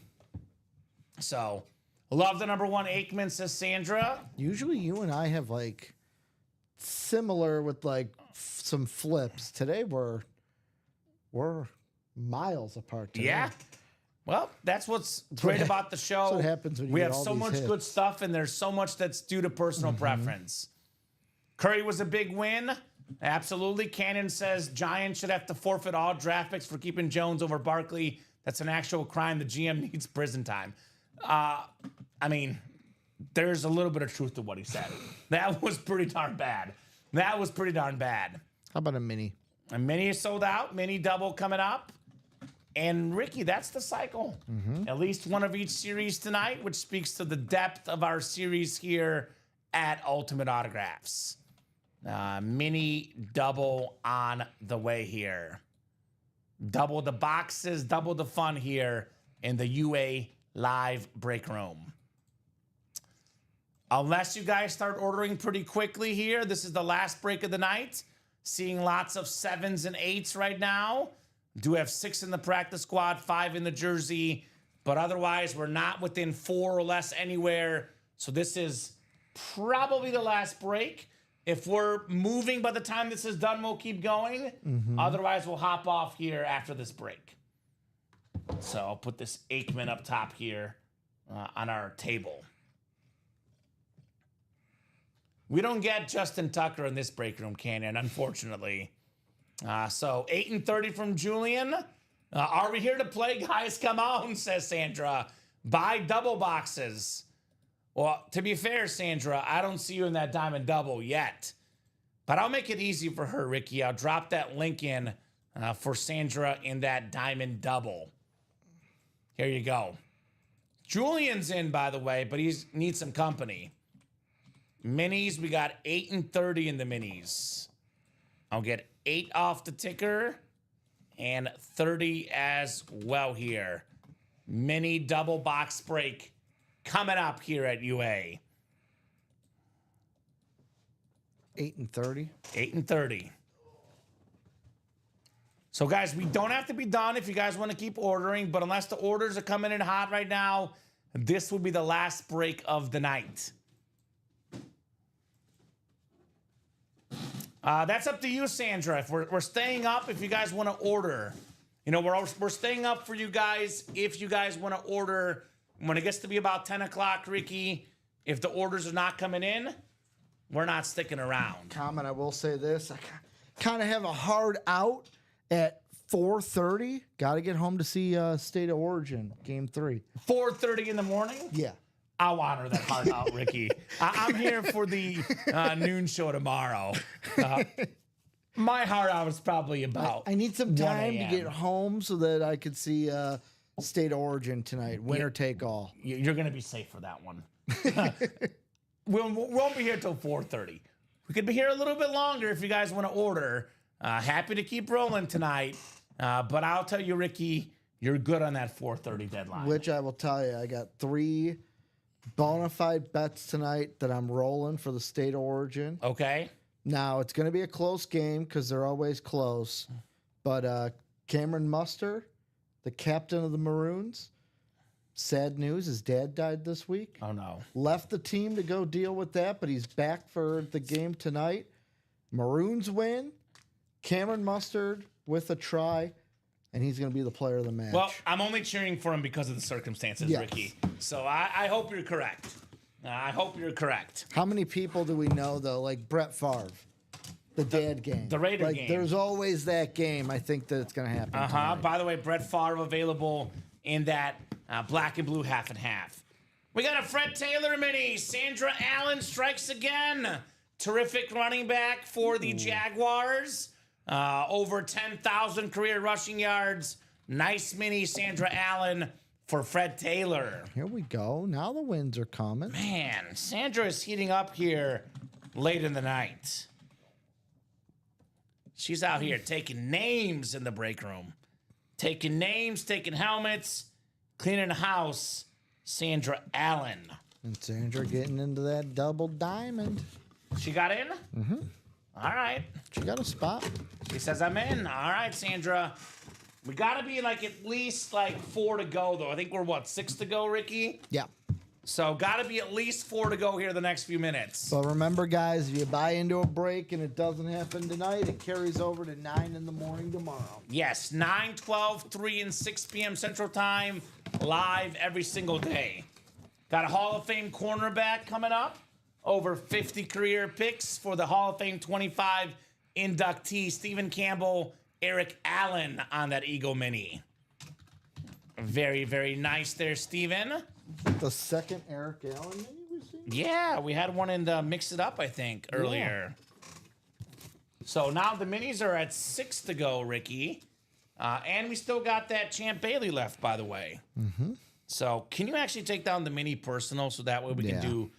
So, love the number 1 Aikman, says Sandra. Usually you and I have like similar with like some flips. Today we're miles apart today. Yeah. Well, that's what's great about the show. That's what happens when you we get have all so these much hits. good stuff, and there's so much that's due to personal preference. Curry was a big win. Absolutely. Cannon says Giants should have to forfeit all draft picks for keeping Jones over Barkley. That's an actual crime. The GM needs prison time. I mean, there's a little bit of truth to what he said. That was pretty darn bad. How about a mini? A mini is sold out. Mini double coming up. And Ricky, that's the cycle. At least one of each series tonight, which speaks to the depth of our series here at Ultimate Autographs. Mini double on the way here. Double the boxes, double the fun here in the UA live break room. Unless you guys start ordering pretty quickly here, this is the last break of the night. Seeing lots of 7s and 8s right now. Do have 6 in the practice squad, 5 in the jersey, but otherwise we're not within 4 or less anywhere. So this is probably the last break. If we're moving by the time this is done, we'll keep going. Otherwise, we'll hop off here after this break. So I'll put this Aikman up top here on our table. We don't get Justin Tucker in this break room, Canyon, unfortunately. So 8-30 from Julian. Are we here to play, guys? Come on, says Sandra. Buy double boxes. Well, to be fair, Sandra, I don't see you in that diamond double yet. But I'll make it easy for her, Ricky. I'll drop that link in for Sandra in that diamond double. Here you go. Julian's in, by the way, but he needs some company. Minis, we got 8-30 in the minis. I'll get 8 off the ticker and 30 as well here. Mini double box break coming up here at UA. 8-30. 8-30. So, guys, we don't have to be done if you guys want to keep ordering, but unless the orders are coming in hot right now, this will be the last break of the night. That's up to you, Sandra. If we're staying up, if you guys want to order, you know, we're staying up for you guys. If you guys want to order, when it gets to be about 10 o'clock, Ricky, if the orders are not coming in, we're not sticking around. Comment, I will say this. I kind of have a hard out at 4:30. Got to get home to see State of Origin, Game 3. 4:30 in the morning? Yeah. I'll honor that hard out, Ricky. I'm here for the noon show tomorrow. My heart out is probably about I need some time 1 to a.m. get home so that I could see State of Origin tonight. Winner take all. You're going to be safe for that one. We won't be here till 4:30. We could be here a little bit longer if you guys want to order. Happy to keep rolling tonight. But I'll tell you, Ricky, you're good on that 4:30 deadline. Which I will tell you, I got 3 bona fide bets tonight that I'm rolling for the State of Origin. Okay. Now, it's going to be a close game because they're always close. But Cameron Muster, the captain of the Maroons, sad news, his dad died this week. Oh, no. Left the team to go deal with that, but he's back for the game tonight. Maroons win. Cameron Mustard with a try, and he's going to be the player of the match. Well, I'm only cheering for him because of the circumstances, Yes. Ricky. So I hope you're correct. I hope you're correct. How many people do we know, though, like Brett Favre, the dad game? The Raider like, game. There's always that game. I think that it's going to happen tonight. By the way, Brett Favre available in that black and blue half and half. We got a Fred Taylor mini. Sandra Allen strikes again. Terrific running back for the Jaguars. Over 10,000 career rushing yards. Nice mini Sandra Allen for Fred Taylor. Here we go. Now the wins are coming. Man, Sandra is heating up here late in the night. She's out here taking names in the break room. Taking names, taking helmets, cleaning the house. Sandra Allen. And Sandra getting into that double diamond. She got in? Mm-hmm. All right. She got a spot. She says, I'm in. All right, Sandra. We got to be like at least like 4 to go, though. I think we're, 6 to go, Ricky? Yeah. So got to be at least 4 to go here the next few minutes. But remember, guys, if you buy into a break and it doesn't happen tonight, it carries over to 9 in the morning tomorrow. Yes, 9, 12, 3, and 6 p.m. Central Time, live every single day. Got a Hall of Fame cornerback coming up. Over 50 career picks for the Hall of Fame 25 inductee, Stephen Campbell, Eric Allen on that Eagle Mini. Very, very nice there, Stephen. The second Eric Allen mini we've seen? Yeah, we had one in the Mix It Up, I think, earlier. So now the minis are at 6 to go, Ricky. And we still got that Champ Bailey left, by the way. Mm-hmm. So can you actually take down the mini personal so that way we can do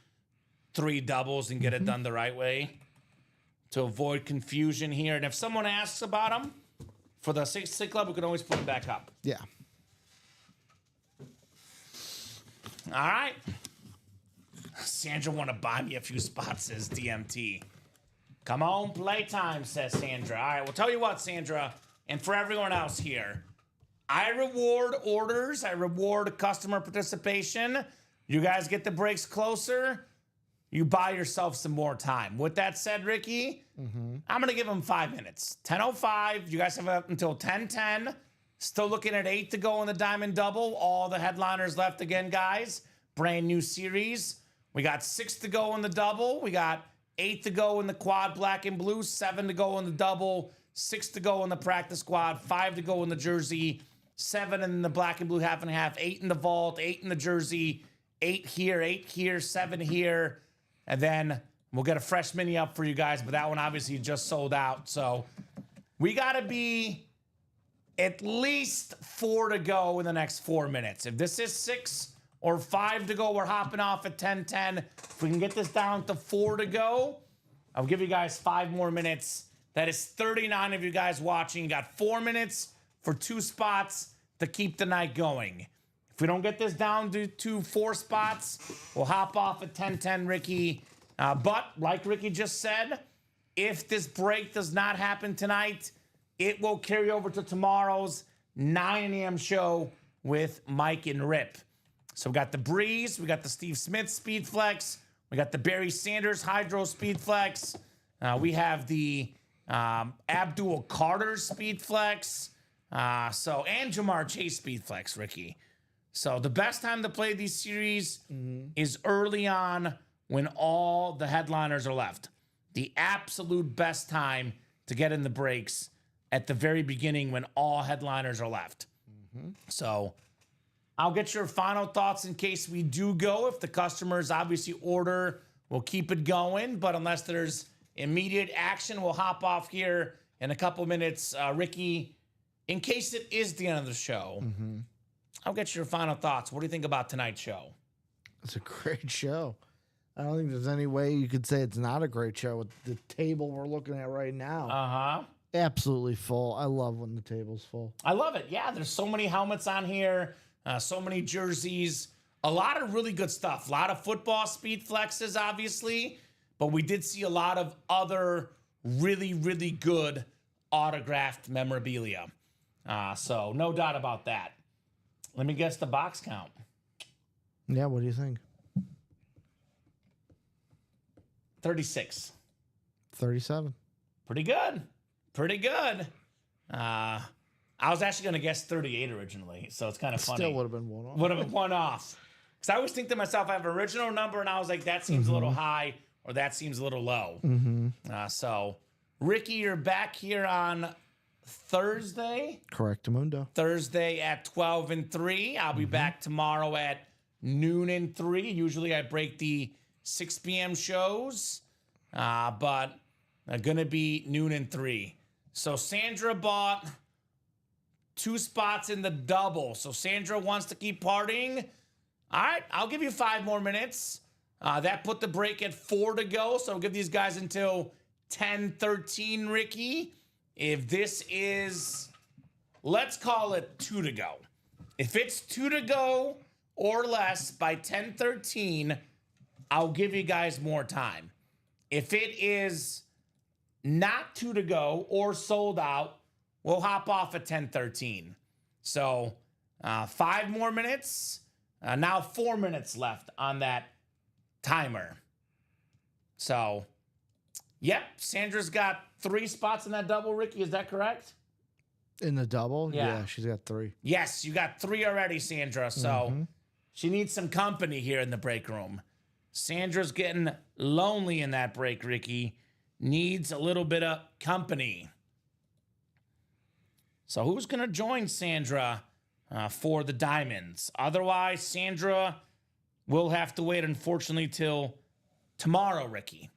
3 doubles and get it done the right way to avoid confusion here? And if someone asks about them for the 6 club, we can always put them back up. Yeah. All right. Sandra want to buy me a few spots, says DMT. Come on, playtime, says Sandra. All right, well, tell you what, Sandra, and for everyone else here, I reward orders. I reward customer participation. You guys get the breaks closer. You buy yourself some more time. With that said, Ricky, I'm going to give them 5 minutes. 10:05. You guys have up until 10:10. Still looking at 8 to go in the Diamond Double. All the headliners left again, guys. Brand new series. We got 6 to go in the double. We got 8 to go in the quad black and blue. 7 to go in the double. 6 to go in the practice squad. 5 to go in the jersey. 7 in the black and blue half and half. 8 in the vault. 8 in the jersey. 8 here, 7 here. And then we'll get a fresh mini up for you guys, but that one obviously just sold out. So we got to be at least 4 to go in the next 4 minutes. If this is 6 or 5 to go, we're hopping off at 10:10. If we can get this down to 4 to go, I'll give you guys 5 more minutes. That is 39 of you guys watching. You got 4 minutes for 2 spots to keep the night going. If we don't get this down to 4 spots, we'll hop off at 10:10, Ricky. But like Ricky just said, if this break does not happen tonight, it will carry over to tomorrow's 9 a.m. show with Mike and Rip. So we got the Breeze, we got the Steve Smith Speed Flex, we got the Barry Sanders Hydro Speed Flex, we have the Abdul Carter Speed Flex, and Jamar Chase Speed Flex, Ricky. So the best time to play these series is early on when all the headliners are left. The absolute best time to get in the breaks at the very beginning when all headliners are left. So I'll get your final thoughts in case we do go. If the customers obviously order, we'll keep it going. But unless there's immediate action, we'll hop off here in a couple minutes. Ricky, in case it is the end of the show, I'll get your final thoughts. What do you think about tonight's show? It's a great show. I don't think there's any way you could say it's not a great show with the table we're looking at right now. Absolutely full. I love when the table's full. I love it. Yeah, there's so many helmets on here, so many jerseys, a lot of really good stuff. A lot of football speed flexes, obviously, but we did see a lot of other really, really good autographed memorabilia. So no doubt about that. Let me guess the box count. Yeah, what do you think? 36. 37. Pretty good. Pretty good. I was actually going to guess 38 originally, so it's kind of funny. Still would have been one off. Would have been one off. Because I always think to myself, I have an original number, and I was like, that seems a little high, or that seems a little low. So, Ricky, you're back here on Thursday. Correctamundo. Thursday at 12 and 3. I'll be back tomorrow at noon and 3. Usually I break the 6 p.m. shows, but going to be noon and 3. So Sandra bought 2 spots in the double. So Sandra wants to keep partying. All right, I'll give you 5 more minutes. That put the break at 4 to go. So I'll give these guys until 10:13, Ricky. If this is, let's call it 2 to go. If it's 2 to go or less by 10:13, I'll give you guys more time. If it is not 2 to go or sold out, we'll hop off at 10:13. So 5 more minutes. Now 4 minutes left on that timer. So, yep, Sandra's got 3 spots in that double, Ricky. Is that correct? In the double? Yeah. She's got 3. Yes, you got 3 already, Sandra. So she needs some company here in the break room. Sandra's getting lonely in that break, Ricky. Needs a little bit of company. So who's going to join Sandra for the Diamonds? Otherwise, Sandra will have to wait, unfortunately, till tomorrow, Ricky.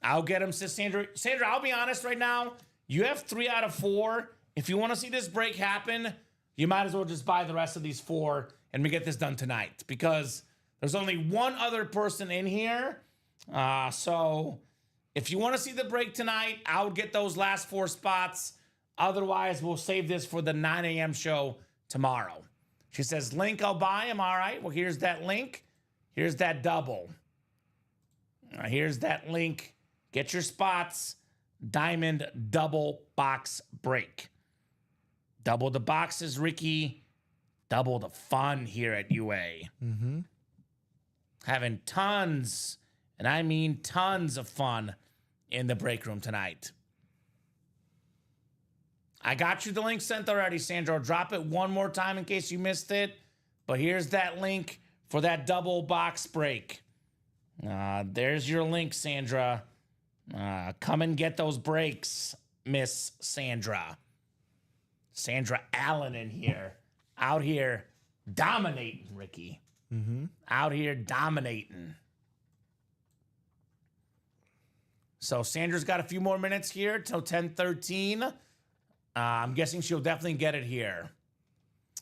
I'll get him, says Sandra. Sandra, I'll be honest right now. You have 3 out of 4. If you want to see this break happen, you might as well just buy the rest of these 4 and we get this done tonight because there's only one other person in here. So if you want to see the break tonight, I would get those last 4 spots. Otherwise, we'll save this for the 9 a.m. show tomorrow. She says, link, I'll buy him. All right, well, here's that link. Here's that double. Here's that link. Get your spots. Diamond double box break. Double the boxes, Ricky. Double the fun here at UA. Having tons, and I mean tons of fun in the break room tonight. I got you the link sent already, Sandra. I'll drop it one more time in case you missed it. But here's that link for that double box break. There's your link, Sandra. Come and get those breaks, Miss Sandra. Sandra Allen in here. Out here dominating, Ricky. Out here dominating. So Sandra's got a few more minutes here till 10:13. I'm guessing she'll definitely get it here.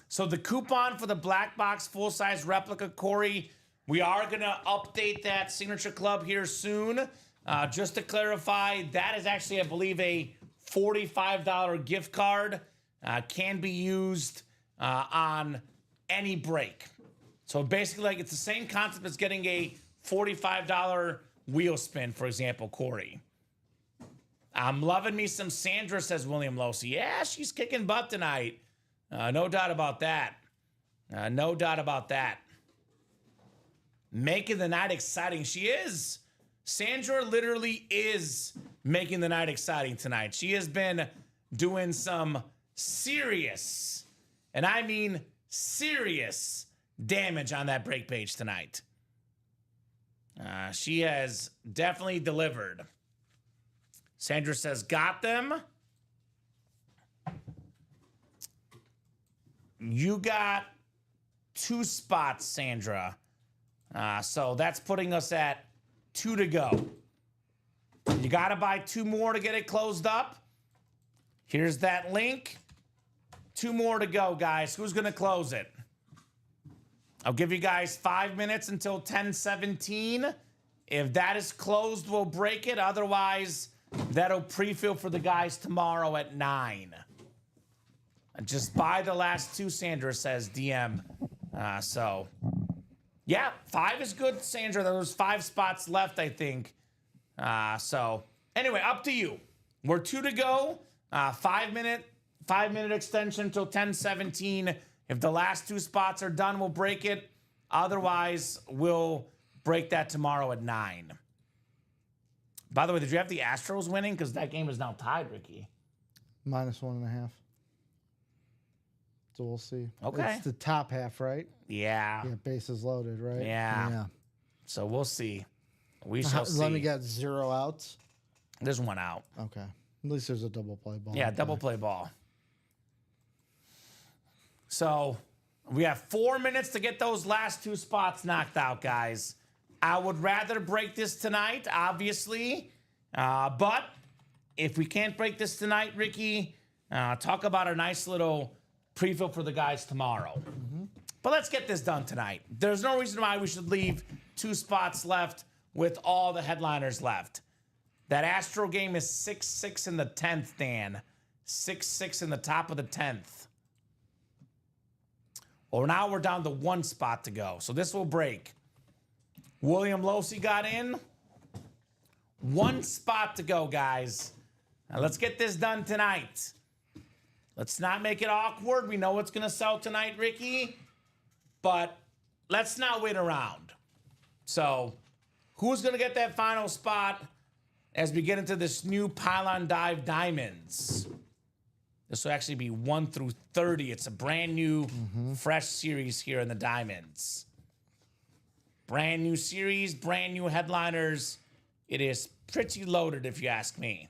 So the coupon for the black box full-size replica, Corey, we are going to update that Signature Club here soon. Just to clarify, that is actually, I believe, a $45 gift card. Can be used on any break. So basically, like, it's the same concept as getting a $45 wheel spin, for example, Corey. I'm loving me some Sandra, says William Losi. Yeah, she's kicking butt tonight. No doubt about that. No doubt about that. Making the night exciting. She is. Sandra literally is making the night exciting tonight. She has been doing some serious, and I mean serious, damage on that break page tonight. She has definitely delivered. Sandra says, got them. You got 2 spots, Sandra. So that's putting us at 2 to go. You got to buy 2 more to get it closed up. Here's that link. 2 more to go, guys. Who's going to close it? I'll give you guys 5 minutes until 10:17. If that is closed, we'll break it. Otherwise, that'll pre-fill for the guys tomorrow at 9. Just buy the last 2, Sandra says, DM. So, yeah, 5 is good, Sandra. There's 5 spots left, I think. So, anyway, up to you. We're 2 to go. 5 minute extension until 10:17. If the last 2 spots are done, we'll break it. Otherwise, we'll break that tomorrow at 9. By the way, did you have the Astros winning? Because that game is now tied, Ricky. -1.5. So we'll see. Okay. It's the top half, right? Yeah. Yeah, bases loaded, right? Yeah. So we'll see. We shall see. Let me get 0 outs. There's 1 out. Okay. At least there's a double play ball. Yeah, double play ball. So we have 4 minutes to get those last 2 spots knocked out, guys. I would rather break this tonight, obviously. But if we can't break this tonight, Ricky, talk about a nice little pre-fill for the guys tomorrow. But let's get this done tonight. There's no reason why we should leave 2 spots left with all the headliners left. That Astro game is 6-6 in the 10th, Dan. 6-6 in the top of the 10th. Well, now we're down to 1 spot to go. So this will break. William Losi got in. 1 spot to go, guys. Now let's get this done tonight. Let's not make it awkward. We know what's going to sell tonight, Ricky. But let's not wait around. So who's going to get that final spot as we get into this new Pylon Dive Diamonds? This will actually be 1 through 30. It's a brand new, fresh series here in the Diamonds. Brand new series, brand new headliners. It is pretty loaded, if you ask me.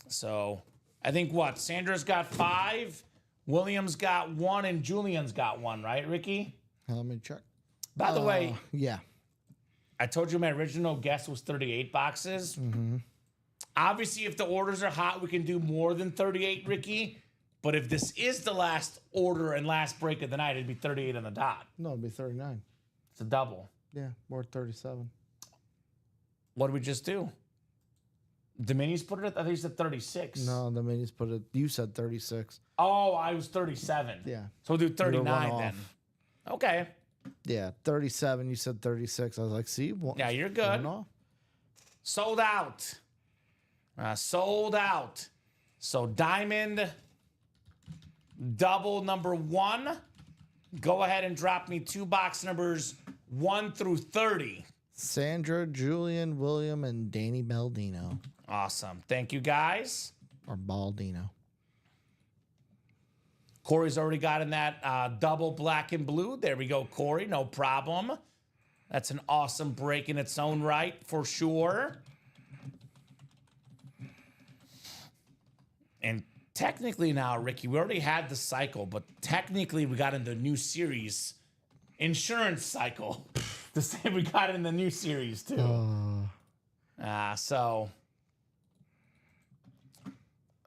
So, I think what? Sandra's got 5, William's got 1, and Julian's got 1, right, Ricky? Let me check. By the way, Yeah. I told you my original guess was 38 boxes. Obviously, if the orders are hot, we can do more than 38, Ricky. But if this is the last order and last break of the night, it'd be 38 on the dot. No, it'd be 39. It's a double. Yeah, or 37. What did we just do? Dominions put it at, I think you said 36. No, the minis put it. You said 36. Oh, I was 37. Yeah. So we'll do You were 39 one then. off. Okay. Yeah, 37. You said 36. I was like, see? Yeah, you're good. One off. Sold out. Sold out. So Diamond double number 1. Go ahead and drop me 2 box numbers 1 through 30. Sandra, Julian, William, and Danny Baldino. Awesome. Thank you, guys. Or Baldino. Corey's already got in that double black and blue. There we go, Corey. No problem. That's an awesome break in its own right, for sure. And technically now, Ricky, we already had the cycle, but technically we got in the new series, insurance cycle. To say we got in the new series, too. So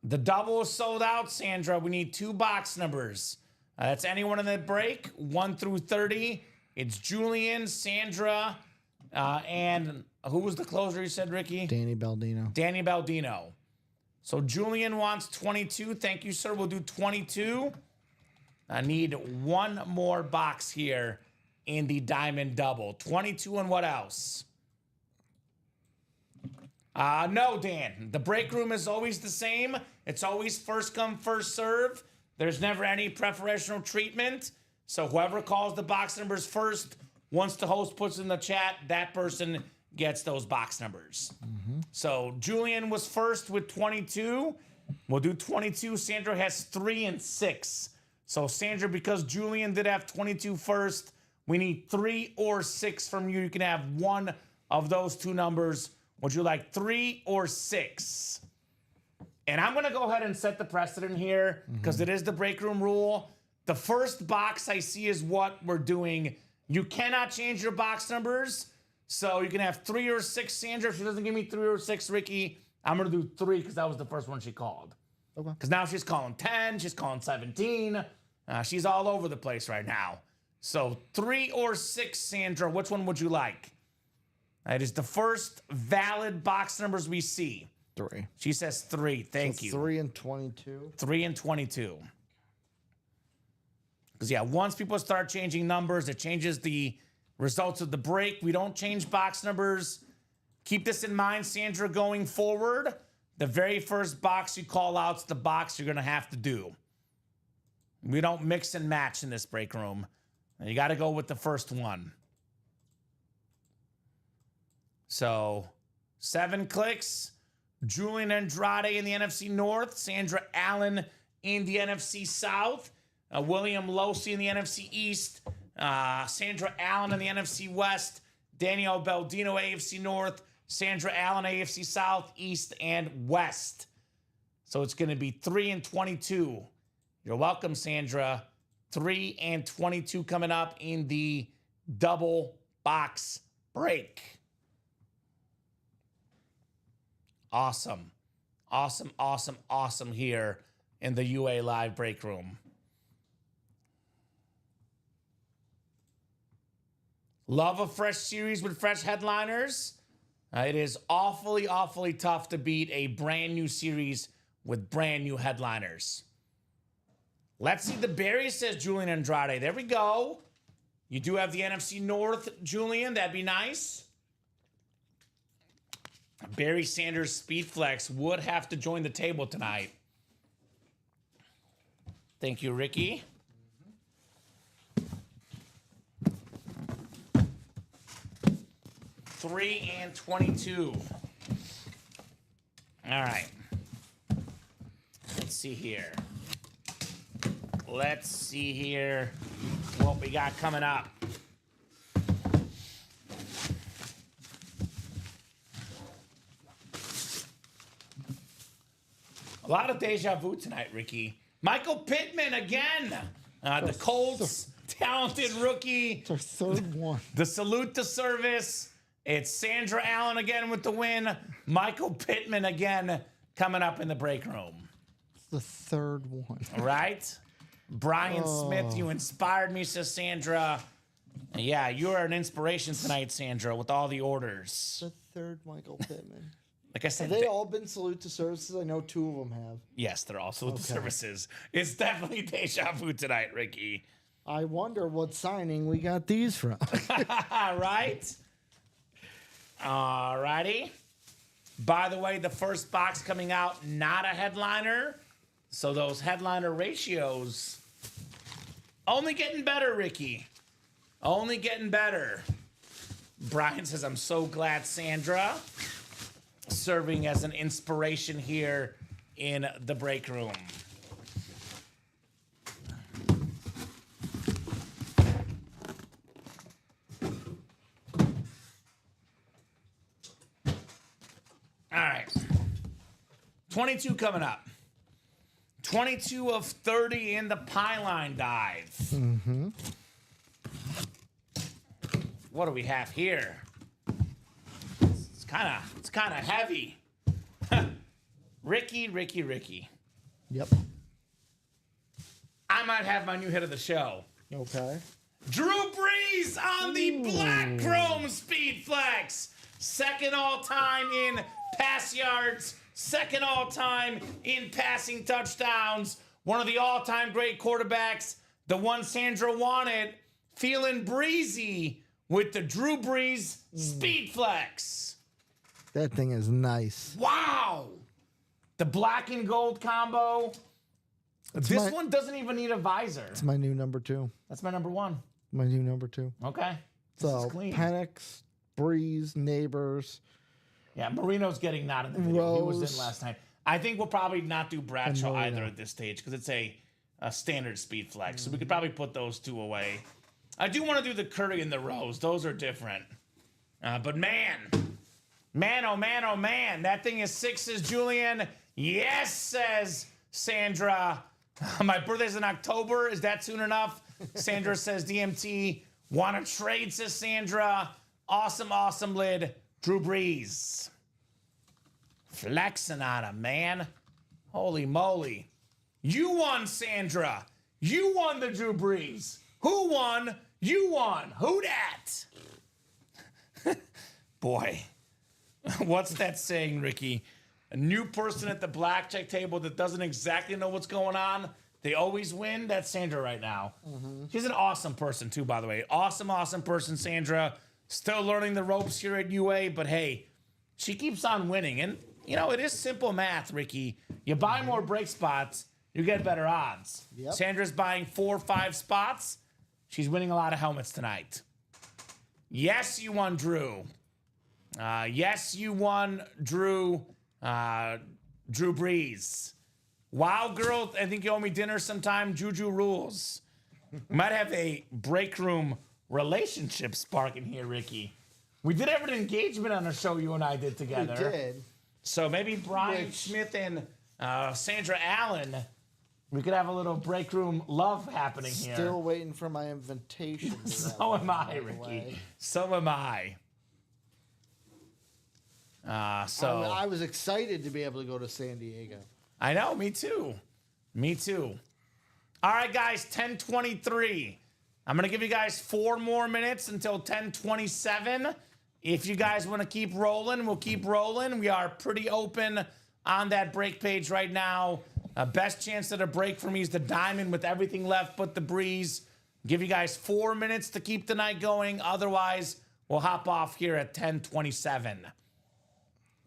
the double is sold out, Sandra. We need 2 box numbers. That's anyone in the break, 1 through 30. It's Julian, Sandra, and who was the closer you said, Ricky? Danny Baldino. Danny Baldino. So Julian wants 22. Thank you, sir. We'll do 22. I need 1 more box here in the diamond double. 22 and what else? No, Dan. The break room is always the same. It's always first come, first serve. There's never any preferential treatment. So whoever calls the box numbers first, once the host puts in the chat, that person gets those box numbers. So Julian was first with 22. We'll do 22. Sandra has 3 and 6. So Sandra, because Julian did have 22 first, we need 3 or 6 from you. You can have one of those 2 numbers. Would you like 3 or 6? And I'm going to go ahead and set the precedent here because it is the break room rule. The first box I see is what we're doing. You cannot change your box numbers. So you can have 3 or 6, Sandra. If she doesn't give me 3 or 6, Ricky, I'm going to do 3 because that was the first one she called. Okay. Because now she's calling 10, she's calling 17. She's all over the place right now. So 3 or 6, Sandra, which one would you like? That is the first valid box numbers we see. 3. She says 3. Thank you. 3 and 22. 3 and 22. Because, yeah, once people start changing numbers, it changes the results of the break. We don't change box numbers. Keep this in mind, Sandra, going forward. The very first box you call out is the box you're going to have to do. We don't mix and match in this break room. You got to go with the first one. So, 7 clicks. Julian Andrade in the NFC North. Sandra Allen in the NFC South. William Losi in the NFC East. Sandra Allen in the NFC West. Daniel Baldino, AFC North. Sandra Allen, AFC South, East, and West. So it's going to be 3 and 22. You're welcome, Sandra. 3 and 22 coming up in the double box break. Awesome. Awesome, awesome, awesome here in the UA Live break room. Love a fresh series with fresh headliners. It is awfully, awfully tough to beat a brand new series with brand new headliners. Let's see the Barry, says Julian Andrade. There we go. You do have the NFC North, Julian. That'd be nice. Barry Sanders Speedflex would have to join the table tonight. Thank you, Ricky. $3 and 22. All right. Let's see here. Let's see here what we got coming up. A lot of deja vu tonight, Ricky. Michael Pittman again. The Colts, talented rookie. It's our third one. The salute to service. It's Sandra Allen again with the win. Michael Pittman again coming up in the break room. It's the third one. Right? Brian Smith, you inspired me, says Sandra. Yeah, you're an inspiration tonight, Sandra, with all the orders. The third Michael Pittman. Like I said, Have they all been salute to services? I know 2 of them have. yes, they're all salute to services. It's definitely deja vu tonight, Ricky. I wonder what signing we got these from. Right? All righty. By the way, the first box coming out, not a headliner. So those headliner ratios only getting better, Ricky. Only getting better. Brian says, I'm so glad Sandra serving as an inspiration here in the break room. All right. 22 coming up. 22 of 30 in the pylon dive. Mm-hmm. What do we have here? It's kind of heavy. Ricky. Yep. I might have my new hit of the show. Okay. Drew Brees on the Black Chrome Speed Flex. Second all-time in pass yards. Second all-time in passing touchdowns. One of the all-time great quarterbacks. The one Sandra wanted. Feeling breezy with the Drew Brees Speed Flex. That thing is nice. Wow. The black and gold combo. This one doesn't even need a visor. It's my new number 2. That's my number 1. My new number 2. Okay. So Penix, Breeze, Neighbors. Yeah, Marino's getting not in the video. He was in last time. I think we'll probably not do Bradshaw either at this stage because it's a standard speed flex. So we could probably put those two away. I do want to do the Curry and the Rose. Those are different. But man, oh man, that thing is 6, says Julian. Yes, says Sandra. My birthday's in October. Is that soon enough? Sandra says DMT. Want to trade, says Sandra. Awesome lid. Drew Brees. Flexing on him, man. Holy moly. You won, Sandra. You won the Drew Brees. Who won? You won. Who dat? Boy. What's that saying, Ricky? A new person at the blackjack table that doesn't exactly know what's going on, they always win. That's Sandra right now. Mm-hmm. She's an awesome person, too, by the way. Awesome person, Sandra. Still learning the ropes here at UA, but hey, she keeps on winning. And, you know, it is simple math, Ricky. You buy more break spots, you get better odds. Yep. Sandra's buying 4 or 5 spots. She's winning a lot of helmets tonight. Yes, you won, Drew. Yes, you won, Drew. Drew Brees. Wow, girl, I think you owe me dinner sometime. Juju rules. We might have a break room relationship sparking here, Ricky. We did have an engagement on a show you and I did together. We did. So maybe Brian Smith and Sandra Allen, we could have a little break room love happening here. Still waiting for my invitation. So am I, Ricky. So am I. I was excited to be able to go to San Diego. I know, me too. All right, guys, 10:23. I'm going to give you guys 4 more minutes until 10:27. If you guys want to keep rolling, we'll keep rolling. We are pretty open on that break page right now. Best chance at a break for me is the diamond with everything left but the breeze. Give you guys 4 minutes to keep the night going. Otherwise, we'll hop off here at 10:27.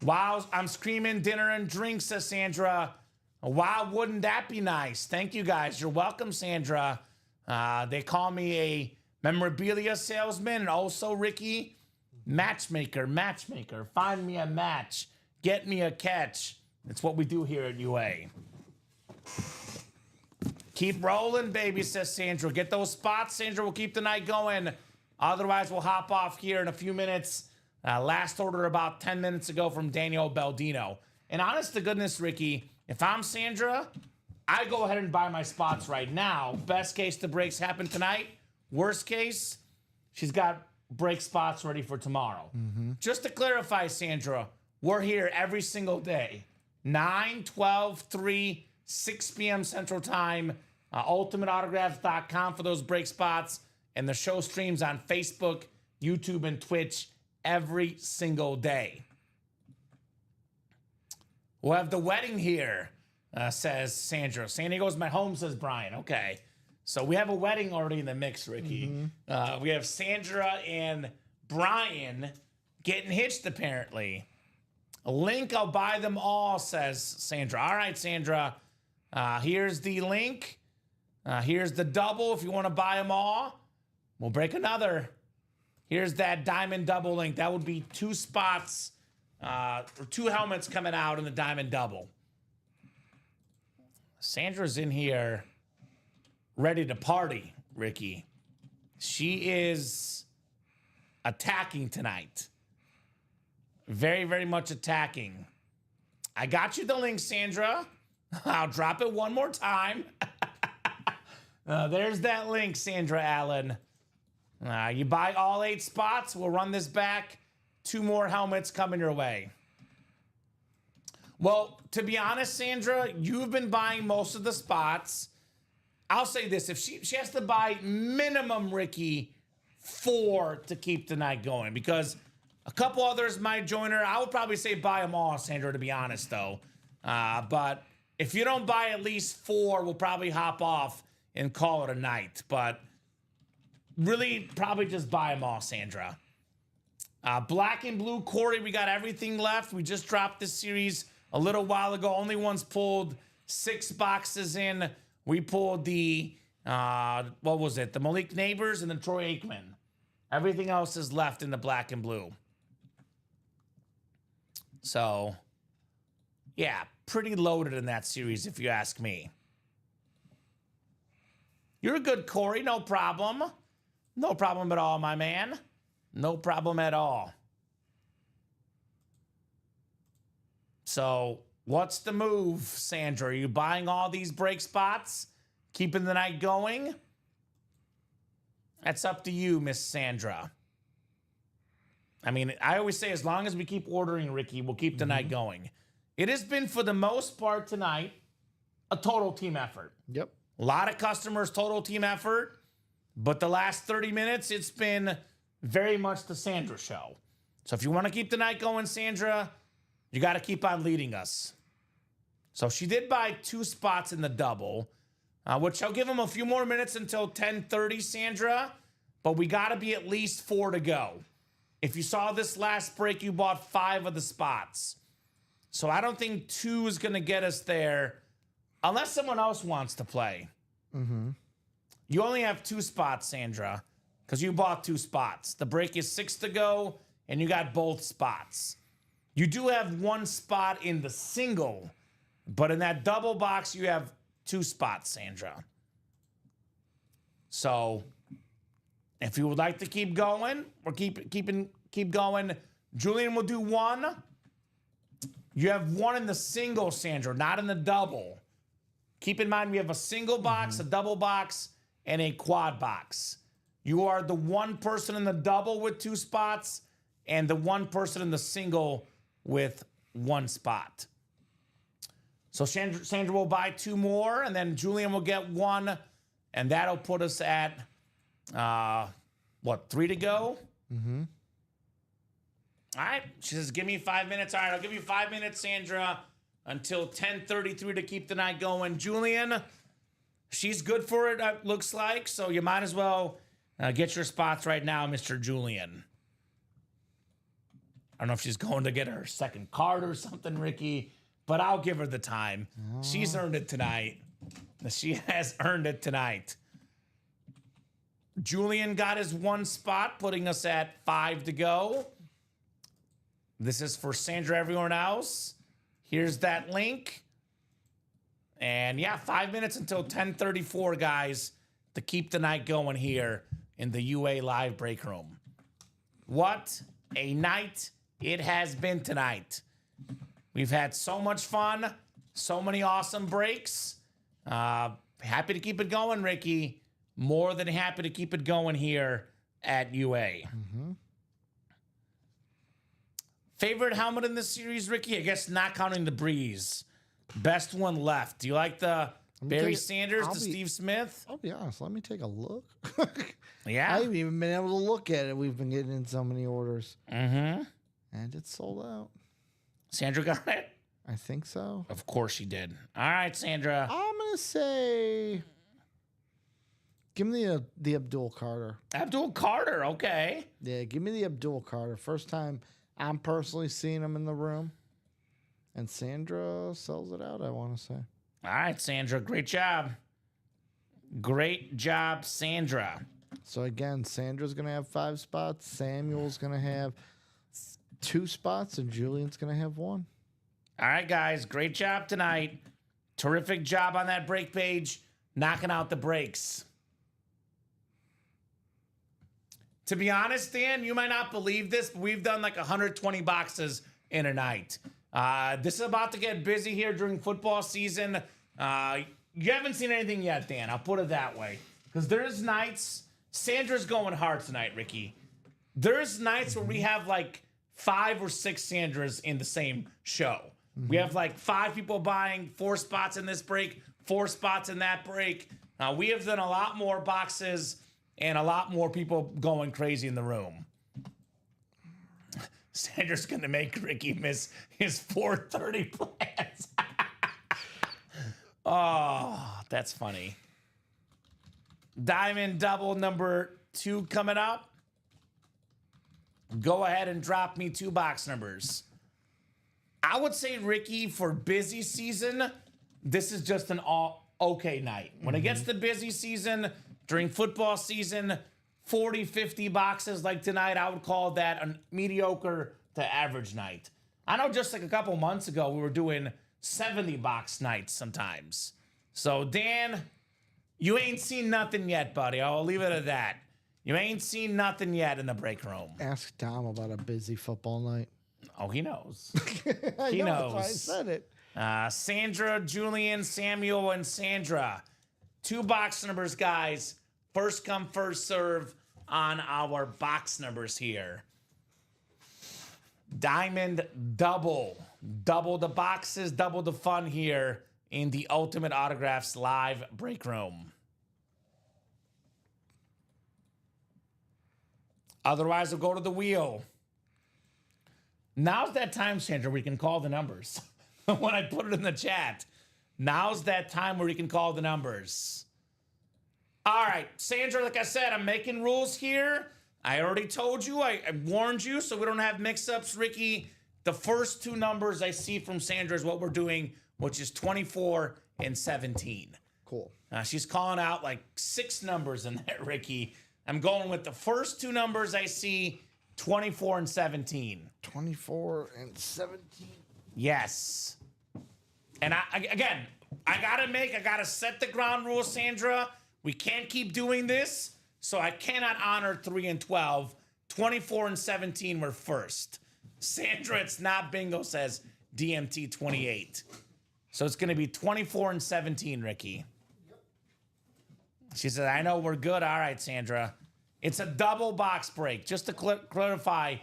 Wow, I'm screaming dinner and drinks, says Sandra. Wow, wouldn't that be nice? Thank you, guys. You're welcome, Sandra. They call me a memorabilia salesman and also, Ricky, matchmaker. Find me a match. Get me a catch. It's what we do here at UA. Keep rolling, baby, says Sandra. Get those spots, Sandra. We'll keep the night going. Otherwise, we'll hop off here in a few minutes. Last order about 10 minutes ago from Daniel Baldino. And honest to goodness, Ricky, if I'm Sandra, I go ahead and buy my spots right now. Best case, the breaks happen tonight. Worst case, she's got break spots ready for tomorrow. Mm-hmm. Just to clarify, Sandra, we're here every single day. 9, 12, 3, 6 p.m. Central Time. UltimateAutographs.com for those break spots. And the show streams on Facebook, YouTube, and Twitch every single day. We'll have the wedding here, says Sandra. San Diego's my home, says Brian. Okay. So we have a wedding already in the mix, Ricky. Mm-hmm. We have Sandra and Brian getting hitched, apparently. A link, I'll buy them all, says Sandra. All right, Sandra. Here's the link. Here's the double if you want to buy them all. We'll break another. Here's that diamond double link. That would be 2 spots or 2 helmets coming out in the diamond double. Sandra's in here ready to party, Ricky. She is attacking tonight. Very, very much attacking. I got you the link, Sandra. I'll drop it one more time. There's that link, Sandra Allen. You buy all 8 spots. We'll run this back. 2 more helmets coming your way. Well, to be honest, Sandra, you've been buying most of the spots. I'll say this. If she has to buy minimum, Ricky, 4 to keep the night going. Because a couple others might join her. I would probably say buy them all, Sandra, to be honest, though. But if you don't buy at least 4, we'll probably hop off and call it a night. But really, probably just buy them all, Sandra. Black and blue, Corey, we got everything left. We just dropped this series a little while ago. Only one's pulled 6 boxes in. We pulled the, what was it? The Malik Neighbors and the Troy Aikman. Everything else is left in the black and blue. So, yeah, pretty loaded in that series, if you ask me. You're good, Corey. No problem. No problem at all, my man. No problem at all. So, what's the move, Sandra? Are you buying all these break spots? Keeping the night going? That's up to you, Miss Sandra. I mean, I always say as long as we keep ordering, Ricky, we'll keep the night going. It has been, for the most part tonight, a total team effort. Yep. A lot of customers, total team effort. But the last 30 minutes, it's been very much the Sandra show. So if you want to keep the night going, Sandra, you got to keep on leading us. So she did buy 2 spots in the double, which I'll give them a few more minutes until 10:30, Sandra. But we got to be at least 4 to go. If you saw this last break, you bought 5 of the spots. So I don't think 2 is going to get us there unless someone else wants to play. Mm-hmm. You only have 2 spots, Sandra, because you bought 2 spots. The break is 6 to go, and you got both spots. You do have 1 spot in the single, but in that double box, you have 2 spots, Sandra. So, if you would like to keep going, or keep going, Julian will do 1. You have 1 in the single, Sandra, not in the double. Keep in mind, we have a single box, a double box, and a quad box. You are the 1 person in the double with 2 spots, and the 1 person in the single with 1 spot. So Sandra will buy 2 more, and then Julian will get 1, and that'll put us at, 3 to go? Mm-hmm. All right. She says, give me 5 minutes. All right, I'll give you 5 minutes, Sandra, until 10:33 to keep the night going. Julian, she's good for it, looks like, so you might as well get your spots right now, Mr. Julian. I don't know if she's going to get her second card or something, Ricky, but I'll give her the time. She's earned it tonight. She has earned it tonight. Julian got his 1 spot, putting us at 5 to go. This is for Sandra, everyone else. Here's that link. And yeah, 5 minutes until 10:34, guys, to keep the night going here in the UA Live Break Room. What a night it has been tonight. We've had so much fun, so many awesome breaks. Happy to keep it going, Ricky. More than happy to keep it going here at UA. Mm-hmm. Favorite helmet in this series, Ricky? I guess not counting the Breeze. Best one left. Do you like the Barry Sanders, Steve Smith? I'll be honest. Let me take a look. Yeah. I haven't even been able to look at it. We've been getting in so many orders. Mm-hmm. And it's sold out. Sandra got it? I think so. Of course she did. All right, Sandra. I'm going to say... Give me the Abdul Carter. Abdul Carter, okay. Yeah, give me the Abdul Carter. First time I'm personally seeing him in the room. And Sandra sells it out, I want to say. All right, Sandra. Great job. Great job, Sandra. So again, Sandra's going to have 5 spots. Samuel's going to have 2 spots. And Julian's going to have 1. All right, guys. Great job tonight. Terrific job on that break page. Knocking out the breaks. To be honest, Dan, you might not believe this, but we've done like 120 boxes in a night. This is about to get busy here during football season. You haven't seen anything yet, Dan. I'll put it that way. Because there's nights. Sandra's going hard tonight, Ricky. There's nights where we have like 5 or 6 Sandras in the same show. We have like 5 people buying 4 spots in this break, 4 spots in that break. We have done a lot more boxes and a lot more people going crazy in the room. Sandra's going to make Ricky miss his 4:30 plans. Oh, that's funny. Diamond double number 2 coming up. Go ahead and drop me 2 box numbers. I would say, Ricky, for busy season, this is just an all okay night. When it gets to busy season, during football season, 40, 50 boxes like tonight, I would call that a mediocre to average night. I know just like a couple months ago, we were doing 70 box nights sometimes. So, Dan, you ain't seen nothing yet, buddy. I'll leave it at that. You ain't seen nothing yet in the break room. Ask Tom about a busy football night. Oh, he knows. He knows. That's why I said it. Sandra, Julian, Samuel, and Sandra. 2 box numbers, guys. First come, first serve on our box numbers here. Diamond double. Double the boxes, double the fun here in the Ultimate Autographs live break room. Otherwise, we'll go to the wheel. Now's that time, Sandra, where you can call the numbers. When I put it in the chat, now's that time where you can call the numbers. All right, Sandra, like I said, I'm making rules here. I already told you, I warned you, so we don't have mix-ups, Ricky. The first 2 numbers I see from Sandra is what we're doing, which is 24 and 17. Cool. She's calling out like 6 numbers in there, Ricky. I'm going with the first 2 numbers I see, 24 and 17. 24 and 17. Yes. And I gotta set the ground rules, Sandra. We can't keep doing this, so I cannot honor 3 and 12. 24 and 17 were first. Sandra, it's not bingo, says DMT 28. So it's gonna be 24 and 17, Ricky. She said, I know we're good. All right, Sandra. It's a double box break. Just to clarify.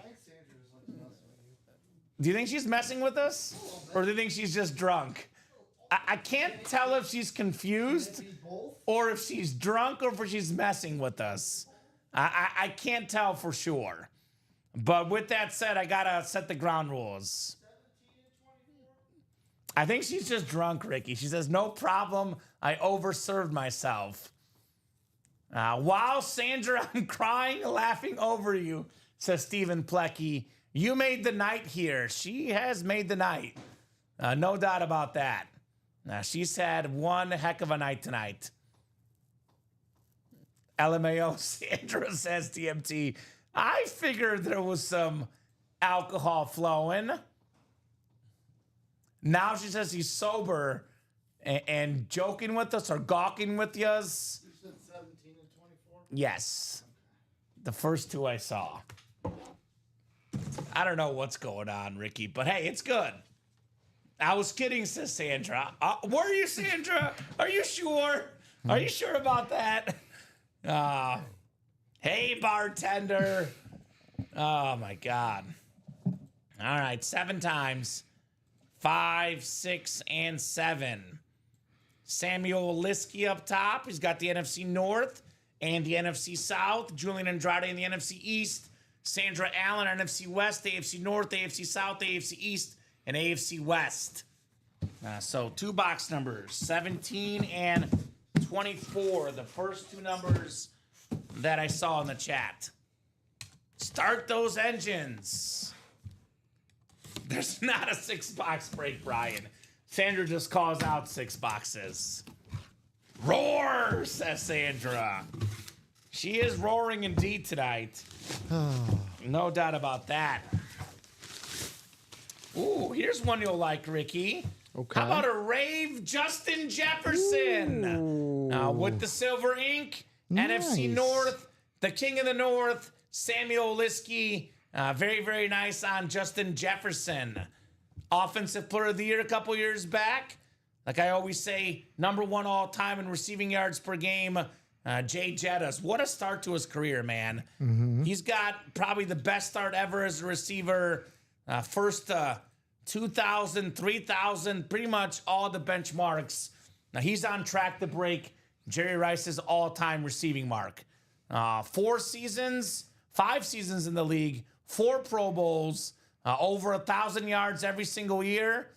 Do you think she's messing with us? Or do you think she's just drunk? I can't tell if she's confused or if she's drunk or if she's messing with us. I can't tell for sure. But with that said, I gotta set the ground rules. I think she's just drunk, Ricky. She says, no problem. I overserved myself. Wow, Sandra, I'm crying, laughing over you, says Stephen Plecky. You made the night here. She has made the night. No doubt about that. She's had one heck of a night tonight. LMAO, Sandra says TMT. I figured there was some alcohol flowing. Now she says he's sober and joking with us or gawking with us. You said 17 and 24? Yes. The first 2 I saw. I don't know what's going on, Ricky, but hey, it's good. I was kidding, says Sandra. Were you, Sandra? Are you sure? Are you sure about that? Hey, bartender. Oh, my God. All right, 7 times. 5, 6, and 7. Samuel Liskey up top. He's got the NFC North and the NFC South. Julian Andrade in the NFC East. Sandra Allen, NFC West, AFC North, AFC South, AFC East, and AFC West. So 2 box numbers, 17 and 24. The first 2 numbers that I saw in the chat. Start those engines. There's not a 6-box break, Brian. Sandra just calls out 6 boxes. Roar, says Sandra. She is roaring indeed tonight. No doubt about that. Ooh, here's one you'll like, Ricky. Okay. How about a Rave Justin Jefferson? With the silver ink, NFC Nice. North, the King of the North, Samuel Liskey. Very, very nice on Justin Jefferson. Offensive Player of the Year a couple years back. Like I always say, #1 all-time in receiving yards per game. Jay Jettas. What a start to his career, man. He's got probably the best start ever as a receiver. First 2,000, 3,000, pretty much all the benchmarks. Now he's on track to break Jerry Rice's all-time receiving mark. 5 seasons in the league, 4 Pro Bowls, over 1,000 yards every single year.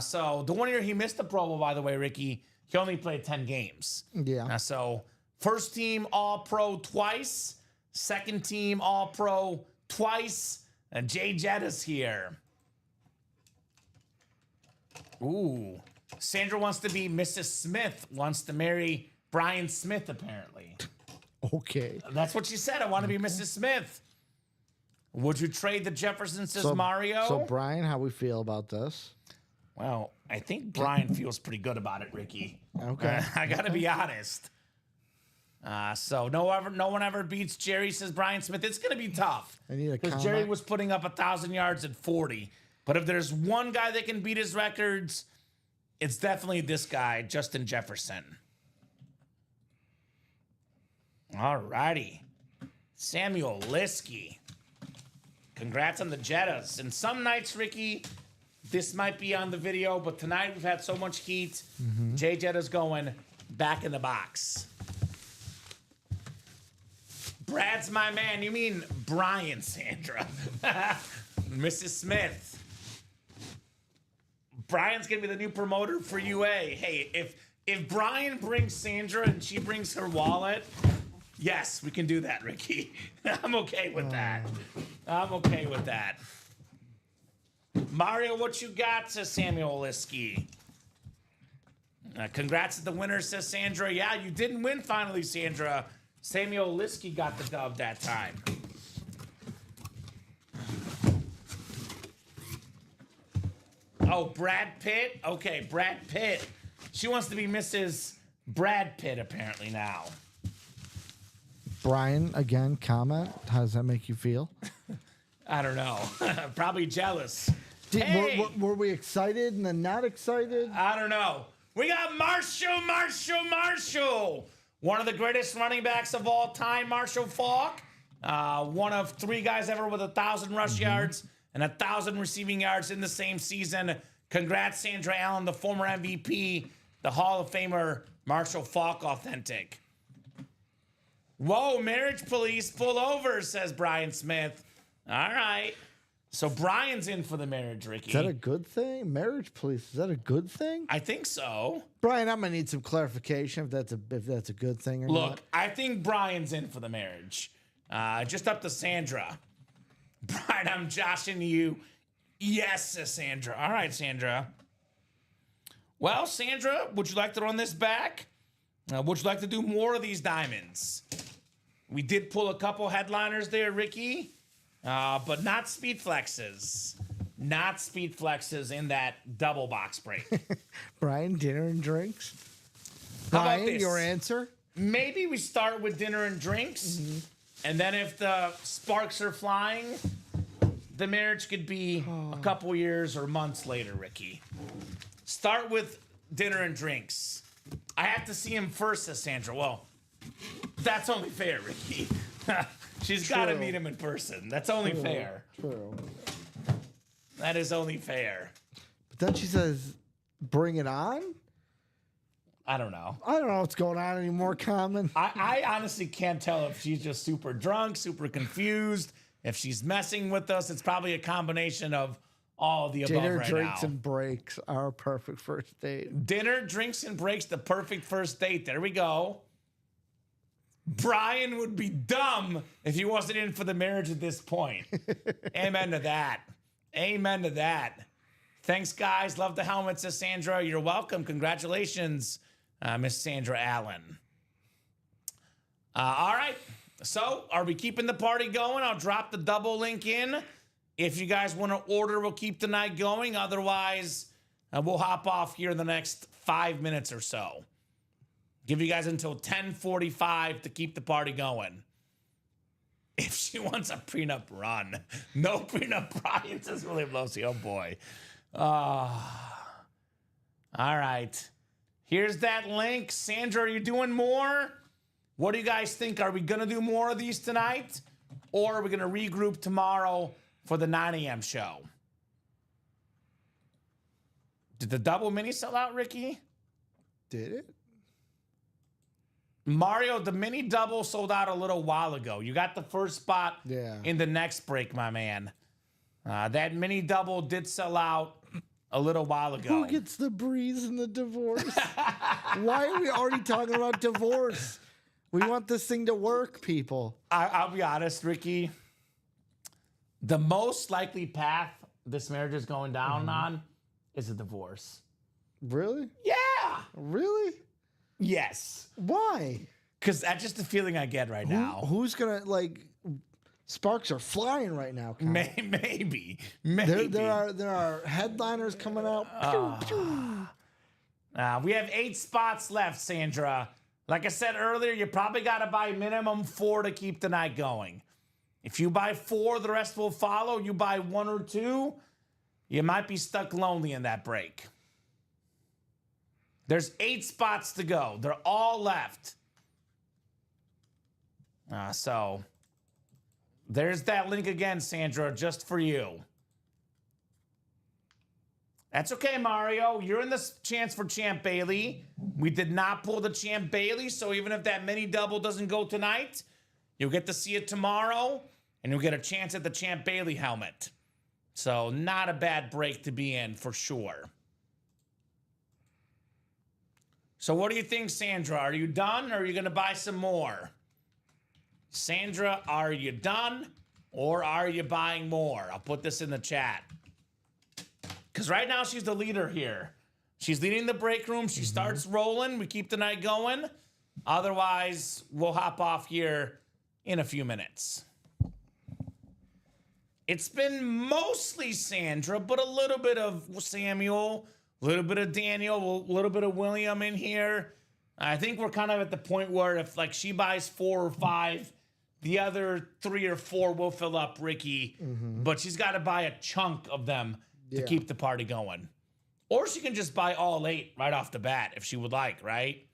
So the one year he missed the Pro Bowl, by the way, Ricky, he only played 10 games. Yeah. So first team All-Pro twice, second team All-Pro twice. And Jay Jettas here. Ooh. Sandra wants to be Mrs. Smith, wants to marry Brian Smith, apparently. Okay. That's what she said. I want to be Mrs. Smith. Would you trade the Jefferson, says Mario? So, Brian, how we feel about this? Well, I think Brian feels pretty good about it, Ricky. Okay. I got to be honest. So no one ever beats Jerry, says Brian Smith. It's going to be tough. I need a because comment. Jerry was putting up 1,000 yards at 40. But if there's one guy that can beat his records, it's definitely this guy, Justin Jefferson. All righty. Samuel Liskey. Congrats on the Jettas. And some nights, Ricky, this might be on the video, but tonight we've had so much heat. Jay Jetta's going back in the box. Brad's my man. You mean Brian, Sandra. Mrs. Smith. Brian's going to be the new promoter for UA. Hey, if Brian brings Sandra and she brings her wallet, yes, we can do that, Ricky. I'm okay with that. I'm okay with that. Mario, what you got, says Samuel Liskey. Congrats to the winner, says Sandra. Yeah, you didn't win finally, Sandra. Samuel Liskey got the dub that time. Oh, Brad Pitt? Okay, Brad Pitt. She wants to be Mrs. Brad Pitt, apparently, now. Brian, again, comment. How does that make you feel? I don't know. Probably jealous. Hey! Were we excited and then not excited? I don't know. We got Marshall. One of the greatest running backs of all time, Marshall Faulk. One of 3 guys ever with 1,000 rush yards and 1,000 receiving yards in the same season. Congrats, Sandra Allen, the former MVP, the Hall of Famer, Marshall Faulk, authentic. Whoa, marriage police, pull over, says Brian Smith. All right. So Brian's in for the marriage, Ricky. Is that a good thing? Marriage police, is that a good thing? I think so. Brian, I'm gonna need some clarification if that's a good thing or not. Look, I think Brian's in for the marriage. Just up to Sandra. Brian, I'm joshing you. Yes, says Sandra. All right, Sandra. Well, Sandra, would you like to run this back? Would you like to do more of these diamonds? We did pull a couple headliners there, Ricky, but not speed flexes. Not speed flexes in that double box break. Brian, dinner and drinks. How about Brian, this? your answer? Maybe we start with dinner and drinks, and then if the sparks are flying, the marriage could be a couple years or months later, Ricky. Start with dinner and drinks. I have to see him first, says Sandra. Well, that's only fair, Ricky. She's got to True. meet him in person. That's only fair. True. That is only fair. But then she says, bring it on? I don't know. I don't know what's going on anymore, Common. I honestly can't tell if she's just super drunk, super confused, if she's messing with us. It's probably a combination of all of the above Dinner, right drinks, now. and breaks are a perfect first date. Dinner, drinks, and breaks, the perfect first date. There we go. Brian would be dumb if he wasn't in for the marriage at this point. Amen to that. Amen to that. Thanks, guys. Love the helmets, says Sandra. You're welcome. Congratulations, Miss Sandra Allen. All right. So, are we keeping the party going? I'll drop the double link in. If you guys want to order, we'll keep the night going. Otherwise, we'll hop off here in the next 5 minutes or so. Give you guys until 10:45 to keep the party going. If she wants a prenup, run. No prenup, Brian, says William Losi. Oh, boy. All right. Here's that link. Sandra, are you doing more? What do you guys think? Are we going to do more of these tonight? Or are we going to regroup tomorrow for the 9 a.m. show? Did the double mini sell out, Ricky? Did it? Mario, the mini double sold out a little while ago. You got the first spot in the next break, my man. That mini double did sell out a little while ago. Who gets the breeze in the divorce? Why are we already talking about divorce? We want this thing to work, people. I'll be honest, Ricky. The most likely path this marriage is going down on is a divorce. Really? Yeah. Really? Yes. Why? Because that's just the feeling I get right now. Who's gonna sparks are flying right now. Kyle. Maybe. There are headliners coming out. Pew, pew. We have 8 spots left, Sandra. Like I said earlier, you probably got to buy minimum 4 to keep the night going. If you buy 4, the rest will follow. You buy 1 or 2, you might be stuck lonely in that break. There's 8 spots to go. They're all left. So there's that link again, Sandra, just for you. That's okay, Mario. You're in the chance for Champ Bailey. We did not pull the Champ Bailey, so even if that mini double doesn't go tonight, you'll get to see it tomorrow, and you'll get a chance at the Champ Bailey helmet. So not a bad break to be in for sure. So what do you think, Sandra? Are you done, or are you going to buy some more? Sandra, are you done, or are you buying more? I'll put this in the chat. Because right now she's the leader here. She's leading the break room. She starts rolling. We keep the night going. Otherwise, we'll hop off here in a few minutes. It's been mostly Sandra, but a little bit of Samuel, a little bit of Daniel, a little bit of William in here. I think we're kind of at the point where if she buys 4 or 5, the other 3 or 4 will fill up Ricky. But she's got to buy a chunk of them to keep the party going. Or she can just buy all 8 right off the bat if she would like, right?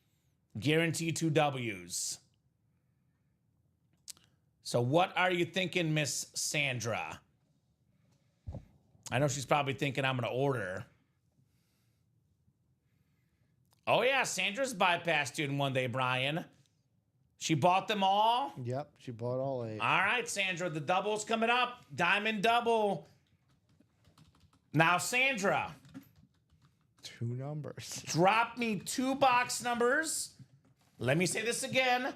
Guarantee 2 W's. So what are you thinking, Miss Sandra? I know she's probably thinking I'm going to order. Oh, yeah, Sandra's bypassed you in one day, Brian. She bought them all? Yep, she bought all 8. All right, Sandra, the double's coming up. Diamond double. Now, Sandra. 2 numbers. Drop me 2 box numbers. Let me say this again.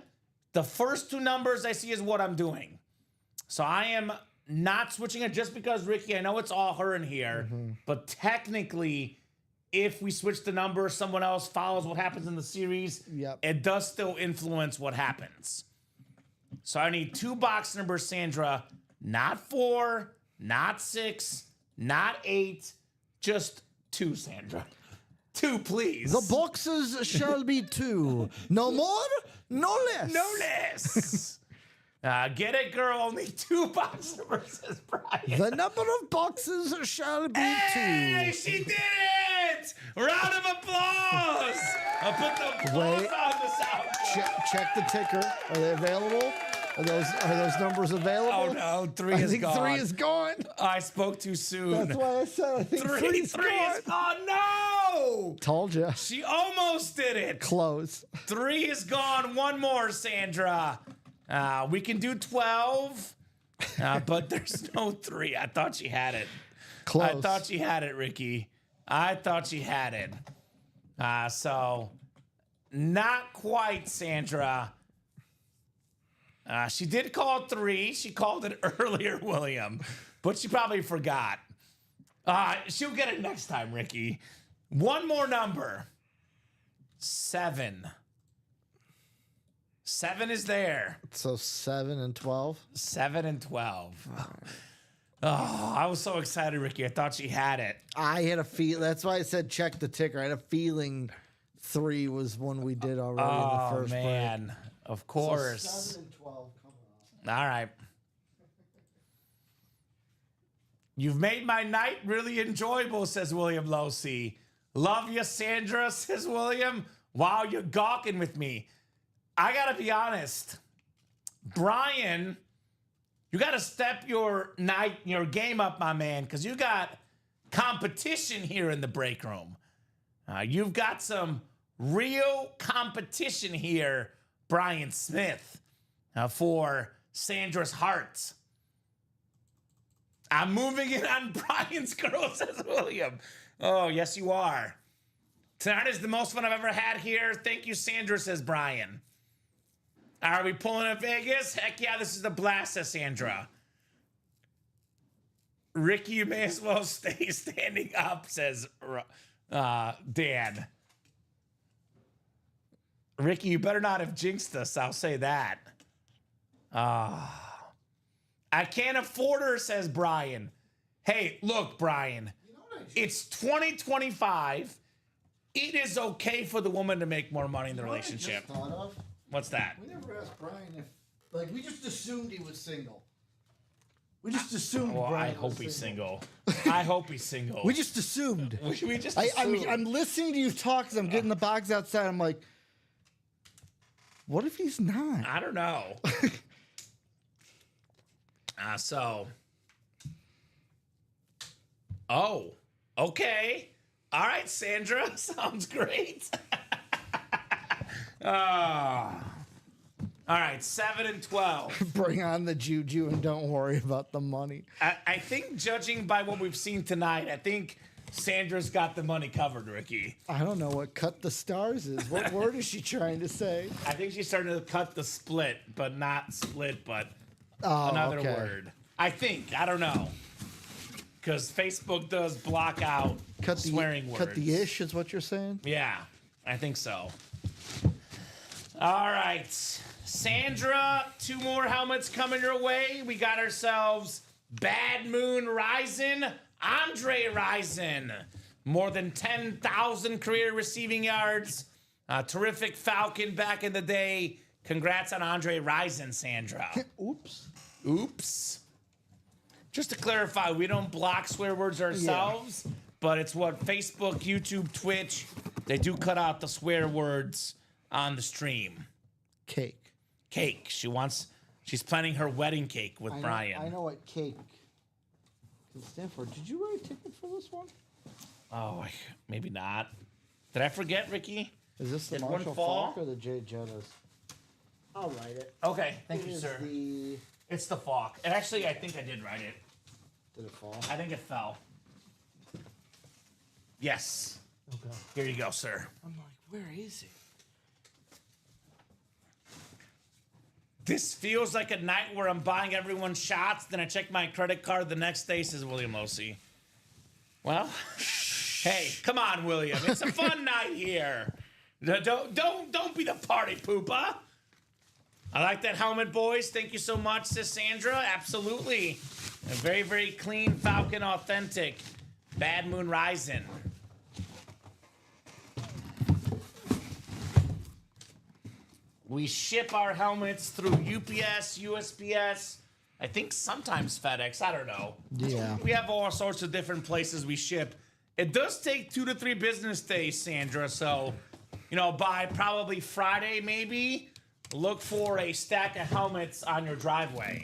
The first 2 numbers I see is what I'm doing. So I am not switching it just because, Ricky, I know it's all her in here. But technically, if we switch the number, someone else follows what happens in the series, it does still influence what happens. So I need 2 box numbers, Sandra. Not 4, not 6, not 8, just 2, Sandra. 2, please. The boxes shall be 2. No more, no less. No less. Get it, girl. Only 2 box numbers, says Brian. The number of boxes shall be 2. Hey, she did it! Round of applause! I'll put the applause on the sound. Check the ticker. Are they available? Are those numbers available? Oh no, 3 is gone. 3 is gone. I spoke too soon. That's why I said I think 3 is gone. No! Told you. She almost did it. Close. 3 is gone. 1 more, Sandra. We can do 12, but there's no 3. I thought she had it. Close. I thought she had it, Ricky. I thought she had it. So, not quite, Sandra. She did call 3. She called it earlier, William, but she probably forgot. She'll get it next time, Ricky. One more number. 7. 7 is there. So 7 and 12. 7 and 12. Oh, I was so excited, Ricky. I thought she had it. I had a feel. That's why I said check the ticker. I had a feeling 3 was one we did already in the first man. break. Of course. So 7 and 12 coming All right. You've made my night really enjoyable, says William Losey. Love you, Sandra, says William. Wow, you're gawking with me. I got to be honest. Brian, you got to step your game up, my man, because you got competition here in the break room. You've got some real competition here, Brian Smith, for Sandra's heart. I'm moving it on Brian's girl, says William. Oh, yes, you are. Tonight is the most fun I've ever had here. Thank you, Sandra, says Brian. Are we pulling at Vegas? Heck yeah, this is a blast, says Sandra. Ricky, you may as well stay standing up, says Dan. Ricky, you better not have jinxed us, I'll say that. I can't afford her, says Brian. Hey, look, Brian. It's 2025. It is okay for the woman to make more money in the relationship. What I just thought of? What's that? We never asked Brian if, we just assumed he was single. We just assumed. Well, Brian I hope was he's single. I hope he's single. We just assumed. We just I'm assumed. listening to you talk because I'm getting the box outside. I'm like, what if he's not? I don't know. Oh, okay. All right, Sandra. Sounds great. All right, 7 and 12. Bring on the juju and don't worry about the money. I think, judging by what we've seen tonight, I think Sandra's got the money covered, Ricky. I don't know what cut the stars is. What word is she trying to say? I think she's starting to cut the split, but not split, but Oh, another okay. word. I think. I don't know. Because Facebook does block out swearing words. Cut the ish is what you're saying? Yeah, I think so. All right. Sandra, 2 more helmets coming your way. We got ourselves Bad Moon Rising, Andre Rising. More than 10,000 career receiving yards. Terrific Falcon back in the day. Congrats on Andre Rising, Sandra. Oops. Oops. Just to clarify, we don't block swear words ourselves, but it's what Facebook, YouTube, Twitch, they do cut out the swear words on the stream. Cake. Cake. She's planning her wedding cake with Brian. I know what cake can stand for. Did you write a ticket for this one? Oh, maybe not. Did I forget, Ricky? Is this the Did one Marshall fall? Falk or the J Jettas? I'll write it. Okay, thank It you, is sir. the... It's the Falk. And actually, I think I did write it. Did it fall? I think it fell. Yes. Okay. Here you go, sir. I'm like, where is it? This feels like a night where I'm buying everyone shots, then I check my credit card the next day, says William Losey. Well, hey, come on, William. It's a fun night here. Don't be the party pooper. I like that helmet, boys. Thank you so much, says Sandra. Absolutely. A very, very clean Falcon authentic. Bad Moon Rising. We ship our helmets through UPS, USPS, I think sometimes FedEx. I don't know. Yeah. We have all sorts of different places we ship. It does take 2 to 3 business days, Sandra. So, by probably Friday, maybe, look for a stack of helmets on your driveway.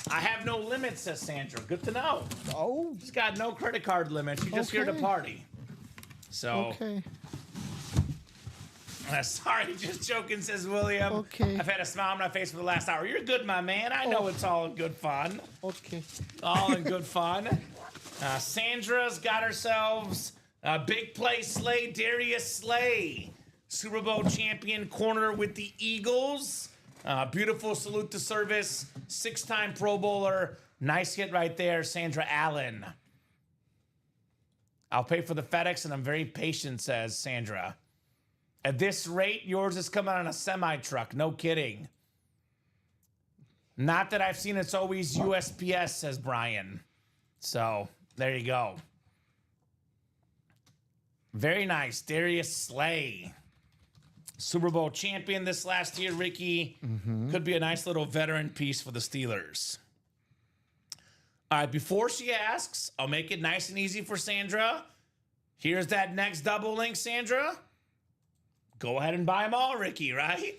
I have no limits, says Sandra. Good to know. Oh, She's got no credit card limits. She's just here to Okay. party. So, okay. Sorry, just joking, says William. Okay. I've had a smile on my face for the last hour. You're good, my man. I know it's all in good fun. Okay. All in good fun. Sandra's got ourselves a big play Slay, Darius Slay. Super Bowl champion corner with the Eagles. Beautiful salute to service. 6-time Pro Bowler. Nice hit right there, Sandra Allen. I'll pay for the FedEx, and I'm very patient, says Sandra. At this rate, yours is coming on a semi-truck. No kidding. Not that I've seen it's always USPS, says Brian. So, there you go. Very nice. Darius Slay. Super Bowl champion this last year, Ricky. Could be a nice little veteran piece for the Steelers. All right, before she asks, I'll make it nice and easy for Sandra. Here's that next double link, Sandra. Go ahead and buy them all, Ricky, right?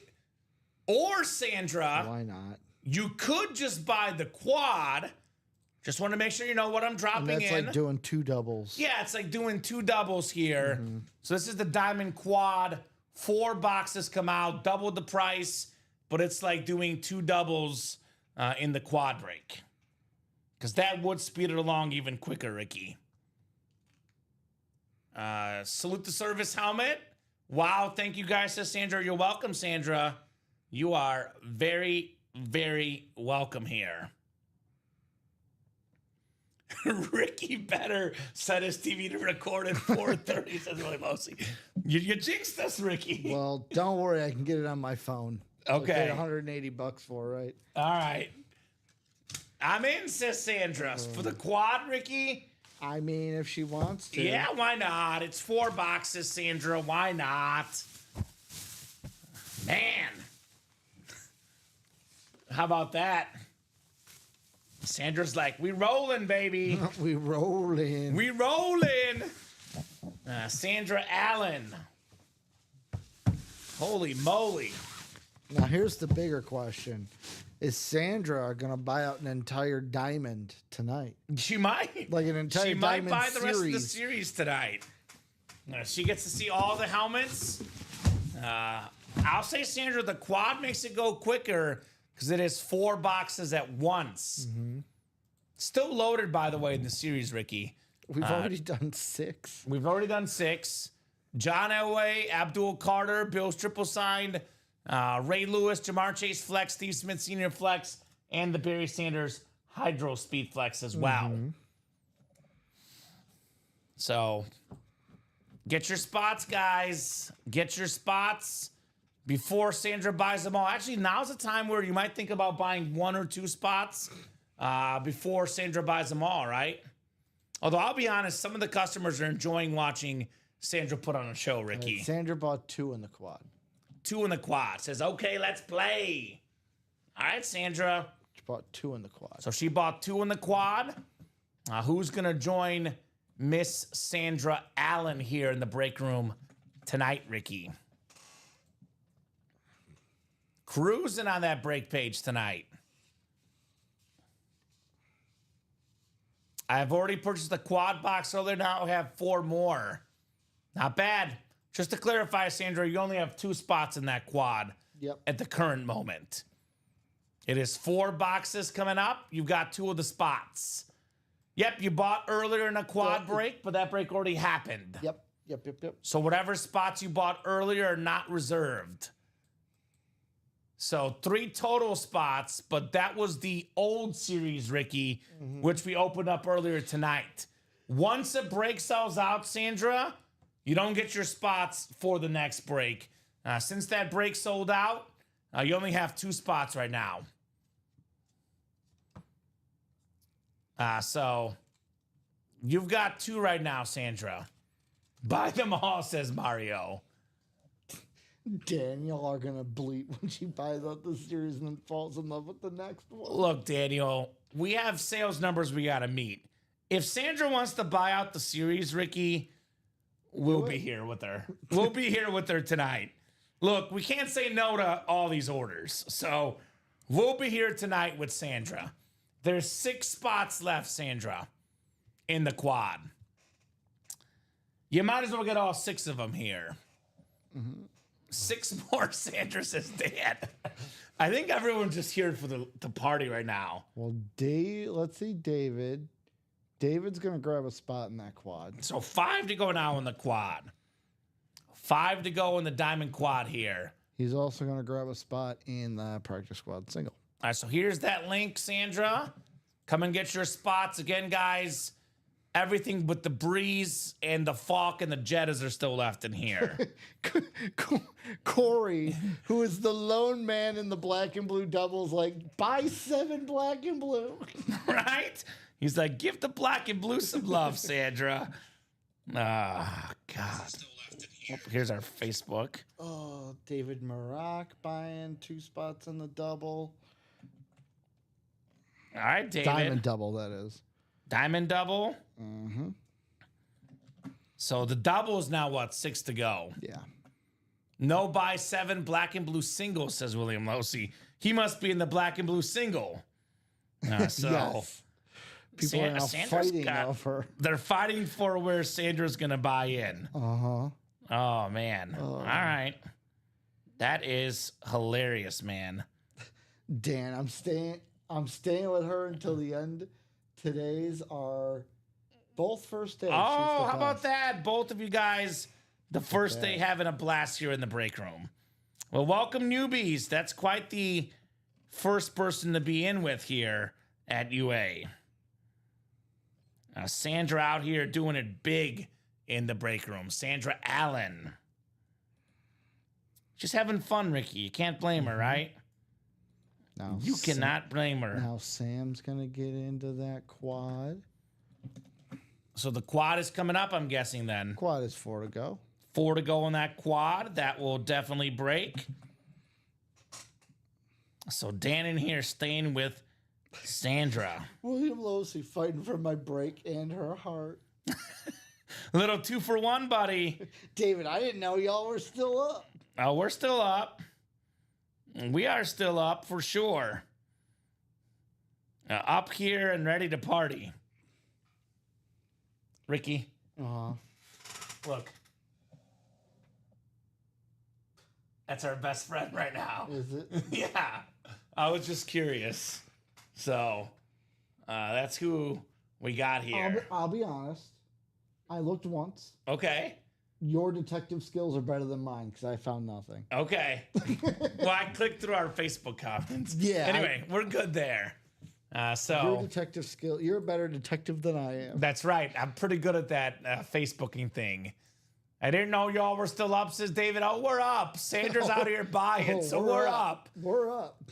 Or, Sandra, Why not? you could just buy the quad. Just want to make sure you know what I'm dropping And that's in. like doing 2 doubles. Yeah, it's like doing 2 doubles here. So this is the Diamond Quad. 4 boxes come out, double the price, but it's like doing 2 doubles in the quad break. Because that would speed it along even quicker, Ricky. Salute the service helmet. Wow, thank you guys, says Sandra. You're welcome, Sandra. You are very, very welcome here. Ricky better set his TV to record at 4:30, says Willie Mosley. You jinxed us, Ricky. Well, don't worry. I can get it on my phone. Okay. I paid $180 for, right? All right. I'm in, says Sandra. For the quad, Ricky? I mean, if she wants to. Yeah, why not? It's 4 boxes, Sandra. Why not? Man. How about that? Sandra's like, we rolling, baby. We rolling. We rolling. Sandra Allen. Holy moly. Now, here's the bigger question. Is Sandra going to buy out an entire diamond tonight? She might. Like an entire She might diamond buy the rest of the series. series tonight. She gets to see all the helmets. I'll say, Sandra, the quad makes it go quicker because it is 4 boxes at once. Still loaded, by the way, in the series, Ricky. We've already done 6. We've already done 6. John Elway, Abdul Carter, Bill's triple signed, Ray Lewis, Jamar Chase Flex, Steve Smith Senior Flex, and the Barry Sanders Hydro Speed Flex as well. So get your spots, guys. Get your spots before Sandra buys them all. Actually, now's the time where you might think about buying 1 or 2 spots before Sandra buys them all, right? Although I'll be honest, some of the customers are enjoying watching Sandra put on a show, Ricky. Sandra bought 2 in the quad. 2 in the quad. Says, okay, let's play. All right, Sandra. She bought 2 in the quad. So she bought 2 in the quad. Who's going to join Miss Sandra Allen here in the break room tonight, Ricky? Cruising on that break page tonight. I've already purchased the quad box earlier. Now I have 4 more. Not bad. Just to clarify, Sandra, you only have 2 spots in that quad at the current moment. It is 4 boxes coming up. You've got 2 of the spots. Yep, you bought earlier in a quad break, but that break already happened. Yep. So whatever spots you bought earlier are not reserved. So 3 total spots, but that was the old series, Ricky, which we opened up earlier tonight. Once a break sells out, Sandra, you don't get your spots for the next break. Since that break sold out, you only have 2 spots right now. So you've got 2 right now, Sandra. Buy them all, says Mario. Daniel are going to bleat when she buys out the series and then falls in love with the next one. Look, Daniel, we have sales numbers we got to meet. If Sandra wants to buy out the series, Ricky, we'll be here with her. We'll be here with her tonight. Look, we can't say no to all these orders. So we'll be here tonight with Sandra. There's 6 spots left, Sandra, in the quad. You might as well get all 6 of them here. 6 more, Sandra, says Dan. I think everyone's just here for the party right now. Well, let's see David. David's going to grab a spot in that quad. So 5 to go now in the quad. 5 to go in the diamond quad here. He's also going to grab a spot in the practice squad single. All right, so here's that link, Sandra. Come and get your spots. Again, guys, everything but the Breeze and the Falk and the Jettas are still left in here. Corey, who is the lone man in the black and blue doubles, like, buy 7 black and blue. Right? He's like, give the black and blue some love, Sandra. Ah, God. Oh, here's our Facebook. Oh, David Maroc buying 2 spots in the double. All right, David. Diamond double, that is. Diamond double. Mm-hmm. So the double is now, what, 6 to go? Yeah. No buy 7 black and blue single, says William Losey. He must be in the black and blue single. So Yes. People are now Sandra's fighting over. They're fighting for where Sandra's going to buy in. Uh-huh. Oh, man. All right. That is hilarious, man. Dan, I'm staying with her until the end. Today's are both first days. Oh, how about that? Both of you guys, the first day having a blast here in the break room. Well, welcome newbies. That's quite the first person to be in with here at UA. Sandra out here doing it big in the break room. Sandra Allen. Just having fun, Ricky. You can't blame her, right? Now, You cannot blame her. Now Sam's going to get into that quad. So the quad is coming up, I'm guessing then. Quad is 4 to go. 4 to go on that quad. That will definitely break. So Dan in here staying with Sandra. William Losey fighting for my break and her heart. Little 2 for 1, buddy. David, I didn't know y'all were still up. Oh, we're still up. We are still up for sure. Up here and ready to party. Ricky, look. That's our best friend right now. Is it? Yeah. I was just curious. So, that's who we got here. I'll be honest. I looked once. Okay. Your detective skills are better than mine because I found nothing. Okay. Well, I clicked through our Facebook comments. Yeah, Anyway, we're good there. Your detective skill. You're a better detective than I am. That's right. I'm pretty good at that Facebooking thing. I didn't know y'all were still up, says David. Oh, we're up. Sandra's out here buying, so we're up. We're up.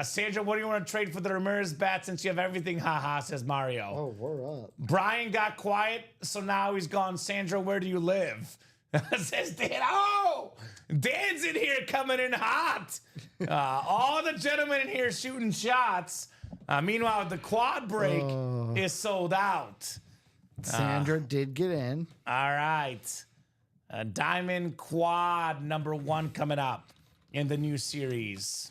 Sandra, what do you want to trade for the Ramirez bat since you have everything? Haha, says Mario. Oh, we're up. Brian got quiet, so now he's gone. Sandra, where do you live? Says Dan. Oh, Dan's in here coming in hot. All the gentlemen in here shooting shots. Meanwhile, the quad break is sold out. Sandra did get in. All right. Diamond Quad number 1 coming up in the new series.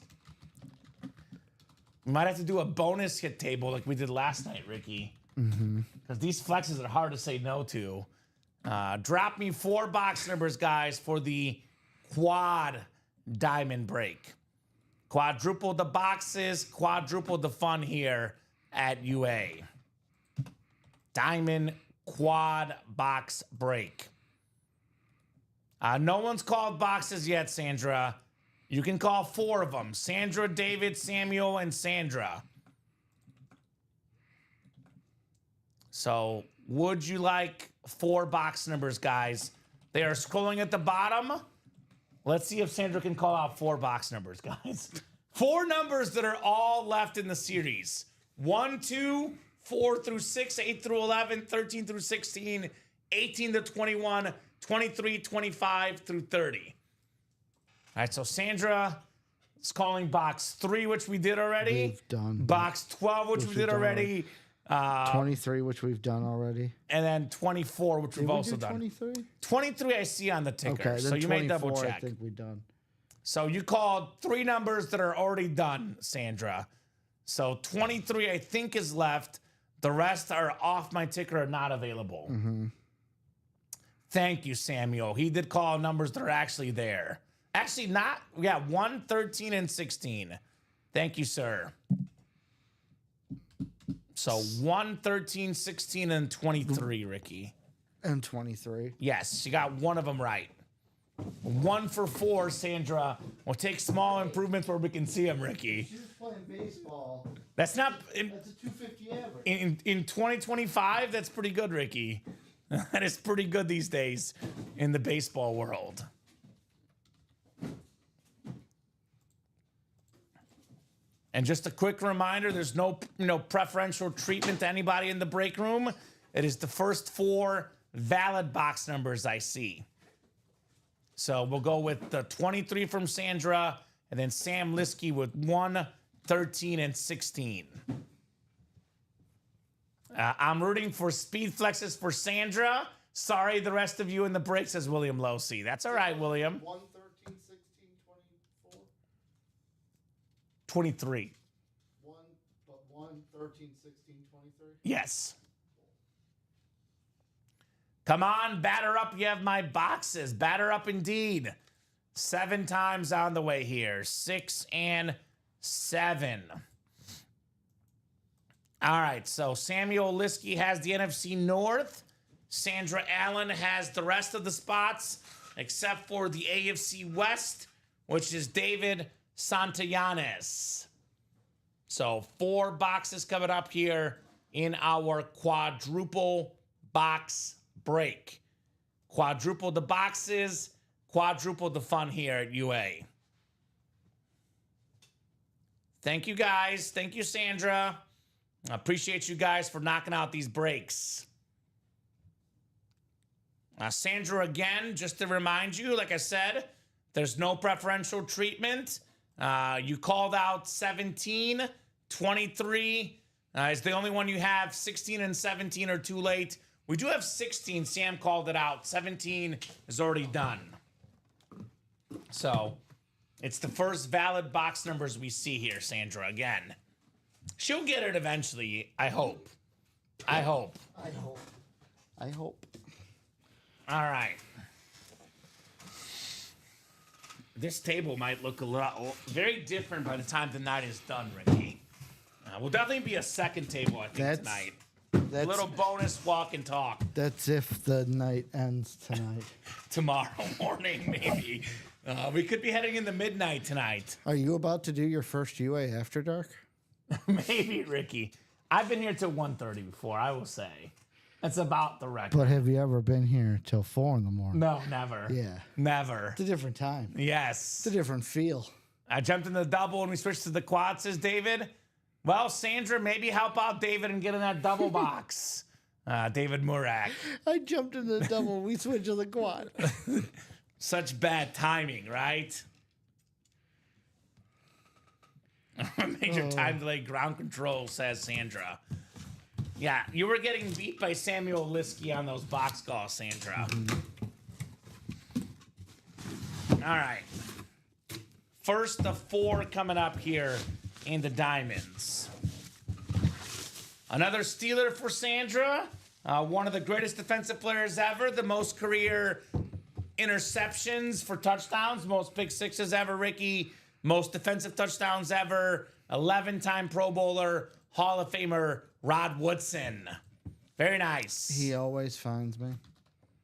We might have to do a bonus hit table like we did last night, Ricky. Because these flexes are hard to say no to. Drop me 4 box numbers, guys, for the quad diamond break. Quadruple the boxes, quadruple the fun here at UA. Diamond quad box break. No one's called boxes yet, Sandra. You can call 4 of them. Sandra, David, Samuel, and Sandra. So, would you like 4 box numbers, guys? They are scrolling at the bottom. Let's see if Sandra can call out 4 box numbers, guys. 4 numbers that are all left in the series. 1, 2, 4 through 6, 8 through 11, 13 through 16, 18 to 21, 23, 25 through 30. All right, so Sandra is calling box 3, which we did already. We've done. Box 12, which we did already. 23, which we've done already. And then 24, which we've also done. 23? 23 I see on the ticker, Okay, so then you may double 24 check. I think we've done. So you called 3 numbers that are already done, Sandra. So 23 I think is left. The rest are off my ticker, are not available. Thank you, Samuel. He did call numbers that are actually there. Actually, not. We got 1, 13, and 16. Thank you, sir. So 1, 13, 16, and 23, Ricky. And 23. Yes, you got one of them right. 1 for 4, Sandra. We'll take small improvements where we can see them, Ricky. She's playing baseball. That's not That's a 250 average. in 2025. That's pretty good, Ricky. That is pretty good these days in the baseball world. And just a quick reminder, there's no preferential treatment to anybody in the break room. It is the first 4 valid box numbers I see. So we'll go with the 23 from Sandra, and then Sam Liskey with 1, 13, and 16. I'm rooting for speed flexes for Sandra. Sorry, the rest of you in the break, says William Losey. That's all right, William. 1, 13, 16, 24. 23. 1, 13, 16, 23. Yes. Come on, batter up. You have my boxes. Batter up indeed. 7 times on the way here. 6 and 7. All right, so Samuel Liskey has the NFC North. Sandra Allen has the rest of the spots, except for the AFC West, which is David Santillanes. So 4 boxes coming up here in our quadruple box break. Quadruple the boxes, quadruple the fun here at UA. Thank you, guys. Thank you, Sandra. I appreciate you guys for knocking out these breaks. Sandra, again, just to remind you, like I said, there's no preferential treatment. You called out 17, 23 is the only one you have. 16 and 17 are too late. We do have 16. Sam called it out. 17 is already done. So it's the first valid box numbers we see here, Sandra, again. She'll get it eventually, I hope. I hope. I hope. All right. This table might look a lot very different by the time the night is done, Ricky. Will definitely be a second table, I think, tonight. A little bonus walk and talk. That's if the night ends tonight. Tomorrow morning, maybe. We could be heading into midnight tonight. Are you about to do your first UA After Dark? Maybe, Ricky. I've been here till 1:30 before, I will say. That's about the record. But have you ever been here till 4 in the morning? No, never. Yeah. Never. It's a different time. Yes. It's a different feel. I jumped in the double and we switched to the quad, says David. Well, Sandra, maybe help out David and get in that double box. David Murak. I jumped in the double. We switched to the quad. Such bad timing, right? Major time delay ground control, says Sandra. Yeah, you were getting beat by Samuel Liskey on those box calls, Sandra. All right. First of 4 coming up here in the Diamonds. Another Steeler for Sandra. One of the greatest defensive players ever. The most career interceptions for touchdowns. Most pick sixes ever, Ricky. Most defensive touchdowns ever. 11-time Pro Bowler. Hall of Famer Rod Woodson. Very nice. He always finds me.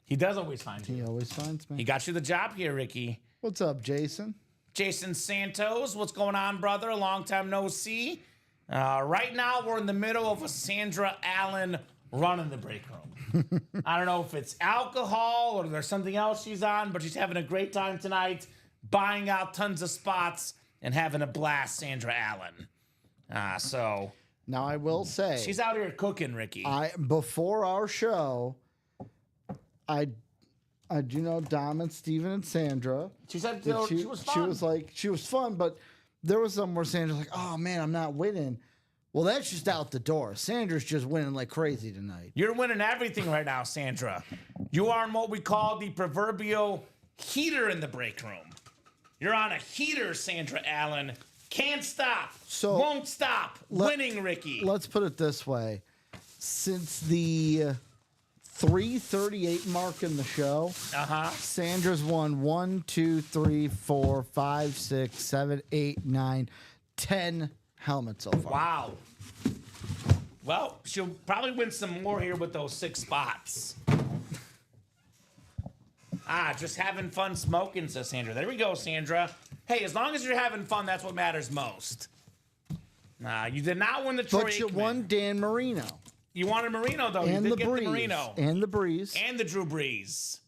He does always find you. He always finds me. He got you the job here, Ricky. What's up, Jason? Jason Santos, what's going on, brother? A long time no see. Right now, we're in the middle of a Sandra Allen run in the break room. I don't know if it's alcohol or there's something else she's on, but she's having a great time tonight, buying out tons of spots and having a blast, Sandra Allen. So Now I will say she's out here cooking, Ricky. before our show, I do know Dom and Steven and Sandra. She said that she was fun. She was fun, but there was some where Sandra's like, oh man, I'm not winning. Well, that's just out the door. Sandra's just winning like crazy tonight. You're winning everything right now, Sandra. You are in what we call the proverbial heater in the break room. You're on a heater, Sandra Allen. Can't stop. So won't stop. Winning, Ricky. Let's put it this way. Since the 3:38 mark in the show, Sandra's won 1, 2, 3, 4, 5, 6, 7, 8, 9, 10 helmets so far. Wow. Well, she'll probably win some more here with those 6 spots. Just having fun smoking, says Sandra. There we go, Sandra. Hey, as long as you're having fun, that's what matters most. You did not win the Troy But you Aikman. won Dan Marino. You wanted Marino, though. And you the did get Breeze. the Marino. And the Breeze. And the Drew Brees.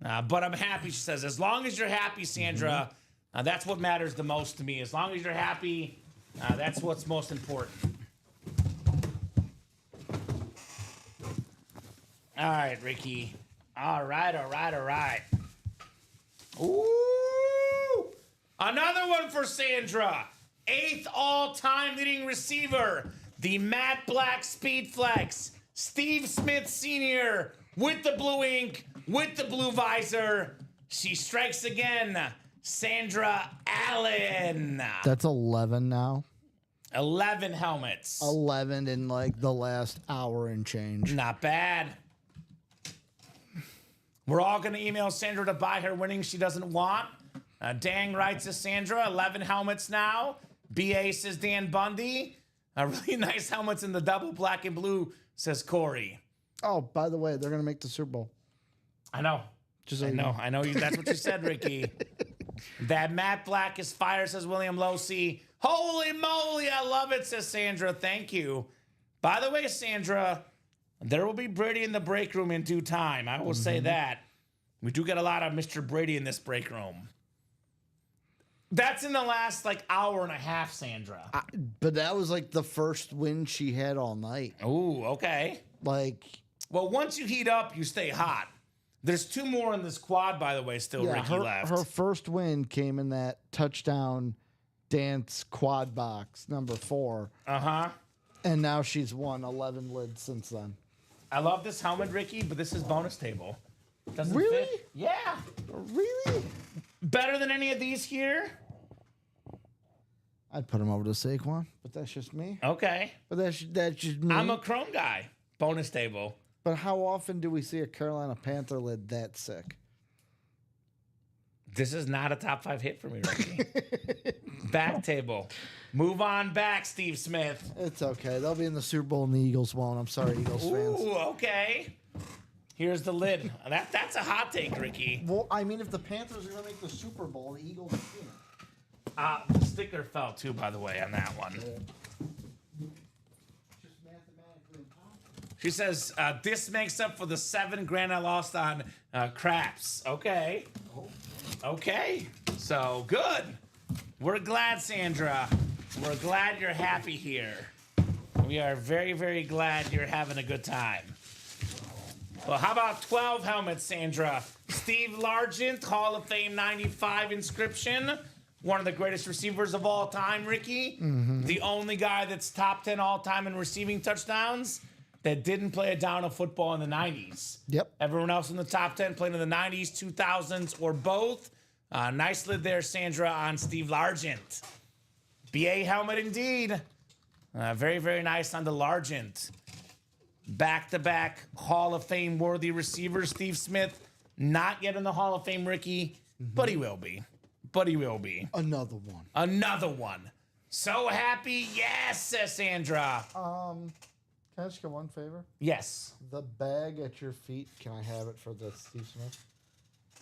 But I'm happy, she says. As long as you're happy, Sandra, that's what matters the most to me. As long as you're happy, that's what's most important. All right, Ricky. All right. Ooh! Another one for Sandra. 8th all-time leading receiver. The Matt Black Speed Flex. Steve Smith Sr. with the blue ink, with the blue visor. She strikes again. Sandra Allen. That's 11 now. 11 helmets. 11 in like the last hour and change. Not bad. We're all going to email Sandra to buy her winnings she doesn't want. Dang writes to Sandra, 11 helmets now. BA says Dan Bundy. Really nice helmets in the double black and blue, says Corey. Oh, by the way, they're going to make the Super Bowl. I know. Just so I you know. I know. That's what you said, Ricky. That Matt Black is fire, says William Losey. Holy moly, I love it, says Sandra. Thank you. By the way, Sandra, there will be Brady in the break room in due time. I will say that. We do get a lot of Mr. Brady in this break room. That's in the last like hour and a half, Sandra. But that was like the first win she had all night. Ooh, okay. Like, Well, once you heat up, you stay hot. There's 2 more in this quad, by the way, still yeah, Ricky left. her first win came in that touchdown dance quad box, number 4. Uh-huh. And now she's won 11 lids since then. I love this helmet, Ricky, but this is bonus table. Doesn't Really? fit. Yeah. Really? Better than any of these here? I'd put him over to Saquon, but that's just me. Okay. But that's just me. I'm a Chrome guy. Bonus table. But how often do we see a Carolina Panther lid that sick? This is not a top 5 hit for me, Ricky. Back table. Move on back, Steve Smith. It's okay. They'll be in the Super Bowl and the Eagles won't. I'm sorry, Eagles fans. Ooh, okay. Here's the lid. That's a hot take, Ricky. Well, I mean, if the Panthers are going to make the Super Bowl, the Eagles can't. The sticker fell too, by the way, on that one. Just mathematically impossible. She says, this makes up for the $7,000 I lost on craps. Okay. Okay. So, good. We're glad, Sandra. We're glad you're happy here. We are very, very glad you're having a good time. Well, how about 12 helmets, Sandra? Steve Largent, Hall of Fame 95 inscription. One of the greatest receivers of all time, Ricky. Mm-hmm. The only guy that's top 10 all time in receiving touchdowns that didn't play a down of football in the 90s. Yep. Everyone else in the top 10 played in the 90s, 2000s, or both. Nice lid there, Sandra, on Steve Largent. BA helmet indeed. Very, very nice on the Largent. Back-to-back Hall of Fame worthy receiver, Steve Smith. Not yet in the Hall of Fame, Ricky, but he will be. Another one. Another one. So happy. Yes, says Sandra. Can I ask you one favor? Yes. The bag at your feet, can I have it for the Steve Smith?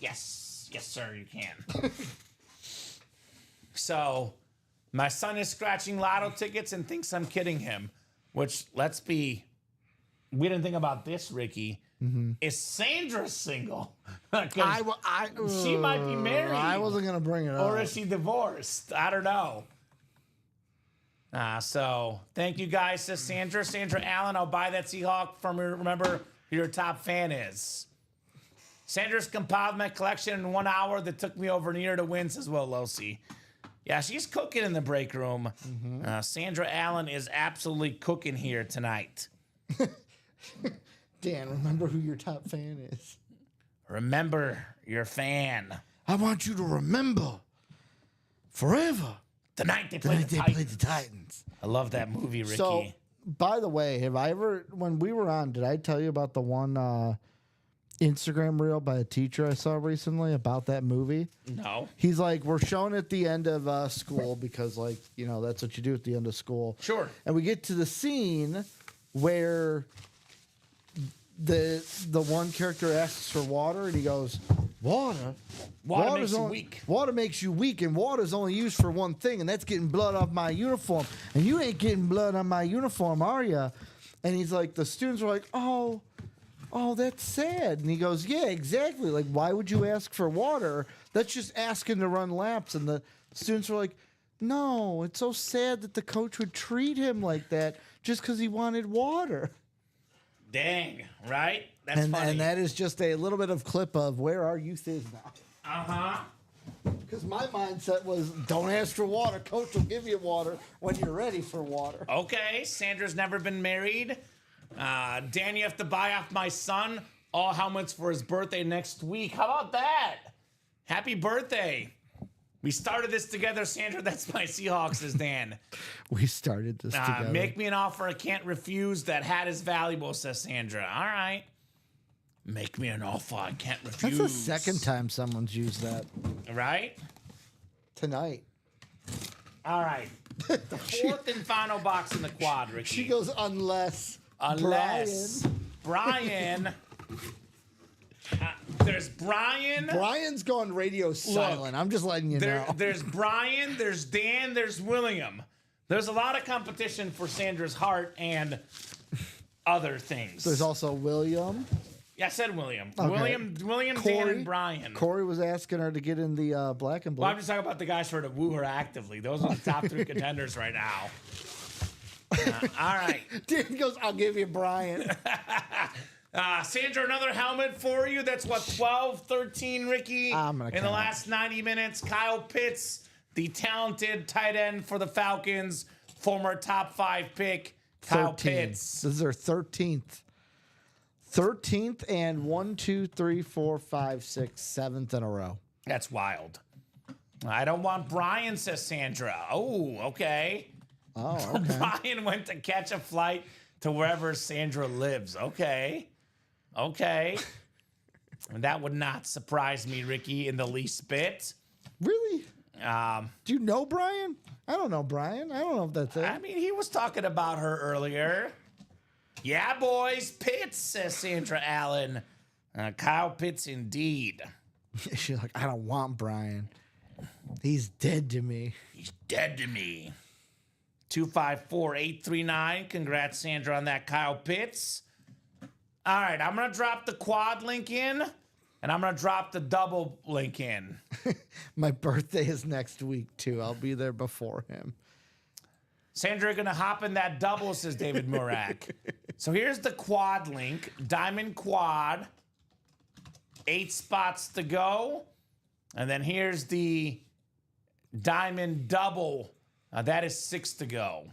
Yes. Yes, sir, you can. So, my son is scratching lotto tickets and thinks I'm kidding him, which, let's be, we didn't think about this, Ricky. Mm-hmm. Is Sandra single? She might be married. I wasn't going to bring it up. Or is she divorced? I don't know. So, thank you guys, says Sandra. Sandra Allen, I'll buy that Seahawk from her. Remember who your top fan is. Sandra's compiled my collection in 1 hour that took me over a year to win, says Will Losey. Yeah, she's cooking in the break room. Mm-hmm. Sandra Allen is absolutely cooking here tonight. Dan, remember who your top fan is. Remember your fan. I want you to remember forever The night they the played night the they Titans. played the Titans. I love that movie, Ricky. So, by the way, have I ever, when we were on, did I tell you about the one Instagram reel by a teacher I saw recently about that movie? No. He's like, we're showing at the end of school because, like, you know, that's what you do at the end of school. Sure. And we get to the scene where the one character asks for water and he goes, Water? Water makes Water's you only- weak. Water makes you weak, and water's only used for one thing, and that's getting blood off my uniform. And you ain't getting blood on my uniform, are ya? And he's like, the students were like, oh, that's sad. And he goes, yeah, exactly. Like, why would you ask for water? That's just asking to run laps. And the students were like, no, it's so sad that the coach would treat him like that just because he wanted water. Dang, right? That's And funny. that is just a little bit of clip of where our youth is now. Uh-huh. Because my mindset was, don't ask for water. Coach will give you water when you're ready for water. Okay, Sandra's never been married. Dan, you have to buy off my son all helmets for his birthday next week. How about that? Happy birthday. We started this together, Sandra. That's my Seahawks, is Dan. We started this together. Make me an offer I can't refuse. That hat is valuable, says Sandra. All right. Make me an offer I can't refuse. That's the second time someone's used that Right? tonight. All right. The fourth and final box in the quad, Ricky. She goes, unless Brian. There's Brian. Brian's gone radio silent. I'm just letting you know. There's Brian, there's Dan, there's William. There's a lot of competition for Sandra's heart and other things. There's also William. Yeah, I said William. Okay. William, Dan, Corey. and Brian. Corey was asking her to get in the black and blue. Well, I'm just talking about the guys who are to woo her actively. Those are the top three contenders right now. All right. Dan goes, I'll give you Brian. Sandra, another helmet for you. That's what, 12, 13, Ricky? I'm gonna in the count. last 90 minutes. Kyle Pitts, the talented tight end for the Falcons, former top 5 pick. Kyle 13. Pitts. This is her 13th. 13th and 1, 2, 3, 4, 5, 6, 7th in a row. That's wild. I don't want Brian, says Sandra. Oh, okay. Oh, okay. Brian went to catch a flight to wherever Sandra lives. Okay. Okay. And that would not surprise me, Ricky, in the least bit. Really? Do you know Brian? I don't know Brian. I don't know if that's it. I mean, he was talking about her earlier. Yeah, boys, Pitts, says Sandra Allen. Kyle Pitts, indeed. She's like, I don't want Brian. He's dead to me. He's dead to me. 254-839. Congrats, Sandra, on that Kyle Pitts. All right, I'm going to drop the quad link in, and I'm going to drop the double link in. My birthday is next week, too. I'll be there before him. Sandra, you're going to hop in that double, says David Murak. So here's the quad link. Diamond quad. 8 spots to go. And then here's the diamond double. That is 6 to go.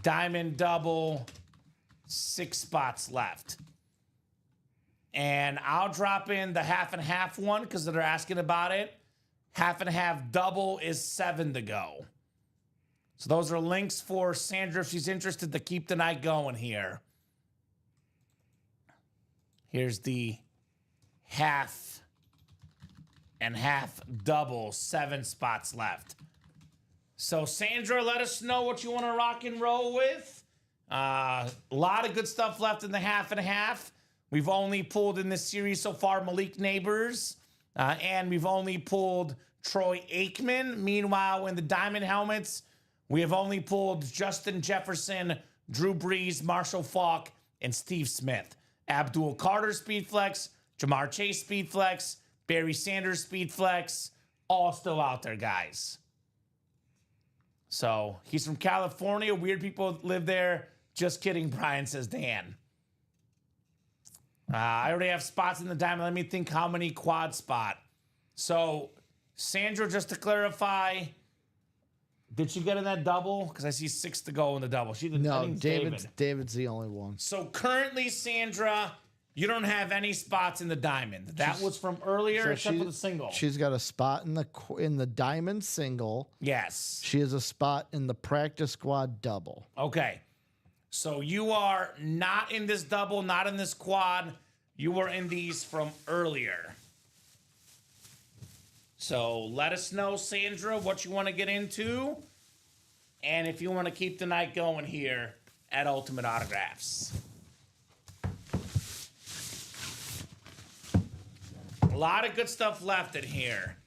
Diamond double, 6 spots left. And I'll drop in the half and half one because they're asking about it. Half and half double is 7 to go. So those are links for Sandra if she's interested to keep the night going here. Here's the half and half double, 7 spots left. So Sandra, let us know what you want to rock and roll with. A lot of good stuff left in the half and half. We've only pulled in this series so far Malik Neighbors, and we've only pulled Troy Aikman. Meanwhile, in the diamond helmets, we have only pulled Justin Jefferson, Drew Brees, Marshall Faulk, and Steve Smith. Abdul Carter Speedflex, Jamar Chase Speedflex, Barry Sanders Speedflex, all still out there, guys. So he's from California. Weird people live there. Just kidding, Brian, says Dan. I already have spots in the diamond. Let me think how many quad spot. So Sandra, just to clarify, did she get in that double? Because I see 6 to go in the double. She didn't. No, David's the only one. So currently, Sandra, you don't have any spots in the diamond. That was from earlier, except for the single. She's got a spot in the diamond single. Yes. She has a spot in the practice squad double. Okay. So you are not in this double, not in this quad. You were in these from earlier. So let us know, Sandra, what you want to get into. And if you want to keep the night going here at Ultimate Autographs. A lot of good stuff left in here.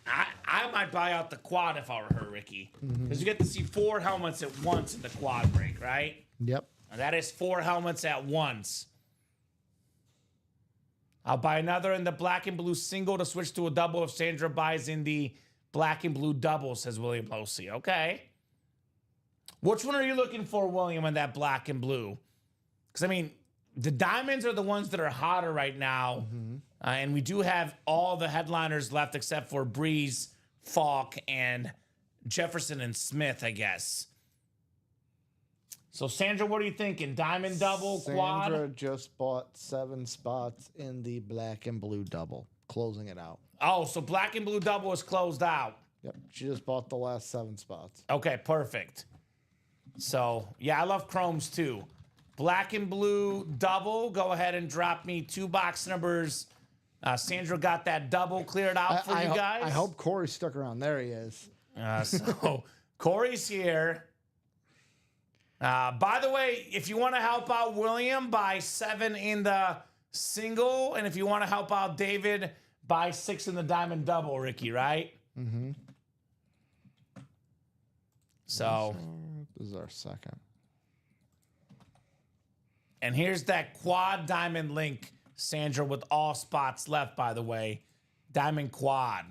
I might buy out the quad if I were her, Ricky. Because you get to see 4 helmets at once in the quad break, right? Yep. And that is 4 helmets at once. I'll buy another in the black and blue single to switch to a double if Sandra buys in the black and blue double, says William Losey. Okay. Which one are you looking for, William, in that black and blue? Because, I mean, the diamonds are the ones that are hotter right now. And we do have all the headliners left except for Breeze, Falk, and Jefferson and Smith, I guess. So, Sandra, what are you thinking? Diamond double, quad? Sandra just bought 7 spots in the black and blue double, closing it out. Oh, so black and blue double is closed out. Yep. She just bought the last 7 spots. Okay, perfect. So, yeah, I love chromes too. Black and blue double. Go ahead and drop me 2 box numbers. Sandra got that double cleared out for you guys. I hope Corey stuck around. There he is. So Corey's here. By the way, if you want to help out William, buy 7 in the single. And if you want to help out David, buy 6 in the diamond double, Ricky, right? Mm-hmm. So this is our second. And here's that quad diamond link, Sandra, with all spots left, by the way. Diamond quad.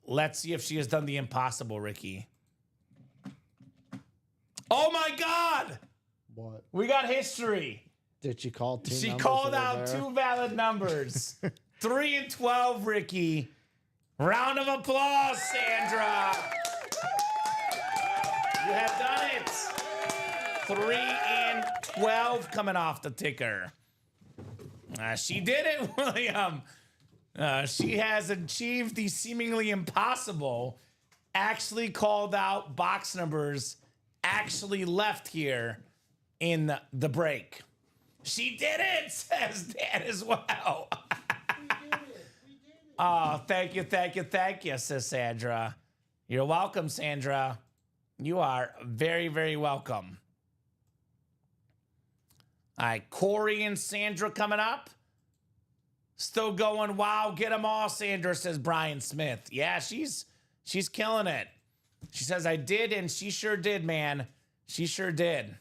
Let's see if she has done the impossible, Ricky. Oh, my God! What? We got history. Did she call 2 She numbers called that are out there? 2 valid numbers. 3 and 12, Ricky. Round of applause, Sandra. You have done it. 3 and 12 coming off the ticker. She did it, William. She has achieved the seemingly impossible. Actually called out box numbers actually left here in the break. She did it, says Dan as well. Oh, thank you, says Sandra. You're welcome, Sandra. You are very, very welcome. All right, Corey and Sandra coming up. Still going, wow, get them all, Sandra, says Brian Smith. Yeah, she's killing it. She says, I did, and she sure did, man. She sure did.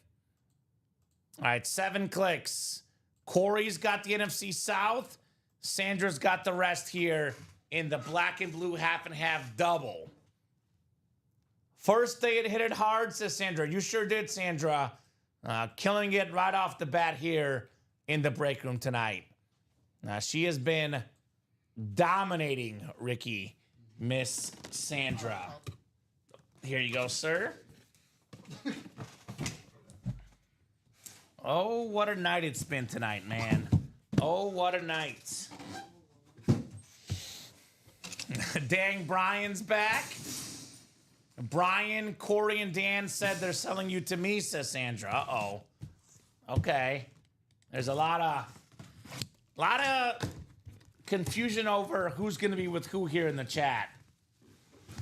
All right, 7 clicks. Corey's got the NFC South. Sandra's got the rest here in the black and blue half and half double. First day it hit it hard, says Sandra. You sure did, Sandra. Killing it right off the bat here in the break room tonight. She has been dominating, Ricky, Miss Sandra. Here you go, sir. Oh, what a night it's been tonight, man. Oh, what a night. Dang, Brian's back. Brian, Corey, and Dan said they're selling you to me, says Sandra. Uh-oh. Okay. There's a lot of confusion over who's going to be with who here in the chat.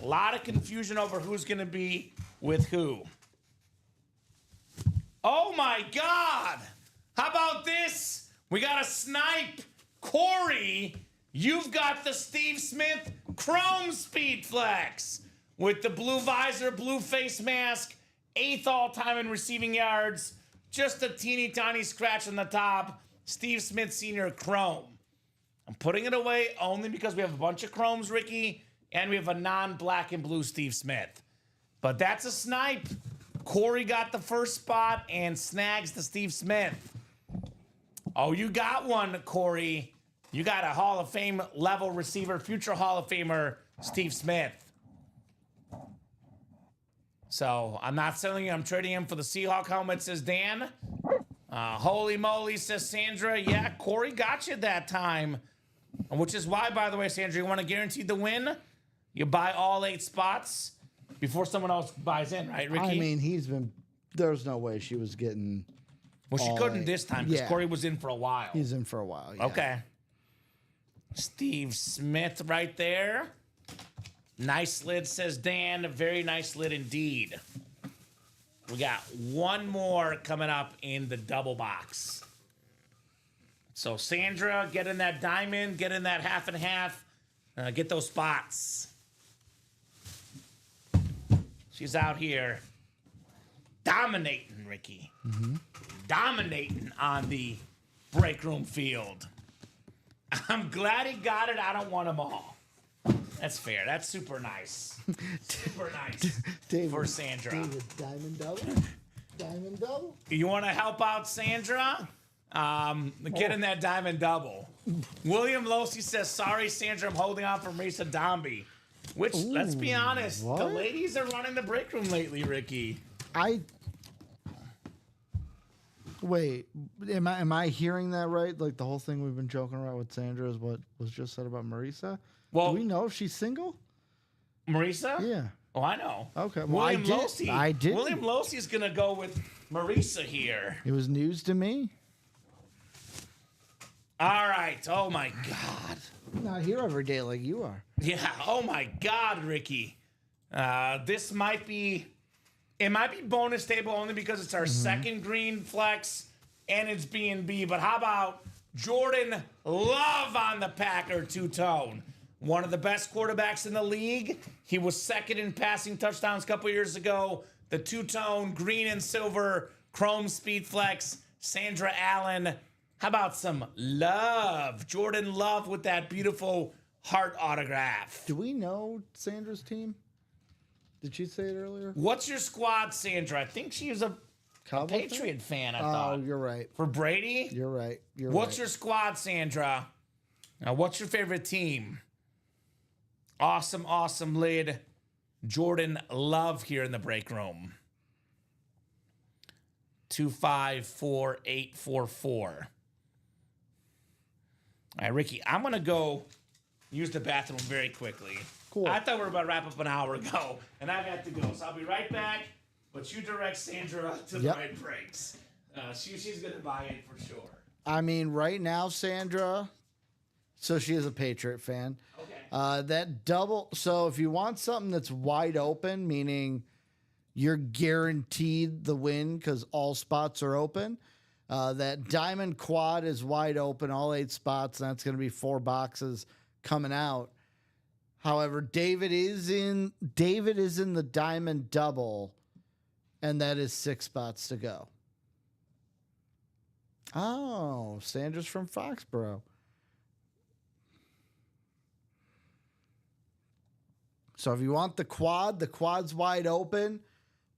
A lot of confusion over who's going to be with who. Oh, my God. How about this? We got a snipe. Corey, you've got the Steve Smith Chrome Speed Flex with the blue visor, blue face mask, 8th all-time in receiving yards, just a teeny tiny scratch on the top. Steve Smith Sr. Chrome. I'm putting it away only because we have a bunch of chromes, Ricky, and we have a non-black and blue Steve Smith. But that's a snipe. Corey got the first spot and snags the Steve Smith. Oh, you got one, Corey. You got a Hall of Fame level receiver, future Hall of Famer, Steve Smith. So I'm not selling you. I'm trading him for the Seahawk helmet, says Dan. Holy moly, says Sandra. Yeah, Corey got you that time. Which is why, by the way, Sandra, you want to guarantee the win? You buy all 8 spots before someone else buys in, right, Ricky? I mean, there's no way she was getting. Well, she couldn't 8. this time because Yeah. Corey was in for a while. He's in for a while. Yeah. Okay. Steve Smith right there. Nice lid, says Dan. A very nice lid indeed. We got one more coming up in the double box. So Sandra, get in that diamond, get in that half and half, get those spots. She's out here dominating, Ricky. Dominating on the break room field. I'm glad he got it. I don't want them all. That's fair. That's super nice. Super nice David, for Sandra. David, diamond double? Diamond double? You want to help out Sandra? Get in that diamond double. William Losey says, sorry, Sandra, I'm holding on for Marisa Dombey. Which, let's be honest, what? the ladies are running the break room lately, Ricky. Wait, am I hearing that right? Like the whole thing we've been joking about with Sandra is what was just said about Marisa? Well, do we know if she's single? Marisa? Yeah. Oh, I know. Okay. Well, I did. William Losey's going to go with Marisa here. It was news to me. All right. Oh, my God. I'm not here every day like you are. Yeah. Oh, my God, Ricky. This might be... It might be bonus table only because it's our second green flex and it's B&B. But how about Jordan Love on the Packer two-tone? One of the best quarterbacks in the league. He was second in passing touchdowns a couple years ago. The two-tone, green and silver, chrome speed flex, Sandra Allen. How about some love? Jordan Love with that beautiful heart autograph. Do we know Sandra's team? Did she say it earlier? What's your squad, Sandra? I think she is a Cowboy Patriot fan, I Oh, thought. you're right. For Brady? You're right. What's your squad, Sandra? What's your favorite team? Awesome, awesome lid. Jordan Love here in the break room. 254844. All right, Ricky, I'm going to go use the bathroom very quickly. Cool. I thought we were about to wrap up an hour ago, and I've got to go. So I'll be right back, but you direct Sandra to the right breaks. She's going to buy in for sure. I mean, right now, Sandra, so she is a Patriot fan. Okay. That double, so if you want something that's wide open, meaning you're guaranteed the win because all spots are open, that diamond quad is wide open, all 8 spots, and that's going to be 4 boxes coming out. However, David is in the diamond double, and that is 6 spots to go. Oh, Sandra's from Foxborough. So if you want the quad's wide open.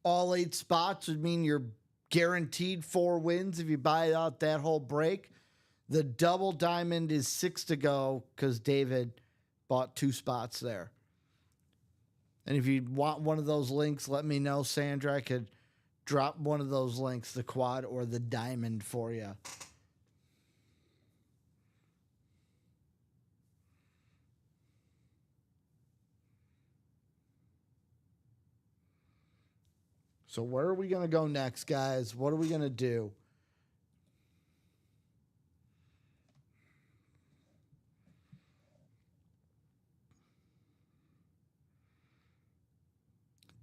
All 8 spots would mean you're guaranteed 4 wins if you buy out that whole break. The double diamond is 6 to go because David bought 2 spots there. And if you want one of those links, let me know, Sandra. I could drop one of those links, the quad or the diamond, for you. So where are we going to go next, guys? What are we going to do?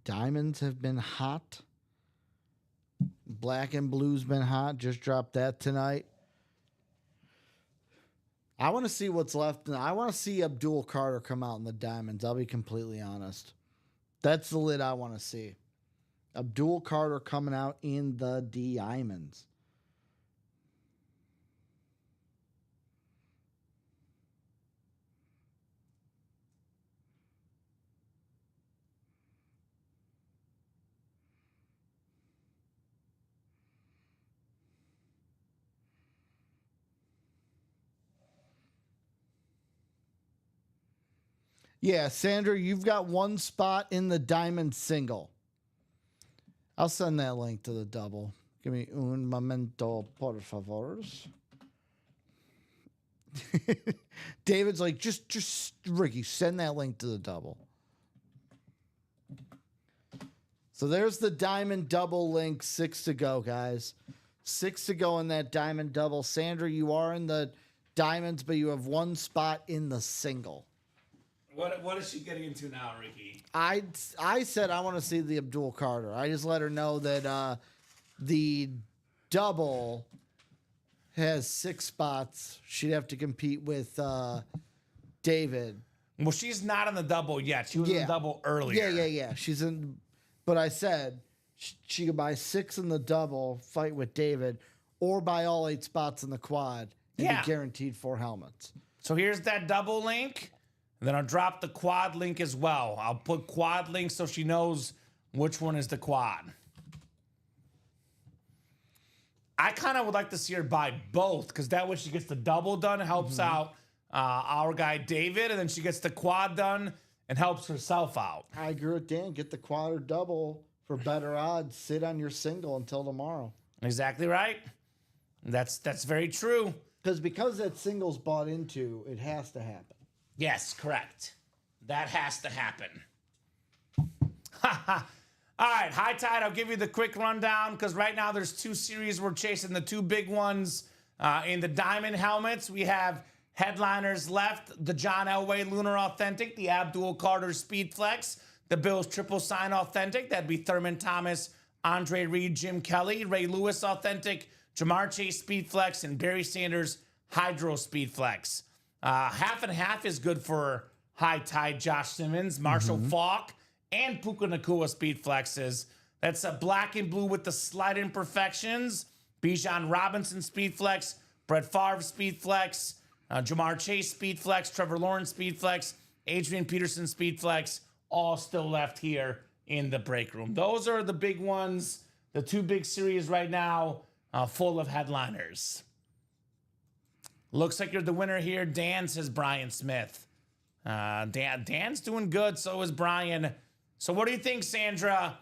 Diamonds have been hot. Black and blue's been hot. Just dropped that tonight. I want to see what's left. I want to see Abdul Carter come out in the diamonds. I'll be completely honest. That's the lid I want to see. Abdul Carter coming out in the diamonds. Yeah, Sandra, you've got 1 spot in the diamond single. I'll send that link to the double. Give me un momento, por favor. David's like, just Ricky, send that link to the double. So there's the diamond double link. 6 to go, guys. 6 to go in that diamond double. Sandra, you are in the diamonds, but you have 1 spot in the single. What is she getting into now, Ricky? I said I want to see the Abdul Carter. I just let her know that the double has 6 spots. She'd have to compete with David. Well, she's not in the double yet. She was in the double earlier. Yeah. She's in, but I said she could buy 6 in the double, fight with David, or buy all 8 spots in the quad and be guaranteed 4 helmets. So here's that double link. And then I'll drop the quad link as well. I'll put quad link so she knows which one is the quad. I kind of would like to see her buy both because that way she gets the double done, helps out our guy David, and then she gets the quad done and helps herself out. I agree with Dan. Get the quad or double for better odds. Sit on your single until tomorrow. Exactly right. That's very true. Because that single's bought into, it has to happen. Yes, correct. That has to happen. All right, High Tide, I'll give you the quick rundown because right now there's 2 series we're chasing, the 2 big ones. In the diamond helmets, we have headliners left, the John Elway Lunar Authentic, the Abdul Carter Speed Flex, the Bills Triple Sign Authentic, that'd be Thurman Thomas, Andre Reed, Jim Kelly, Ray Lewis Authentic, Jamar Chase Speed Flex, and Barry Sanders Hydro Speed Flex. Half and half is good for High Tide Josh Simmons, Marshall Faulk, and Puka Nakua Speed Flexes. That's a black and blue with the slight imperfections. Bijan Robinson Speed Flex, Brett Favre Speed Flex, Jamar Chase Speed Flex, Trevor Lawrence Speed Flex, Adrian Peterson Speed Flex, all still left here in the break room. Those are the big ones, the 2 big series right now, full of headliners. Looks like you're the winner here. Dan, says Brian Smith. Dan's doing good, so is Brian. So what do you think, Sandra?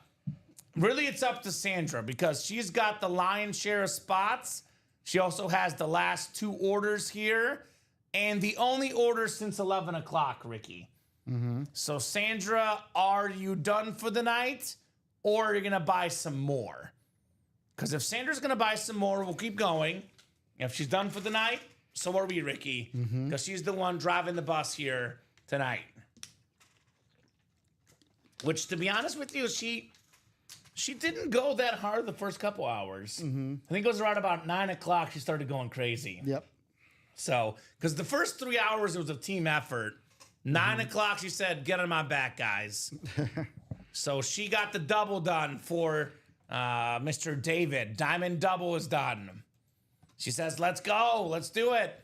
Really, it's up to Sandra because she's got the lion's share of spots. She also has the last 2 orders here and the only order since 11 o'clock, Ricky. So, Sandra, are you done for the night or are you going to buy some more? Because if Sandra's going to buy some more, we'll keep going. If she's done for the night, so are we, Ricky, because she's the one driving the bus here tonight. Which, to be honest with you, she didn't go that hard the first couple hours. I think it was around about 9 o'clock she started going crazy. Yep. So, because the first 3 hours, it was a team effort. 9 o'clock, she said, get on my back, guys. So she got the double done for Mr. David. Diamond double is done. She says, let's go. Let's do it.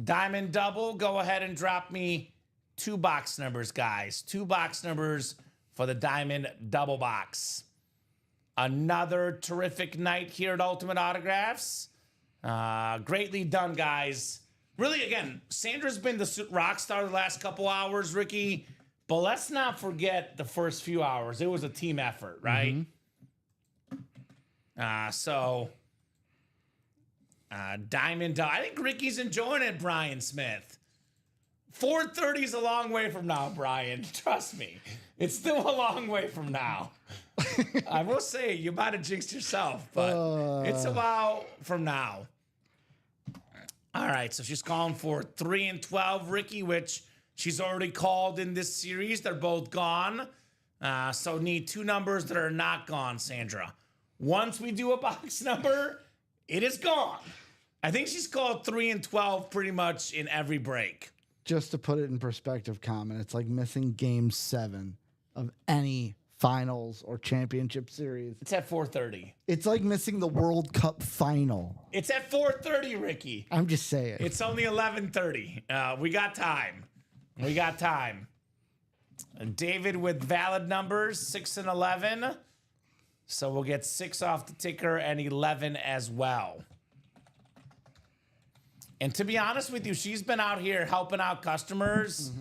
Diamond double. Go ahead and drop me 2 box numbers, guys. 2 box numbers for the diamond double box. Another terrific night here at Ultimate Autographs. Greatly done, guys. Really, again, Sandra's been the rock star the last couple hours, Ricky. But let's not forget the first few hours. It was a team effort, right? Diamond. I think Ricky's enjoying it, Brian Smith. 4:30 is a long way from now, Brian. Trust me. It's still a long way from now. I will say, you might have jinxed yourself, but it's a while from now. All right, so she's calling for 3 and 12, Ricky, which she's already called in this series. They're both gone. So need 2 numbers that are not gone, Sandra. Once we do a box number, it is gone. I think she's called 3 and 12 pretty much in every break. Just to put it in perspective, Common, it's like missing game 7 of any finals or championship series. It's at 4:30. It's like missing the World Cup final. It's at 4:30, Ricky. I'm just saying. It's only 11:30. We got time. We got time. David with valid numbers, 6 and 11. So we'll get 6 off the ticker and 11 as well. And to be honest with you, she's been out here helping out customers.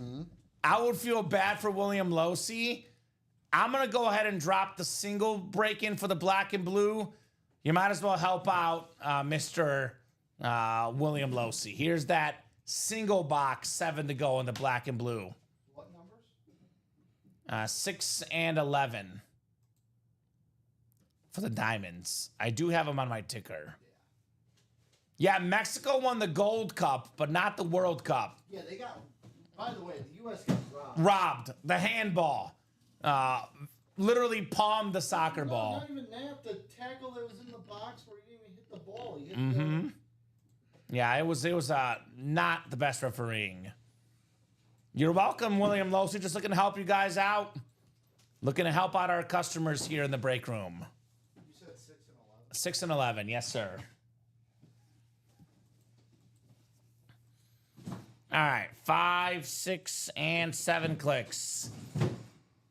I would feel bad for William Losey. I'm going to go ahead and drop the single break-in for the black and blue. You might as well help out Mr. William Losey. Here's that single box, 7 to go in the black and blue. What numbers? 6 and 11 for the diamonds. I do have them on my ticker. Yeah, Mexico won the Gold Cup, but not the World Cup. Yeah, they got. By the way, the U.S. got robbed. Robbed. The handball. Literally palmed the soccer ball. Not even that. The tackle that was in the box where he didn't even hit the ball. He hit Yeah, it was not the best refereeing. You're welcome, William Losey. Just looking to help you guys out. Looking to help out our customers here in the break room. You said 6 and 11. 6 and 11, yes, sir. All right, 5, 6, and 7 clicks. All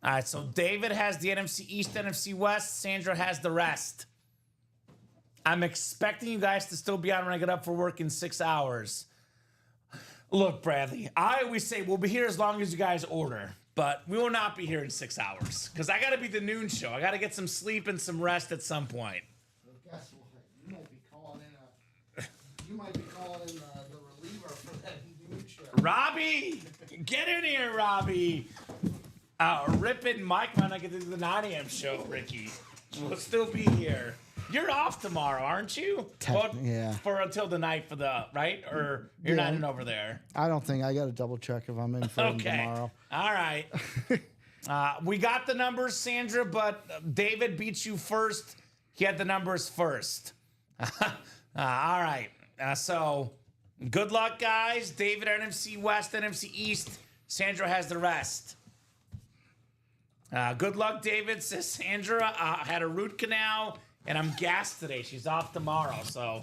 right, so David has the NFC East, NFC West. Sandra has the rest. I'm expecting you guys to still be on when I get up for work in 6 hours. Look, Bradley, I always say we'll be here as long as you guys order, but we will not be here in 6 hours because I got to be the noon show. I got to get some sleep and some rest at some point. Well, guess what? You might be calling in the reliever for that noon show. Robbie, get in here, Robbie. Rippin' Mike might not get to do the 9 a.m. show, Ricky. We'll still be here. You're off tomorrow, aren't you? Yeah. For until the night for the, right? Or you're not in over there? I don't think. I got to double check if I'm in for him tomorrow. All right. We got the numbers, Sandra, but David beat you first. He had the numbers first. All right. So good luck, guys. David, NFC West, NFC East. Sandra has the rest. Good luck, David. Says Sandra had a root canal, and I'm gassed today. She's off tomorrow, so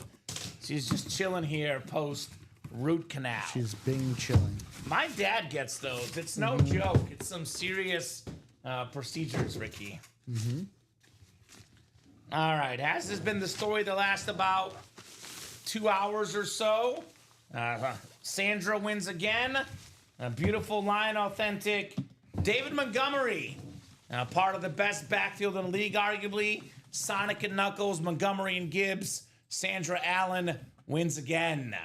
she's just chilling here post root canal. She's being chilling. My dad gets those. It's no joke. It's some serious procedures, Ricky. All right. Has this been the story that lasts about 2 hours or so? Sandra wins again. A beautiful line, authentic. David Montgomery, part of the best backfield in the league, arguably. Sonic and Knuckles, Montgomery and Gibbs. Sandra Allen wins again.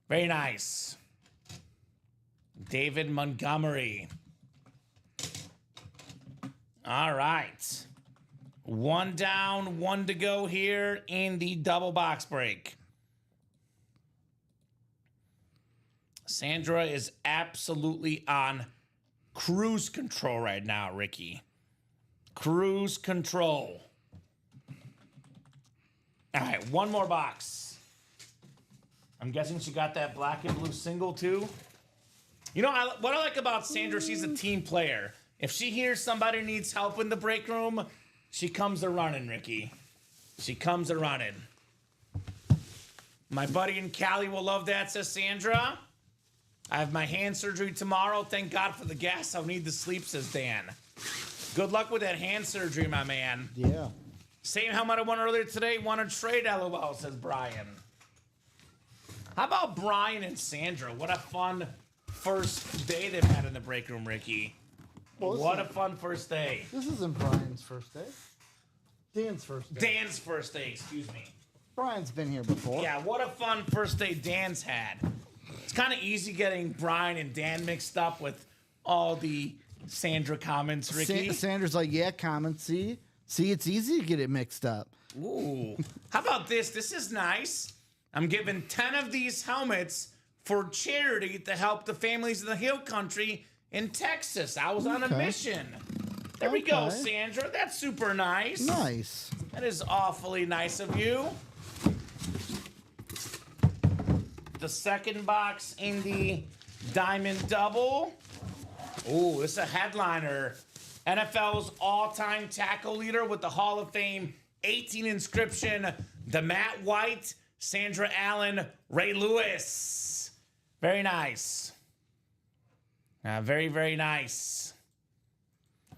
Very nice. David Montgomery. All right. 1 down, 1 to go here in the double box break. Sandra is absolutely on cruise control right now, Ricky. Cruise control. All right, 1 more box. I'm guessing she got that black and blue single too. You know, what I like about Sandra, she's a team player. If she hears somebody needs help in the break room, she comes a running, Ricky. She comes a running. My buddy in Cali will love that, says Sandra. I have my hand surgery tomorrow. Thank God for the gas. I'll need the sleep, says Dan. Good luck with that hand surgery, my man. Yeah. Same helmet I won earlier today. Want to trade, LOL, says Brian. How about Brian and Sandra? What a fun first day they've had in the break room, Ricky. Well, What a fun first day. This isn't Brian's first day. Dan's first day. Dan's first day, excuse me. Brian's been here before. Yeah, what a fun first day Dan's had. It's kind of easy getting Brian and Dan mixed up with all the Sandra comments, Ricky. Sandra's like, yeah, comments. See, it's easy to get it mixed up. Ooh. How about this? This is nice. I'm giving 10 of these helmets for charity to help the families in the Hill Country in Texas. I was on a mission. There we go, Sandra. That's super nice. Nice. That is awfully nice of you. The second box in the Diamond Double. Ooh, this is a headliner. NFL's all-time tackle leader with the Hall of Fame 18 inscription, the Matt White, Sandra Allen, Ray Lewis. Very nice. Very, very nice.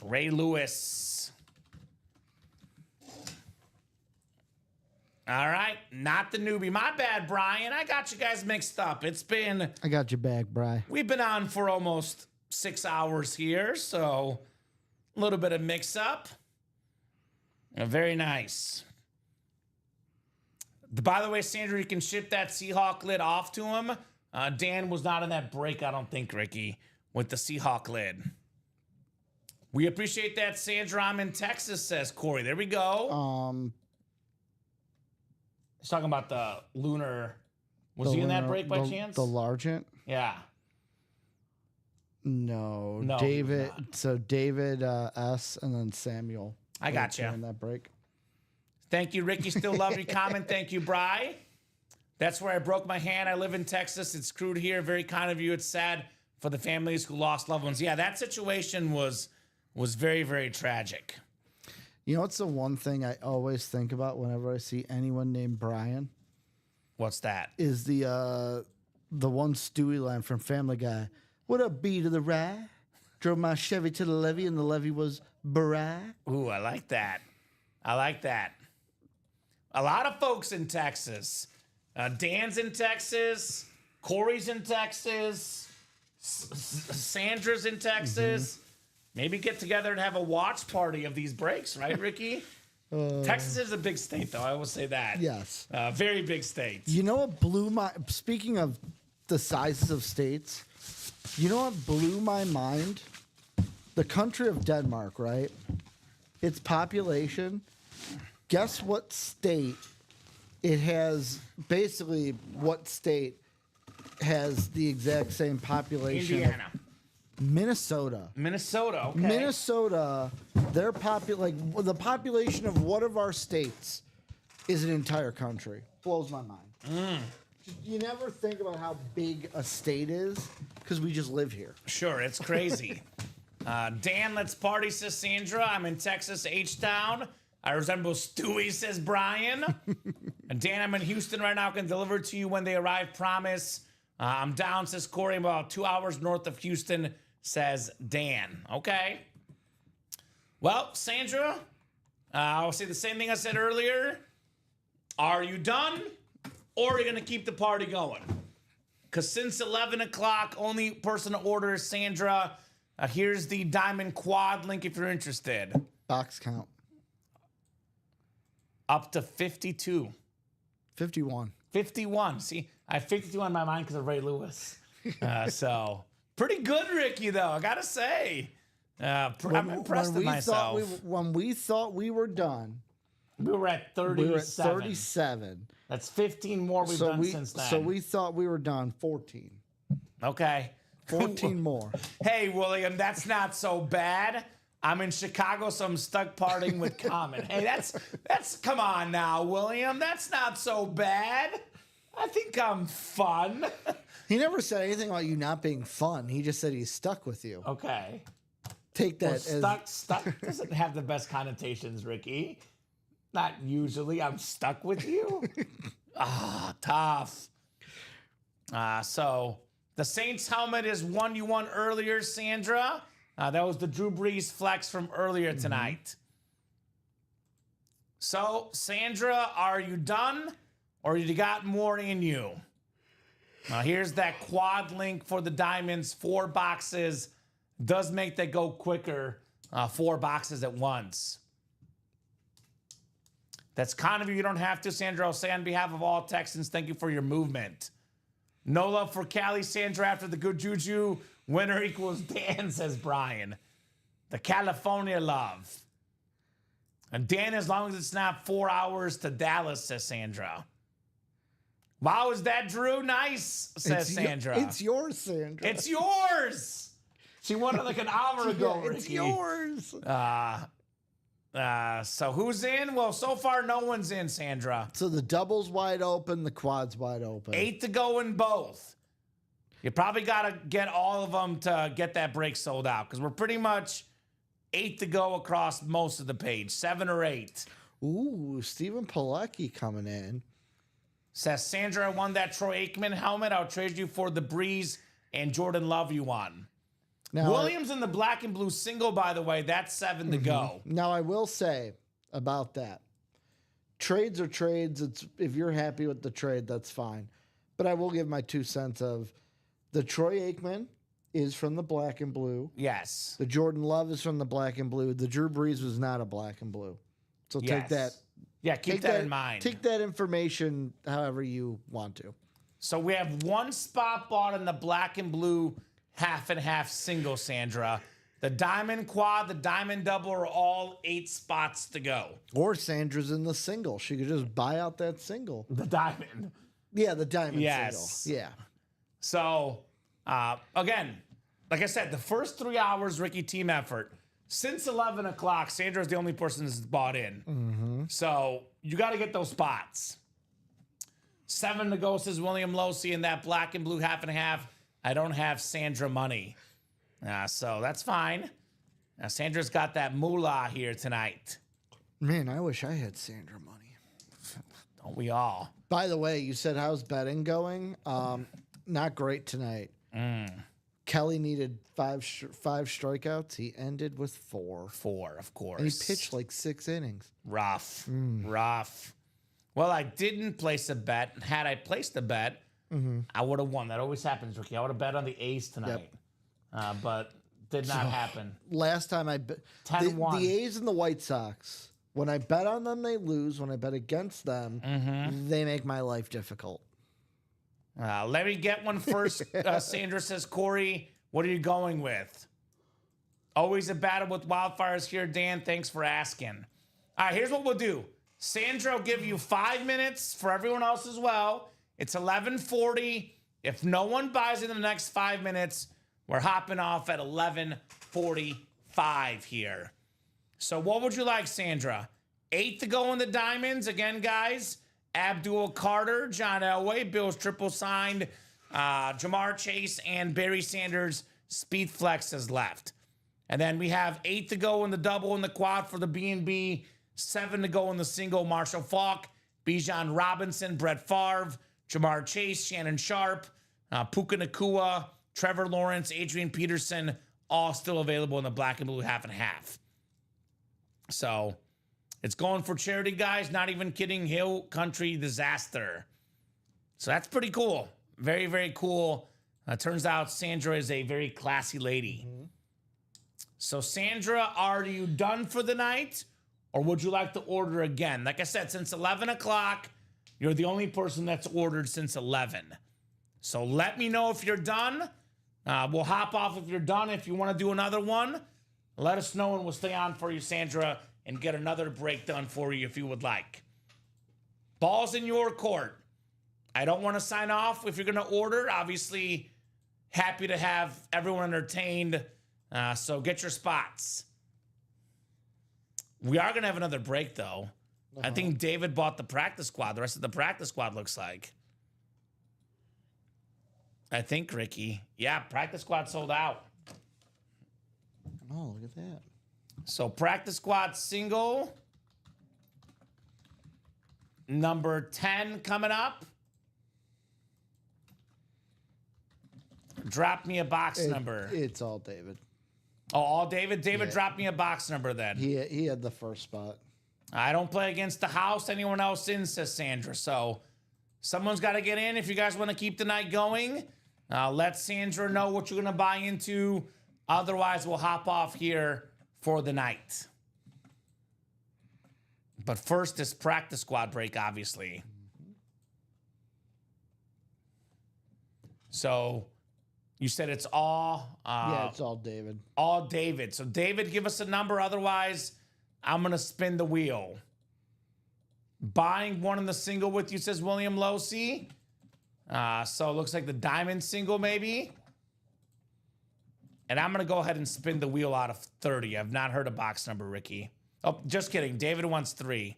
Ray Lewis. All right, not the newbie. My bad, Brian. I got you guys mixed up. It's been... I got your back, Bri. We've been on for almost 6 hours here, so a little bit of mix-up. Very nice. By the way, Sandra, you can ship that Seahawk lid off to him. Dan was not in that break, I don't think, Ricky, with the Seahawk lid. We appreciate that, Sandra. I'm in Texas, says Corey. There we go. He's talking about the lunar. Was he in that break by chance? The Largent? Yeah. No, he was David. not. So David S. and then Samuel. I got you. In that break. Thank you, Ricky. Still love your comment. Thank you, Bri. That's where I broke my hand. I live in Texas. It's crude here. Very kind of you. It's sad for the families who lost loved ones. Yeah, that situation was very, very tragic. You know what's the one thing I always think about whenever I see anyone named Brian? What's that? Is the one Stewie line from Family Guy. What up, B to the rye? Drove my Chevy to the levee, and the levee was Bri. Ooh, I like that. I like that. A lot of folks in Texas. Dan's in Texas. Corey's in Texas. Sandra's in Texas. Maybe get together and have a watch party of these breaks, right, Ricky? Texas is a big state, though. I will say that. Yes. Very big state. You know what blew my... Speaking of the sizes of states, you know what blew my mind? The country of Denmark, right? Its population. Guess what state it has... Basically, what state has the exact same population? Indiana. Minnesota. Minnesota, okay. Minnesota, the population of one of our states is an entire country. Blows my mind. You never think about how big a state is because we just live here. Sure, it's crazy. Dan, let's party, says Sandra. I'm in Texas, H-Town. I resemble Stewie, says Brian. And Dan, I'm in Houston right now. Can deliver to you when they arrive, promise. I'm down, says Corey. I'm about 2 hours north of Houston, says Dan. Okay. Well, Sandra, I'll say the same thing I said earlier. Are you done? Or are you going to keep the party going? Because since 11 o'clock, only person to order is Sandra. Here's the Diamond Quad link if you're interested. Box count. Up to 52. 51. 51. See, I have 52 on my mind because of Ray Lewis. So, pretty good, Ricky, though, I got to say. I'm impressed with myself. When we thought we were done, we were at 37. we were at 37. That's 15 more we've done since then. So we thought we were done 14. Okay. 14 more. Hey, William, that's not so bad. I'm in Chicago, so I'm stuck partying with Common. Hey, that's come on now, William. That's not so bad. I think I'm fun. He never said anything about you not being fun. He just said he's stuck with you. Okay. Take that Well, stuck doesn't have the best connotations, Ricky. Not usually. I'm stuck with you. Tough. So the Saints helmet is one you won earlier, Sandra. That was the Drew Brees flex from earlier tonight. So, Sandra, are you done? Or you got more in you? Here's that quad link for the Diamonds. 4 boxes. Does make that go quicker. 4 boxes at once. That's kind of you. You don't have to, Sandra. I'll say on behalf of all Texans, thank you for your movement. No love for Cali, Sandra, after the good juju. Winner equals Dan, says Brian. The California love. And Dan, as long as it's not 4 hours to Dallas, says Sandra. Wow, is that Drew? Nice, says Sandra. It's yours, Sandra. It's yours. She won it like an hour ago, Ricky. It's yours. So who's in? Well, so far no one's in, Sandra. So the double's wide open, the quad's wide open. 8 to go in both. You probably got to get all of them to get that break sold out because we're pretty much 8 to go across most of the page, 7 or 8. Ooh, Stephen Pilecki coming in. Says, Sandra, I won that Troy Aikman helmet. I'll trade you for the Breeze and Jordan Love you won. Now, Williams in the black and blue single, by the way, that's 7 to go. Now, I will say about that. Trades are trades. It's if you're happy with the trade, that's fine. But I will give my 2 cents of the Troy Aikman is from the black and blue. Yes. The Jordan Love is from the black and blue. The Drew Brees was not a black and blue. So take that. Yeah, keep that in mind. Take that information however you want to. So we have 1 spot bought in the black and blue half and half single, Sandra. The diamond quad, the diamond double are all 8 spots to go. Or Sandra's in the single. She could just buy out that single. The diamond. Yeah, the diamond Yes. single. Yeah. So, again, like I said, the first 3 hours, Ricky, team effort. Since 11 o'clock, Sandra's the only person that's bought in. So you got to get those spots. 7 to go, says William Losey, in that black and blue half and half. I don't have Sandra money. So that's fine. Sandra's got that moolah here tonight. Man, I wish I had Sandra money. Don't we all? By the way, you said how's betting going? Not great tonight. Kelly needed five strikeouts. He ended with 4. 4, of course. And he pitched like 6 innings. Rough. Well, I didn't place a bet. Had I placed a bet, I would have won. That always happens, Ricky. I would have bet on the A's tonight. But did not happen. Last time I bet 10-1. the A's and the White Sox, when I bet on them, they lose. When I bet against them, they make my life difficult. Let me get one first. Sandra says, Corey, what are you going with? Always a battle with wildfires here, Dan. Thanks for asking. All right, here's what we'll do. Sandra will give you 5 minutes for everyone else as well. It's 11:40. If no one buys in the next 5 minutes, we're hopping off at 11:45 here. So what would you like, Sandra? 8 to go in the diamonds. Again, guys, Abdul Carter, John Elway, Bills triple signed, Jamar Chase, and Barry Sanders. Speed flex is left. And then we have 8 to go in the double and the quad for the B&B. 7 to go in the single. Marshall Faulk, Bijan Robinson, Brett Favre, Jamar Chase, Shannon Sharp, Puka Nacua, Trevor Lawrence, Adrian Peterson, all still available in the black and blue half and half. So it's going for charity, guys. Not even kidding. Hill Country Disaster. So that's pretty cool. Very, very cool. Turns out Sandra is a very classy lady. So Sandra, are you done for the night? Or would you like to order again? Like I said, since 11 o'clock, you're the only person that's ordered since 11. So let me know if you're done. We'll hop off if you're done. If you want to do another one, let us know and we'll stay on for you, Sandra, and get another break done for you if you would like. Ball's in your court. I don't want to sign off if you're going to order. Obviously, happy to have everyone entertained. So get your spots. We are going to have another break, though. I think David bought the practice squad. The rest of the practice squad looks like. I think, Ricky. Yeah, practice squad sold out. Oh, look at that. So practice squad single. Number 10 coming up. Drop me a box number. It's all David. Oh, all David? David, drop me a box number then. He had the first spot. I don't play against the house. Anyone else in, says Sandra. So someone's got to get in if you guys want to keep the night going. Let Sandra know what you're going to buy into. Otherwise, we'll hop off here for the night. But first, this practice squad break, obviously. So you said it's all... yeah, it's all David. All David. So David, give us a number. Otherwise, I'm going to spin the wheel. Buying one in the single with you, says William Losey. So it looks like the diamond single, maybe. And I'm going to go ahead and spin the wheel out of 30. I've not heard a box number, Ricky. Oh, just kidding. David wants 3.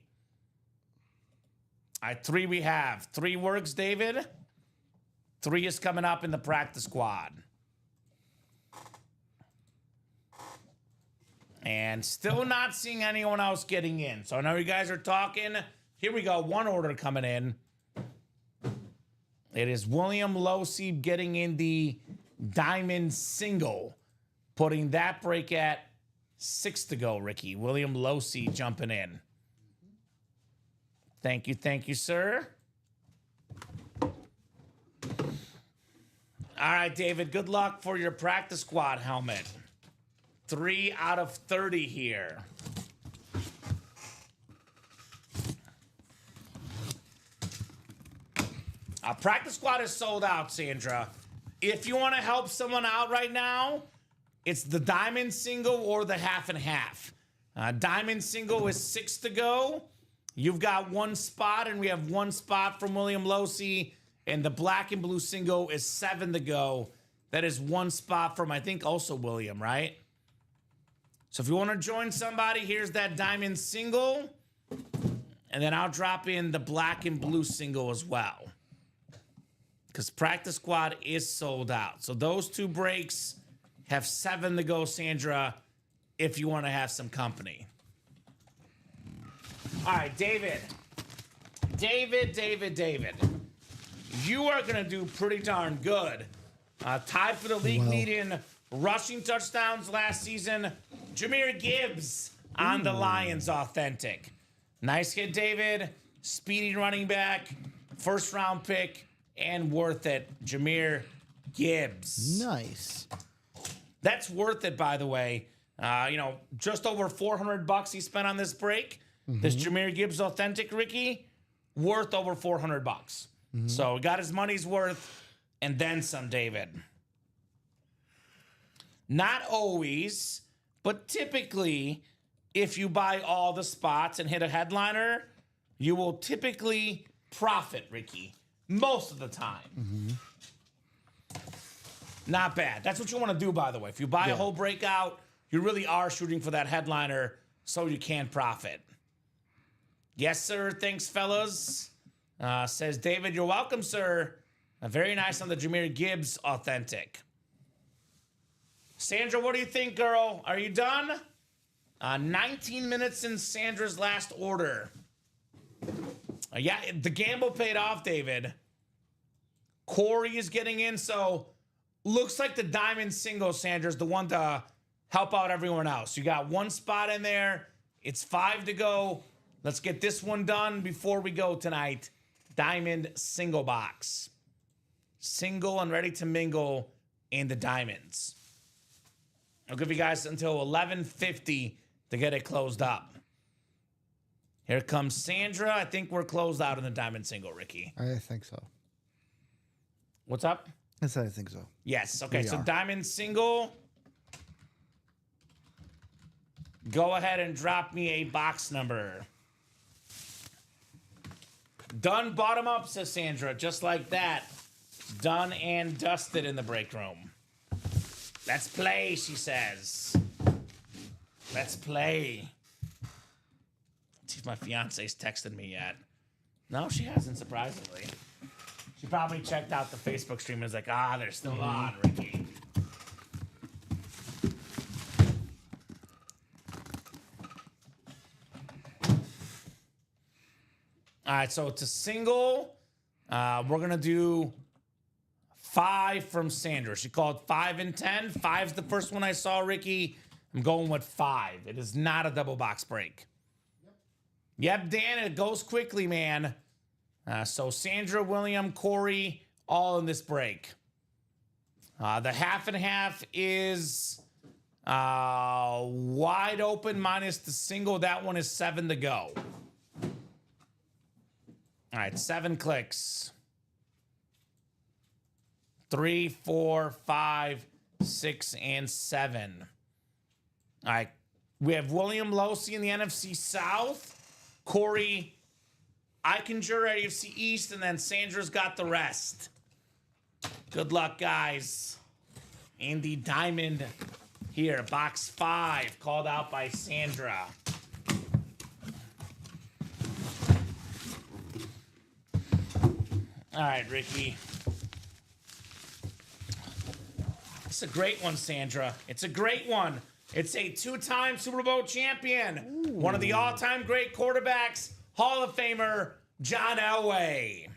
All right, 3 we have. 3 works, David. 3 is coming up in the practice squad. And still not seeing anyone else getting in. So I know you guys are talking. Here we go. 1 order coming in. It is William Losey getting in the diamond single. Putting that break at 6 to go, Ricky. William Losey jumping in. Thank you, sir. All right, David, good luck for your practice squad helmet. 3 out of 30 here. Practice squad is sold out, Sandra. If you want to help someone out right now, it's the diamond single or the half and half. Diamond single is 6 to go. You've got 1 spot, and we have 1 spot from William Losey. And the black and blue single is 7 to go. That is 1 spot from, I think, also William, right? So if you want to join somebody, here's that diamond single. And then I'll drop in the black and blue single as well. because practice squad is sold out. So those 2 breaks have 7 to go, Sandra, if you want to have some company. All right, David. You are going to do pretty darn good. Tied for the league lead in rushing touchdowns last season. Jahmyr Gibbs on the Lions Authentic. Nice hit, David. Speedy running back. First round pick. And worth it. Jahmyr Gibbs. Nice. That's worth it, by the way. Just over $400 he spent on this break. This Jahmyr Gibbs Authentic, Ricky, worth over $400. So he got his money's worth and then some, David. Not always, but typically, if you buy all the spots and hit a headliner, you will typically profit, Ricky, most of the time. Not bad. That's what you want to do, by the way. If you buy a whole breakout, you really are shooting for that headliner so you can profit. Yes, sir. Thanks, fellas. Says David, you're welcome, sir. Very nice on the Jahmyr Gibbs Authentic. Sandra, what do you think, girl? Are you done? 19 minutes since Sandra's last order. Yeah, the gamble paid off, David. Corey is getting in, so looks like the diamond single, Sandra, is the one to help out everyone else. You got 1 spot in there. It's 5 to go. Let's get this one done before we go tonight. Diamond single box. Single and ready to mingle in the diamonds. I'll give you guys until 11:50 to get it closed up. Here comes Sandra. I think we're closed out in the diamond single, Ricky. I think so. What's up? I said I think so. Yes. Okay, We so are. diamond single. Go ahead and drop me a box number. Done bottom up, says Sandra. Just like that. Done and dusted in the break room. Let's play, she says. Let's play. Let's see if my fiance's texted me yet. No, she hasn't, surprisingly. She probably checked out the Facebook stream and was like, they're still on, Ricky. All right, so it's a single. We're going to do 5 from Sandra. She called 5 and 10. 5's the first one I saw, Ricky. I'm going with 5. It is not a double box break. Yep, Dan, it goes quickly, man. So Sandra, William, Corey, all in this break. The half and half is wide open minus the single. That one is 7 to go. All right, 7 clicks. 3, 4, 5, 6, and 7. All right, we have William Losey in the NFC South. Corey Eichinger at AFC East, and then Sandra's got the rest. Good luck, guys. And the diamond here, box 5, called out by Sandra. All right, Ricky. It's a great one, Sandra. It's a great one. It's a 2-time Super Bowl champion. Ooh. One of the all-time great quarterbacks, Hall of Famer, John Elway.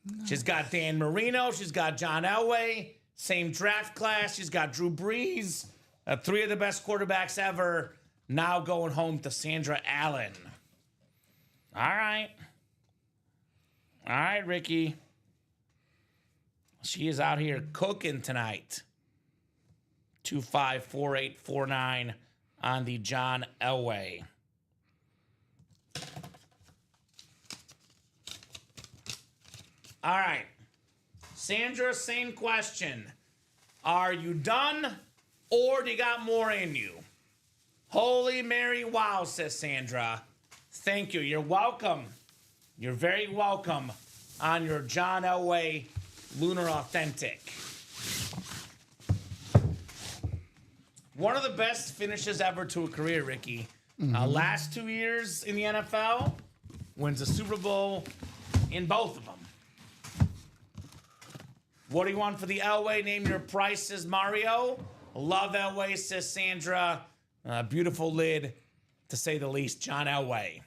Nice. She's got Dan Marino. She's got John Elway. Same draft class. She's got Drew Brees. 3 of the best quarterbacks ever. Now going home to Sandra Allen. All right. All right, Ricky. She is out here cooking tonight. 254849 on the John Elway. All right. Sandra, same question. Are you done or do you got more in you? Holy Mary, wow, says Sandra. Thank you. You're welcome. You're very welcome on your John Elway Lunar Authentic. One of the best finishes ever to a career, Ricky. Last 2 years in the NFL, wins a Super Bowl in both of them. What do you want for the Elway? Name your price, says Mario. Love Elway, says Sandra. Beautiful lid, to say the least. John Elway.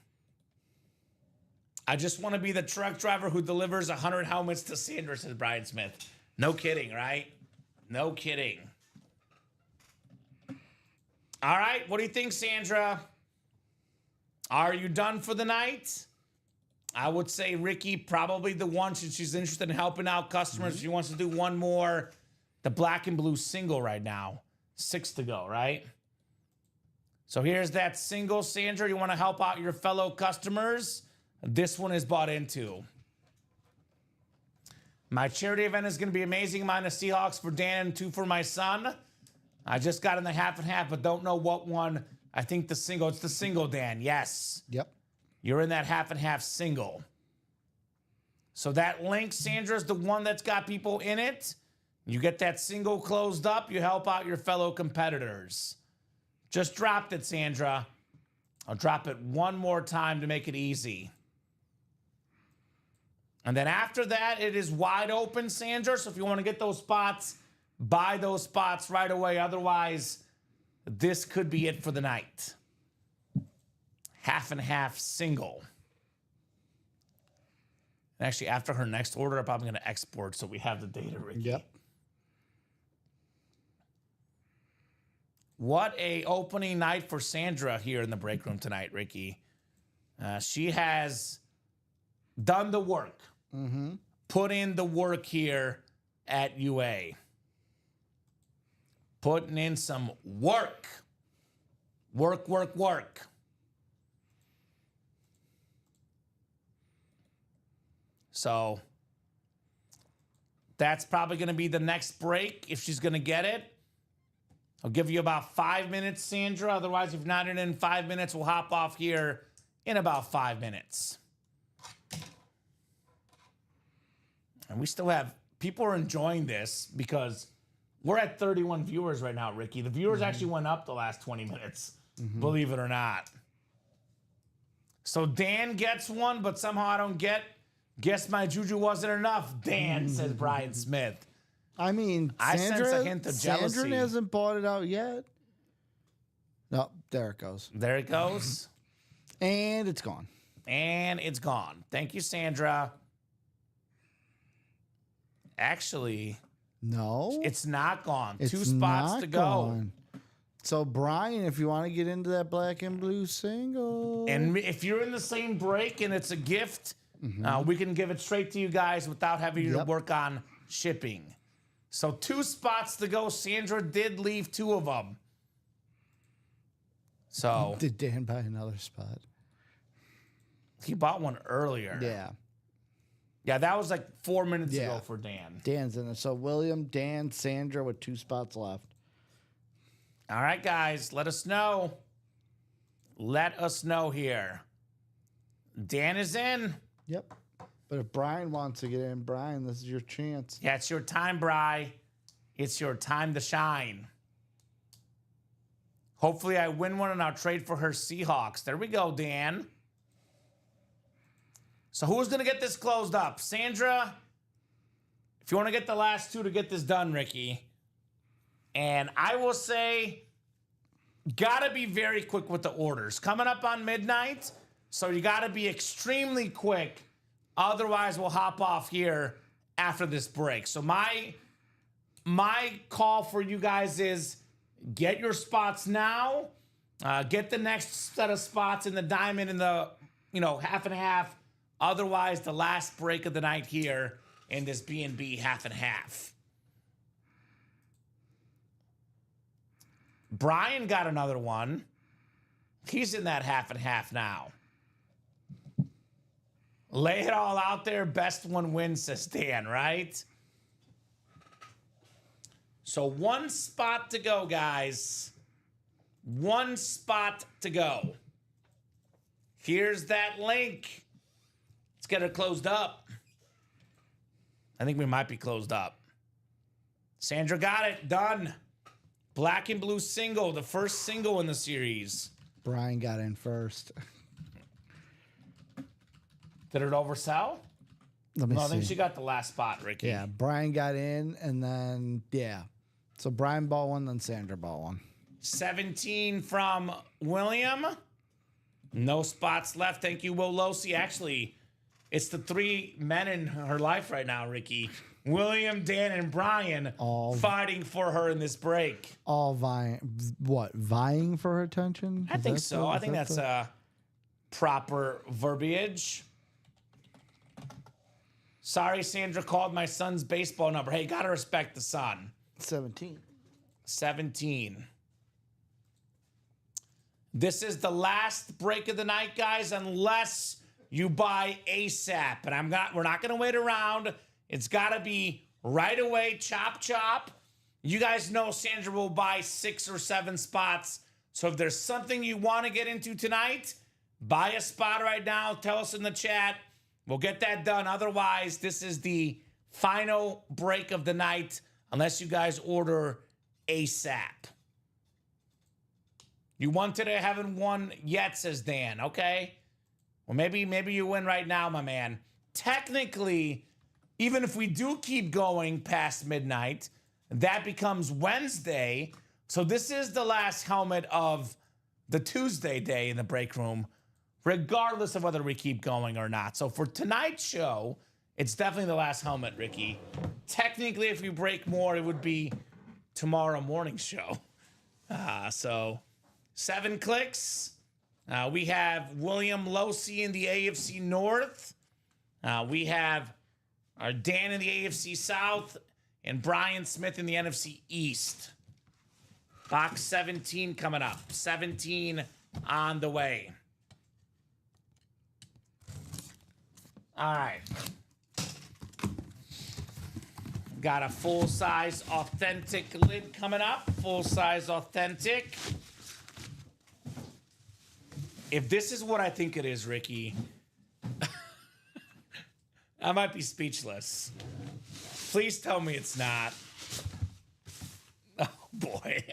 I just want to be the truck driver who delivers 100 helmets to Sandra, says Brian Smith. No kidding, right? No kidding. All right, what do you think, Sandra? Are you done for the night? I would say Ricky, probably the one, since she's interested in helping out customers. She wants to do one more. The black and blue single right now. 6 to go, right? So here's that single, Sandra. You want to help out your fellow customers? This one is bought into. My charity event is going to be amazing. Mine is Seahawks for Dan and 2 for my son. I just got in the half and half, but don't know what one. I think the single. It's the single, Dan. Yes. Yep. You're in that half and half single. So that link, Sandra, is the one that's got people in it. You get that single closed up. You help out your fellow competitors. Just dropped it, Sandra. I'll drop it one more time to make it easy. And then after that, it is wide open, Sandra. So if you want to get those spots, buy those spots right away. Otherwise, this could be it for the night. Half and half single. And actually, after her next order, I'm probably going to export so we have the data, Ricky. Yep. What a opening night for Sandra here in the break room tonight, Ricky. She has done the work. Put in the work here at UA. Putting in some work. Work, work, work. So that's probably going to be the next break if she's going to get it. I'll give you about 5 minutes, Sandra. Otherwise, if not in 5 minutes, we'll hop off here in about 5 minutes. And we still have, people are enjoying this because we're at 31 viewers right now, Ricky. The viewers actually went up the last 20 minutes, believe it or not. So Dan gets one, but somehow I don't get. Guess my juju wasn't enough, Dan, says Brian Smith. I mean, I sense Sandra, a hint of jealousy. Sandra hasn't bought it out yet. No, there it goes. There it goes. And it's gone. And it's gone. Thank you, Sandra. Actually, no, it's not gone. it's 2 spots not to go. gone. So, Brian, if you want to get into that black and blue single. And if you're in the same break and it's a gift, we can give it straight to you guys without having you to work on shipping. So 2 spots to go. Sandra did leave 2 of them. So Did Dan buy another spot? he bought one earlier. Yeah. Yeah, that was like 4 minutes ago for Dan. Dan's in it. So, William, Dan, Sandra with 2 spots left. All right, guys, let us know. Let us know here. Dan is in. Yep. But if Brian wants to get in, Brian, this is your chance. Yeah, it's your time, Bri. It's your time to shine. Hopefully I win one and I'll trade for her Seahawks. There we go, Dan. So who's going to get this closed up? Sandra, if you want to get the last 2 to get this done, Ricky. And I will say, got to be very quick with the orders. Coming up on midnight, so you got to be extremely quick. Otherwise, we'll hop off here after this break. So my call for you guys is get your spots now. Get the next set of spots in the diamond in the, half and half. Otherwise, the last break of the night here in this B&B half and half. Brian got another one. He's in that half and half now. Lay it all out there. Best one wins, says Dan, right? So 1 spot to go, guys. 1 spot to go. Here's that link. Let's get her closed up. I think we might be closed up. Sandra got it. Done. Black and blue single. The first single in the series. Brian got in first. Did it oversell? Let me No, I see. think she got the last spot, Ricky. Yeah, Brian got in, and then so Brian bought one, then Sandra bought one. 17 from William. No spots left. Thank you, Will Losi. Actually, it's the three men in her life right now, Ricky. William, Dan, and Brian fighting for her in this break. All vying for her attention? I think so. I think that's proper verbiage. Sorry, Sandra called my son's baseball number. Hey, gotta respect the son. 17. 17. This is the last break of the night, guys, unless you buy ASAP. And we're not gonna wait around. It's gotta be right away, chop chop. You guys know Sandra will buy 6 or 7 spots. So if there's something you want to get into tonight, buy a spot right now. Tell us in the chat. We'll get that done. Otherwise, this is the final break of the night, unless you guys order ASAP. You wanted it, haven't won yet, says Dan. Okay. Well, maybe you win right now, my man. Technically, even if we do keep going past midnight, that becomes Wednesday. So this is the last helmet of the Tuesday day in the break room, regardless of whether we keep going or not. So for tonight's show, it's definitely the last helmet, Ricky. Technically, if we break more, it would be tomorrow morning's show. So 7 clicks. We have William Losi in the AFC North. We have our Dan in the AFC South and Brian Smith in the NFC East. Box 17 coming up. 17 on the way. All right. Got a full-size authentic lid coming up. Full-size authentic. If this is what I think it is, Ricky, I might be speechless. Please tell me it's not. Oh, boy.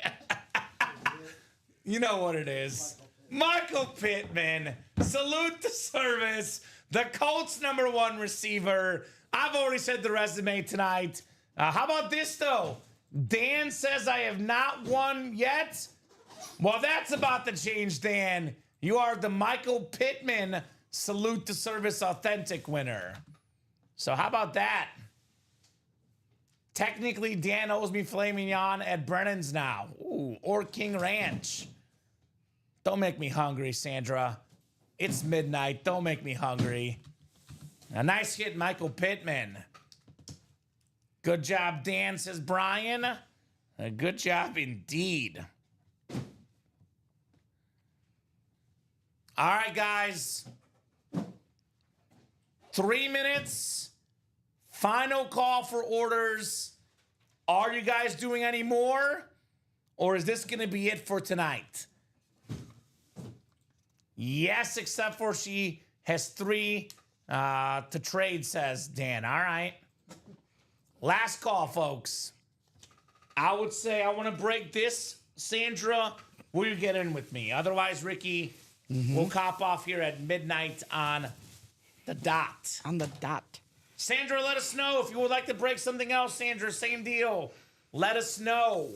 You know what it is. Michael Pittman. Salute the service. The Colts' #1 receiver. I've already said the resume tonight. How about this, though? Dan says I have not won yet. Well, that's about to change, Dan. You are the Michael Pittman Salute the Service Authentic winner. So how about that? Technically, Dan owes me filet mignon at Brennan's now. Ooh, or King Ranch. Don't make me hungry, Sandra. It's midnight. Don't make me hungry. A nice hit, Michael Pittman. Good job, Dan, says Brian. A good job indeed. All right, guys. 3 minutes. Final call for orders. Are you guys doing any more? Or is this going to be it for tonight? Yes, except for she has 3 to trade, says Dan. All right. Last call, folks. I would say I want to break this. Sandra, will you get in with me? Otherwise, Ricky, we'll cop off here at midnight on the dot. On the dot. Sandra, let us know if you would like to break something else. Sandra, same deal. Let us know.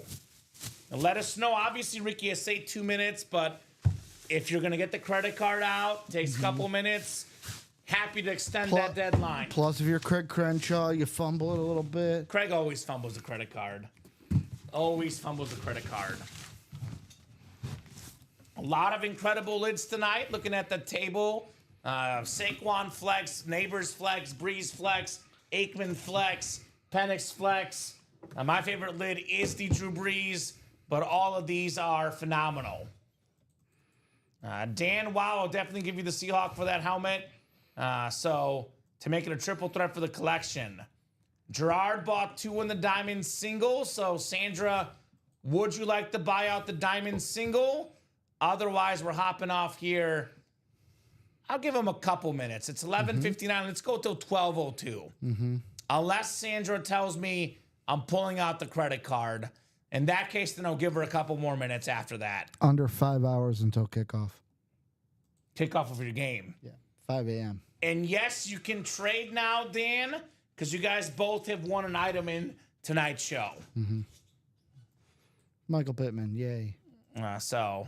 And let us know. Obviously, Ricky has say 2 minutes, but if you're going to get the credit card out, takes a couple minutes. Happy to extend that deadline. Plus, if you're Craig Crenshaw, you fumble it a little bit. Craig always fumbles the credit card. Always fumbles the credit card. A lot of incredible lids tonight. Looking at the table. Saquon Flex, Neighbors Flex, Breeze Flex, Aikman Flex, Penix Flex. My favorite lid is the Drew Brees, but all of these are phenomenal. Dan, wow, I'll definitely give you the Seahawk for that helmet. So to make it a triple threat for the collection. Gerard bought 2 in the diamond single. So Sandra, would you like to buy out the diamond single? Otherwise, we're hopping off here. I'll give him a couple minutes. It's 11:59. Let's go till 12:02. Unless Sandra tells me I'm pulling out the credit card. In that case, then I'll give her a couple more minutes after that. Under 5 hours until kickoff. Kickoff of your game. Yeah, 5 a.m. And yes, you can trade now, Dan, because you guys both have won an item in tonight's show. Michael Pittman, yay. So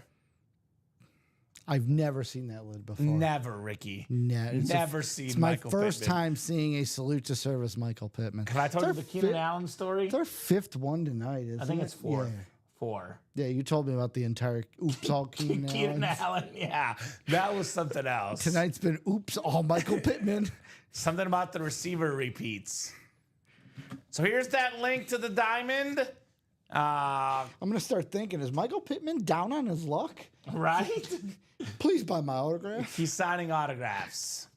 I've never seen that lid before. never, Ricky. Never seen It's my Michael first Pittman. time seeing a salute to service Michael Pittman. Have I told you It's the our Keenan fi- Allen story? It's our fifth one tonight, isn't it? I think it's 4. Yeah. 4. Yeah, you told me about the entire oops all Keenan Keenan Allen. Allen, yeah. That was something else. Tonight's been oops all Michael Pittman. Something about the receiver repeats. So here's that link to the diamond. I'm gonna start thinking: is Michael Pittman down on his luck? Right? Please buy my autograph. He's signing autographs.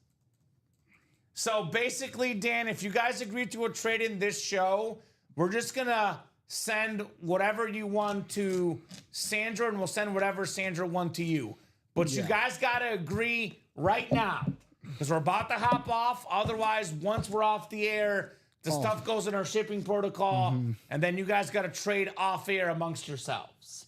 So basically, Dan, if you guys agree to a trade in this show, we're just gonna send whatever you want to Sandra, and we'll send whatever Sandra wants to you. But you Yeah. guys gotta agree right now, because we're about to hop off. Otherwise, once we're off the air, the stuff goes in our shipping protocol, and then you guys gotta trade off air amongst yourselves.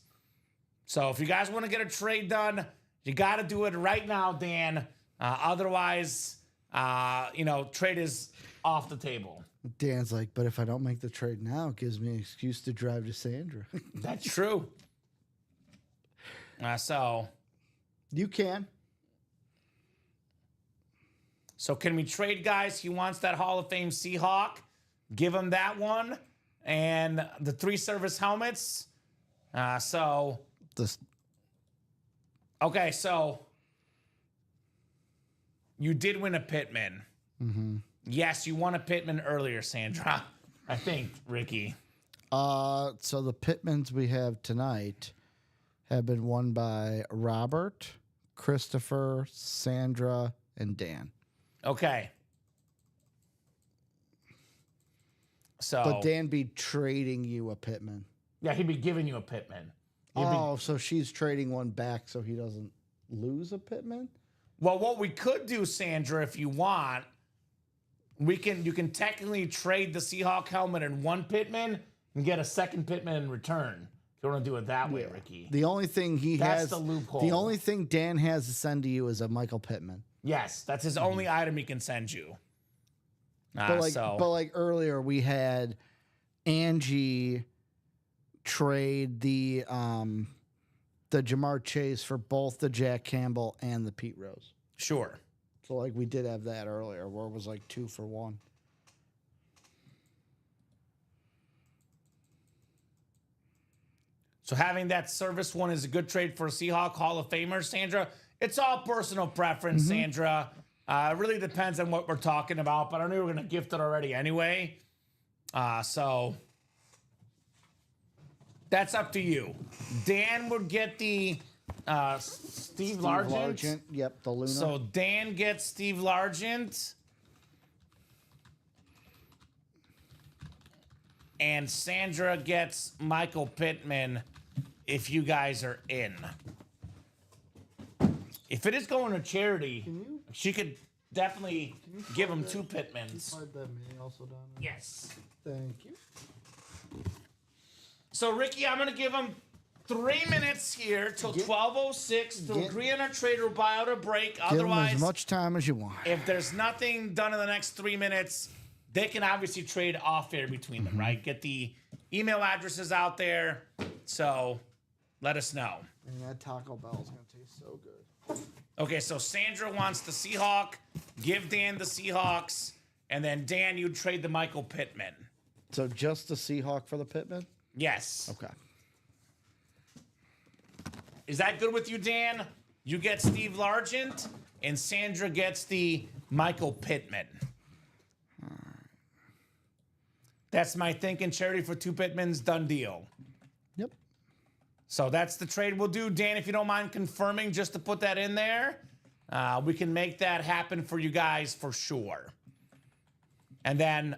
So if you guys want to get a trade done, you got to do it right now, Dan. Otherwise, trade is off the table. Dan's like, but if I don't make the trade now, it gives me an excuse to drive to Sandra. That's true. So You can. can we trade, guys? He wants that Hall of Fame Seahawk. Give him that one. And the 3 service helmets. This Okay, so you did win a Pittman. Yes, you won a Pittman earlier, Sandra. I think, Ricky. So the Pittmans we have tonight have been won by Robert, Christopher, Sandra, and Dan. Okay. So, But Dan be trading you a Pittman. yeah, he'd be giving you a Pittman. Oh, so she's trading one back so he doesn't lose a Pittman? Well, what we could do, Sandra, if you want, you can technically trade the Seahawk helmet and one Pittman and get a second Pittman in return. If you want to do it that way, Ricky. The only thing he That's has, the loophole. the only thing Dan has to send to you is a Michael Pittman. Yes, that's his only item he can send you. But like earlier, we had Angie trade the Jamar Chase for both the Jack Campbell and the Pete Rose. Sure. So like we did have that earlier, where it was like 2 for 1. So having that service one is a good trade for a Seahawk Hall of Famer, Sandra. It's all personal preference, Sandra. It really depends on what we're talking about, but I knew we were going to gift it already anyway. So that's up to you. Dan would get the Steve Largent. Yep, the Luna. So Dan gets Steve Largent. And Sandra gets Michael Pittman if you guys are in. If it is going to charity, she could definitely give him 2 Pittmans. Yes. Thank you. So, Ricky, I'm going to give him 3 minutes here till 12:06 to agree on a trade or buy out a break. Give them Otherwise, as much time as you want. if there's nothing done in the next 3 minutes, they can obviously trade off air between them, right? Get the email addresses out there. So let us know. And that Taco Bell is going to taste so good. Okay, so Sandra wants the Seahawk. Give Dan the Seahawks. And then Dan, you'd trade the Michael Pittman. So just the Seahawk for the Pittman? Yes. Okay. Is that good with you, Dan? You get Steve Largent, and Sandra gets the Michael Pittman. That's my thinking charity for 2 Pittmans, done deal. Yep. So that's the trade we'll do. Dan, if you don't mind confirming just to put that in there, we can make that happen for you guys for sure. And then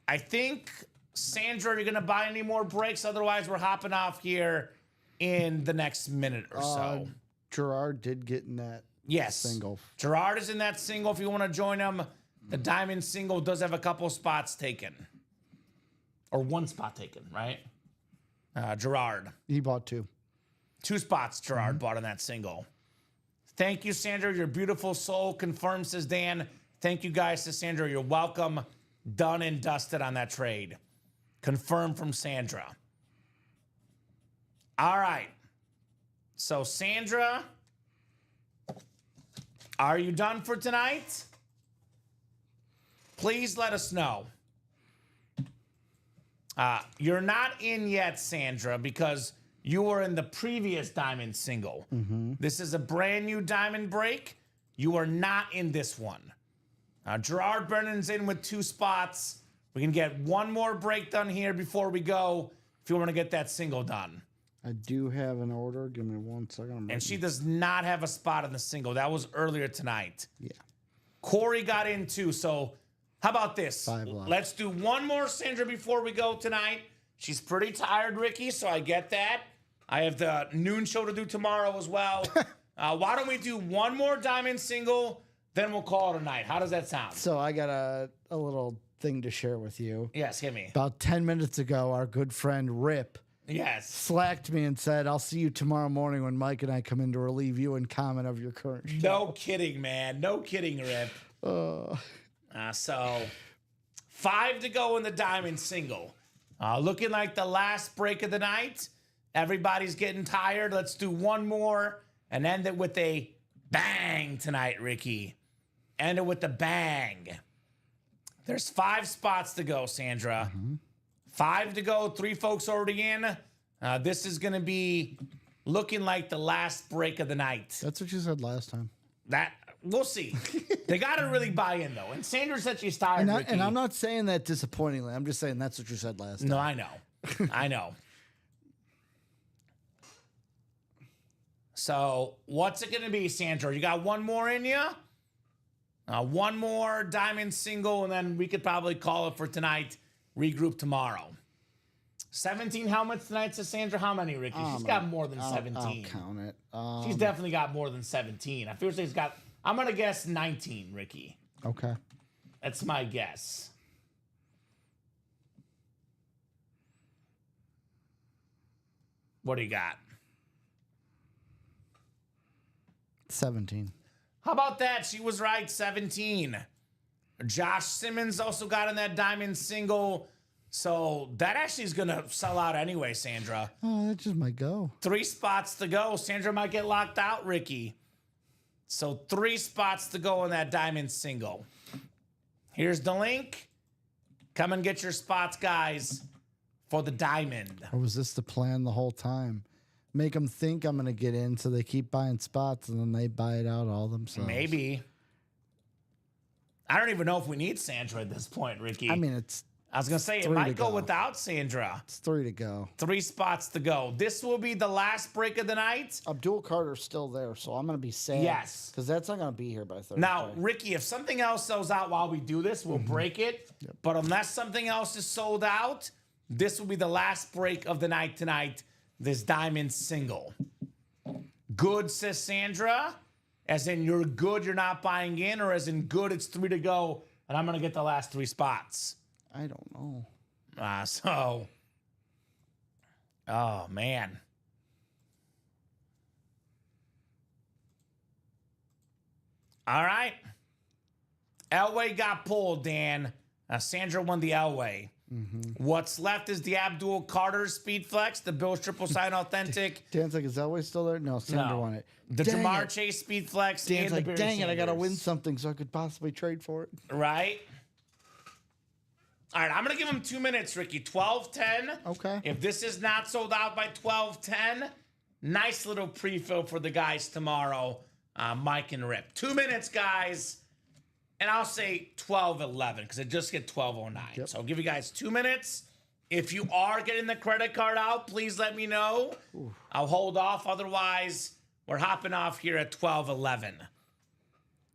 I think, Sandra, are you going to buy any more breaks? Otherwise, we're hopping off here in the next minute or so. Gerard did get in that Yes. single. Gerard is in that single. If you want to join him, the Diamond single does have a couple spots taken. Or 1 spot taken, right? Gerard. He bought 2. 2 spots Gerard bought on that single. Thank you, Sandra. Your beautiful soul confirms, says Dan. Thank you guys to Sandra. You're welcome. Done and dusted on that trade. Confirmed from Sandra. All right. So, Sandra, are you done for tonight? Please let us know. You're not in yet, Sandra, because you were in the previous diamond single. This is a brand new diamond break. You are not in this one. Gerard Brennan's in with 2 spots. We can get one more break done here before we go if you want to get that single done. I do have an order. Give me 1 second. And she does not have a spot in the single. That was earlier tonight. Yeah. Corey got in too. So how about this? 5 left. Let's do one more Sandra before we go tonight. She's pretty tired, Ricky, so I get that. I have the noon show to do tomorrow as well. Why don't we do one more diamond single, then we'll call it a night. How does that sound? So I got a little thing to share with you. Yes, hit me. About 10 minutes ago, our good friend Rip Yes. slacked me and said, I'll see you tomorrow morning when Mike and I come in to relieve you and comment of your current show. No kidding, man. No kidding, Rip. So 5 to go in the diamond single. Looking like the last break of the night. Everybody's getting tired. Let's do one more and end it with a bang tonight, Ricky. End it with a bang. There's 5 spots to go, Sandra. 5 to go. 3 folks already in. This is going to be looking like the last break of the night. That's what you said last time. That we'll see. They got to really buy in though. And Sandra said she's tired. Ricky. And I'm not saying that disappointingly. I'm just saying that's what you said last time. No, I know. I know. So what's it going to be, Sandra? You got one more in you? One more diamond single, and then we could probably call it for tonight. Regroup tomorrow. 17 helmets tonight, says Sandra. How many, Ricky? She's got more than 17. I'll count it. She's definitely got more than 17. I feel like she's got, I'm going to guess 19, Ricky. Okay. That's my guess. What do you got? 17. How about that? She was right, 17. Josh Simmons also got in that diamond single. So that actually is going to sell out anyway, Sandra. Oh, that just might go. 3 spots to go. Sandra might get locked out, Ricky. So 3 spots to go in that diamond single. Here's the link. Come and get your spots, guys, for the diamond. Or was this the plan the whole time? Make them think I'm going to get in so they keep buying spots and then they buy it out all themselves. Maybe. I don't even know if we need Sandra at this point, Ricky. I mean, it's I was going to say, it 3 might to go go. without Sandra. It's 3 to go. 3 spots to go. This will be the last break of the night. Abdul Carter's still there, so I'm going to be sad. Yes. Because that's not going to be here by Thursday. Now, Ricky, if something else sells out while we do this, we'll break it. But unless something else is sold out, this will be the last break of the night tonight, this diamond single. Good, says Sandra. As in, you're good, you're not buying in, or as in good, it's 3 to go, and I'm going to get the last 3 spots. I don't know. Oh, man. All right. Elway got pulled, Dan. Sandra won the Elway. What's left is the Abdul Carter Speed Flex, the Bill's Triple Sign Authentic. Dan's like, is Elway still there? No, Sandra won it. The Dang Jamar it. Chase Speed Flex. Dan's and the like, Barry dang it, I got to Sanders. win something so I could possibly trade for it. Right? All right, I'm going to give him 2 minutes, Ricky. 12:10. Okay. If this is not sold out by 12:10, nice little pre-fill for the guys tomorrow, Mike and Rip. 2 minutes, guys. And I'll say 12:11 because it just hit 12:09. Yep. So I'll give you guys 2 minutes. If you are getting the credit card out, please let me know. I'll hold off. Otherwise, we're hopping off here at 12:11.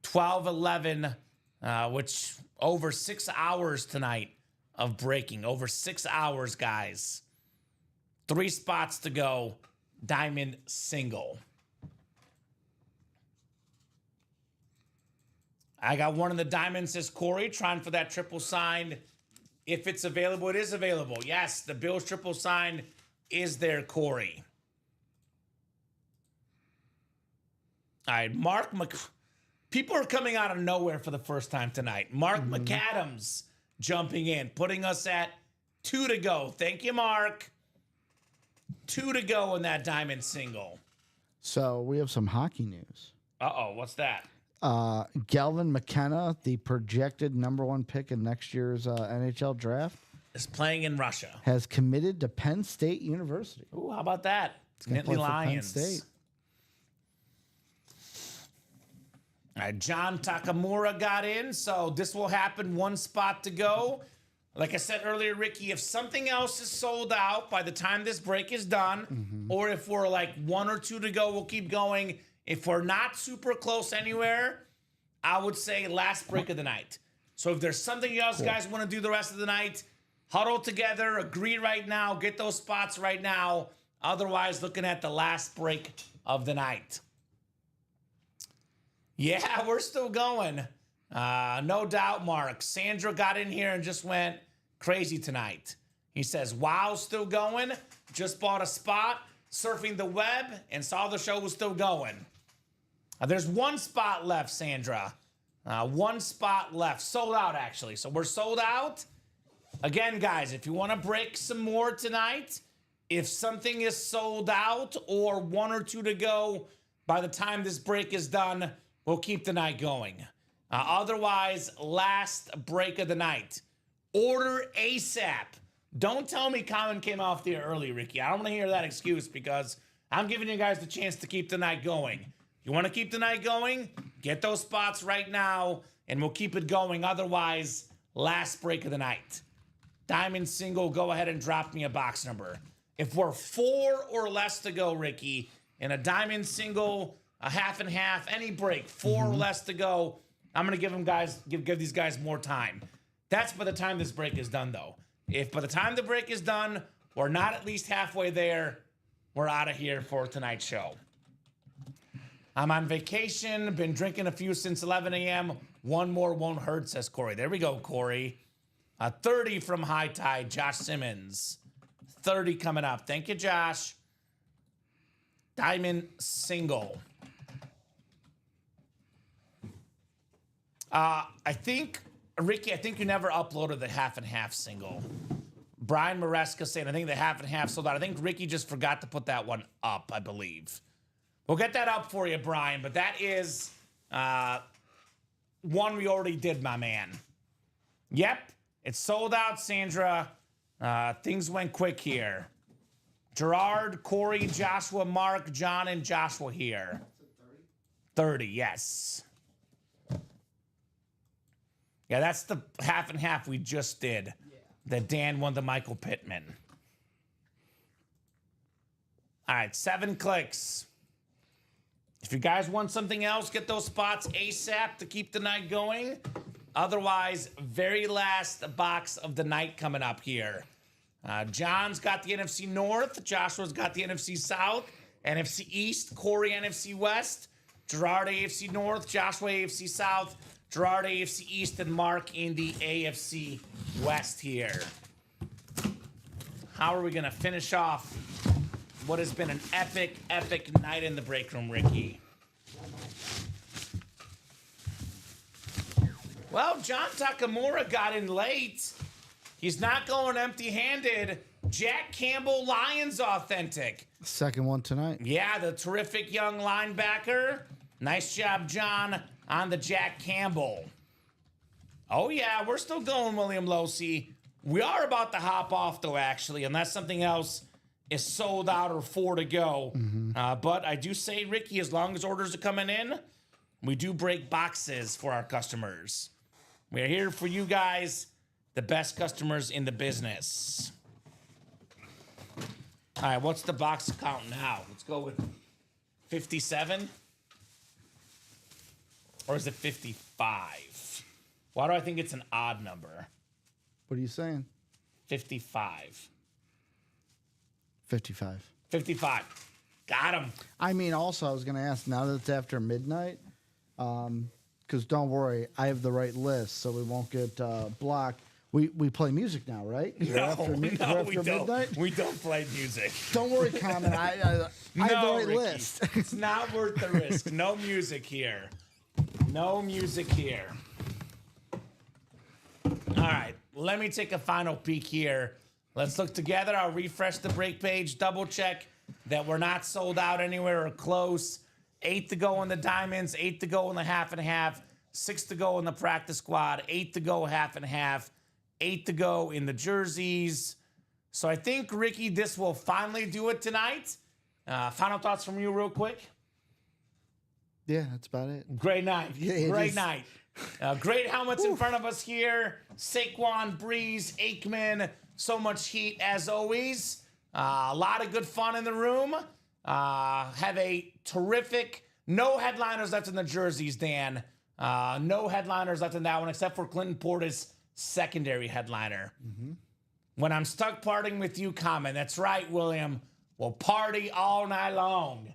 12:11, which over 6 hours tonight of breaking. Over 6 hours, guys. 3 spots to go. Diamond single. I got one in the diamond, says Corey, trying for that triple sign. If it's available, it is available. Yes, the Bills triple sign is there, Corey. All right, People are coming out of nowhere for the first time tonight. Mark McAdams jumping in, putting us at 2 to go. Thank you, Mark. 2 to go in that diamond single. So we have some hockey news. Uh-oh, what's that? Galvin McKenna, the projected #1 pick in next year's NHL draft, Is playing in Russia. has committed to Penn State University. Ooh, how about that? gonna play Nittany for Penn Lions. State. All right, John Takamura got in, so this will happen. 1 spot to go. Like I said earlier, Ricky, if something else is sold out by the time this break is done, or if we're like 1 or 2 to go, we'll keep going. If we're not super close anywhere, I would say last break of the night. So if there's something else guys want to do the rest of the night, huddle together, agree right now, get those spots right now. Otherwise, looking at the last break of the night. Yeah, we're still going. No doubt, Mark. Sandra got in here and just went crazy tonight. He says, wow, still going. Just bought a spot, surfing the web, and saw the show was still going. There's 1 spot left, Sandra. 1 spot left. Sold out, actually. So we're sold out. Again, guys, if you want to break some more tonight, if something is sold out or 1 or 2 to go by the time this break is done, we'll keep the night going. Otherwise, last break of the night. Order ASAP. Don't tell me Common came off the air early, Ricky. I don't want to hear that excuse because I'm giving you guys the chance to keep the night going. You want to keep the night going? Get those spots right now, and we'll keep it going. Otherwise, last break of the night. Diamond single, go ahead and drop me a box number. If we're 4 or less to go, Ricky, in a diamond single, a half and half, any break, 4 or less to go, I'm going to give these guys more time. That's by the time this break is done, though. If by the time the break is done, we're not at least halfway there, we're out of here for tonight's show. I'm on vacation, been drinking a few since 11 a.m. 1 more won't hurt, says Corey. There we go, Corey. 30 from High Tide, Josh Simmons. 30 coming up. Thank you, Josh. Diamond single. Ricky, I think you never uploaded the half and half single. Brian Maresca saying, I think the half and half sold out. I think Ricky just forgot to put that one up, I believe. We'll get that up for you, Brian, but that is one we already did, my man. Yep, it's sold out, Sandra. Things went quick here. Gerard, Corey, Joshua, Mark, John, and Joshua here. 30, yes. Yeah, that's the half and half we just did. That Dan won the Michael Pittman. All right, 7 clicks. If you guys want something else, get those spots ASAP to keep the night going. Otherwise, very last box of the night coming up here. John's got the NFC North. Joshua's got the NFC South. NFC East. Corey, NFC West. Gerard, AFC North. Joshua, AFC South. Gerard, AFC East. And Mark in the AFC West here. How are we going to finish off what has been an epic, epic night in the break room, Ricky? Well, John Takamura got in late. He's not going empty-handed. Jack Campbell, Lions authentic. Second one tonight. Yeah, the terrific young linebacker. Nice job, John, on the Jack Campbell. Oh, yeah, we're still going, William Losey. We are about to hop off, though, actually, unless something else is sold out or 4 to go. But I do say, Ricky, as long as orders are coming in, we do break boxes for our customers. We're here for you guys, the best customers in the business. All right, what's the box count now? Let's go with 57. Or is it 55? Why do I think it's an odd number? What are you saying? 55. 55. 55. Got him. I mean, also, I was going to ask, now that it's after midnight, because don't worry, I have the right list, so we won't get blocked. We play music now, right? We don't. Midnight? We don't play music. Don't worry, Common. I have the right Ricky. list. It's not worth the risk. No music here. No music here. All right, let me take a final peek here. Let's look together. I'll refresh the break page, double check that we're not sold out anywhere or close. 8 to go in the diamonds, 8 to go in the half and half, 6 to go in the practice squad, 8 to go half and half, 8 to go in the jerseys. So I think, Ricky, this will finally do it tonight. Final thoughts from you real quick? Yeah, that's about it. Great night. Yeah, Great night. Great helmets in front of us here. Saquon, Breeze, Aikman. So much heat as always. A lot of good fun in the room. Have a terrific... No headliners left in the jerseys, Dan. No headliners left in that one except for Clinton Portis' secondary headliner. When I'm stuck partying with you, comment. That's right, William. We'll party all night long.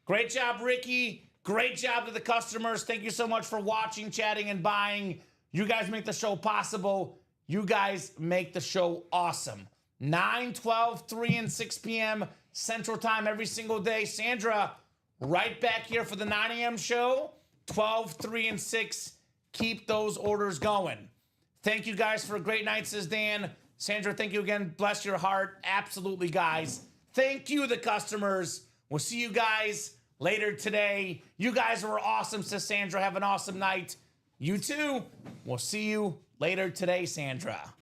Great job, Ricky. Great job to the customers. Thank you so much for watching, chatting, and buying. You guys make the show possible. You guys make the show awesome. 9, 12, 3, and 6 p.m. Central Time every single day. Sandra, right back here for the 9 a.m. show. 12, 3, and 6. Keep those orders going. Thank you guys for a great night, says Dan. Sandra, thank you again. Bless your heart. Absolutely, guys. Thank you, the customers. We'll see you guys later today. You guys were awesome, says Sandra. Have an awesome night. You too. We'll see you later today, Sandra.